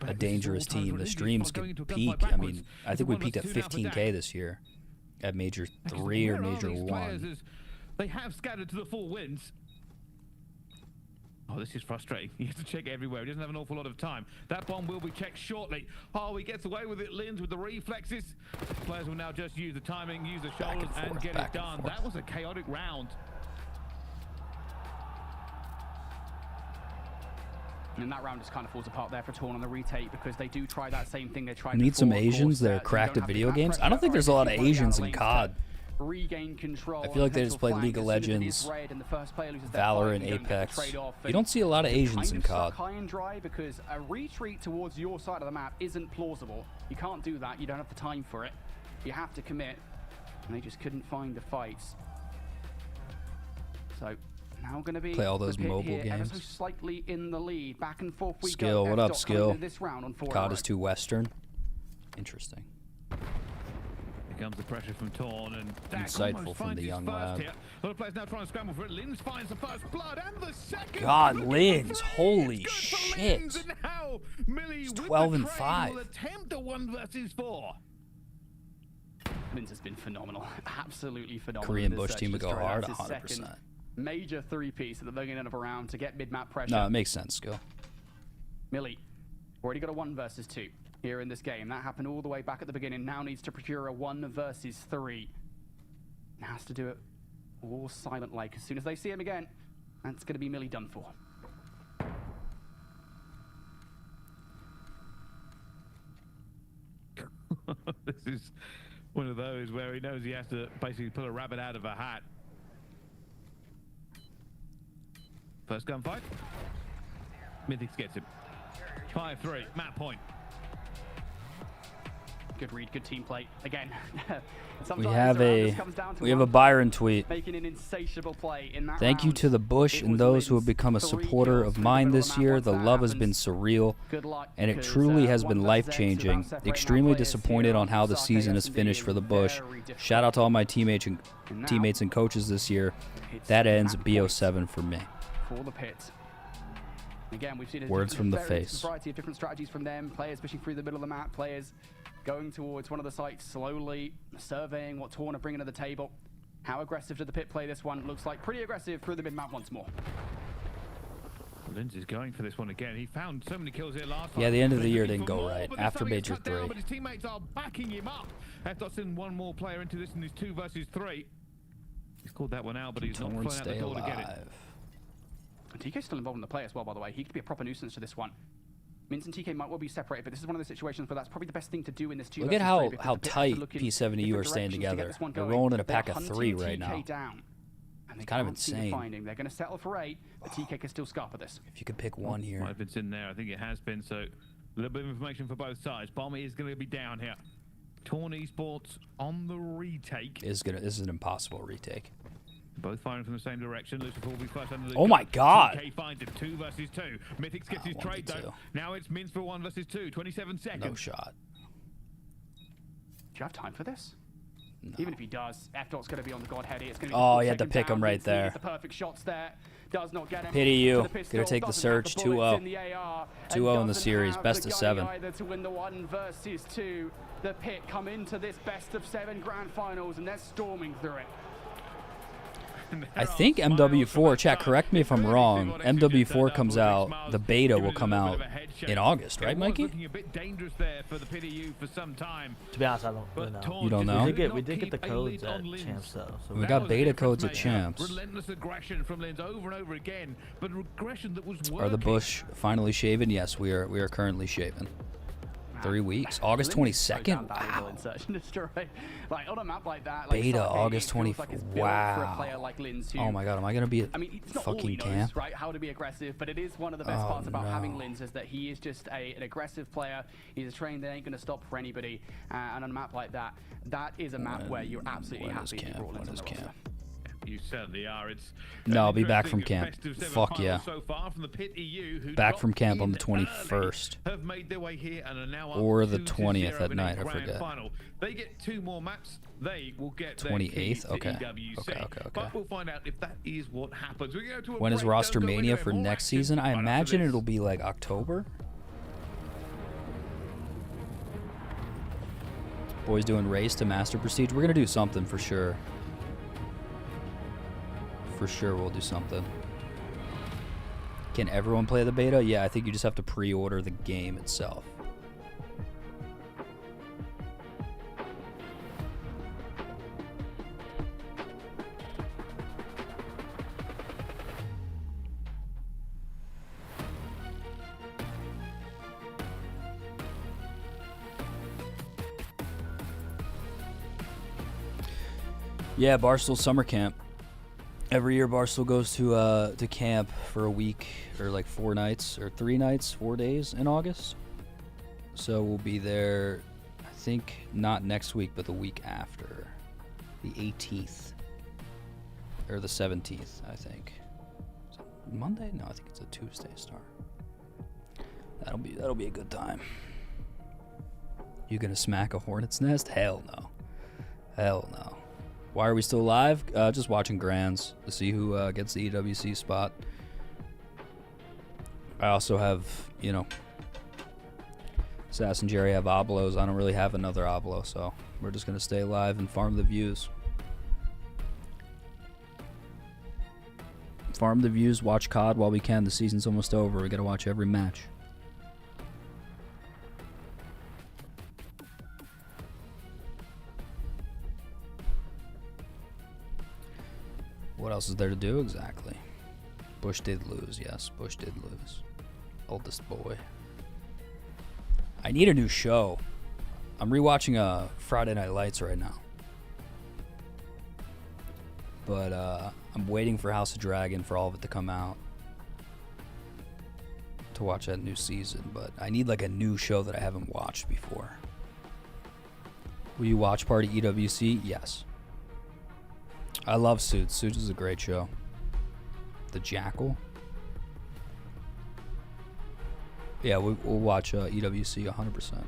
a dangerous team, the streams can peak. I mean, I think we peaked at 15K this year at Major 3 or Major 1. They have scattered to the 4 wins. Oh, this is frustrating. He has to check everywhere. He doesn't have an awful lot of time. That bomb will be checked shortly. Oh, he gets away with it. Linz with the reflexes. Players will now just use the timing, use the shoulders, and get it done. That was a chaotic round. And that round just kind of falls apart there for Torn on the retake because they do try that same thing they tried Need some before, of Asians course, that are you cracked don't at have video the games. pressure I don't think or there's a lot of anything Asians in lanes to COD. regain control. I feel like they just play flank. League of As soon as it Legends, is red and the first player loses their Valorant, fight, you don't get the Apex. trade-off, You don't see a lot of and Asians kind in of stuck COD. high and dry because a retreat towards your side of the map isn't plausible. You can't do that. You don't have the time for it. You have to commit, and they just couldn't find the fights. So now going to be Play all those the pit mobile here, ever so games. slightly in the lead. Back and forth we Skill, go. what up, F-Dot coming Skill? into This round on 4 COD is too Western. Interesting. Here comes the pressure from Torn and Dak Insightful almost from finds the his young first lad. here. A lot of players now trying to scramble for it. Linz finds the first blood and the second. God, Look at the Linz, three. holy It's good for shit. Linz, and now Millie with 12 the and trade 5. will attempt a 1 versus 4. Linz has been phenomenal. Absolutely phenomenal. Korean in this Bush search team for would go Destroyer. hard, That's his 100%. second major three-piece at the beginning of a round to get mid-map pressure. No, it makes sense, Skill. Millie, already got a 1 versus 2 here in this game. That happened all the way back at the beginning. Now needs to procure a 1 versus 3. and has to do it all silent like. As soon as they see him again, that's going to be Millie done for. This is one of those where he knows he has to basically pull a rabbit out of a hat. First gunfight. Mythics gets him. 5-3, map point. Good read, good team play. Again, we have a Byron tweet. Making an insatiable play in that Thank you to the Bush and those who have become a supporter of mine this year. The love has been surreal, and it truly has been life-changing. Extremely disappointed on how the season has finished for the Bush. Shout out to all my teammates and coaches this year. That ends BO7 for me. For the pit. Again, we've seen words from the face. A variety of different strategies from them. Players pushing through the middle of the map. Players going towards one of the sites, slowly surveying what Torn are bringing to the table. How aggressive did the pit play this one? Looks like pretty aggressive through the mid-map once more. Lindsay's going for this one again. He found so many kills here last Yeah, the end of the year didn't go right after Major 3. But his teammates are backing him up. Eftos in one more player into this in his 2 versus 3. He's called that one out, but he's not flying out the door to get it. TK's still involved in the play as well, by the way. He could be a proper nuisance to this one. Mince and TK might well be separated, but this is one of the situations where that's probably the best thing to do in this 2 Look at how tight P70U are staying together. They're rolling in a pack of 3 right now. It's kind of insane. They're going to settle for 8, but TK can still scarper this. If you could pick one here. If it's in there, I think it has been, so a little bit of information for both sides. Bomber is going to be down here. Torn Esports on the retake. This is an impossible retake. Both firing from the same direction. Lucifer will be first under the oh my god! TK finds it 2 versus 2. Mythics gets his trade though. Now it's Mince for 1 versus 2. 27 seconds. No shot. Do you have time for this? No. Even if he does, F-Dot's going to be on the Godhead. It's going to be oh, you had to pick him right there. The perfect shots there. Does not get him. Pity you. Gonna take the surge 2-0. 2-0 in the series. Best of 7. To win the 1 versus 2. The pit come into this best of 7 grand finals, and they're storming through it. I think MW4, chat, correct me if I'm wrong, MW4 comes out, the beta will come out in August, right, Mikey? To be honest, I don't really know. You don't know? We did get the codes at Champs, though. So we got beta codes at Champs. Relentless aggression from Linz over and over again, but aggression that was working. Are the Bush finally shaven? Yes, we are currently shaven. 3 weeks. August 22nd? Wow. Like, on a map like that, like, beta August 24th. Wow. Oh my god, am I going to be at fucking camp? Right, how to be aggressive, but it is one of the best parts about having Linz is that he is just an aggressive player. He's a train that ain't going to stop for anybody. And on a map like that, that is a map where you're absolutely happy to roll into the roster. You certainly are. It's no, I'll be back from camp. Fuck yeah. So far from the Pit EU, back from camp on the 21st. Have made their way here and are now or the 20th at night, I forget. They get 2 more maps. They will get 28th? Okay. Okay. But we'll find out if that is what happens. We go to when is Roster Mania for next season? I imagine it'll be like October. Boys doing race to Master Prestige. We're going to do something for sure. For sure we'll do something. Can everyone play the beta? Yeah, I think you just have to pre-order the game itself. Yeah, Barstool Summer Camp. Every year, Barstool goes to camp for a week, or like 4 nights, or 3 nights, 4 days in August. So we'll be there, I think, not next week, but the week after. The 18th. Or the 17th, I think. Is it Monday? No, I think it's a Tuesday start. That'll be a good time. You gonna smack a hornet's nest? Hell no. Hell no. Why are we still alive? Just watching Grands to see who gets the EWC spot. I also have, you know, Sass and Jerry have Oblos. I don't really have another Oblo, so we're just going to stay alive and farm the views. Farm the views, watch COD while we can. The season's almost over. We got to watch every match. What else is there to do exactly? Bush did lose, yes. Bush did lose. Oldest boy. I need a new show. I'm rewatching Friday Night Lights right now. But I'm waiting for House of Dragon for all of it to come out to watch that new season. But I need like a new show that I haven't watched before. Will you watch Party EWC? Yes. I love Suits. Suits is a great show. The Jackal. Yeah, we'll watch EWC 100%.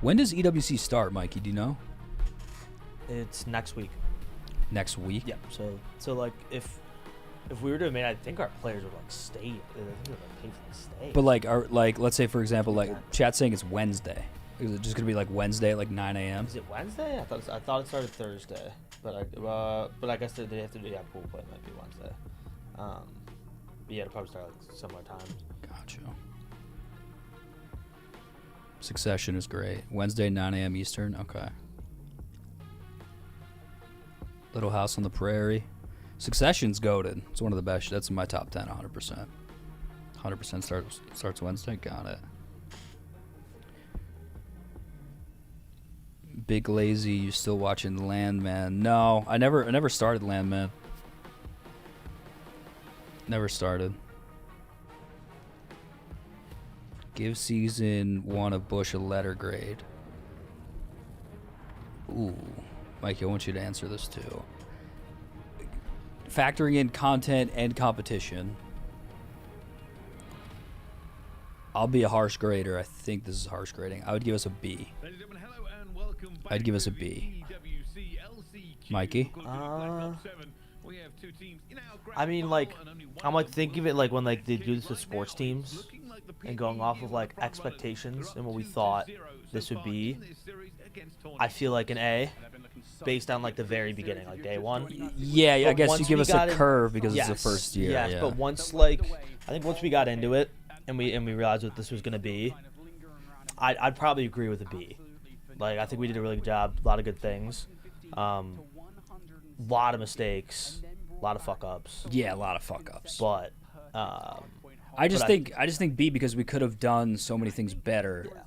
When does EWC start, Mikey? Do you know? It's next week. Next week? Yeah. So like if we were to admit, I think our players would like stay. I think they would like pay for the stay. But like let's say for example, like chat's saying it's Wednesday. Is it just gonna be like Wednesday at like 9 a.m.? Is it Wednesday? I thought it started Thursday, but I guess they have to do pool play might be Wednesday. But yeah, it'll probably start like similar times. Gotcha. Succession is great. Wednesday 9 a.m. Eastern. Okay. Little House on the Prairie. Succession's goated. It's one of the best. That's in my top 10, 100%. 100% starts Wednesday. Got it. Big Lazy, you still watching Landman? No, I never started Landman. Never started. Give season 1 of Bush a letter grade. Ooh, Mikey, I want you to answer this too. Factoring in content and competition, I'll be a harsh grader. I think this is harsh grading. I would give us a B. I'd give us a B. Mikey? I mean, like, I'm like thinking of it like when like they do this with sports teams and going off of like expectations and what we thought this would be. I feel like an A, based on like the very beginning, like day one. Yeah, I guess you give us a curve because it's the first year. Yes, yeah. but once like I think once we got into it and we realized what this was gonna be, I'd probably agree with a B. Like I think we did a really good job, a lot of good things, lot of mistakes, a lot of fuck ups. Yeah, a lot of fuck ups. But I just think B because we could have done so many things better. Yeah.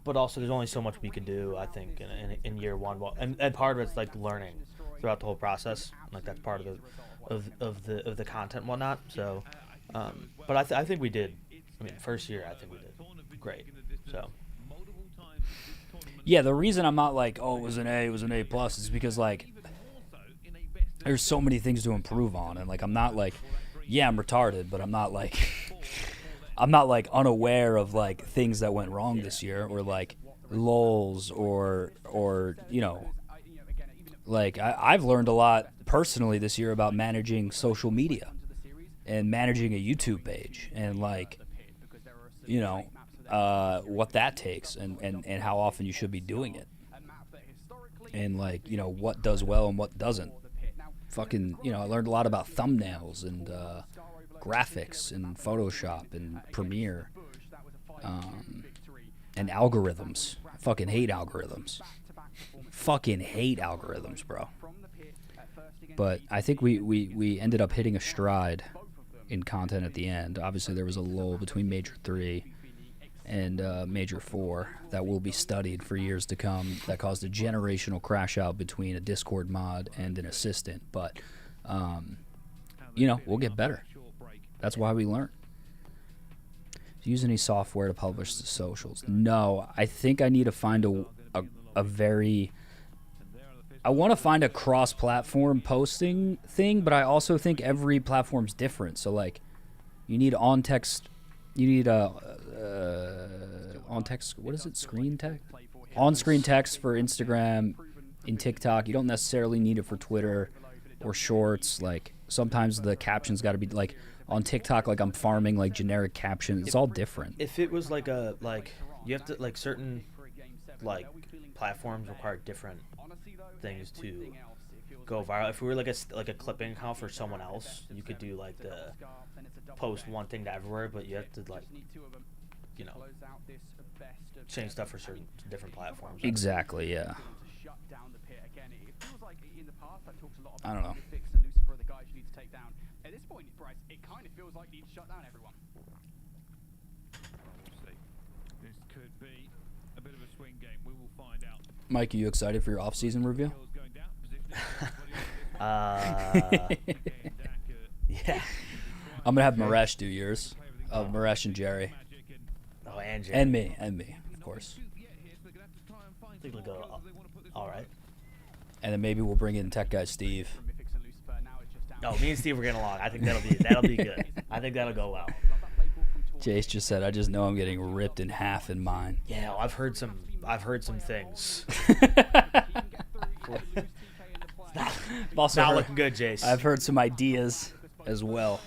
But also, there's only so much we can do, I think, in year one. Well, and part of it's like learning throughout the whole process. Like that's part of the content and whatnot. So, but I think we did. I mean, first year, I think we did great. So. Yeah, the reason I'm not like, oh, it was an A plus, is because like there's so many things to improve on, and like I'm not like, yeah, I'm retarded, but I'm not like unaware of like things that went wrong this year, or like lulls, or you know, like I've learned a lot personally this year about managing social media and managing a YouTube page, and like, you know, what that takes, and how often you should be doing it, and like, you know, what does well and what doesn't. Fucking, you know, I learned a lot about thumbnails and graphics and Photoshop and Premiere, and algorithms. I fucking hate algorithms. Fucking hate algorithms, bro. But I think we ended up hitting a stride in content at the end. Obviously, there was a lull between Major 3 and Major 4 that will be studied for years to come, that caused a generational crash out between a Discord mod and an assistant. But, you know, we'll get better. That's why we learn. Do you use any software to publish the socials? No, I think I need to find a very... I want to find a cross-platform posting thing, but I also think every platform's different. So, like, you need on-text... You need on-text... What is it? Screen text? On-screen text for Instagram and TikTok. You don't necessarily need it for Twitter or Shorts. Like, sometimes the captions got to be, like... On TikTok, like, I'm farming, like, generic captions. It's all different. If it was, like, you have to, like, certain, like, platforms require different things to go viral. If we were, like a clipping account for someone else, you could do, like, the post one thing to everywhere, but you have to, like, you know, change stuff for certain different platforms. Exactly, yeah. I don't know. At this point, Bryce, it kind of feels like he'd shut down everyone. This could be a bit of a swing game. We will find out. Mike, are you excited for your off-season review? Yeah. I'm gonna have Maresh do yours. Maresh and Jerry. Oh, and Jerry. And me, of course. I think it'll go all right. And then maybe we'll bring in tech guy Steve. No, me and Steve are getting along. I think that'll be good. I think that'll go well. Jace just said, "I just know I'm getting ripped in half in mine." Yeah, well, I've heard some things. Also not heard, looking good, Jace. I've heard some ideas as well.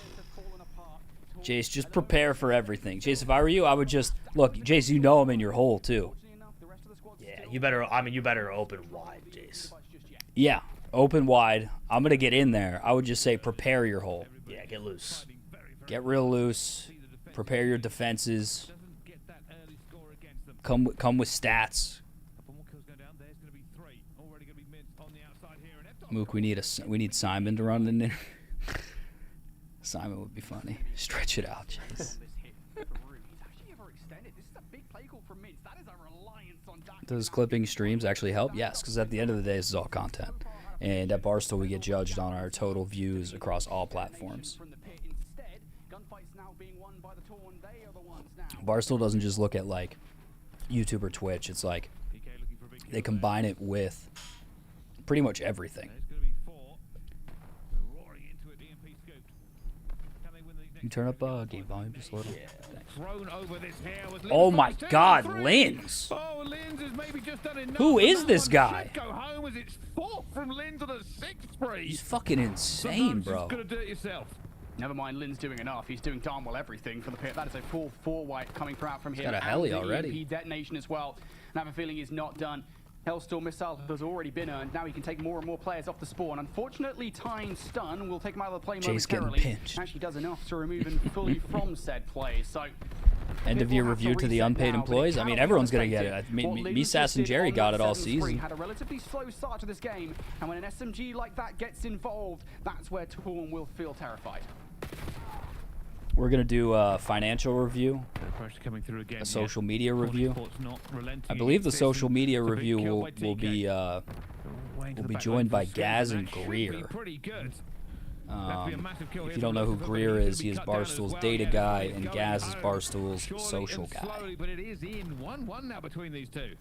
Jace, just prepare for everything. Jace, if I were you, I would just look. Jace, you know I'm in your hole too. Yeah, you better open wide, Jace. Yeah, open wide. I'm gonna get in there. I would just say prepare your hole. Yeah, get loose. Get real loose. Prepare your defenses. Come with stats. Mook, we need Simon to run in there. Simon would be funny. Stretch it out, Chase. Does clipping streams actually help? Yes, because at the end of the day, this is all content. And at Barstool, we get judged on our total views across all platforms. Barstool doesn't just look at like YouTube or Twitch. It's like they combine it with pretty much everything. You turn up game volume just a little. Yeah. Oh my God, Linz! Oh, Linz has maybe just done enough. Who is this guy? Go home as it's 4th from Linz on a 6th free. He's fucking insane, bro. Gonna do it yourself. Never mind, Lynn's doing enough. He's doing darn well everything for the pit. That is a full 4-white coming out from him. He's got a heli already. EMP detonation as well. And I have a feeling he's not done. Hellstorm missile has already been earned. Now he can take more and more players off the spawn. Unfortunately, Tyne stun will take him out of the play momentarily. Pinched. Actually does enough to remove him fully from said play. So end of year review to the unpaid employees. I mean, everyone's gonna get it. Me, Sass, and Jerry got it all season. Had a relatively slow start to this game, and when an SMG like that gets involved, that's where Torn will feel terrified. We're going to do a financial review, a social media review. I believe the social media review will be joined by Gaz and Greer. If you don't know who Greer is, he is Barstool's data guy, and Gaz is Barstool's social guy. But it is in 1-1 now between these two.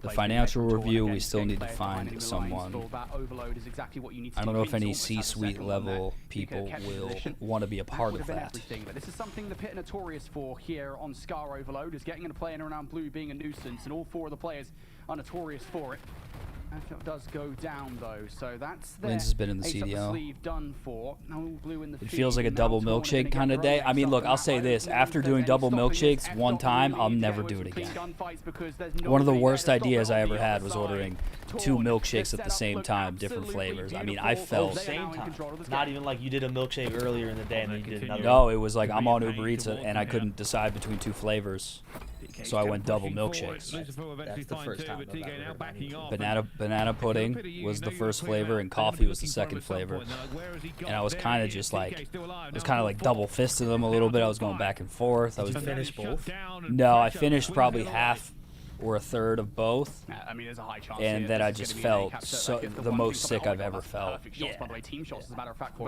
The financial review, we still need to find someone. I don't know if any C-suite level people will want to be a part of that. But this is something the pit are notorious for here on Scar Overload, is getting in a play in and around blue being a nuisance, and all 4 of the players are notorious for it. It does go down though, so that's Linz has been in the CDL. It feels like a and double now Torn milkshake gonna kind of get day. real I mean, mixed look, up I'll in say that this. way. After doing double milkshakes one time, I'll never do it again. One of the worst ideas I ever had was ordering 2 milkshakes at the same time, different flavors. I mean, I felt... Same time. Not even like you did a milkshake earlier in the day and then you did another. No, it was like I'm on Uber Eats and I couldn't decide between 2 flavors. So I went double milkshakes. That's the first time Banana pudding was the first flavor and coffee was the second flavor. And I was kind of just like, I was kind of like double fisting them a little bit. I was going back and forth. Did you finish both? No, I finished probably half or a third of both. I mean, there's a high chance and then I just felt the most sick I've ever felt. Yeah. By the way, team shots, as a matter of fact,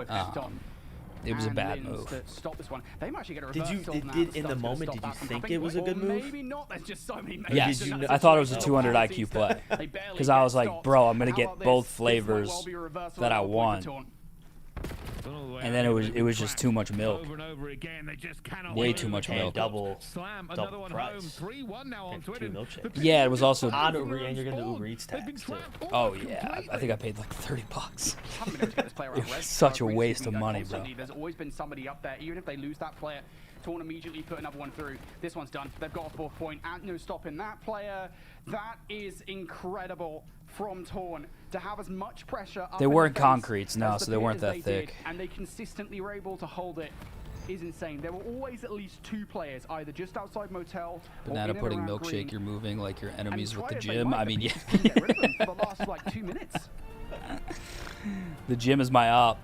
it was a bad move. Stop this one. They might actually get a did in the moment, did you think it was a good move? Maybe not. There's just so many. Yes, I thought it was a 200 IQ play. Because I was like, bro, I'm going to get both flavors that I want. And then it was just too much milk. Way too much milk. Double price. Yeah, it was also... And you're going to Uber Eats tax, too. Oh, yeah. I think I paid like $30. It was such a waste of money, bro. There's always been somebody up there, even if they lose that player. Torn immediately put another one through. This one's done. They've got a 4th point and no stopping that player. That is incredible from Torn to have as much pressure. They weren't concretes, no, so they weren't that thick. And they consistently were able to hold it. is insane. There were always at least 2 players, either just outside motel. Banana or in pudding and around milkshake. green. You're moving like your enemies with the try as they gym. might, I the mean, yeah. Peaches couldn't get rid of them for the last like 2 minutes. The gym is my op.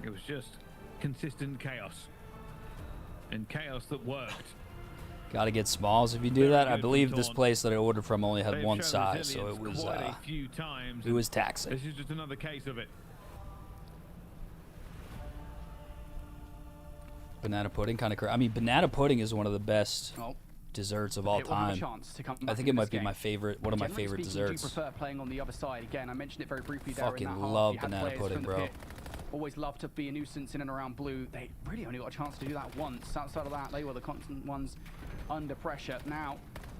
It was just consistent chaos. And chaos that worked. Got to get smalls if you do that. I believe this place that I ordered from only had They've one shown size, so resilience quite a few times, it was taxing. This is just another case of it. Banana pudding, kind of crazy. I mean, banana pudding is one of the best desserts of all It will have a time. chance to come I back think in it might this be game. my favorite, one of my Generally favorite speaking, desserts. Do prefer playing on the other side. Again, I mentioned it very briefly there. Fucking in that half. love You had banana players pudding, from the bro. pit. Always love to be a nuisance in and around blue. They really only got a chance to do that once. Outside of that, they were the constant ones under pressure. Now,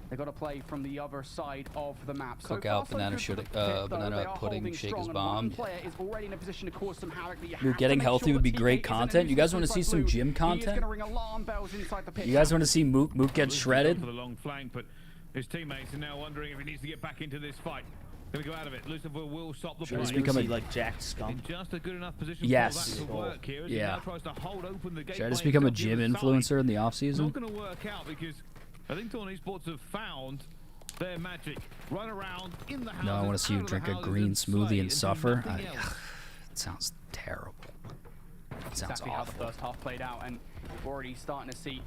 they've got to play from the other side of the map. Cook so out far, banana so good shit- for the pit, though. banana They are pudding holding shake strong, is and bomb. one player is already in a position to cause some havoc that you Dude, have to getting make healthy sure would be that great TK isn't a content. You guys want to nuisance see some inside gym blue. He is content? gonna ring alarm bells inside the pit. You guys want to see Mook get shredded? For the long flank, but his teammates are now wondering if he needs to get back into this fight. Gonna go out of it. Lucifer will stop the Should play. I just become a like Jack Scum? In just a good enough position Yes. for that to work here. As he Yeah. now tries to hold open the Should I just gateway become a to the gym other side. influencer in the off It's season? not going to work out because I think Torn Esports have found their magic. Run around in the houses, No, I want to see you out of the drink a houses green and slay smoothie and and do suffer. nothing else. It sounds terrible. It sounds Exactly how the awful. first half played out, and we're already starting to see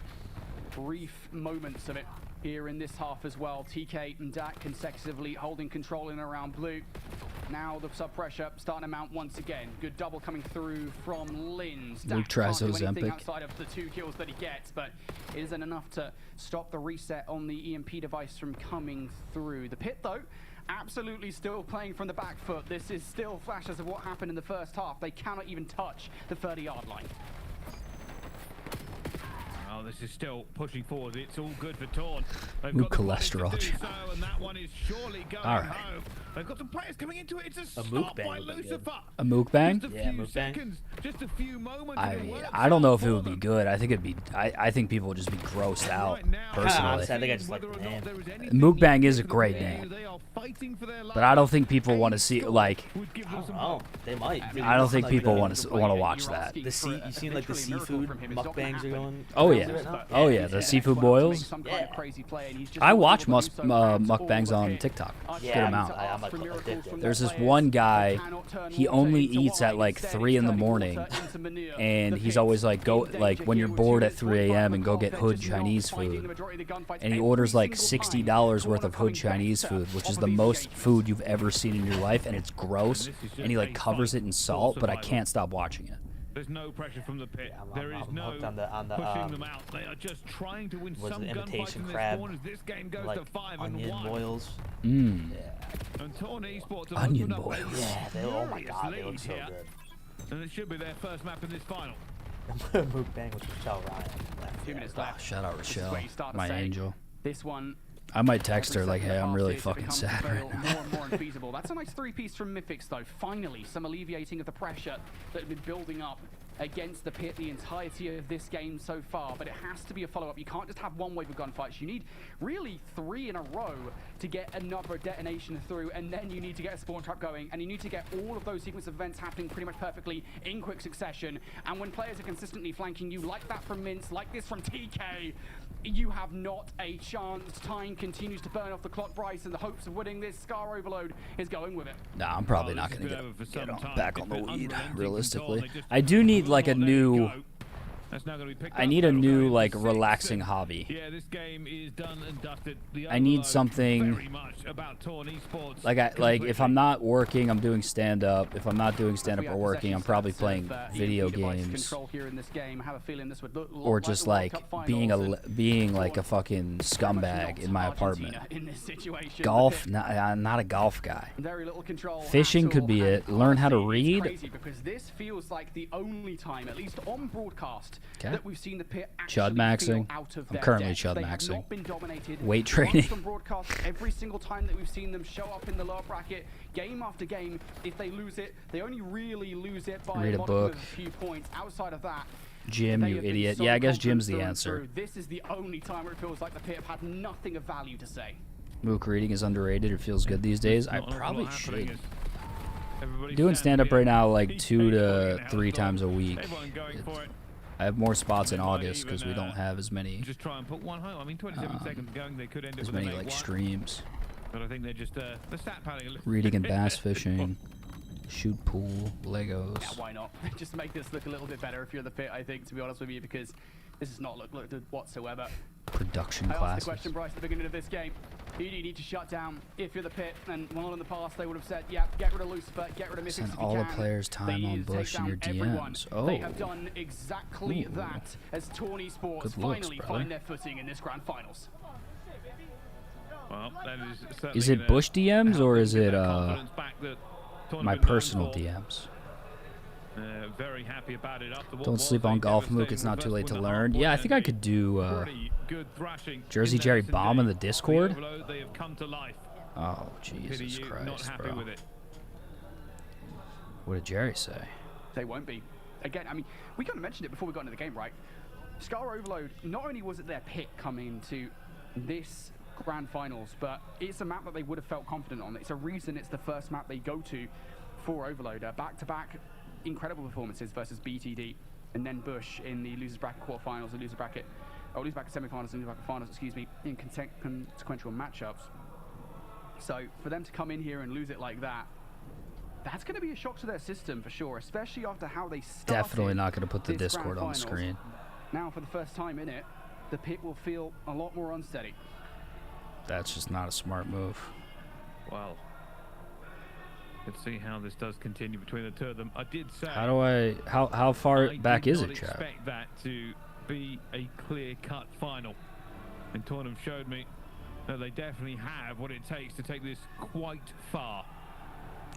brief moments of it here in this half as well. TK and Dak consecutively holding control in and around blue. Now the sub pressure starting to mount once again. Good double coming through from Linz. Luke Dak tries can't do anything Ozempic. outside of the 2 kills that he gets, but it isn't enough to stop the reset on the EMP device from coming through. The pit though, absolutely still playing from the back foot. This is still flashes of what happened in the first half. They cannot even touch the 30-yard line. Oh, this is still pushing forward. It's all good for Torn. They've Ooh, got the money to cholesterol do chip. so, and that one is surely going All right. home. They've got some players coming into it. It's a stop mukbang by would be good. Lucifer. A mukbang? Just a Yeah, few mukbang. seconds, just a few moments. and it works I don't know out if it for would be them. good. I think it'd be. I think people would just be grossed out. Personally, Honestly, I think I just like the name. mukbang is a great name, but I don't think people want to see like. Oh, they might. I don't think Like people the- want to watch that. The sea, you seen like the seafood mukbangs are going? Oh crazy yeah, right now? oh yeah, the seafood boils. I watch mukbangs on TikTok. Good Yeah, amount. I'm like addicted. There's this one guy, he only eats at like 3 in the morning, and he's always like, go like when you're bored at 3 a.m. and go get hood Chinese food, and he orders like $60 worth of hood Chinese food, which is the most food you've ever seen in your life, and it's gross, and he like covers it in salt, but I can't stop watching it. There's no pressure from the pit. I'm There is no hooked on the pushing them out. They are just trying to win was some it gunfights imitation in this crab, corner as this game goes like to 5 onion and 1. boils. Mmm. And Torn Esports have Onion opened up a boils. Yeah, they, oh my furious god, they look lead so here. good. And it should be their first map in this final. Mukbang with Rochelle Ryan. 2 minutes Oh, left. shout out This is Rochelle, where you start to my say, angel. This one. I might text her every like, second hey, I'm half really is, it fucking becomes sad right more now. and more unfeasible. That's a nice 3-piece from Mythics, though. Finally, some alleviating of the pressure that had been building up against the pit the entirety of this game so far, but it has to be a follow-up. You can't just have one wave of gunfights. You need really 3 in a row to get another detonation through, and then you need to get a spawn trap going, and you need to get all of those sequence of events happening pretty much perfectly in quick succession. And when players are consistently flanking you, like that from Mince, like this from TK, you have not a chance. Time continues to burn off the clock, Bryce, and the hopes of winning this Scar Overload is going with it. Nah, I'm probably not going to get back on the weed, realistically. I do need like a new... I need a new like relaxing hobby. Yeah, this game is done and dusted. The I need overload something very much about Torn Esports like if I'm not working, I'm doing stand up. If I'm not doing stand up or working, I'm probably playing video games. Or just like being like a fucking scumbag in my apartment. Golf, not a golf guy. Fishing could be it. Learn how to read. Because this feels like the only time, at least on broadcast, Okay. that we've seen the pit Chud maxing. I'm currently chud maxing. Weight training. From broadcast, every single time that we've seen them show up in the lower bracket, game after game, if they lose it, they only really lose it by Read a book. a few points. Outside of that, Gym, they you have been idiot. so Yeah, I guess confident gym's the through and answer. through. This is the only time where it feels like the pit have had nothing of value to say. MOOC reading is underrated. It feels good these days. I probably happening should. is everybody Doing standing stand up here, right now like each 2 page to working out 3 as times a well. week. Everyone going for it. I have more spots in August because we don't have as many. Just try and put one home. I mean, 27 seconds going, they could end as up many with like 8-1. streams. But I think they're just the stat padding a little. Reading and bass fishing, shoot pool, Legos. Yeah, why not? Just make this look a little bit better if you're the pit, I think, to be honest with you, because this does not look good whatsoever. Production I asked classes. the question, Bryce, at the beginning of this game. Who do you need to shut down if you're the pit? And while in the past they would have said, yeah, get rid of Lucifer, get rid of Mythics Send if you all the can. players' time on Bush in your DMs. Oh. They have done exactly that as Torn Esports Good looks, finally brother. find their footing in this grand finals. Well, that Is it Bush DMs or is it my personal DMs? Very happy about it after what Don't was sleep a on Golf Mook. devastating It's not too reverse late to win the learn. half Yeah, I point think I and could do pretty good thrashing Jersey in Jerry there Bomb in the today. Discord. Overload, they have come to life. Oh, Pity Jesus you, Christ, not happy bro. with it. What did Jerry say? They won't be. Again, I mean, we kind of mentioned it before we got into the game, right? Scar Overload, not only was it their pick coming into this grand finals, but it's a map that they would have felt confident on. It's a reason it's the first map they go to for Overload. Back-to-back incredible performances versus BTD and then Bush in the losers bracket quarterfinals, the loser bracket semifinals and loser bracket finals, excuse me, in consequential matchups. So for them to come in here and lose it like that, that's going to be a shock to their system for sure, especially after how they started. Definitely not going to put the this Discord grand on the finals. screen. Now, for the first time in it, the pit will feel a lot more unsteady. That's just not a smart move. Well, let's see how this does continue between the two of them. I did say. How far back is it, I chat? expect that to be a clear-cut final. And Tornham showed me that they definitely have what it takes to take this quite far.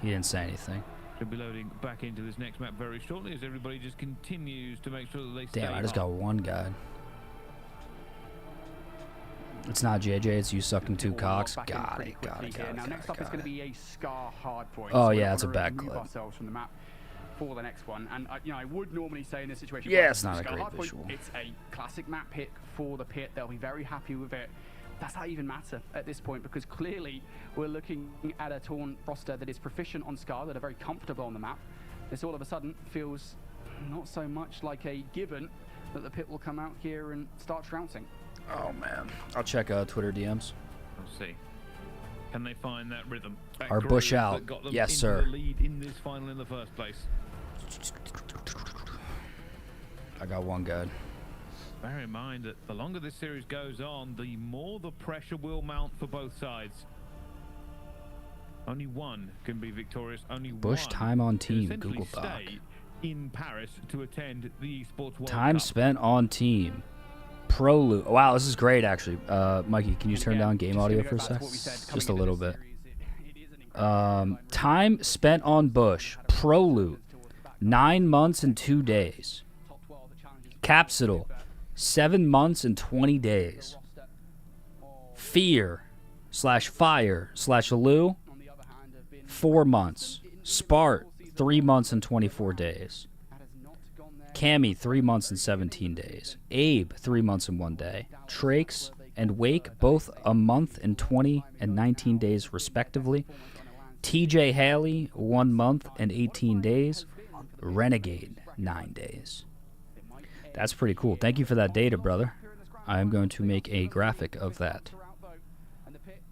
He didn't say anything. Should be loading back into this next map very shortly as everybody just continues to make sure that they stay Damn, I just hot. got one guy. It's not JJ, it's you sucking two cocks. Got it. Now, next up is going to be a Scar hardpoint. Oh, So yeah, we're it's a gonna bad remove clip. ourselves from the map for the next one. And you know, I would normally say in this situation, Yeah, well, it's not a Scar great hardpoint, visual. It's a classic map pick for the pit. They'll be very happy with it. Does that even matter at this point? Because clearly we're looking at a Torn roster that is proficient on Scar, that are very comfortable on the map. This all of a sudden feels not so much like a given that the pit will come out here and start trouncing. Oh, man. I'll check Twitter DMs. We'll see. Can they find that rhythm? That Our groove Bush that out. got them Yes, into sir. the lead in this final in the first place. I got one guy. Bear in mind that the longer this series goes on, the more the pressure will mount for both sides. Only one can be victorious. Only Bush one time on can team, essentially Google Doc. stay in Paris to attend the eSports World Time Cup. spent on team. Pro loot. Wow, this is great, actually. Mikey, can you turn down game audio for a sec? Just a little bit. Time spent on Bush. Pro loot. 9 months and 2 days. Capsidal. 7 months and 20 days. Fear/fire/Alou. 4 months. Spart. 3 months and 24 days. Cammy, 3 months and 17 days. Abe, 3 months and 1 day. Trakes and Wake, both a month and 20 and 19 days, respectively. TJ Haley, 1 month and 18 days. Renegade, 9 days. That's pretty cool. Thank you for that data, brother. I am going to make a graphic of that.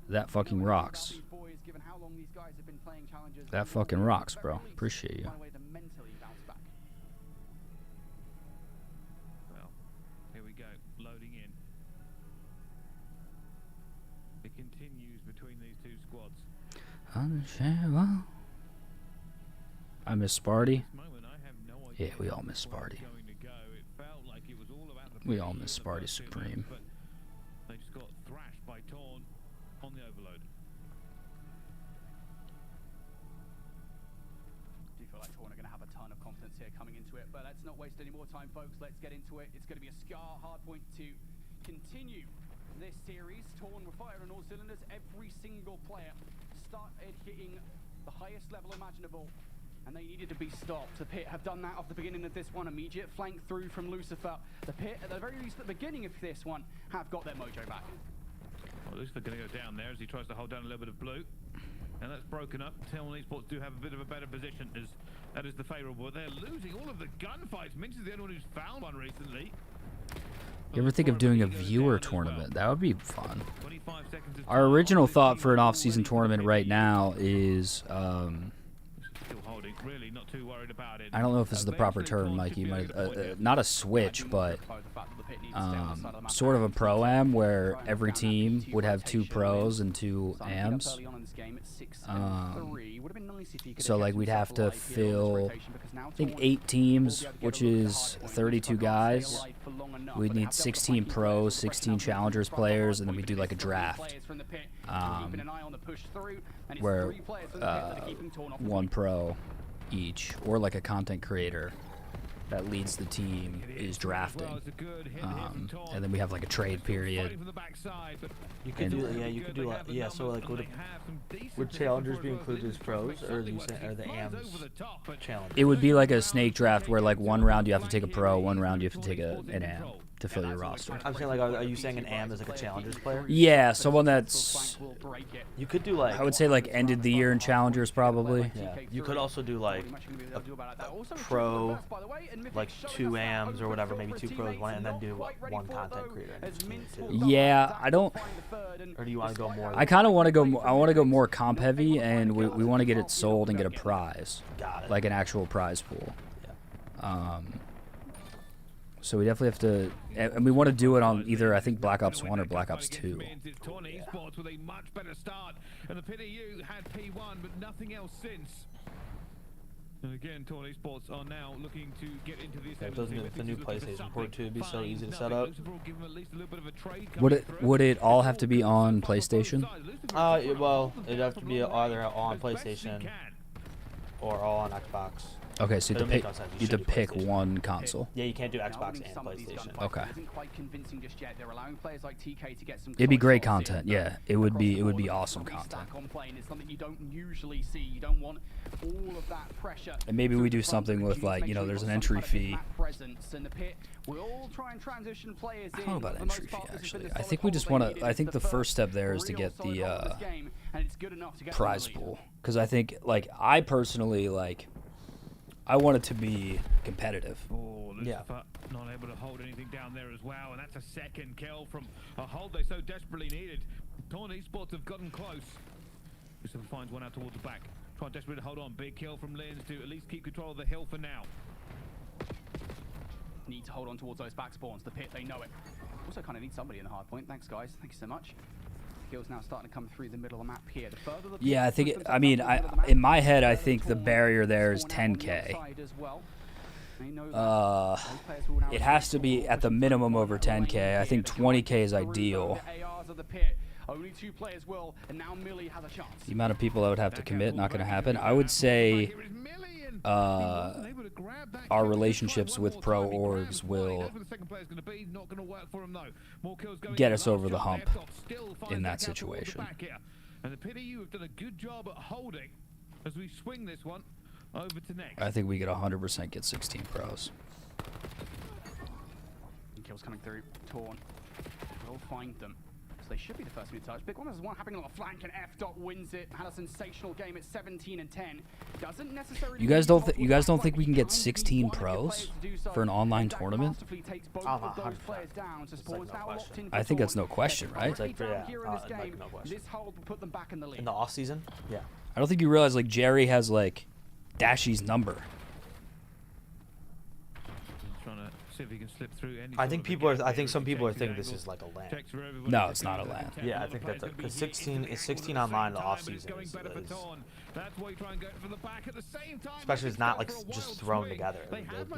That fucking rocks. That fucking rocks, bro. Appreciate you. Well, here we go, loading in. It continues between these two squads. I miss Sparty. Yeah, we all miss Sparty. We all miss Sparty Supreme. They just got thrashed by Torn on the overload. Do you feel like Torn are going to have a ton of confidence here coming into it? But let's not waste any more time, folks. Let's get into it. It's going to be a Scar hardpoint to continue this series. Torn were firing on all cylinders. Every single player started hitting the highest level imaginable, and they needed to be stopped. The pit have done that off the beginning of this one. Immediate flank through from Lucifer. The pit, at the very least at the beginning of this one, have got their mojo back. Well, Lucifer going to go down there as he tries to hold down a little bit of blue. And that's broken up. Telon Esports do have a bit of a better position as that is the favourable. They're losing all of the gunfights. Minch is the only one who's found one recently. You ever think of doing a viewer tournament? That would be fun. Our original thought for an off-season tournament right now is, I don't know if this is the proper term, Mikey. Not a switch, but sort of a pro-am where every team would have 2 pros and 2 ams. So like we'd have to fill, I think 8 teams, which is 32 guys. We'd need 16 pros, 16 challengers players, and then we do like a draft where 1 pro each, or like a content creator that leads the team is drafting, and then we have like a trade period. You could do like, yeah. So like, would challengers be included as pros, or are the AMs challengers? It would be like a snake draft where like 1 round you have to take a pro, 1 round you have to take an AM to fill your roster. I'm saying like, are you saying an AM is like a challengers player? Yeah, someone that's. You could do like. I would say like ended the year in challengers probably. Yeah. You could also do like a pro, like 2 AMs or whatever, maybe 2 pros, 1, and then do 1 content creator. Yeah, I don't. Or do you want to go more? I kind of want to go. I want to go more comp heavy, and we want to get it sold and get a prize. Got it. Like an actual prize pool. Yeah. So we definitely have to, and we want to do it on either, I think, Black Ops 1 or Black Ops 2. Torn Esports with a much better start, and the PDU had P1, but nothing else since. And again, Torn Esports are now looking to get into this. The new PlayStation Port 2 would be so easy to set up. Would it all have to be on PlayStation? Well, it'd have to be either all on PlayStation or all on Xbox. Okay, so you have to pick one console. Yeah, you can't do Xbox and PlayStation. Okay. It'd be great content. Yeah, it would be awesome content. And maybe we do something with like, you know, there's an entry fee. I don't know about entry fee actually. I think we just want to. I think the first step there is to get the prize pool, because I think like I personally like. I want it to be competitive. Oh, Lucifer not able to hold anything down there as well, and that's a second kill from a hold they so desperately needed. Torn Esports have gotten close. Lucifer finds one out towards the back. Trying desperately to hold on. Big kill from Lins to at least keep control of the hill for now. Need to hold on towards those back spawns. The pit, they know it. Also kind of need somebody in the hard point. Thanks, guys. Thank you so much. Kills now starting to come through the middle of the map here. Yeah, I think. I mean, in my head, I think the barrier there is 10K. It has to be at the minimum over 10K. I think 20K is ideal. Only 2 players will, and now Millie has a chance. The amount of people that would have to commit, not going to happen. I would say our relationships with pro orgs will get us over the hump in that situation. And the PDU have done a good job at holding as we swing this one over to next. I think we could 100% get 16 pros. Kills coming through. Torn. We'll find them. So they should be the first to be touched. Big one has one happening on the flank, and F. Wins it. Had a sensational game at 17 and 10. Doesn't necessarily. You guys don't think we can get 16 pros for an online tournament? I think that's no question, right? It's like, yeah, like no question. In the off season, yeah. I don't think you realize like Jerry has like Dashy's number. See if he can slip through any. I think people are. I think some people are thinking this is like a LAN. No, it's not a LAN. Yeah, I think that's because 16 is 16 online in the off season. Especially it's not like just thrown together.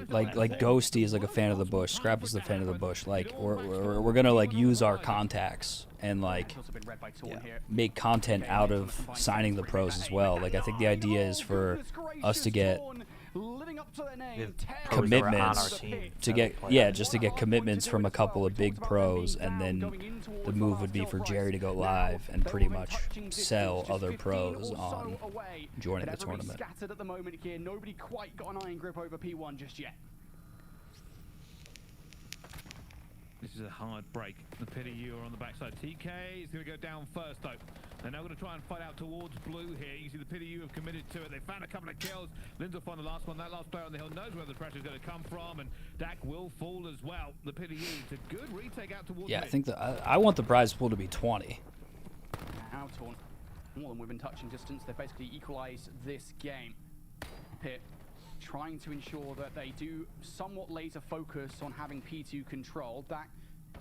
Like Ghosty is like a fan of the bush. Scrap is the fan of the bush. Like we're gonna like use our contacts and like make content out of signing the pros as well. Like I think the idea is for us to get commitments to get just to get commitments from a couple of big pros, and then the move would be for Jerry to go live and pretty much sell other pros on joining the tournament. Scattered at the moment here. Nobody quite got an iron grip over P1 just yet. This is a hard break. The pity you are on the backside. TK is going to go down first, though. They're now going to try and fight out towards blue here. You see the pity you have committed to it. They found a couple of kills. Linz will find the last one. That last player on the hill knows where the pressure is going to come from, and Dak will fall as well. The pity you. It's a good retake out towards Yeah, mid. I think I want the prize pool to be 20. Now Torn, more than within touching distance. They basically equalise this game. Pit trying to ensure that they do somewhat laser focus on having P2 control. Dak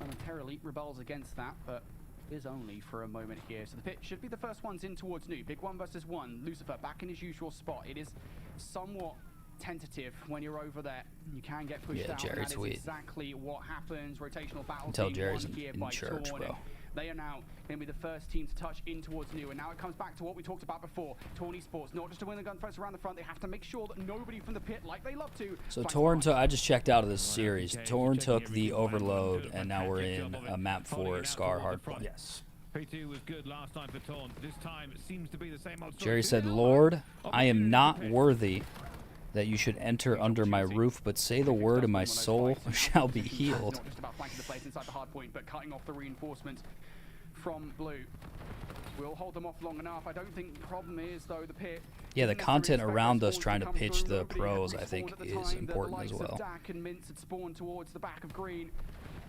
momentarily rebels against that, but is only for a moment here. So the Pit should be the first ones in towards New. Big 1 versus 1. Lucifer back in his usual spot. It is somewhat tentative when you're over there. You can get pushed out. Jerry And that is tweet. exactly what happens. Rotational battle. Until being Jerry's won here in by church, Torn. bro. They are now going to be the first team to touch in towards New, and now it comes back to what we talked about before. Torn Esports, not just to win the gunfights around the front, they have to make sure that nobody from the pit, like they love to. So Torn took, I just checked out of this series. Torn took the Overload, and now we're in a map 4 Scar Hardpoint. Yes. P2 was good last time for Torn. This time it seems to be the same old story. Jerry said, "Lord, I am not worthy that you should enter under my roof, but say the word and my soul shall be healed." Not just about flanking the place inside the hard point, but cutting off the reinforcements from blue. We'll hold them off long enough. I don't think the problem is, though, the Pit. Yeah, the content around us trying to pitch the pros, I think, is important as well. Dak and Mince had spawned towards the back of green,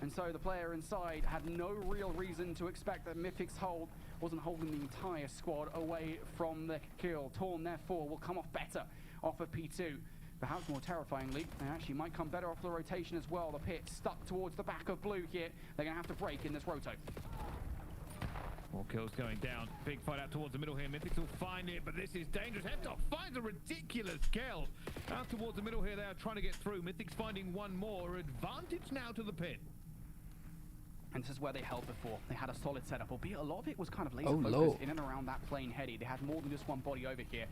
and so the player inside had no real reason to expect that Mythic's hold wasn't holding the entire squad away from the kill. Torn, therefore, will come off better off of P2. Perhaps more terrifyingly, they actually might come better off the rotation as well. The Pit stuck towards the back of blue here. They're going to have to break in this roto. More kills going down. Big fight out towards the middle here. Mythics will find it, but this is dangerous. Headtop finds a ridiculous kill. Out towards the middle here, they are trying to get through. Mythics finding one more. Advantage now to the Pit. And this is where they held before. They had a solid setup, albeit a lot of it was kind of laser Oh, focused low. in and around that plane heady. They had more than just one body over here.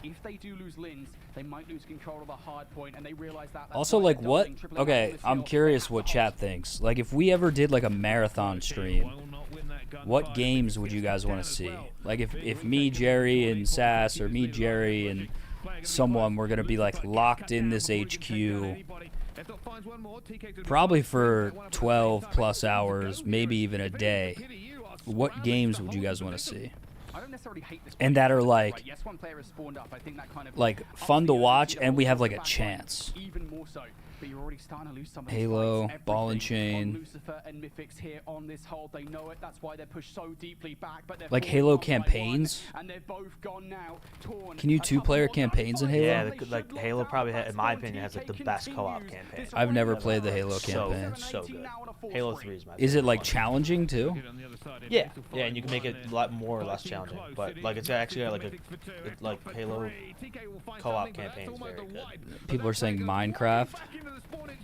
If they do lose Linz, they might lose control of the hard point, and they realize that. Also, like, what? Okay, I'm curious what chat thinks. Like, if we ever did, like, a marathon stream, what games would you guys want to see? Like, if me, Jerry, and Sass, or me, Jerry, and someone were going to be, like, locked in this HQ, probably for 12 plus hours, maybe even a day, what games would you guys want to see? I don't necessarily hate this And that are like, yes, one player has spawned up. I think that kind of fun to watch, and we have like a chance. Even more so. But you're already starting to lose some of the Halo, fights. Ball and Everything on Chain. Lucifer and Mythics here on this hold. They know it. That's why they're pushed so deeply back. But they're Like falling Halo one by campaigns? one, and they're both gone now. Torn. Can you two-player campaigns in Halo? Yeah, like Halo probably, in my opinion, has like the best co-op campaign. I've never played the Halo campaign. So good. Halo 3 is my Is it like challenging too? Yeah, yeah, and you can make it a lot more or less challenging, but like it's actually like Halo co-op campaign is very good. People are saying Minecraft.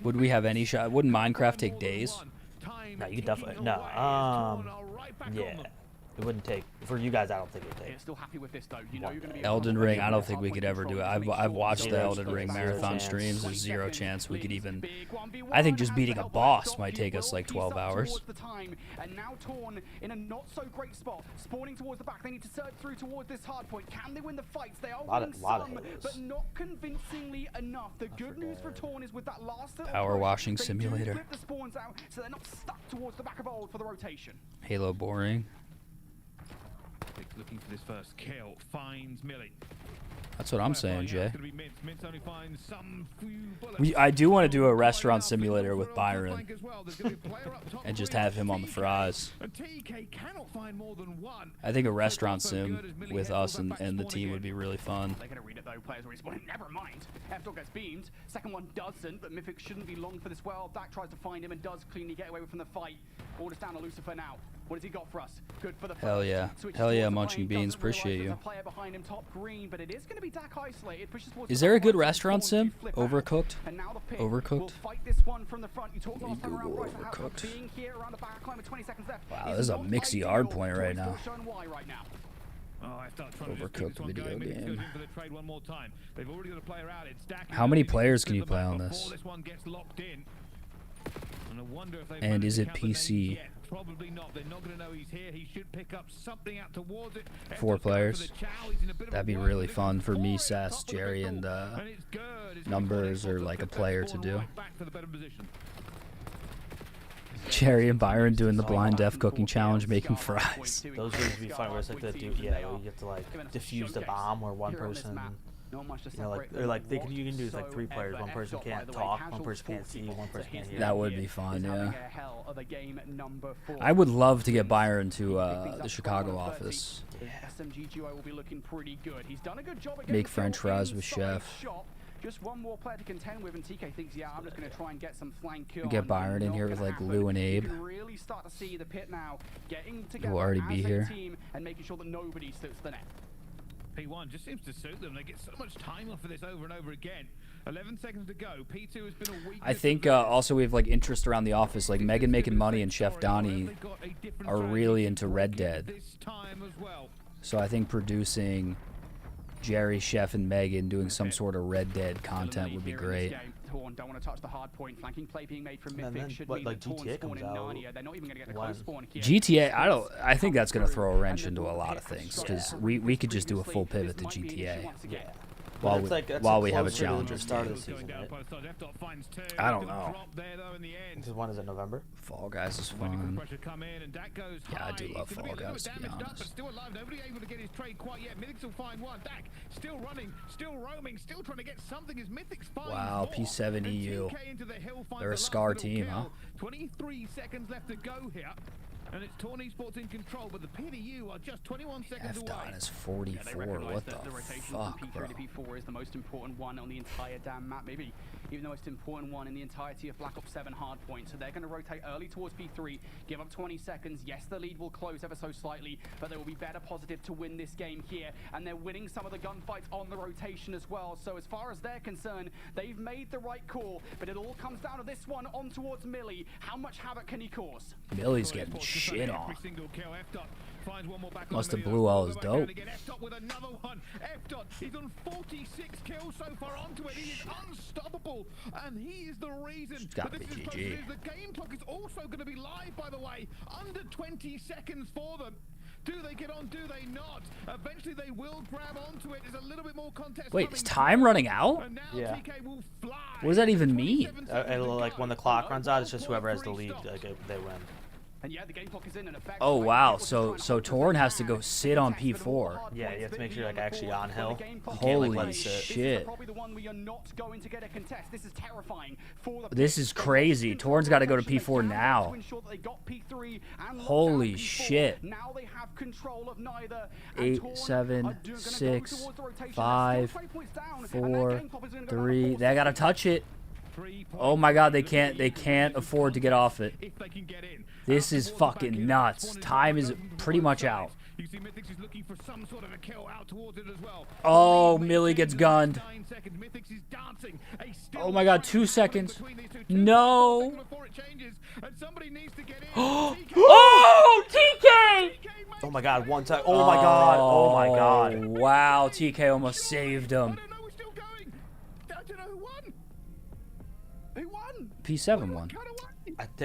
Would we have any shot? Wouldn't Minecraft take days? No, you could definitely yeah. It wouldn't take for you guys. I don't think it would take. Still happy with this though. You know you're going to be Elden Ring, I don't think we could ever do it. I've watched the Elden Ring marathon streams. There's zero chance we could even. I think just beating a boss might take us like 12 hours. And now Torn in a not so great spot, spawning towards the back. They need to surge through towards this hard point. Can they win the fights? They are winning some, but not convincingly enough. The good news for Torn is with that last little Power push, washing they do simulator. flip the spawns out, so they're not stuck towards the back of old for the rotation. Halo boring. Looking for this first kill, finds Millie. That's what I'm saying, Jay. Mince only finds some few bullets. I do want to do a restaurant simulator with Byron and just have him on the fries. I think a restaurant sim with us and the team would be really fun. They're going to read it though, players already spawning. Never mind. F-Dog gets beamed. Second one doesn't, but Mythic shouldn't be long for this well. Dak tries to find him and does cleanly get away from the fight. Orders down to Lucifer now. What has he got for us? Good for the Hell yeah. Hell yeah, Munching Beans. Appreciate you. Player behind him, top green, but it is going to be Dak isolated. Pushes towards Is there a good restaurant sim? Overcooked? And now the Pit Overcooked? will fight this one from the front. You talked last time around Bryce about how being here around the back line with 20 seconds left. Wow, this is a mixy hard point right now. Overcooked video game. One more time. They've already got a player out. It's Dak. How many players can you play on this? Before this one gets locked in. And I wonder if they've And is it managed to count the PC? names yet. Probably not. They're not going to know he's here. He should pick up something out towards it. 4 players. That'd be really fun for me, Sass, Jerry, and Numbers, or like a player to do. Back to the better position. Jerry and Byron doing the blind deaf cooking challenge, making fries. Those would be fun. Where it's like the dude, yeah, where you get to like defuse the bomb, where one person, you know, like or like you can do like 3 players. One person can't talk, one person can't see, one person can't hear. That would be fun, yeah. I would love to get Byron to the Chicago office. Make French fries with Chef. Just one more player to contend with, and TK thinks, yeah, I'm just going to try and get some flank kill. Get Byron in here with like Lou and Abe. You can really start to see the pit now getting together Who will already be here. team and making sure that nobody slips the net. P1 just seems to suit them. They get so much time off of this over and over again. 11 seconds to go. P2 has been a week. I think also we have like interest around the office. Like Megan making money and Chef Donnie are really into Red Dead. So I think producing Jerry, Chef, and Megan doing some sort of Red Dead content would be great. Torn don't want to touch the hard point. Flanking play being made from Mythic should mean like that Torn GTA spawn comes in out. Narnia. They're not even going to get a close spawn here. GTA, I think that's gonna throw a wrench into a lot of things because we could just do a full pivot to GTA. Yeah. While we have a Challengers start of the season, right? I don't know. When is it, November? Fall Guys is fun. Yeah, I do love Fall Guys, to be honest. Still alive, nobody able to get his trade quite yet. Mythic's will find one. Dak still running, still roaming, still trying to get something as Mythic's finds Wow, P7 EU. They're a Scar team, huh? 23 seconds left to go here. And it's Torn Esports in control, but the PDU are just 21 seconds away. F-Dot is 44. What the fuck, bro? P3 to P4 is the most important one on the entire damn map. Maybe even the most important one in the entirety of Black Ops 7 Hardpoint. So they're going to rotate early towards P3, give up 20 seconds. Yes, the lead will close ever so slightly, but there will be better positive to win this game here. And they're winning some of the gunfights on the rotation as well. So as far as they're concerned, they've made the right call, but it all comes down to this one on towards Millie. How much havoc can he cause? Millie's getting shit on. Must have blew all his dope. F-Dot, he's on 46 kills so far onto it. He is unstoppable, and he is the reason that this is close. The game clock is also going to be live, by the way. Under 20 seconds for them. Do they get on? Do they not? Eventually they will grab onto it. There's a little bit more contest. Wait, is time running out? Yeah. What does that even mean? Like when the clock runs out, it's just whoever has the lead, they win. And yeah, the game clock is in effect. Oh wow, so Torn has to go sit on P4. Yeah, you have to make sure you're like actually on hill. Holy shit. Probably the one we are not going to get a contest. This is terrifying for the This is crazy. Torn's got to go to P4 now. Holy shit. Now they have control of neither. 8, 7, 6, 5, 4, 3. They got to touch it. Oh my god, they can't afford to get off it. This is fucking nuts. Time is pretty much out. Oh, Millie gets gunned. Oh my god, 2 seconds. No. Oh, TK! Oh my god, one time. Oh my god. Oh my god. Wow, TK almost saved him. P7 won.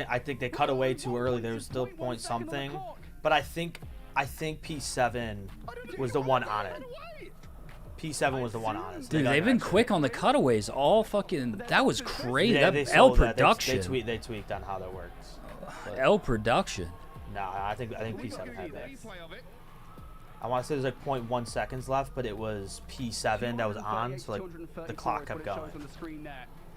I think they cut away too early. There was still point something, but I think P7 was the one on it. P7 was the one on it. Dude, they've been quick on the cutaways. All fucking. That was crazy. Yeah, that L production. They tweaked on how that works. L production. No, I think P7 had that. I want to say there's like 0.1 seconds left, but it was P7 that was on, so like the clock kept going.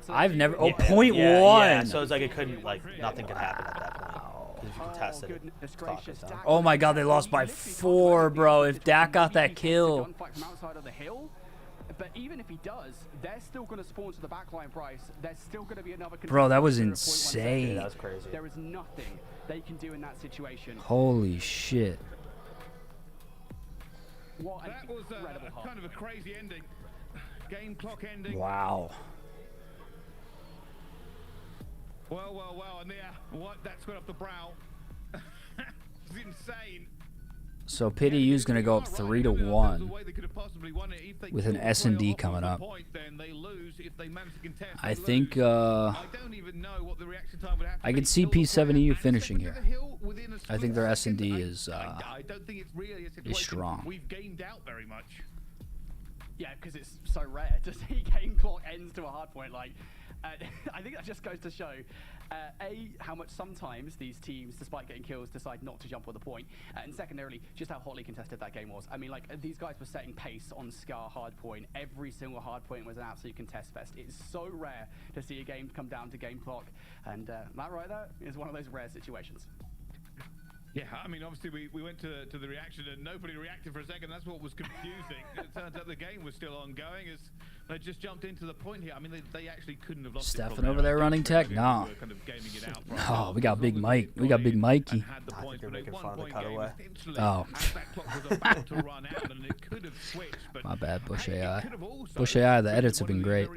I've never. Oh, yeah, 0.1. Yeah, so it's like it couldn't, like, nothing could happen at that point. Because if you contested it, clock is down. Oh my god, they lost by 4, bro. If Dak got that kill. But even if he does, they're still going to spawn to the backline, Bryce. There's still going to be another. Bro, that was insane. Yeah, that was crazy. There is nothing they can do in that situation. Holy shit. What that was kind of a crazy ending. Game clock ending. Wow. Well, and yeah, what that sweat off the brow. It's insane. So PDU's gonna go up 3-1 with an S&D coming up. I think I could see P7EU finishing here. I think their S&D is strong. We've gained out very much. Yeah, because it's so rare to see game clock ends to a hard point. Like, I think that just goes to show, A, how much sometimes these teams, despite getting kills, decide not to jump with a point, and secondarily, just how hotly contested that game was. I mean, like, these guys were setting pace on Scar hardpoint. Every single hardpoint was an absolute contest fest. It's so rare to see a game come down to game clock, and that right there is one of those rare situations. Yeah, I mean, obviously we went to the reaction and nobody reacted for a second. That's what was confusing. It turns out the game was still ongoing as they just jumped into the point here. I mean, they actually couldn't have lost Stefan over there running tech? Nah. Oh, we got Big Mike. We got Big Mikey. I think they're making fun of the cutaway. Oh. My bad, Bush AI. Bush AI, the edits have been great.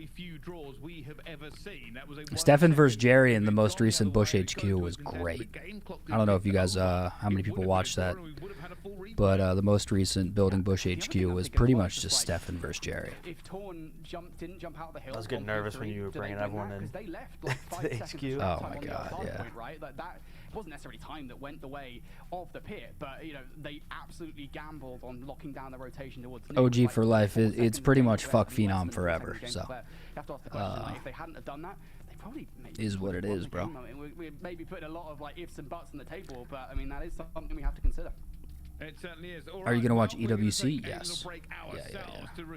Stefan versus Jerry in the most recent Bush HQ was great. I don't know if you guys, how many people watched that, but the most recent Building Bush HQ was pretty much just Stefan versus Jerry. Didn't jump out of the hill. I was getting nervous when you were bringing everyone in they left like 5 to the seconds HQ. left Oh my on the God, hard yeah. point, right? Like that wasn't necessarily time that went the way of the pit, but you know they absolutely gambled on locking down the rotation towards OG for life. It's pretty much fuck Phenom forever. So you have to ask the question, like, if they hadn't have done that, they probably is what it is, bro. I mean, we're maybe putting a lot of like ifs and buts on the table, but I mean that is something we have to consider. It certainly is. Are you gonna watch EWC? Yes. Yeah.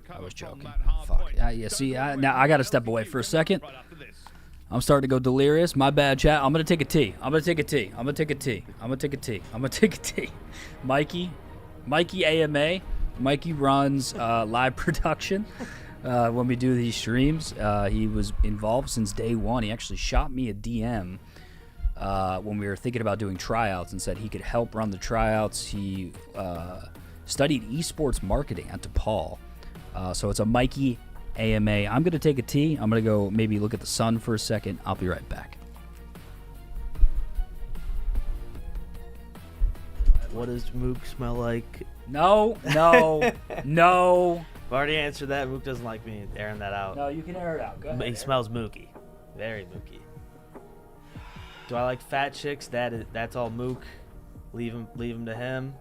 I was joking. Fuck. Yeah. See, now I gotta step away for a second. I'm starting to go delirious. My bad, chat. I'm gonna take a tea. I'm gonna take a tea. Mikey AMA. Mikey runs live production when we do these streams. He was involved since day one. He actually shot me a DM when we were thinking about doing tryouts and said he could help run the tryouts. He studied esports marketing at DePaul. So it's a Mikey AMA. I'm going to take a tea. I'm going to go maybe look at the sun for a second. I'll be right back. What does Mook smell like? No. I've already answered that. Mook doesn't like me airing that out. No, you can air it out. Go ahead. He smells mooky. Very mooky. Do I like fat chicks? That's all Mook. Leave him to him.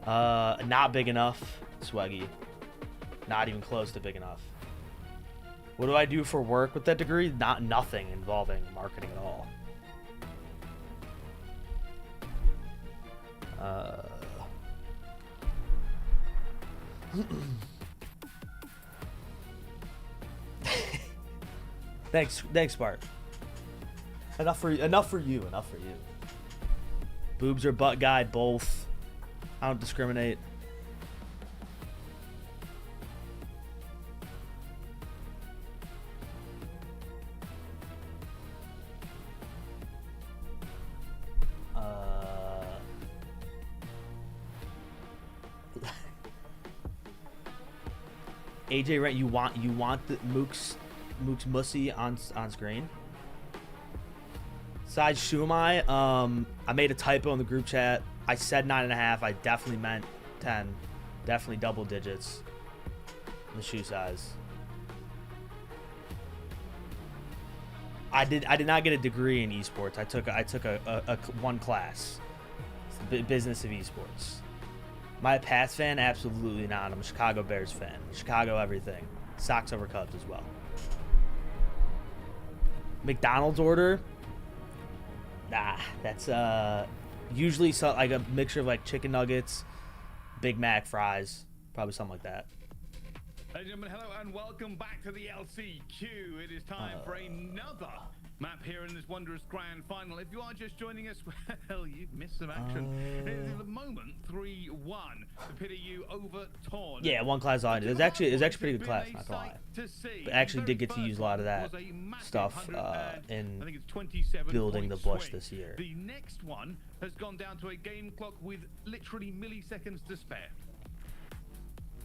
Not big enough, Swaggy. Not even close to big enough. What do I do for work with that degree? Nothing involving marketing at all. Thanks, Bart. Enough for you. Boobs or butt guy, both. I don't discriminate. AJ Rent, you want the Mook's mussy on screen? Size Shumai, I made a typo in the group chat. I said 9.5. I definitely meant 10. Definitely double digits. The shoe size. I did not get a degree in esports. I took a one class. It's the business of esports. Am I a Pats fan? Absolutely not. I'm a Chicago Bears fan. Chicago everything. Sox over Cubs as well. McDonald's order? Nah, that's usually like a mixture of like chicken nuggets, Big Mac, fries, probably something like that. Ladies and gentlemen, hello and welcome back to the LCQ. It is time for another map here in this wondrous grand final. If you are just joining us, well, you've missed some action. It is at the moment 3-1. The pit of you over Torn. Yeah, one class I did. It was actually a pretty good class, not gonna lie. But actually did get to use a lot of that stuff in building the bush this year. The next one has gone down to a game clock with literally milliseconds to spare.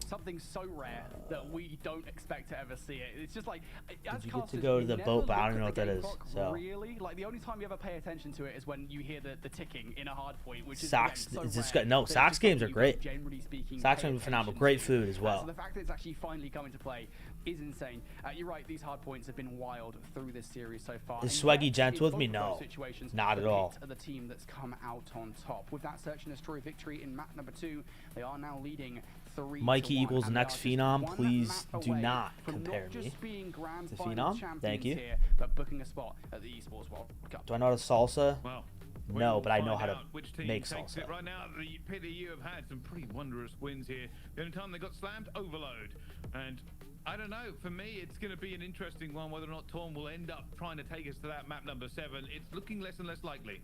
something so rare that we don't expect to ever see it. It's just like, as you get to casters, go to you the never boat, but I look don't know at what the that game is, clock, so. really, like the only time you ever pay attention to it is when you hear the ticking in a hard point, which is Sox, again, so is this rare good? No, that it's Sox just games are something you great. generally speaking, Sox pay games are phenomenal. attention Great to. food as well. So the fact that it's actually finally coming to play is insane. You're right, these hard points have been wild through this series so far. Is And Swaggy yet, gentle in with me? both of those No, situations, not the at all. Pit are the team that's come out on top. With that search and destroy victory in map number 2, they are now leading 3-1. Mikey equals and next they are just Phenom. one Please map do away not from compare not me just being grand to final Phenom. champions Thank you. here, but booking a spot at the ESPORTS World Cup. Do I know how to salsa? Well, no, but I know how to which team make takes salsa. it. Right now, the PDU have had some pretty wondrous wins here. The only time they got slammed, Overload. And I don't know, for me, it's going to be an interesting one whether or not Torn will end up trying to take us to that map number 7. It's looking less and less likely.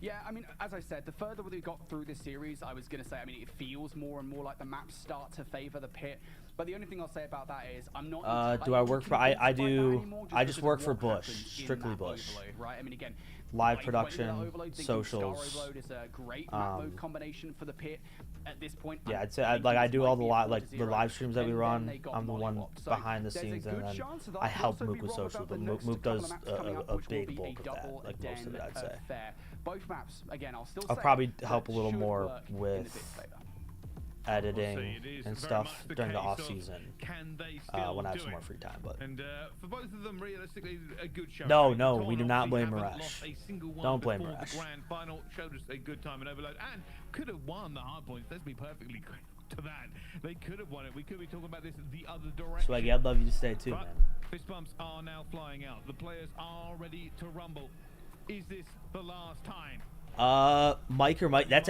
Yeah, I mean, as I said, the further we got through this series, I was going to say, I mean, it feels more and more like the maps start to favor the Pit. But the only thing I'll say about that is I'm not. Do I work for? I do. I just work for Bush, strictly Bush. Overload, right? I mean, again, live I production, went into that Overload thinking socials. Star Overload is a great map mode combination for the Pit. At this point, Yeah, I'd say I do all the live streams that we run. I'm the one behind the scenes, and then I help Mook with socials. But Mook does a big bulk of that, like most of it, I'd say. Both maps, again, I'll still I'll probably help a little more with editing and stuff during the off season when I have some more free time. But for both of them, realistically, a good show. no, we do not blame Maresh. Don't blame Maresh. The grand final showed us a good time in Overload and could have won the hard points. Let's be perfectly clear to that. They could have won it. We could be talking about this the other direction. Swaggy, I'd love you to stay too, man. Fist bumps are now flying out. The players are ready to rumble. Is this the last time? Mike. That's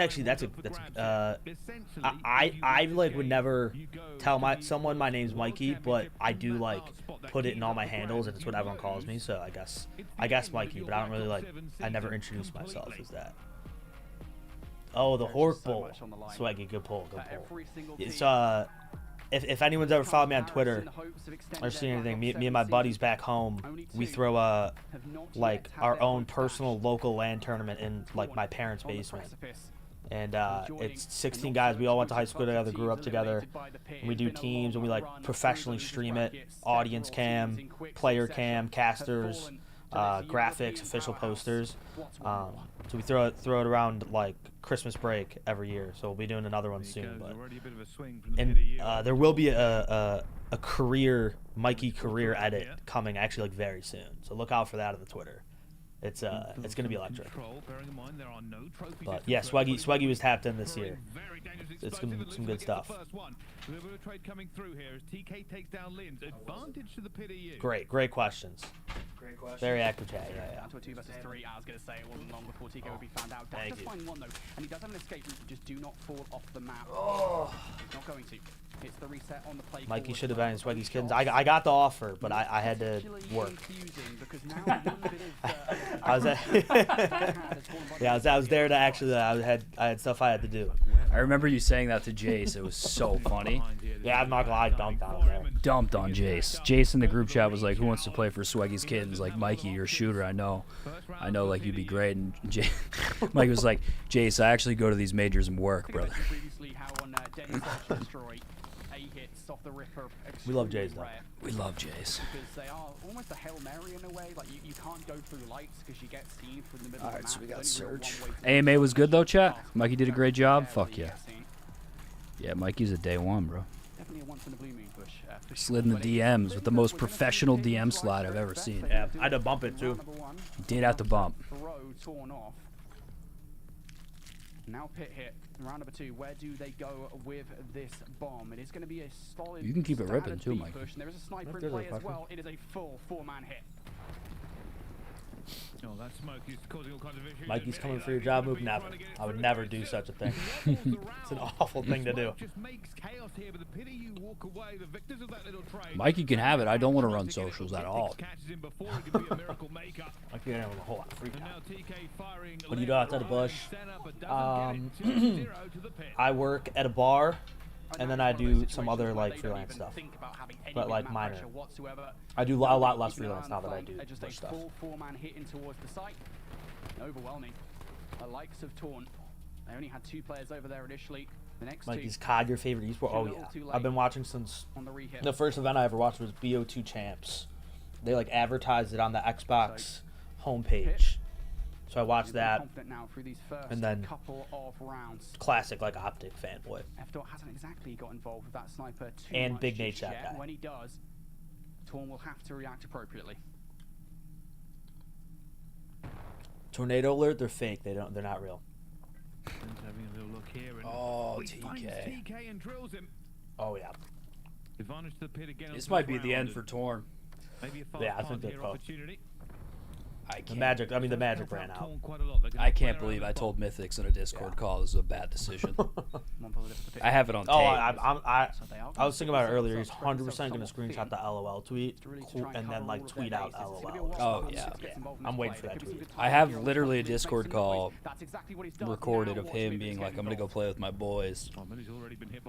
I like would never tell someone my name's Mikey, but I do like put it in all my handles and it's what everyone calls me. So I guess Mikey, but I don't really I never introduce myself as that. Oh, the Hork Bowl. Swaggy, good pull, good pull. It's if anyone's ever followed me on Twitter or seen anything, me and my buddies back home, we throw like our own personal local LAN tournament in like my parents' basement. And it's 16 guys. We all went to high school together, grew up together. And we do teams and we like professionally stream it. Audience cam, player cam, casters, graphics, official posters. So we throw it around like Christmas break every year. So we'll be doing another one soon. But there will be a Mikey career edit coming actually like very soon. So look out for that on the Twitter. It's gonna be electric. But yeah, Swaggy was tapped in this year. It's gonna be some good stuff. Great questions. Very active chat. Yeah. To a 2 versus 3, I was going to say it wasn't long before TK would be found out. Thank Just you. find one though, and he does have an escape route. Just do not fall off the map. He's not going to. It's the reset on the play. Mikey should have been in Swaggy's Kittens. I got the offer, but I had to work. I was there to actually. I had stuff I had to do. I remember you saying that to Jace. It was so funny. Yeah, I'm not gonna lie, I dumped on him there. Dumped on Jace. Jace in the group chat was like, "Who wants to play for Swaggy's Kittens?" Like, Mikey, you're a shooter. I know, like you'd be great. And Mike was like, "Jace, I actually go to these majors and work, brother." We love Jace though. We love Jace. Because they are almost a Hail Mary in a way. Like you can't go through lights because you get seen from the middle of the map. So we got Surge. AMA was good though, chat. Mikey did a great job. Fuck yeah. Yeah, Mikey's a day one, bro. Definitely a once in a blue moon push. Slid in the DMs with the most professional DM slide I've ever seen. Yeah, I had to bump it too. He did have to bump. Throw torn off. Now Pit hit. Round number 2. Where do they go with this bomb? It is going to be a solid. You can keep it ripping too, Mike. Push, and there is a sniper in play as well. It is a full 4-man hit. Oh, that smoke is causing all kinds of issues. Mikey's coming for your job move? Never. I would never do such a thing. It's an awful thing to do. Mikey can have it. I don't want to run socials at all. Mikey can have a whole lot of free time. What do you do outside the bush? I work at a bar, and then I do some other like freelance stuff, but like minor. I do a lot less freelance now that I do bush stuff. Full 4-man hit in towards the site. Overwhelming. The likes of Torn. They only had 2 players over there initially. Like, is COD your favorite esport? Oh yeah, I've been watching since the first event I ever watched was BO2 Champs. They like advertised it on the Xbox homepage, so I watched that. And then classic like Optic fanboy. FDOT hasn't exactly got involved with that sniper too and much Big Nate just shot yet. guy. When he does, Torn will have to react appropriately. Tornado alert, they're fake. They're not real. Having a little look here, and Oh, he finds TK. TK and drills him. Oh yeah. Advantage to the pit again. This might be the end for Torn. Maybe a Yeah, I think they're close. opportunity. The Magic ran out. I can't believe I told Mythics in a Discord call this is a bad decision. I have it on tape. Oh, I was thinking about it earlier. He's 100% going to screenshot the LOL tweet and then like tweet out LOL. Oh yeah. I'm waiting for that tweet. I have literally a Discord call recorded of him being like, I'm gonna go play with my boys.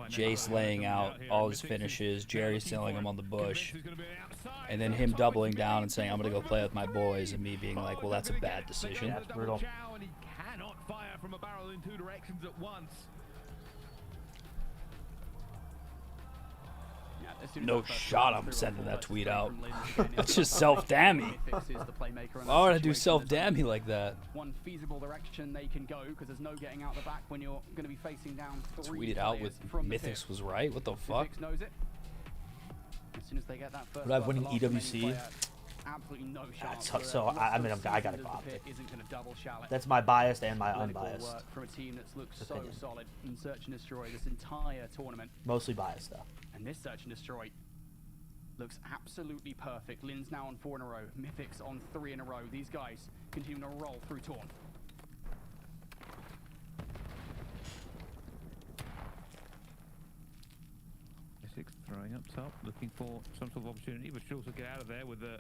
Jace laying out all his finishes, Jerry selling him on the bush, and then him doubling down and saying, I'm gonna go play with my boys, and me being like, well, that's a bad decision. That's brutal. And he cannot fire from a barrel in two directions at once. No shot I'm sending that tweet out. That's just self-dammy. Why would I do self-dammy like that? One feasible direction they can go, because there's no getting out the back when you're going to be facing down Tweet it out with Mythics was right? What the fuck? Mythics knows it. As soon as they get that first Would I have winning EWC? Absolutely no chance. So I mean, I gotta go Optic. That's my biased and my unbiased. From a team that's looked so solid in Search and Destroy this entire tournament. Mostly biased though. And this Search and Destroy looks absolutely perfect. Lynn's now on 4 in a row. Mythics on 3 in a row. These guys continue to roll through Torn. Throwing up top, looking for some sort of opportunity, but should also get out of there with a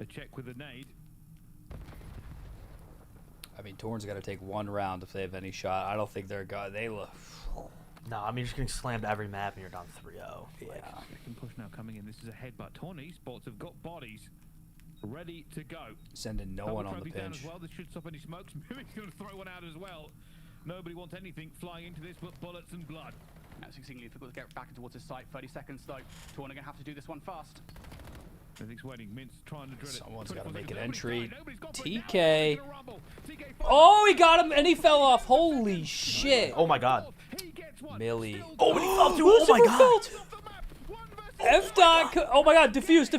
check with a nade. I mean, Torn's got to take one round if they have any shot. I don't think they're good. They look. No, I mean, you're just getting slammed every map and you're down 3-0. Yeah. Second push now coming in. This is a headbutt. Torn eSports have got bodies ready to go. Sending no one on the down pinch. as well. This should stop any smokes. Mimic's going to throw one out as well. Nobody wants anything flying into this but bullets and blood. Now it's exceedingly difficult to get back towards his site. 30 seconds though. Torn are going to have to do this one fast. Mythic's waiting. Mintz trying to drill it. Someone's got to make an entry. TK. Oh, he got him and he fell off. Holy shit. Oh my god. Millie. Oh, and he fell too. Oh my god. FDOT. Oh my god. Diffuse.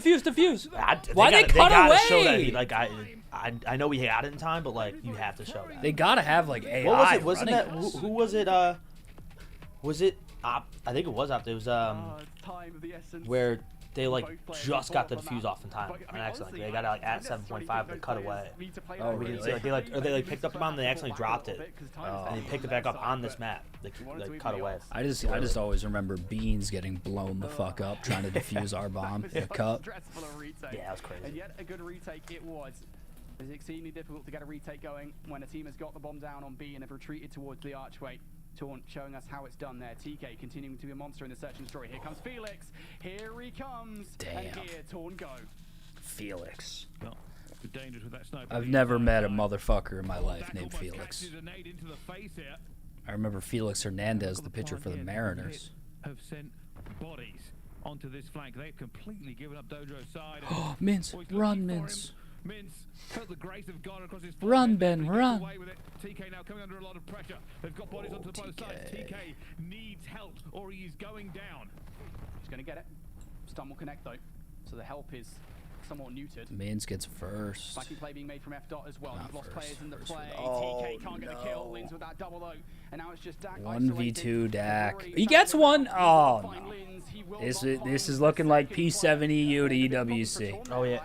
Why they cut away? Show that he, like, I know we had it in time, but like you have to show that. They gotta have like AI. What was it? Wasn't that this. who was it? Was it I think it was Op. It was where they like just got the defuse off in time on accident. They got it like at 7.5. They cut away. Oh We didn't really? see, like, they picked up the bomb. They accidentally dropped it, and they picked it back up on this map. They cut away. I just always remember Beans getting blown the fuck up trying to defuse our bomb in a cup. Yeah, that was crazy. And yet a good retake it was. It's exceedingly difficult to get a retake going when a team has got the bomb down on B and have retreated towards the archway. Torn showing us how it's done there. TK continuing to be a monster in the Search and Destroy. Here comes Felix. Here he comes. Damn. And here Torn go. Felix. Well, dangerous with that sniper. I've never met a motherfucker in my life named Felix. I remember Felix Hernandez, the pitcher for the Mariners. Have sent bodies onto this flank. They've completely given up Dojo's side. Oh, Mince, run, Mince. Mintz felt the grace of God across his Run, Ben, run. away with it. TK now coming under a lot of pressure. They've got bodies onto both sides. TK needs help or he is going down. He's going to get it. Stun will connect though. So the help is somewhat neutered. Mince gets first. Spiky play being made from FDOT as well. You've lost first, players in the play. Oh, TK can't get a kill. Lins with that double though. And now it's just Dak 1v2 Dak. He gets one. Oh no. This is looking like P7EU to EWC. Oh yeah,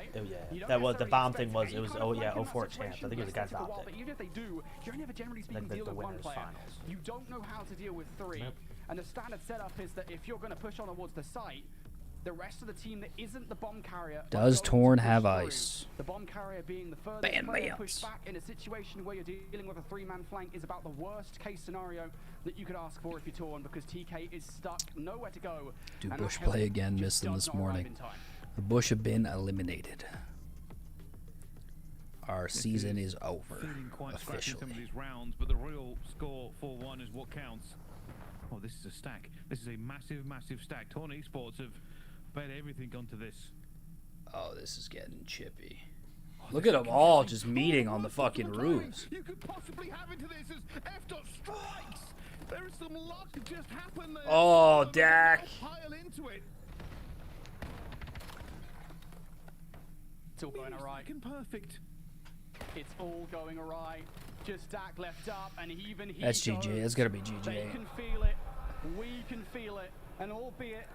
that was the bomb thing. Was it was 04 champs. I think it was against Optic. But even if they do, you only ever generally speaking Like deal the with one winners player. finals. You don't know how to deal with 3. Yep. And the standard setup is that if you're going to push on towards the site, the rest of the team that isn't the bomb carrier. Does Torn have ice? The bomb carrier being the furthest player pushed back in a situation where you're dealing with a 3-man flank is about the worst case scenario that you could ask for if you're Torn, because TK is stuck, nowhere to go. Do Bush play again? Missed them this morning. The Bush have been eliminated. Our season is over Feeling quite scrappy in some of officially. these rounds, but the real score 4-1 is what counts. Oh, this is a stack. This is a massive, massive stack. Torn Esports have bet everything onto this. Oh, this is getting chippy. Look at them all just meeting on the fucking roofs. You could possibly have into this as F. strikes. There is some luck that just happened there. Oh, Dak. Pile into it. It's all going alright. Perfect. It's all going alright. Just Dak left up, and even he That's GG. goes. That's gotta be GG. They can feel it. We can feel it. And albeit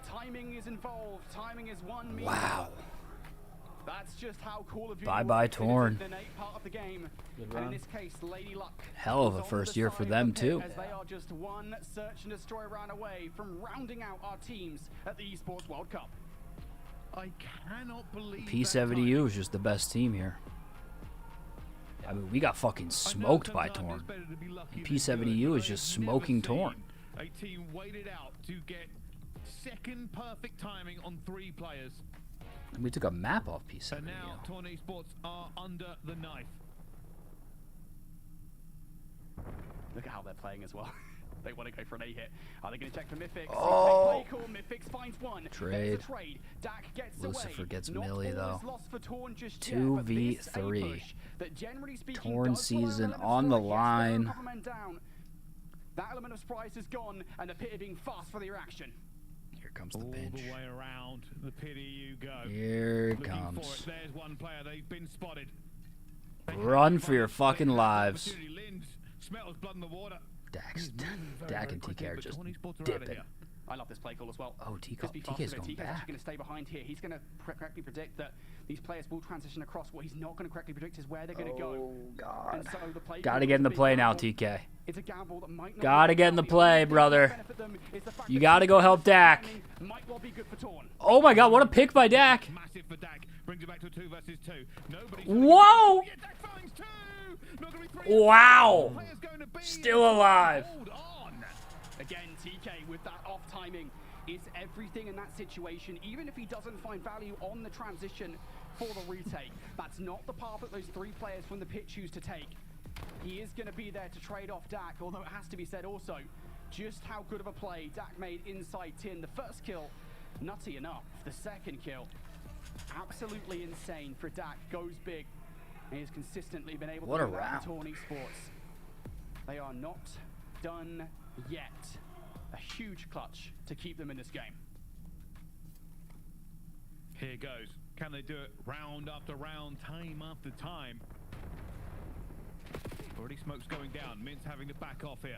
timing is involved, timing is one meter. Wow. That's just how Call of Duty Bye-bye, works. It is Torn. an innate part of the game. Good And run. in this case, Lady Luck. Hell of a is on first the year for side them, of the pit too. As they are just one search and destroy round away from rounding out our teams at the Esports World Cup. I cannot believe P70U is just the best team here. I mean, we got fucking smoked by Torn. And P70U is just smoking Torn. A team waited out to get second perfect timing on 3 players. And we took a map off P70U. And now Torn Esports are under the knife. Look at how they're playing as well. They want to go for an A hit. Are they going to check for Mythics? Oh. Play call. Mythics finds one. Trade. There's a trade. Dak gets Lucifer away. gets Not Millie, all though. is lost for Torn just yet, but this A 2v3. push that generally speaking Torn does follow an season element of on the surprise. Yes, there are a line. couple men down. That element of surprise is gone, and the pit are being fast for the reaction. Here comes the All pinch. the way around the pity you go. Here it Looking comes. For it. There's one player. They've been spotted. Run for your fucking lives. Lind smells blood in the water. Dak and TK are just dipping. I love this play call as well. Oh, Just be TK's faster, going TK's back. actually going to stay behind here. He's going to correctly predict that these players will transition across. What he's not going to correctly predict is where they're going to go. Oh, God. And so the play Gotta call get in is the a big play now, gamble. TK. It's a gamble that might not Gotta be get in the the play, brother. You gotta go help Dak. might well be good for Torn. Oh my God, what a pick by Dak. Massive for Dak. Brings it back to 2 versus 2. Nobody's Whoa! Yeah, Dak finds 2. Not gonna be 3. Wow. Player's going to be Still alive. Hold on. Again, TK with that off timing is everything in that situation. Even if he doesn't find value on the transition for the retake, that's not the path that those 3 players from the pit choose to take. He is going to be there to trade off Dak, although it has to be said also just how good of a play Dak made inside tin. The first kill, nutty enough. The second kill, absolutely insane for Dak. Goes big. And he's consistently been able What to a do that round. for Torn Esports. They are not done yet. A huge clutch to keep them in this game. Here goes. Can they do it round after round, time after time? Already smoke's going down. Mint's having to back off here.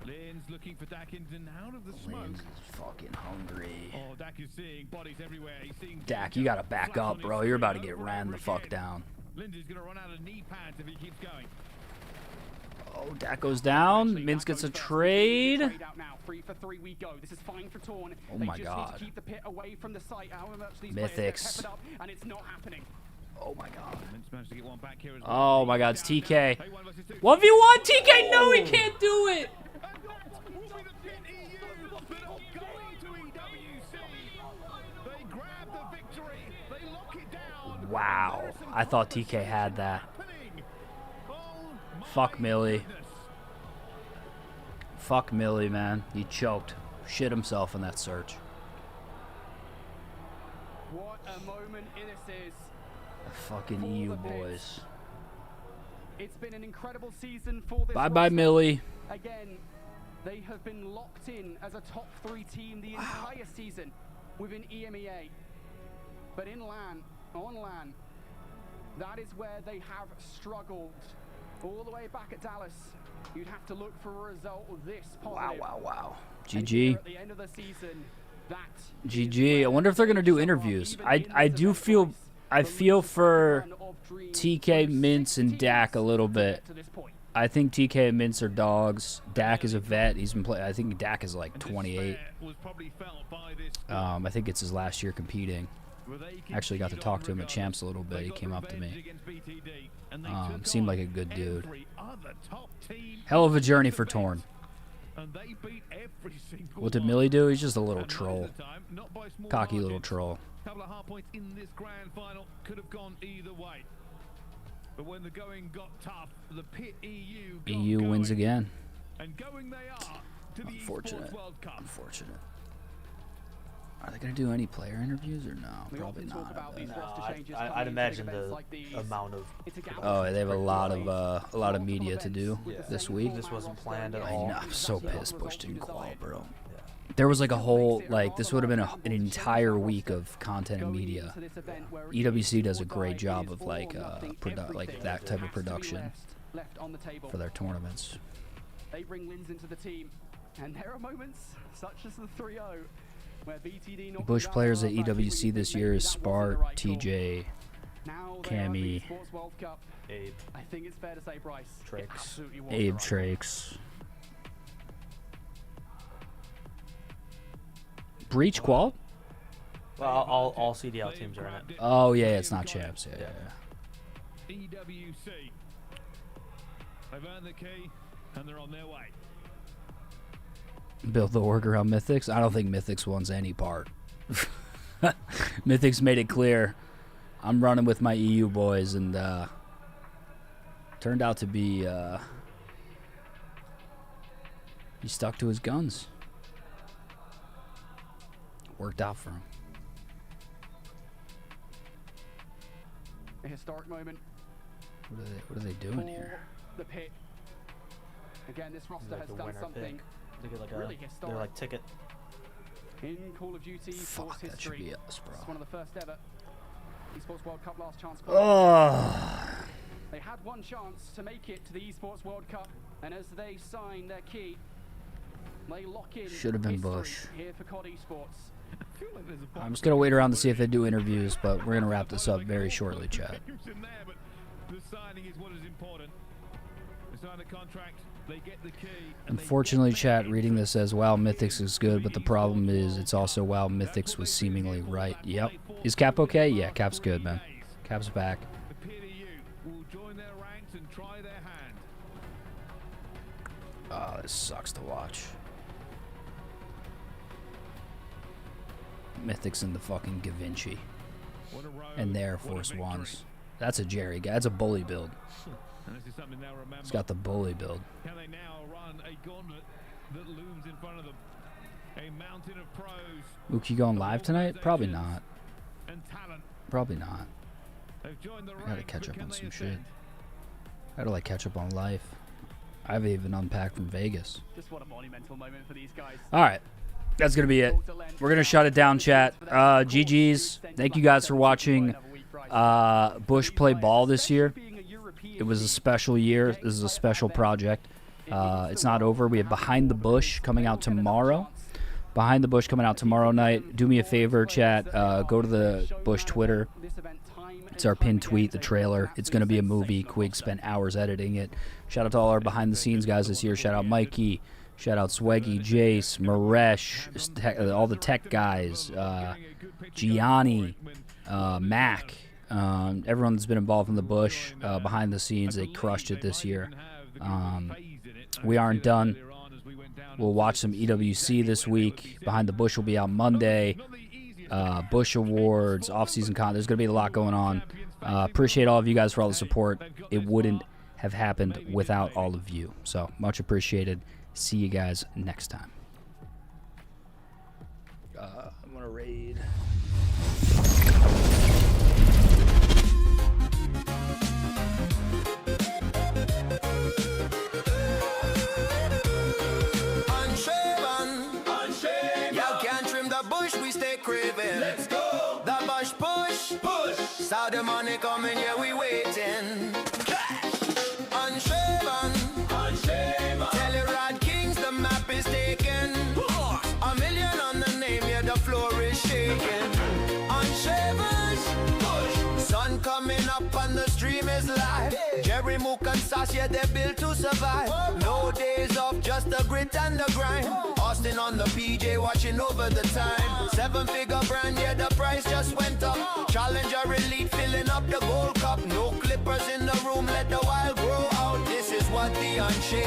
Lynn's looking for Dak in and out of the smoke. Lynn's fucking hungry. Oh, Dak is seeing bodies everywhere. He's seeing Dak, you gotta back up, bro. You're about to get ran the fuck down. Lindsay's gonna run out of knee pads if he keeps going. Oh, Dak goes down. Mince gets a trade. Out now. 3 for 3 we go. This is fine for Torn. Oh They my just God. need to keep the pit away from the site. However much these players get Mythics. peppered up, and it's not happening. Oh my God. Mint's managed to get one back here as well. Oh my God, it's TK. 1v1, TK, no, he can't do it. Wow, I thought TK had that. Fuck Millie. Fuck Millie, man. He choked. Shit himself in that search. What a moment this is. The fucking EU boys. It's been an incredible season for this Bye-bye, roster. Millie. Again, they have been locked in as a top 3 team the entire season within EMEA. But in LAN, on LAN, that is where they have struggled. All the way back at Dallas, you'd have to look for a result this positive. Wow. And here GG. at the end of the season, that GG. I wonder if they're gonna do interviews. I do feel for TK, Mince, and Dak a little bit. I think TK and Mince are dogs. Dak is a vet. He's been playing. I think Dak is like 28. I think it's his last year competing. Actually got to talk to him at Champs a little bit. He came up to me. Seemed like a good dude. Hell of a journey for Torn. What did Millie do? He's just a little troll. Cocky little troll. Couple of hard points in this grand final could have gone either way. But when the going got tough, the pit EU EU wins again. And going they are to the Unfortunate. ESPORTS World Cup. Unfortunate. Are they going to do any player interviews or no? Probably not. I'd imagine the amount of. Oh, they have a lot of media to do this week. This wasn't planned at I all. know, I'm so pissed Bush didn't qual, bro. There was like a whole, like, this would have been an entire week of content and media. EWC does a great job of like that type of production for their tournaments. They bring wins into the team, and there are moments such as the 3-0 where BTD knocked Bush them players down at on the back. EWC this year is Spart, TJ, Cammy, Abe. I think it's fair to say, Bryce, it absolutely was Abe right. Trakes. Breach qual? Well, all CDL teams are in it. Oh yeah, it's not champs. Yeah. EWC. They've earned the key, and they're on their way. Build the work around Mythics. I don't think Mythics wants any part. Mythics made it clear. I'm running with my EU boys, and turned out to be he stuck to his guns. Worked out for him. A historic moment. What are they doing here? The pit. Again, this roster Like has the done winner something pick. They get like really they're historic. like ticket. In Call of Duty Fuck, Esports that should history. be us, bro. It's one of the first ever Esports World Cup last chance. They had one chance to make it to the Esports World Cup, and as they sign their key, they lock in Should have been history Bush. here for COD Esports. I'm just gonna wait around to see if they do interviews, but we're gonna wrap this up very shortly, chat. The signing is what is important. They sign the contract, they get the key. Unfortunately, chat, reading this says, wow, Mythics is good, but the problem is it's also, wow, Mythics was seemingly right. Yep. Is Cap okay? Yeah, Cap's good, man. Cap's back. The PDU will join their ranks and try their hand. Oh, this sucks to watch. Mythics in the fucking Gavinci. And the Air Force Ones. That's a Jerry guy. That's a bully build. And this is something they'll remember. He's got the bully build. Can they now run a gauntlet that looms in front of them? A mountain of pros Luke, you going live tonight? Probably not. and talent. Probably not. They've joined the I gotta ranks, catch but up can on they some shit. ascend? I gotta like catch up on life. I haven't even unpacked from Vegas. Just what a monumental moment for these guys. All right. That's going to be it. We're going to shut it down, chat. GG's. Thank you guys for watching Bush play ball this year. It was a special year. This is a special project. It's not over. We have Behind the Bush coming out tomorrow. Behind the Bush coming out tomorrow night. Do me a favor, chat. Go to the Bush Twitter. It's our pinned tweet, the trailer. It's going to be a movie. Quig spent hours editing it. Shout out to all our behind-the-scenes guys this year. Shout out Mikey. Shout out Swaggy, Jace, Maresh, all the tech guys, Gianni, Mac, everyone that's been involved in the Bush behind the scenes. They crushed it this year. We aren't done. We'll watch some EWC this week. Behind the Bush will be out Monday. Bush Awards, off-season con. There's going to be a lot going on. Appreciate all of you guys for all the support. It wouldn't have happened without all of you. So much appreciated. See you guys next time. I'm going to raid. Unshaven. Y'all can't trim the bush, we stay craving. Let's go. The bush push. Saw the money coming, yeah, we waiting. Unshaven. Tell your Rod Kings the map is taken. $1 million on the name, yeah, the floor is shaking. Unshaven. Sun coming up and the stream is live. Jerry Mook and Sass, yeah, they're built to survive. No days off, just the grit and the grind. Austin on the PJ, watching over the time. 7-figure brand, yeah, the price just went up. Challenger elite, filling up the gold cup. No clippers in the room, let the wild grow out. This is what the Unshaved